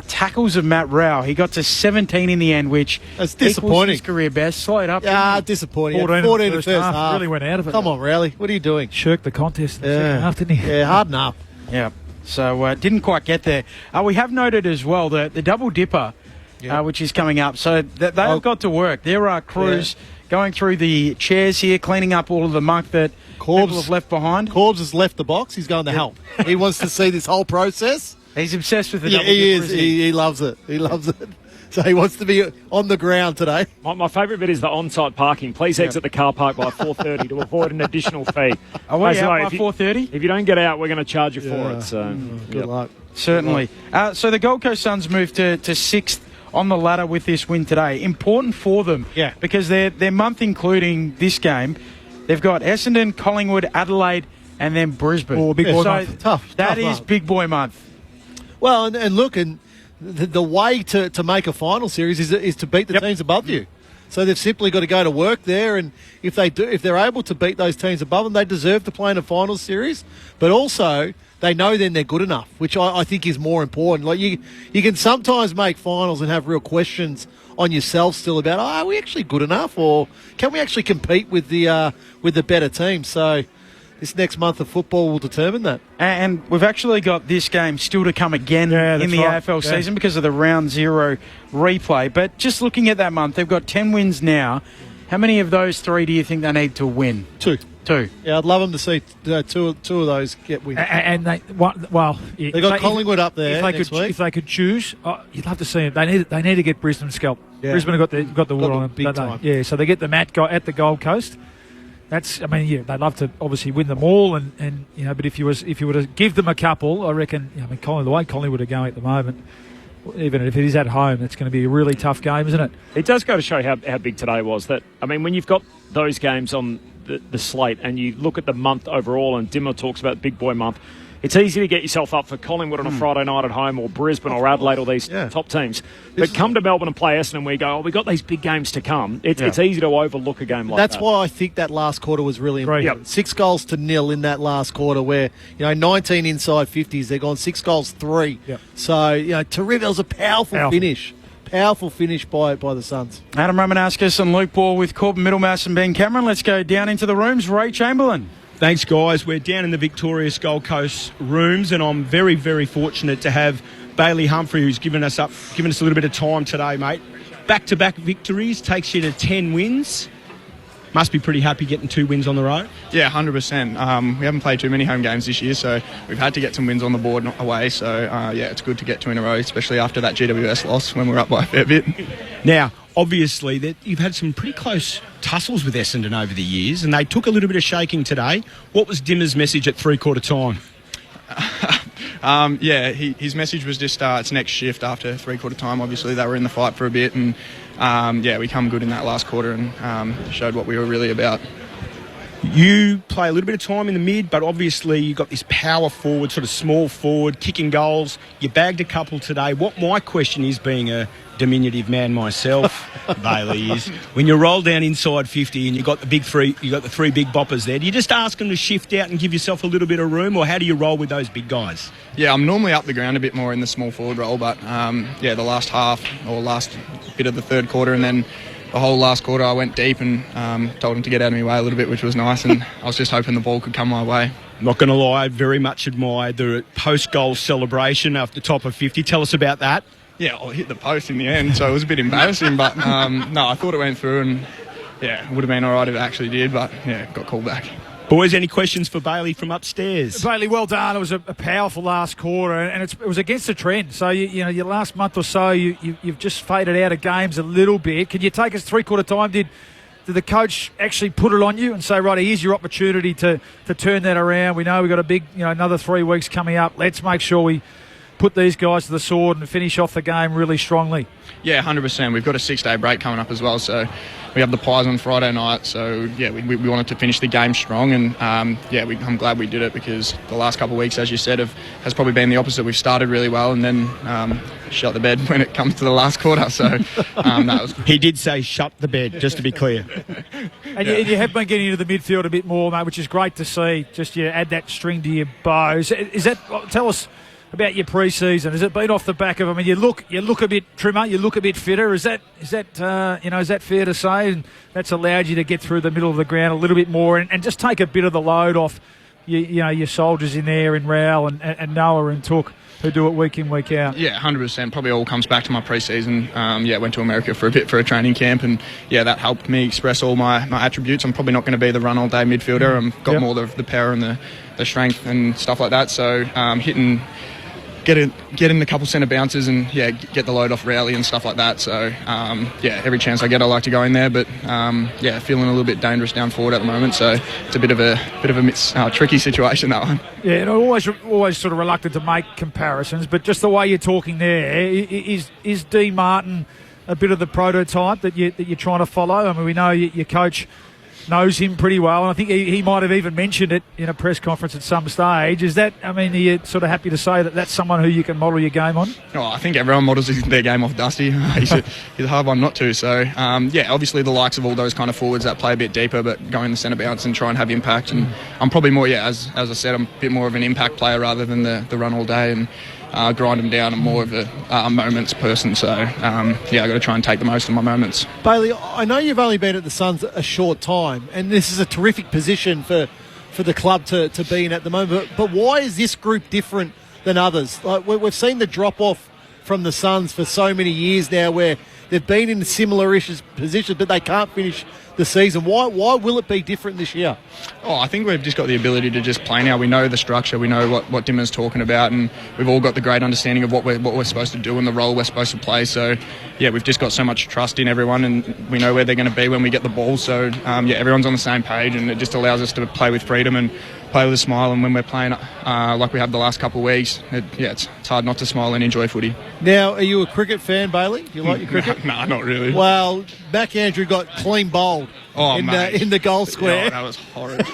D: tackles of Matt Rao. He got to 17 in the end, which
O: that's disappointing.
D: His career best. Slowed up.
O: Yeah, disappointing. 14 in the first half.
N: Really went out of it.
O: Come on, Rowley. What are you doing?
N: Shirked the contest in the second half, didn't he?
O: Yeah, harden up.
D: Yeah. So didn't quite get there. We have noted as well the double dipper, which is coming up. So they've got to work. There are crews going through the chairs here, cleaning up all of the muck that people have left behind.
O: Corbs has left the box. He's going to help. He wants to see this whole process.
D: He's obsessed with the double
O: he
D: dipper.
O: is. He loves it. He loves it. So he wants to be on the ground today.
Q: My favourite bit is the on-site parking. Please exit the car park by 4:30 to avoid an additional fee.
D: Are we out by 4:30?
Q: If you don't get out, we're going to charge you for it. So
O: good luck.
D: Certainly. So the Gold Coast Suns moved to 6th on the ladder with this win today. Important for them, because their month, including this game, they've got Essendon, Collingwood, Adelaide, and then Brisbane.
O: Oh, big boy month. Tough.
D: That is
O: month.
D: big boy month.
O: Well, and look, and the way to make a final series is to beat the teams above you. So they've simply got to go to work there, and if they're able to beat those teams above them, they deserve to play in a final series. But also, they know then they're good enough, which I think is more important. Like you can sometimes make finals and have real questions on yourself still about, are we actually good enough, or can we actually compete with the better team? So this next month of football will determine that.
D: And we've actually got this game still to come again in the AFL season because of the round 0 replay. But just looking at that month, they've got 10 wins now. How many of those 3 do you think they need to win?
O: 2.
D: 2.
O: Yeah, I'd love them to see two of those get wins.
N: And they
O: got Collingwood up there next week.
N: If they could choose, you'd love to see it. They need to get Brisbane scalp. Yeah. Brisbane have got the wood on them,
O: big time.
N: Yeah, so they get them at the Gold Coast. They'd love to obviously win them all, and but if you were to give them a couple, I reckon. The way Collingwood are going at the moment, even if it is at home, it's going to be a really tough game, isn't it?
Q: It does go to show how big today was. That when you've got those games on the slate and you look at the month overall, and Dimmer talks about big boy month, it's easy to get yourself up for Collingwood on a Friday night at home, or Brisbane or Adelaide, or these top teams. But come to Melbourne and play Essendon, and we go, we got these big games to come. It's easy to overlook a game like that.
O: That's why I think that last quarter was really important. 6-0 in that last quarter, where 19 inside 50s, they've gone 6-3.
N: Yep.
O: So terrific. It was a powerful finish. Powerful finish by the Suns.
D: Adam Ramanauskas and Luke Ball with Corbin Middlemass and Ben Cameron. Let's go down into the rooms. Ray Chamberlain.
F: Thanks, guys. We're down in the victorious Gold Coast rooms, and I'm very, very fortunate to have Bailey Humphrey, who's given us a little bit of time today, mate. Back-to-back victories takes you to 10 wins. Must be pretty happy getting 2 wins on the road.
I: Yeah, 100%. We haven't played too many home games this year, so we've had to get some wins on the board away. So, it's good to get 2 in a row, especially after that GWS loss when we're up by a fair bit.
F: Now, obviously, you've had some pretty close tussles with Essendon over the years, and they took a little bit of shaking today. What was Dimmer's message at three-quarter time?
I: His message was just it's next shift after three-quarter time. Obviously, they were in the fight for a bit, and we come good in that last quarter and showed what we were really about.
F: You play a little bit of time in the mid, but obviously you've got this power forward, sort of small forward, kicking goals. You bagged a couple today. What my question is, being a diminutive man myself, Bailey, is when you roll down inside 50 and you've got the big 3, you've got the 3 big boppers there, do you just ask them to shift out and give yourself a little bit of room, or how do you roll with those big guys?
I: Yeah, I'm normally up the ground a bit more in the small forward role, but the last half or last bit of the third quarter, and then the whole last quarter I went deep and told him to get out of my way a little bit, which was nice, and I was just hoping the ball could come my way.
F: Not going to lie, very much admired the post-goal celebration after the top of 50. Tell us about that.
I: Yeah, I hit the post in the end, so it was a bit embarrassing, but no, I thought it went through, and it would have been all right if it actually did, but got called back.
F: Boys, any questions for Bailey from upstairs?
N: Bailey, well done. It was a powerful last quarter, and it was against the trend. So, your last month or so, you've just faded out of games a little bit. Can you take us three-quarter time? Did the coach actually put it on you and say, right, here's your opportunity to turn that around? We know we've got a big, another 3 weeks coming up. Let's make sure we put these guys to the sword and finish off the game really strongly.
I: Yeah, 100%. We've got a 6-day break coming up as well, so we have the Pies on Friday night. So, we wanted to finish the game strong, and, I'm glad we did it, because the last couple of weeks, as you said, has probably been the opposite. We've started really well and then shut the bed when it comes to the last quarter. So,
F: He did say shut the bed, just to be clear.
N: And you have been getting into the midfield a bit more, mate, which is great to see. Just add that string to your bow. Is that? Tell us about your pre-season. Has it been off the back of? You look a bit trimmer. You look a bit fitter. Is that fair to say? And that's allowed you to get through the middle of the ground a little bit more and just take a bit of the load off. Your soldiers in there in Rowell and Noah and Took, who do it week in, week out.
I: Yeah, 100%. Probably all comes back to my pre-season. Went to America for a bit for a training camp, and that helped me express all my attributes. I'm probably not going to be the run all day midfielder. I've got more of the power and the strength and stuff like that. So hitting get in a couple centre bounces and get the load off Rowley and stuff like that. So every chance I get, I like to go in there. But feeling a little bit dangerous down forward at the moment. So it's a bit of a tricky situation, that one.
N: Yeah, and always sort of reluctant to make comparisons, but just the way you're talking there, is D Martin a bit of the prototype that you're trying to follow? I mean, we know your coach knows him pretty well, and I think he might have even mentioned it in a press conference at some stage. Is that, I mean, are you sort of happy to say that that's someone who you can model your game on?
I: Oh, I think everyone models their game off Dusty. He's a hard one not to. So, obviously the likes of all those kind of forwards that play a bit deeper but go in the centre bounce and try and have impact. And I'm probably more, as I said, I'm a bit more of an impact player rather than the run all day and grind them down. I'm more of a moments person. So, I've got to try and take the most of my moments.
O: Bailey, I know you've only been at the Suns a short time, and this is a terrific position for the club to be in at the moment. But why is this group different than others? Like, we've seen the drop-off from the Suns for so many years now where they've been in similar-ish positions, but they can't finish the season. Why will it be different this year?
I: Oh, I think we've just got the ability to just play now. We know the structure, we know what Dimmer's talking about, and we've all got the great understanding of what we're supposed to do and the role we're supposed to play. So, we've just got so much trust in everyone, and we know where they're going to be when we get the ball. So, everyone's on the same page, and it just allows us to play with freedom and play with a smile. And when we're playing like we have the last couple of weeks, it's hard not to smile and enjoy footy.
O: Now, are you a cricket fan, Bailey? Do you like your cricket?
I: No, not really.
O: Well, Mac Andrew got clean bowled in the goal square.
I: Oh, that was horrid.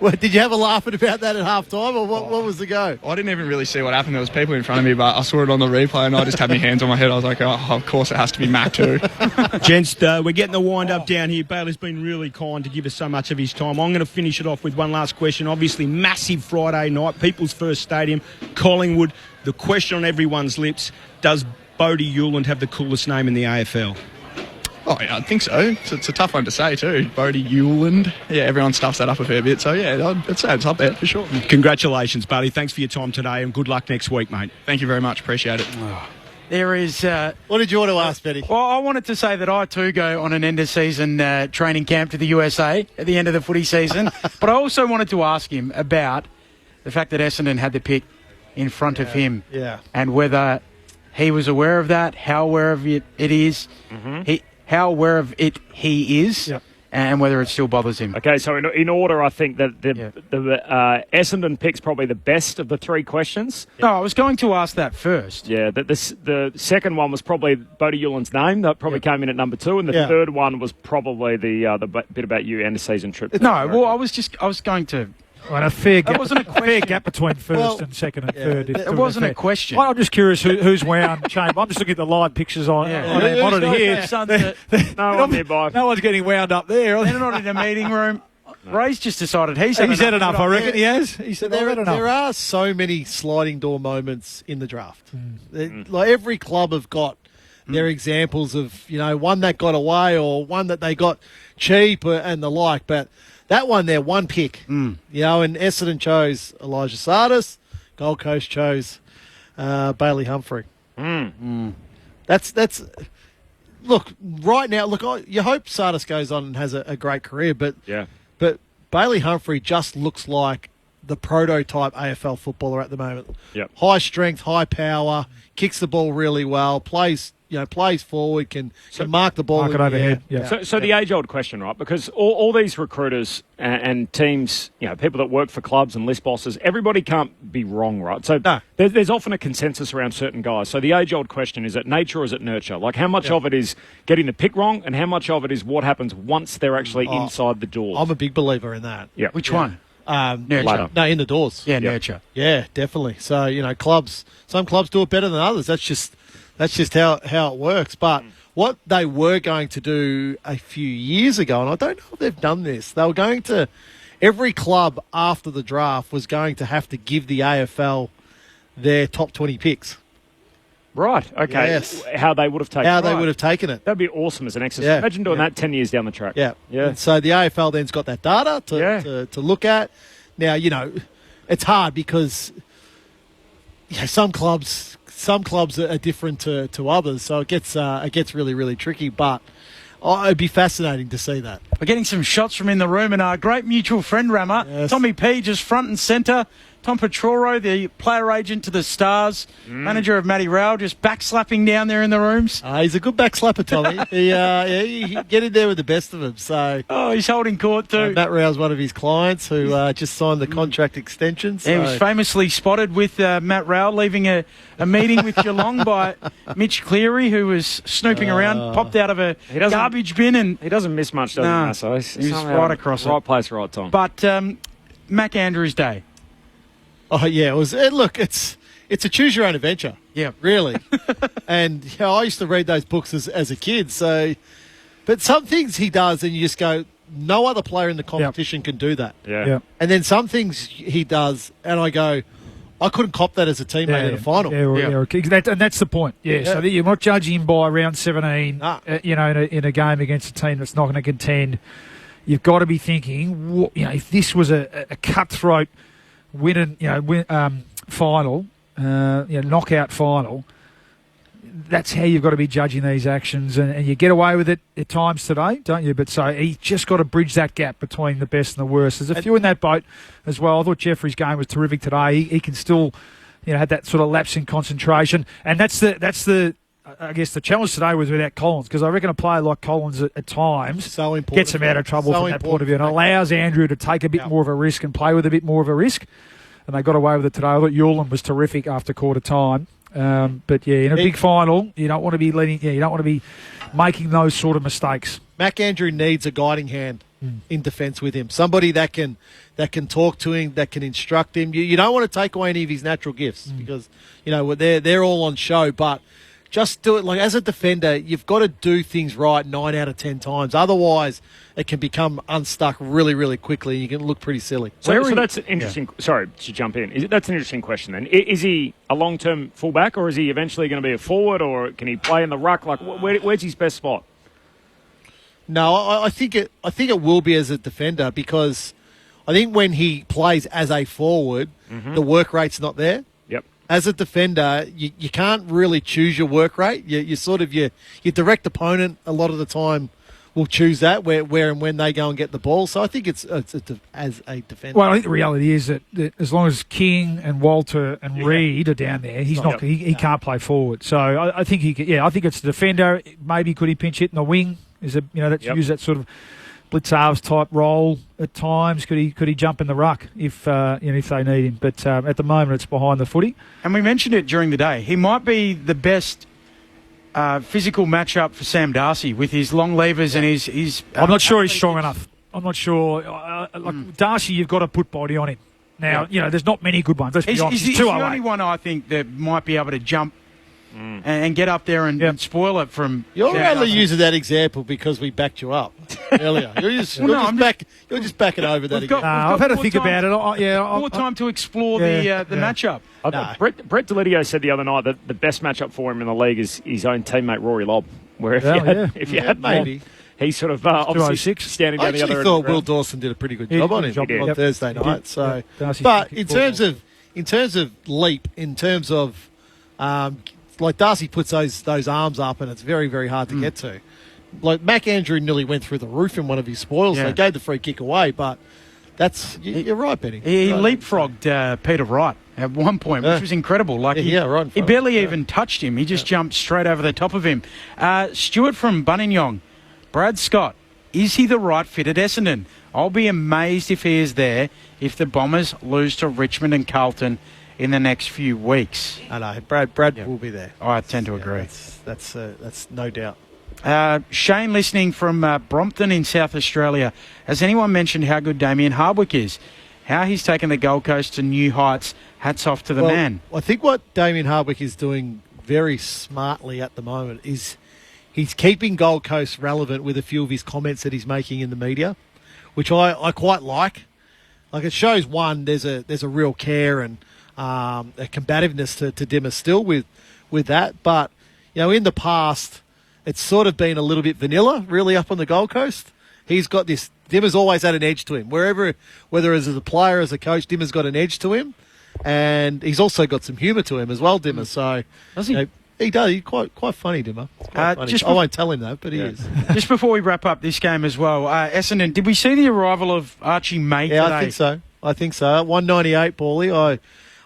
O: Well, did you have a laugh about that at half time, or what was the go?
I: I didn't even really see what happened. There was people in front of me, but I saw it on the replay and I just had my hands on my head. I was like, oh, of course it has to be Mac too.
F: Gents, we're getting the wind up down here. Bailey's been really kind to give us so much of his time. I'm going to finish it off with one last question. Obviously, massive Friday night, People's First Stadium, Collingwood. The question on everyone's lips, does Bodie Hewland have the coolest name in the AFL?
I: Oh, yeah, I think so. It's a tough one to say too. Bodie Hewland. Yeah, everyone stuffs that up a fair bit. So, I'd say it's up there for sure.
F: Congratulations, Bailey. Thanks for your time today and good luck next week, mate.
I: Thank you very much. Appreciate it.
D: There is...
O: what did you want to ask, Betty?
D: Well, I wanted to say that I too go on an end-of-season training camp to the USA at the end of the footy season. But I also wanted to ask him about the fact that Essendon had the pick in front of him.
O: Yeah.
D: And whether he was aware of that, how aware of it is. How aware of it he is, and whether it still bothers him.
Q: Okay, so in order, I think that the Essendon pick's probably the best of the three questions.
D: No, I was going to ask that first.
Q: Yeah, the second one was probably Bodie Hewland's name. That probably came in at number 2, and the third one was probably the bit about you and the season trip.
D: No, well, I was going to...
N: Well, a fair gap.
D: It wasn't a
N: fair gap between first and second and third.
D: It wasn't a question.
N: I'm just curious who's wound Chamber. I'm just looking at the live pictures on our monitor here.
Q: No one nearby.
N: No one's getting wound up there.
D: They're not in a meeting room. Ray's just decided he's
N: had enough. I reckon he has. He said
O: there are so many sliding door moments in the draft. Like every club have got their examples of one that got away or one that they got cheap and the like, but. That one there, one pick, and Essendon chose Elijah Sardis, Gold Coast chose Bailey Humphrey. That's look right now. Look, you hope Sardis goes on and has a great career, but Bailey Humphrey just looks like the prototype AFL footballer at the moment. High strength, high power, kicks the ball really well, plays forward, can mark the ball.
N: Mark it overhead.
Q: So the age-old question, right? Because all these recruiters and teams, people that work for clubs and list bosses, everybody can't be wrong, right? So there's often a consensus around certain guys. So the age-old question, is it nature or is it nurture? Like how much of it is getting the pick wrong and how much of it is what happens once they're actually inside the doors?
O: I'm a big believer in that.
Q: Yeah.
D: Which one?
O: Nurture. No, in the doors.
D: Yeah, nurture.
O: Yeah, definitely. So, some clubs do it better than others. That's just how it works. But what they were going to do a few years ago, and I don't know if they've done this, they were going to, every club after the draft was going to have to give the AFL their top 20 picks.
Q: Right, okay.
O: Yes.
Q: How they would have taken it.
O: They would have taken it.
Q: That'd be awesome as an exercise.
O: Yeah.
Q: Imagine doing that 10 years down the track.
O: Yeah. And so the AFL then's got that data to look at. Now, it's hard because some clubs are different to others, so it gets really, really tricky, but it'd be fascinating to see that.
D: We're getting some shots from in the room, and our great mutual friend, Rammer, Tommy P, just front and centre. Tom Petroro, the player agent to the Stars, manager of Matty Rowell, just backslapping down there in the rooms.
O: He's a good backslapper, Tommy. he get in there with the best of them. So
D: he's holding court too.
O: Matt Rowell's one of his clients who just signed the contract extension. So.
D: He was famously spotted with Matt Rowell leaving a meeting with Geelong by Mitch Cleary, who was snooping around, popped out of a garbage bin, and
Q: he doesn't miss much, does he? So
D: he was right across
Q: right place, right time.
D: But Mac Andrews Day.
O: Oh yeah, it was. Look, it's a choose your own adventure.
D: Yeah,
O: really. And I used to read those books as a kid. So, but some things he does, and you just go, no other player in the competition can do that.
Q: Yeah.
O: And then some things he does, and I go, I couldn't cop that as a teammate in a final.
N: And that's the point. So that you're not judging him by round 17. In a game against a team that's not going to contend. You've got to be thinking, if this was a cutthroat final, knockout final, that's how you've got to be judging these actions, and you get away with it at times today, don't you? But so he's just got to bridge that gap between the best and the worst. There's a few in that boat as well. I thought Jeffrey's game was terrific today. He can still, had that sort of lapse in concentration, and that's the. I guess the challenge today was without Collins, because I reckon a player like Collins at times gets him out of trouble from that point of view, and allows Andrew to take a bit more of a risk and play with a bit more of a risk. And they got away with it today. I thought Yulin was terrific after quarter time. But in a big final, you don't want to be you don't want to be making those sort of mistakes.
O: Mac Andrew needs a guiding hand in defence with him. Somebody that can talk to him, that can instruct him. You don't want to take away any of his natural gifts because they're all on show. But just do it. Like, as a defender, you've got to do things right 9 out of 10 times. Otherwise, it can become unstuck really, really quickly, and you can look pretty silly.
Q: So that's an interesting. Yeah. Sorry to jump in. That's an interesting question. Then, is he a long-term fullback, or is he eventually going to be a forward, or can he play in the ruck? Like, where's his best spot?
O: No, I think it will be as a defender, because I think when he plays as a forward, the work rate's not there. As a defender, you can't really choose your work rate. You sort of your direct opponent a lot of the time will choose that where and when they go and get the ball. So I think it's as a defender.
N: Well, I think the reality is that as long as King and Walter and Reid are down there, he's not. He can't play forward. So I think he could. Yeah, I think it's the defender. Maybe could he pinch hit in the wing? Use that sort of blitz halves type role at times. Could he jump in the ruck if they need him? But at the moment, it's behind the footy.
D: And we mentioned it during the day. He might be the best physical matchup for Sam Darcy with his long levers and his.
N: I'm not sure he's strong enough. I'm not sure. Darcy, you've got to put body on him. Now, there's not many good ones. Let's be honest.
D: He's the only one I think that might be able to jump and get up there and spoil it from.
O: You're only using that example because we backed you up earlier. You're just backing over that again.
N: I've had to think about it.
D: More time to explore the matchup.
Q: Brett Delidio said the other night that the best matchup for him in the league is his own teammate Rory Lobb. Where if you had
O: maybe.
Q: He's sort of obviously standing down the other end.
O: I actually thought Will Dawson did a pretty good job on him on Thursday night. So, but in terms of leap, in terms of like Darcy puts those arms up, and it's very, very hard to get to. Like Mac Andrew nearly went through the roof in one of his spoils. They gave the free kick away, but you're right, Benny.
D: He leapfrogged Peter Wright at one point, which was incredible. Like he barely even touched him. He just jumped straight over the top of him. Stuart from Buninyong, Brad Scott, is he the right fit at Essendon? I'll be amazed if he is there if the Bombers lose to Richmond and Carlton in the next few weeks.
O: I know. Brad will be there.
D: I tend to agree.
O: That's no doubt.
D: Shane listening from Brompton in South Australia. Has anyone mentioned how good Damien Hardwick is? How he's taken the Gold Coast to new heights. Hats off to the man.
O: I think what Damien Hardwick is doing very smartly at the moment is he's keeping Gold Coast relevant with a few of his comments that he's making in the media, which I quite like. Like, it shows, one, there's a real care and a combativeness to Dimmer still with that. But, in the past, it's sort of been a little bit vanilla, really, up on the Gold Coast. He's got this. Dimmer's always had an edge to him. Whether as a player, as a coach, Dimmer's got an edge to him. And he's also got some humour to him as well, Dimmer. So,
D: does he?
O: He does. He's quite funny, Dimmer. Funny. I won't tell him that, but he is.
D: Just before we wrap up this game as well, Essendon, did we see the arrival of Archie May today?
O: Yeah, I think so. I think so. 198, Paulie.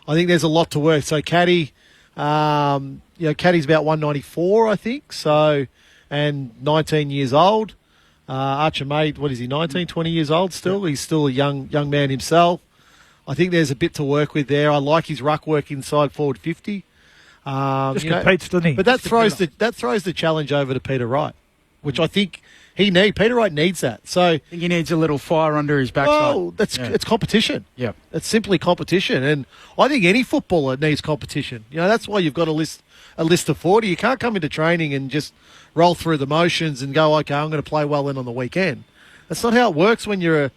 O: I think there's a lot to work. So Caddy, Caddy's about 194, I think. So, and 19 years old. Archer Mate, what is he, 19, 20 years old still? He's still a young man himself. I think there's a bit to work with there. I like his ruck work inside forward 50.
N: Just competes, doesn't he?
O: But that throws the challenge over to Peter Wright, which I think Peter Wright needs that. So
D: I think he needs a little fire under his backside.
O: Oh, it's competition.
D: Yeah,
O: it's simply competition, and I think any footballer needs competition. That's why you've got a list of 40. You can't come into training and just roll through the motions and go, okay, I'm going to play well then on the weekend. That's not how it works when you're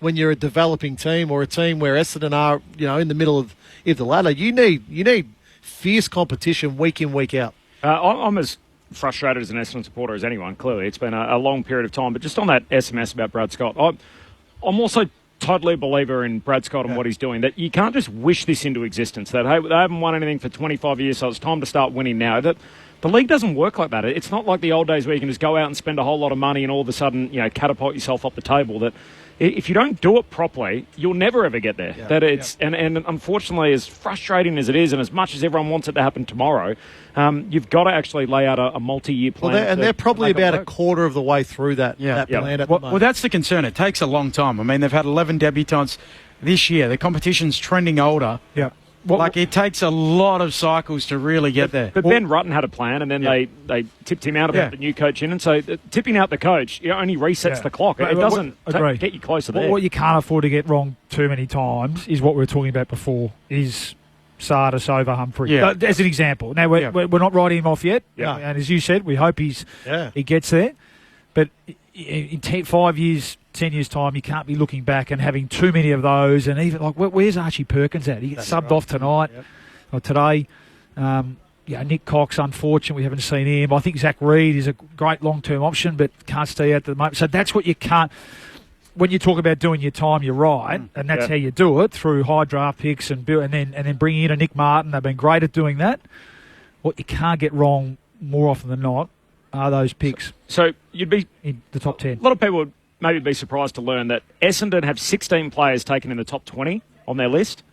O: a developing team or a team where Essendon are, in the middle of the ladder. You need fierce competition week in, week out.
Q: I'm as frustrated as an Essendon supporter as anyone, clearly. It's been a long period of time. But just on that SMS about Brad Scott, I'm also totally a believer in Brad Scott and what he's doing, that you can't just wish this into existence, that, hey, they haven't won anything for 25 years, so it's time to start winning now. That the league doesn't work like that. It's not like the old days where you can just go out and spend a whole lot of money and all of a sudden, catapult yourself up the table. That if you don't do it properly, you'll never ever get there. And unfortunately, as frustrating as it is, and as much as everyone wants it to happen tomorrow, you've got to actually lay out a multi-year plan.
O: And they're probably about a quarter of the way through that plan at the moment.
D: Well, that's the concern. It takes a long time. I mean, they've had 11 debutants this year. The competition's trending older.
N: Yeah.
D: It takes a lot of cycles to really get there.
Q: But Ben Rutten had a plan, and then they tipped him out about the new coach in. And so tipping out the coach only resets the clock. It doesn't get you closer there.
N: What you can't afford to get wrong too many times is what we were talking about before, is Sardis over Humphrey.
D: Yeah.
N: As an example. Now, we're not writing him off yet.
Q: Yeah.
N: And as you said, we hope he gets there. But in 5 years, 10 years' time, you can't be looking back and having too many of those. And even where's Archie Perkins at? He gets subbed off tonight or today. Nick Cox, unfortunate, we haven't seen him. I think Zach Reid is a great long-term option, but can't stay out at the moment. So that's what you can't. When you talk about doing your time, you're right, and that's how you do it, through high draft picks and then bringing in a Nick Martin. They've been great at doing that. What you can't get wrong more often than not are those picks.
Q: So you'd be
N: in the top 10.
Q: A lot of people would maybe be surprised to learn that Essendon have 16 players taken in the top 20 on their list.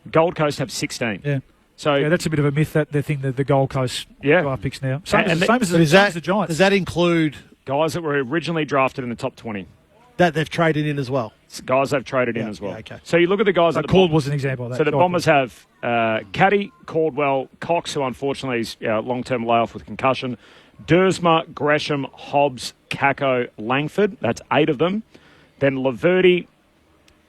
Q: Gold Coast have 16.
N: Yeah.
Q: So
N: that's a bit of a myth, that they think that the Gold Coast draft picks now. Same as the Giants.
O: Does that include
Q: guys that were originally drafted in the top 20?
O: That they've traded in as well.
Q: Guys they've traded in as well.
O: Yeah, okay.
Q: So you look at the guys.
N: Caldwell was an example of that.
Q: So the Bombers have Caddy, Caldwell, Cox, who unfortunately is long-term layoff with concussion, Dersma, Gresham, Hobbs, Kako, Langford. That's 8 of them. Then Laverty,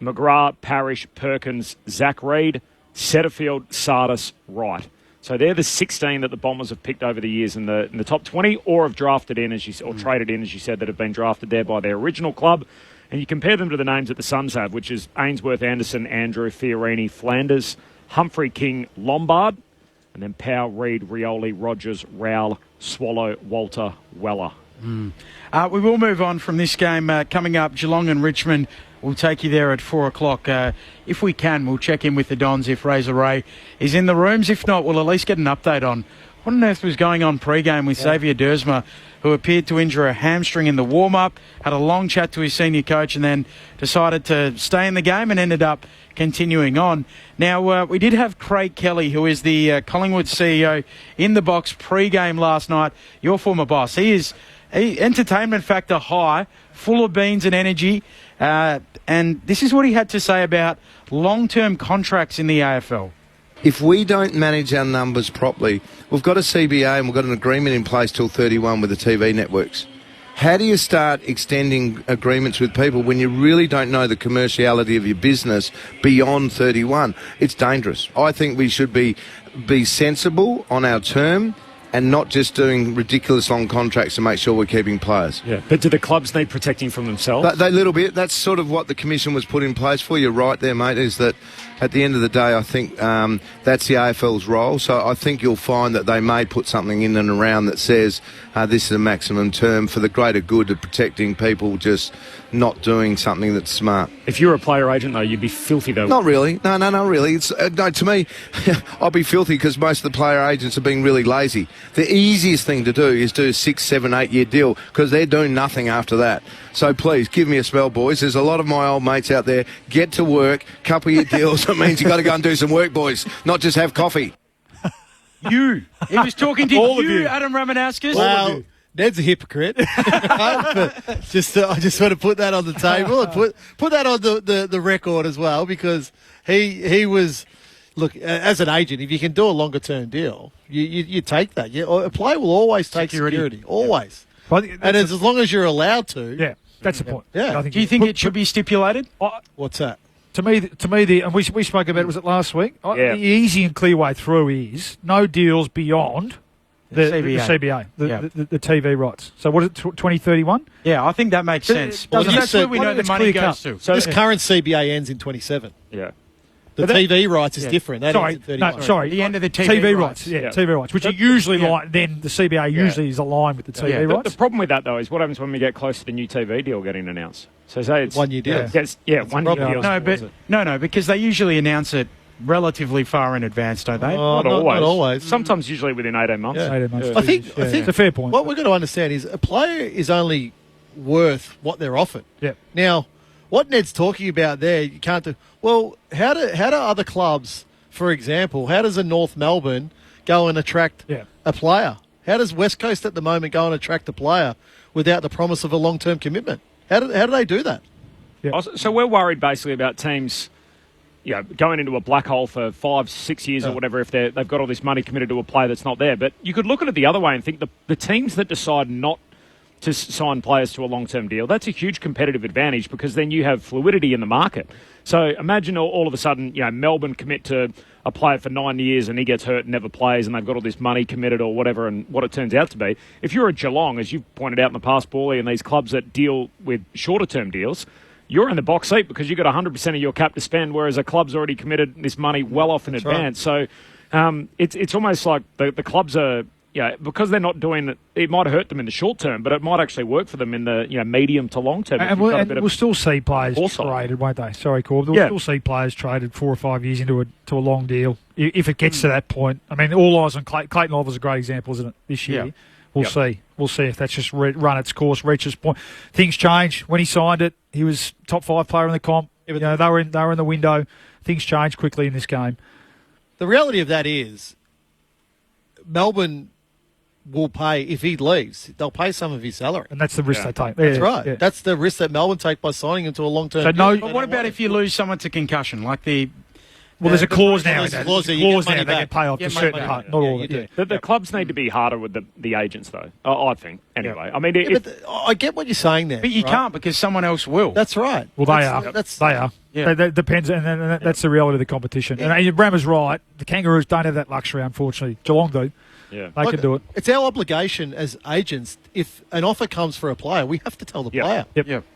Q: McGrath, Parrish, Perkins, Zach Reid, Setterfield, Sardis, Wright. So they're the 16 that the Bombers have picked over the years in the top 20, or have drafted in, or traded in, as you said, that have been drafted there by their original club. And you compare them to the names that the Suns have, which is Ainsworth, Anderson, Andrew, Fiorini, Flanders, Humphrey, King, Lombard, and then Powell, Reid, Rioli, Rogers, Rowell, Swallow, Walter, Weller.
D: We will move on from this game. Coming up, Geelong and Richmond. We'll take you there at 4 o'clock. If we can, we'll check in with the Dons if Razor Ray is in the rooms. If not, we'll at least get an update on what on earth was going on pre-game with Xavier Dersma, who appeared to injure a hamstring in the warm-up, had a long chat to his senior coach, and then decided to stay in the game and ended up continuing on. Now, we did have Craig Kelly, who is the Collingwood CEO, in the box pre-game last night, your former boss. He is entertainment factor high, full of beans and energy, and this is what he had to say about long-term contracts in the AFL.
B: If we don't manage our numbers properly, we've got a CBA and we've got an agreement in place till 31 with the TV networks. How do you start extending agreements with people when you really don't know the commerciality of your business beyond 31? It's dangerous. I think we should be sensible on our term and not just doing ridiculous long contracts to make sure we're keeping players.
Q: Yeah, but do the clubs need protecting from themselves?
B: They little bit. That's sort of what the commission was put in place for. You're right there, mate, is that at the end of the day, I think that's the AFL's role. So I think you'll find that they may put something in and around that says this is a maximum term for the greater good of protecting people just not doing something that's smart.
Q: If you were a player agent, though, you'd be filthy, though.
B: Not really. No, not really. It's no, to me, I'll be filthy because most of the player agents are being really lazy. The easiest thing to do is do a 6, 7, 8 year deal because they're doing nothing after that. So please, give me a spell, boys. There's a lot of my old mates out there. Get to work, couple your deals. That means you got to go and do some work, boys, not just have coffee.
D: You. He was talking to
O: All of
D: you,
O: you.
D: Adam Ramanauskas.
O: Well, Ned's a hypocrite. But just I just want to put that on the table and put that on the record as well, because he was, look, as an agent, if you can do a longer term deal, you take that. A player will always take security. Always.
N: Well,
O: and as long as you're allowed to.
N: Yeah, that's the point.
O: Yeah.
N: I
D: Do you think it should be stipulated?
O: What's that?
N: To me, and we spoke about it, was it last week?
Q: Yeah.
N: The easy and clear way through is no deals beyond the CBA, the TV rights. So what is it, 2031?
D: Yeah, I think that makes sense.
O: Well,
D: Because that's where we know the money goes to.
O: So this current CBA ends in 27.
Q: Yeah.
O: The TV rights is different. That
N: Sorry,
O: ends in
N: no,
O: 31.
N: sorry.
D: The end of the TV
N: rights. Yeah, TV rights, which are usually like, then the CBA usually is aligned with the TV rights.
Q: The problem with that, though, is what happens when we get close to the new TV deal getting announced. So say it's
O: 1 year deal.
Q: One year deal.
D: No, because they usually announce it relatively far in advance, don't they?
Q: Not always.
O: Not always.
Q: Sometimes, usually within 18 months.
O: Yeah.
N: 18 months.
O: I think
N: it's a fair point.
O: What we've got to understand is a player is only worth what they're offered.
N: Yeah.
O: Now, what Ned's talking about there, you can't do. Well, how do other clubs, for example, how does a North Melbourne go and attract a player? How does West Coast at the moment go and attract a player without the promise of a long-term commitment? How do they do that?
N: Yeah.
Q: So we're worried basically about teams, going into a black hole for 5-6 years or whatever if they've got all this money committed to a player that's not there. But you could look at it the other way and think the teams that decide not to sign players to a long-term deal, that's a huge competitive advantage, because then you have fluidity in the market. So imagine all of a sudden, Melbourne commit to a player for 9 years and he gets hurt and never plays, and they've got all this money committed or whatever, and what it turns out to be. If you're a Geelong, as you've pointed out in the past, Paulie, and these clubs that deal with shorter-term deals, you're in the box seat because you've got 100% of your cap to spend, whereas a club's already committed this money well off in advance. Right. So it's almost like the clubs are, because they're not doing it, it might hurt them in the short term, but it might actually work for them in the medium to long term.
N: And we'll still see players traded, won't they? Sorry, Corb. We'll still see players traded 4 or 5 years into a long deal, if it gets to that point. I mean, all eyes on Clayton Oliver's a great example, isn't it, this year? Yeah. We'll see. We'll see if that's just run its course, reach its point. Things change. When he signed it, he was top 5 player in the comp. They were in the window. Things change quickly in this game.
O: The reality of that is Melbourne will pay, if he leaves, they'll pay some of his salary.
N: And that's the risk they take.
O: That's right. Yeah. That's the risk that Melbourne take by signing him to a long-term deal.
D: But what about if you lose someone to concussion, like the...
N: Well, there's a clause now.
O: There's a clause there. You get money
N: they get paid off to certain part, not all of it.
Q: The clubs need to be harder with the agents, though, I think, anyway. I mean,
O: I get what you're saying there.
D: But you can't, because someone else will.
O: That's right.
N: Well, they are. They are. Yeah. That depends, and that's the reality of the competition. Yeah. And Brammer's right. The Kangaroos don't have that luxury, unfortunately. Geelong do.
Q: Yeah.
N: They can do it.
O: It's our obligation as agents. If an offer comes for a player, we have to tell the player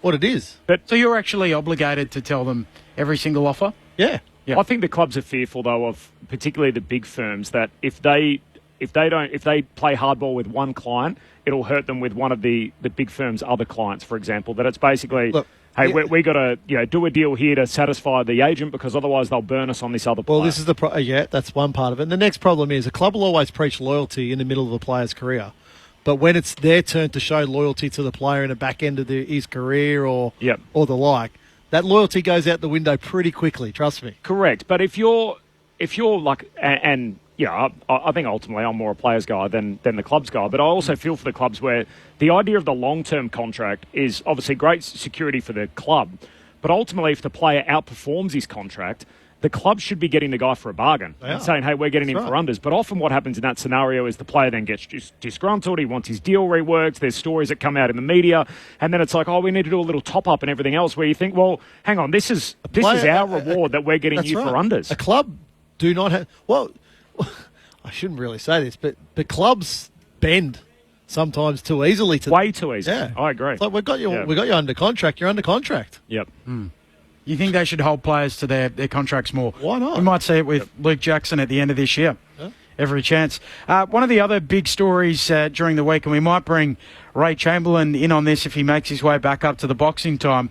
O: what it is.
D: So you're actually obligated to tell them every single offer?
O: Yeah.
Q: Yeah. I think the clubs are fearful, though, of particularly the big firms, that if they play hardball with one client, it'll hurt them with one of the big firm's other clients, for example. That it's basically, we got to do a deal here to satisfy the agent, because otherwise they'll burn us on this other player.
O: Well, this is that's one part of it. And the next problem is a club will always preach loyalty in the middle of a player's career. But when it's their turn to show loyalty to the player in the back end of his career or the like, that loyalty goes out the window pretty quickly, trust me.
Q: Correct. But if you're like, I think ultimately I'm more a player's guy than the club's guy, but I also feel for the clubs where the idea of the long-term contract is obviously great security for the club, but ultimately if the player outperforms his contract, the club should be getting the guy for a bargain and saying, hey, we're getting him for unders. But often what happens in that scenario is the player then gets disgruntled, he wants his deal reworked, there's stories that come out in the media, and then it's like, we need to do a little top-up and everything else, where you think, well, hang on, this is our reward that we're getting you for unders.
O: A club do not have... Well, I shouldn't really say this, but clubs bend sometimes too easily.
Q: Way too easily.
O: Yeah.
Q: I agree.
O: It's like, we got you under contract, you're under contract.
Q: Yep.
D: You think they should hold players to their contracts more?
O: Why not?
D: We might see it with Luke Jackson at the end of this year. Yeah. Every chance. One of the other big stories during the week, and we might bring Ray Chamberlain in on this if he makes his way back up to the boxing time,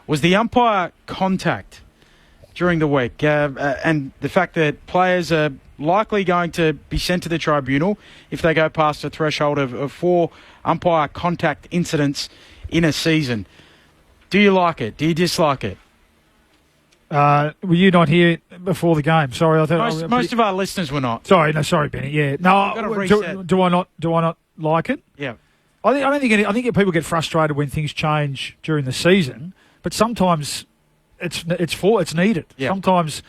D: was the umpire contact during the week, and the fact that players are likely going to be sent to the tribunal if they go past a threshold of 4 umpire contact incidents in a season. Do you like it? Do you dislike it?
N: Were you not here before the game? Sorry, I thought
D: Most of our listeners were not.
N: Sorry, Benny. Yeah, no.
D: Gotta reset.
N: Do I not like it?
D: Yeah.
N: I think people get frustrated when things change during the season, but sometimes it's needed.
D: Yeah.
N: Sometimes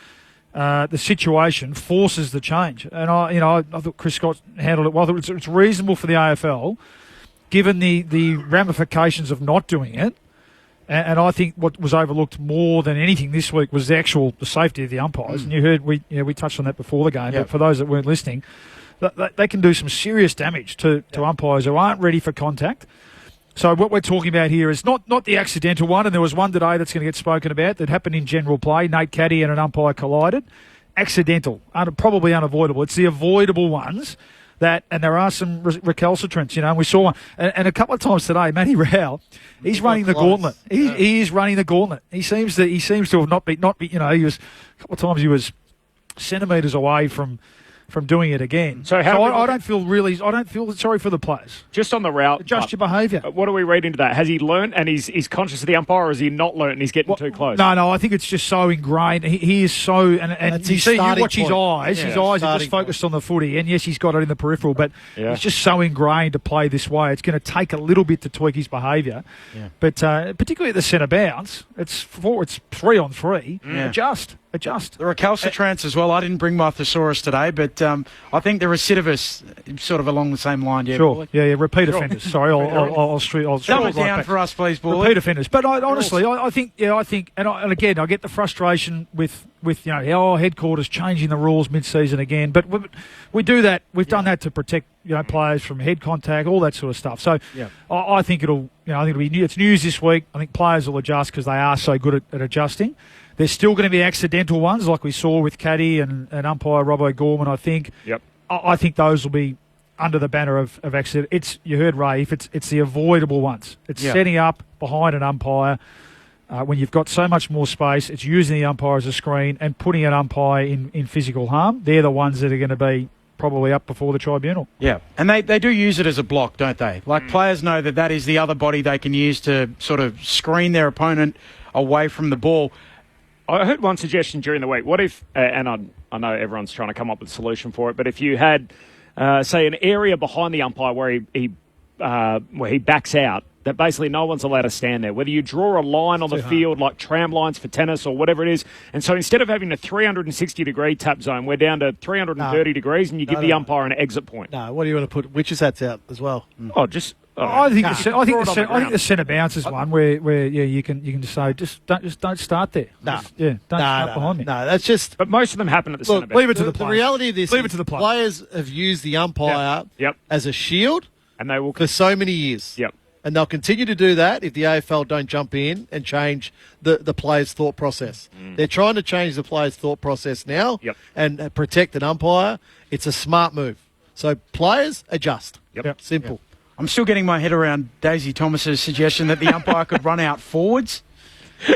N: the situation forces the change, and I thought Chris Scott handled it well. I thought it's reasonable for the AFL, given the ramifications of not doing it. And I think what was overlooked more than anything this week was the safety of the umpires. And you heard we touched on that before the game. But for those that weren't listening, they can do some serious damage to umpires who aren't ready for contact. So what we're talking about here is not the accidental one, and there was one today that's going to get spoken about that happened in general play. Nate Caddy and an umpire collided. Accidental, probably unavoidable. It's the avoidable ones. And there are some recalcitrants, and we saw one. And a couple of times today, Matty Rowell, he's running the gauntlet. He is running the gauntlet. He seems to have not be. He was a couple of times he was centimetres away from doing it again. So I don't feel sorry for the players.
Q: Just on the route,
N: adjust your behaviour.
Q: What do we read into that? Has he learnt and he's conscious of the umpire, or has he not learnt and he's getting too close?
N: No, I think it's just so ingrained. He is so, and you watch his eyes. His eyes are just focused on the footy, and yes, he's got it in the peripheral, but he's just so ingrained to play this way. It's going to take a little bit to tweak his behaviour. Yeah. But particularly at the centre bounce, it's 3-on-3. Adjust.
D: The recalcitrants as well. I didn't bring my thesaurus today, but I think the recidivists sort of along the same line. Yeah,
N: sure. Yeah. Repeat offenders. Sorry, I'll
D: dumb it down for us, please, Paulie.
N: Repeat offenders. But I think, and again, I get the frustration with our headquarters changing the rules mid-season again. But we do that. We've done that to protect players from head contact, all that sort of stuff. So I think it'll be new. It's news this week. I think players will adjust because they are so good at adjusting. There's still going to be accidental ones like we saw with Caddy and umpire Robbo Gorman, I think.
Q: Yep.
N: I think those will be under the banner of accident. You heard Ray, it's the avoidable ones. It's setting up behind an umpire when you've got so much more space. It's using the umpire as a screen and putting an umpire in physical harm. They're the ones that are going to be probably up before the tribunal.
D: Yeah, and they do use it as a block, don't they? Like players know that is the other body they can use to sort of screen their opponent away from the ball.
Q: I heard one suggestion during the week. What if, and I know everyone's trying to come up with a solution for it, but if you had, say, an area behind the umpire where he backs out, that basically no one's allowed to stand there. Whether you draw a line on the field like tram lines for tennis or whatever it is, and so instead of having a 360-degree tap zone, we're down to 330 degrees, and you give the umpire an exit point.
O: No, what do you want to put witches' hats out as well?
Q: Oh, just.
N: I think the centre bounce is one where you can just say don't start there. Don't start behind me.
O: No, that's just.
Q: But most of them happen at the centre bounce.
N: Leave it to the players.
O: The reality of this,
N: leave it to the
O: players have used the umpire as a shield,
Q: and they will
O: for so many years.
Q: Yep.
O: And they'll continue to do that if the AFL don't jump in and change the players' thought process. They're trying to change the players' thought process now and protect an umpire. It's a smart move. So players, adjust.
Q: Yep.
O: Simple.
D: Yep. I'm still getting my head around Daisy Thomas's suggestion that the umpire could run out forwards,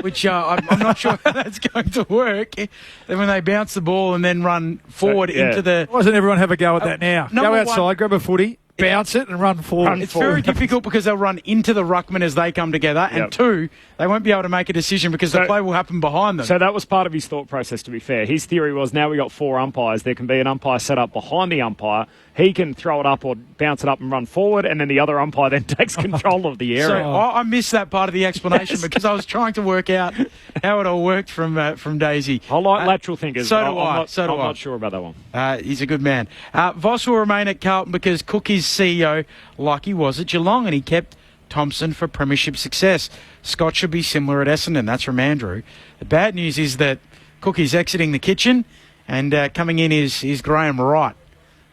D: which I'm not sure how that's going to work. Then when they bounce the ball and then run forward into the...
N: Why doesn't everyone have a go at that now? Go outside, grab a footy, bounce it and run forward.
D: It's very difficult because they'll run into the ruckman as they come together, and two, they won't be able to make a decision because the play will happen behind them.
Q: So that was part of his thought process, to be fair. His theory was now we got 4 umpires. There can be an umpire set up behind the umpire. He can throw it up or bounce it up and run forward, and then the other umpire then takes control of the area.
D: So I missed that part of the explanation because I was trying to work out how it all worked from Daisy.
Q: I like lateral thinkers.
D: So do I.
Q: I'm not sure about that one.
D: He's a good man. Voss will remain at Carlton because Cook is CEO like he was at Geelong, and he kept Thompson for premiership success. Scott should be similar at Essendon. That's from Andrew. The bad news is that Cook is exiting the kitchen, and coming in is Graham Wright,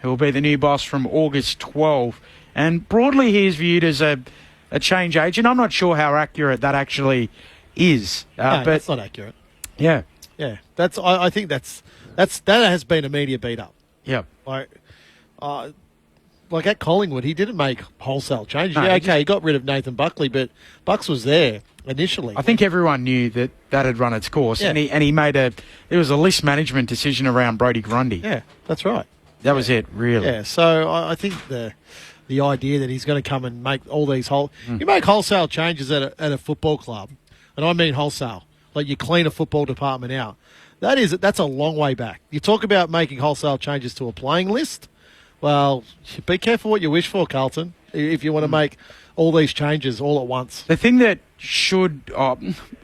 D: who will be the new boss from August 12. And broadly, he is viewed as a change agent. I'm not sure how accurate that actually is.
O: No, that's not accurate.
D: Yeah.
O: Yeah. I think that has been a media beat up.
D: Yeah.
O: Like at Collingwood, he didn't make wholesale changes. No, he got rid of Nathan Buckley, but Bucks was there initially.
D: I think everyone knew that had run its course, and he made there was a list management decision around Brodie Grundy.
O: Yeah, that's right.
D: That was it, really.
O: Yeah, so I think the idea that he's going to come and make all these you make wholesale changes at a football club, and I mean wholesale, like you clean a football department out. That's a long way back. You talk about making wholesale changes to a playing list. Well, be careful what you wish for, Carlton, if you want to make all these changes all at once.
M: The thing that should, I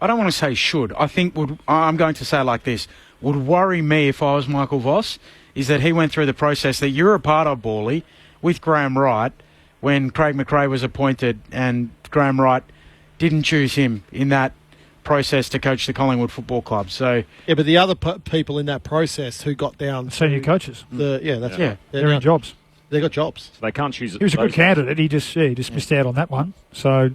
M: don't want to say should, I'm going to say it like this, would worry me if I was Michael Voss, is that he went through the process that you're a part of, Bawley, with Graham Wright, when Craig McRae was appointed and Graham Wright didn't choose him in that process to coach the Collingwood Football Club. So
O: yeah, but the other people in that process who got down
N: senior coaches,
O: they're
N: in jobs.
O: They got jobs.
Q: So they can't choose it.
N: He was a good candidate. He just missed out on that one. So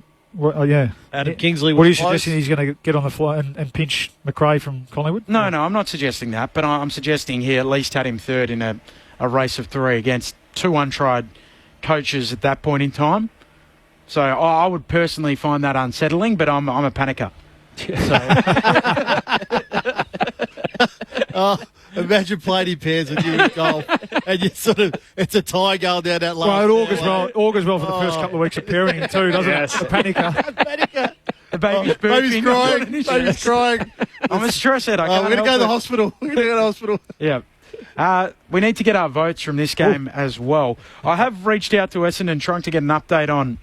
O: Adam Kingsley.
N: What are you suggesting? He's going to get on the fly and pinch McRae from Collingwood?
M: No, I'm not suggesting that, but I'm suggesting he at least had him third in a race of three against two untried coaches at that point in time. So I would personally find that unsettling, but I'm a panicker.
O: Imagine playing in pairs with you in golf, and you it's a tie going down that last.
N: Well, it augurs well for the first couple of weeks of parenting too, doesn't it? The panicker.
M: The baby's burping.
O: Baby's crying.
M: I'm a stress head.
O: We're going to go to the hospital.
M: Yeah. We need to get our votes from this game as well. I have reached out to Essendon trying to get an update on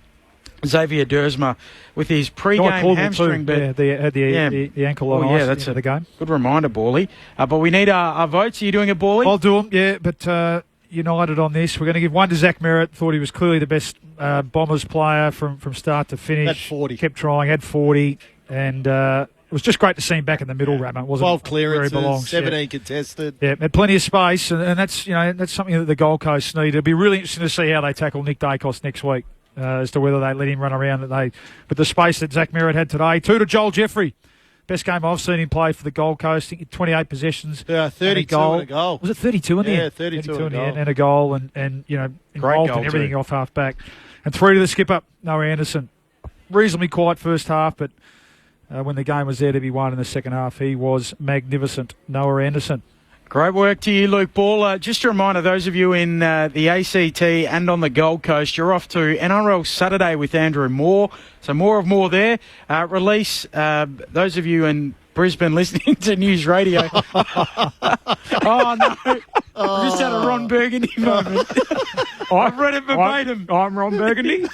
M: Xavier Dersma with his pre-game hamstring.
N: But they had the ankle on ice that's the game.
M: Good reminder, Bawley. But we need our votes. Are you doing it, Bawley?
N: I'll do them, yeah. But United on this. We're going to give one to Zach Merritt. Thought he was clearly the best Bombers player from start to finish.
O: Had 40.
N: Kept trying, had 40. And it was just great to see him back in the middle, Rama.
O: 12 clearances,
N: where he belongs.
O: 17 contested.
N: Yeah, had plenty of space. And that's something that the Gold Coast need. It'll be really interesting to see how they tackle Nick Dacos next week. As to whether they let him run around but the space that Zach Merritt had today. 2 to Joel Jeffrey. Best game I've seen him play for the Gold Coast. 28 possessions.
O: 32 and a goal.
N: Was it 32 in the end?
O: Yeah, 32
N: in the end and a goal and involved in everything off half back. And 3 to the skipper, Noah Anderson. Reasonably quiet first half, but when the game was there to be won in the second half, he was magnificent. Noah Anderson.
M: Great work to you, Luke Ball. Just a reminder, those of you in the ACT and on the Gold Coast, you're off to NRL Saturday with Andrew Moore. So more of Moore there. Release, those of you in Brisbane listening to News Radio. Oh, no. I just had a Ron Burgundy moment. I've read it verbatim.
N: I'm Ron Burgundy.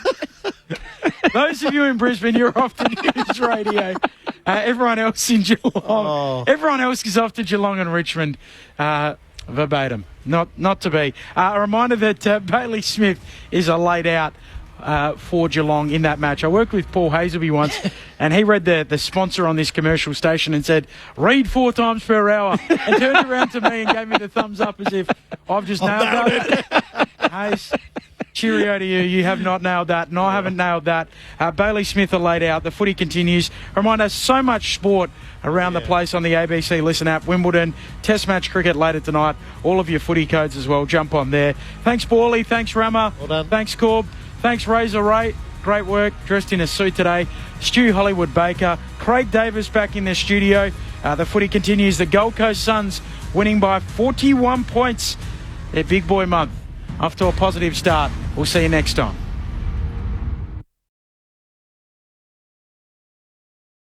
M: Those of you in Brisbane, you're off to News Radio. Everyone else in Geelong. Everyone else is off to Geelong and Richmond. Verbatim. Not to be. A reminder that Bailey Smith is a laid out for Geelong in that match. I worked with Paul Hazelby once, and he read the sponsor on this commercial station and said, "Read 4 times per hour," and turned around to me and gave me the thumbs up as if I've just nailed that. Hayes, cheerio to you. You have not nailed that, and I haven't nailed that. Bailey Smith are laid out. The footy continues. Reminder, so much sport around the place on the ABC Listen app. Wimbledon, Test match cricket later tonight. All of your footy codes as well. Jump on there. Thanks, Bawley. Thanks, Rama.
O: Well done.
M: Thanks, Corb. Thanks, Razor Ray. Great work. Dressed in a suit today. Stu Hollywood Baker. Craig Davis back in the studio. The footy continues. The Gold Coast Suns winning by 41 points. Their big boy month. Off to a positive start. We'll see you next time.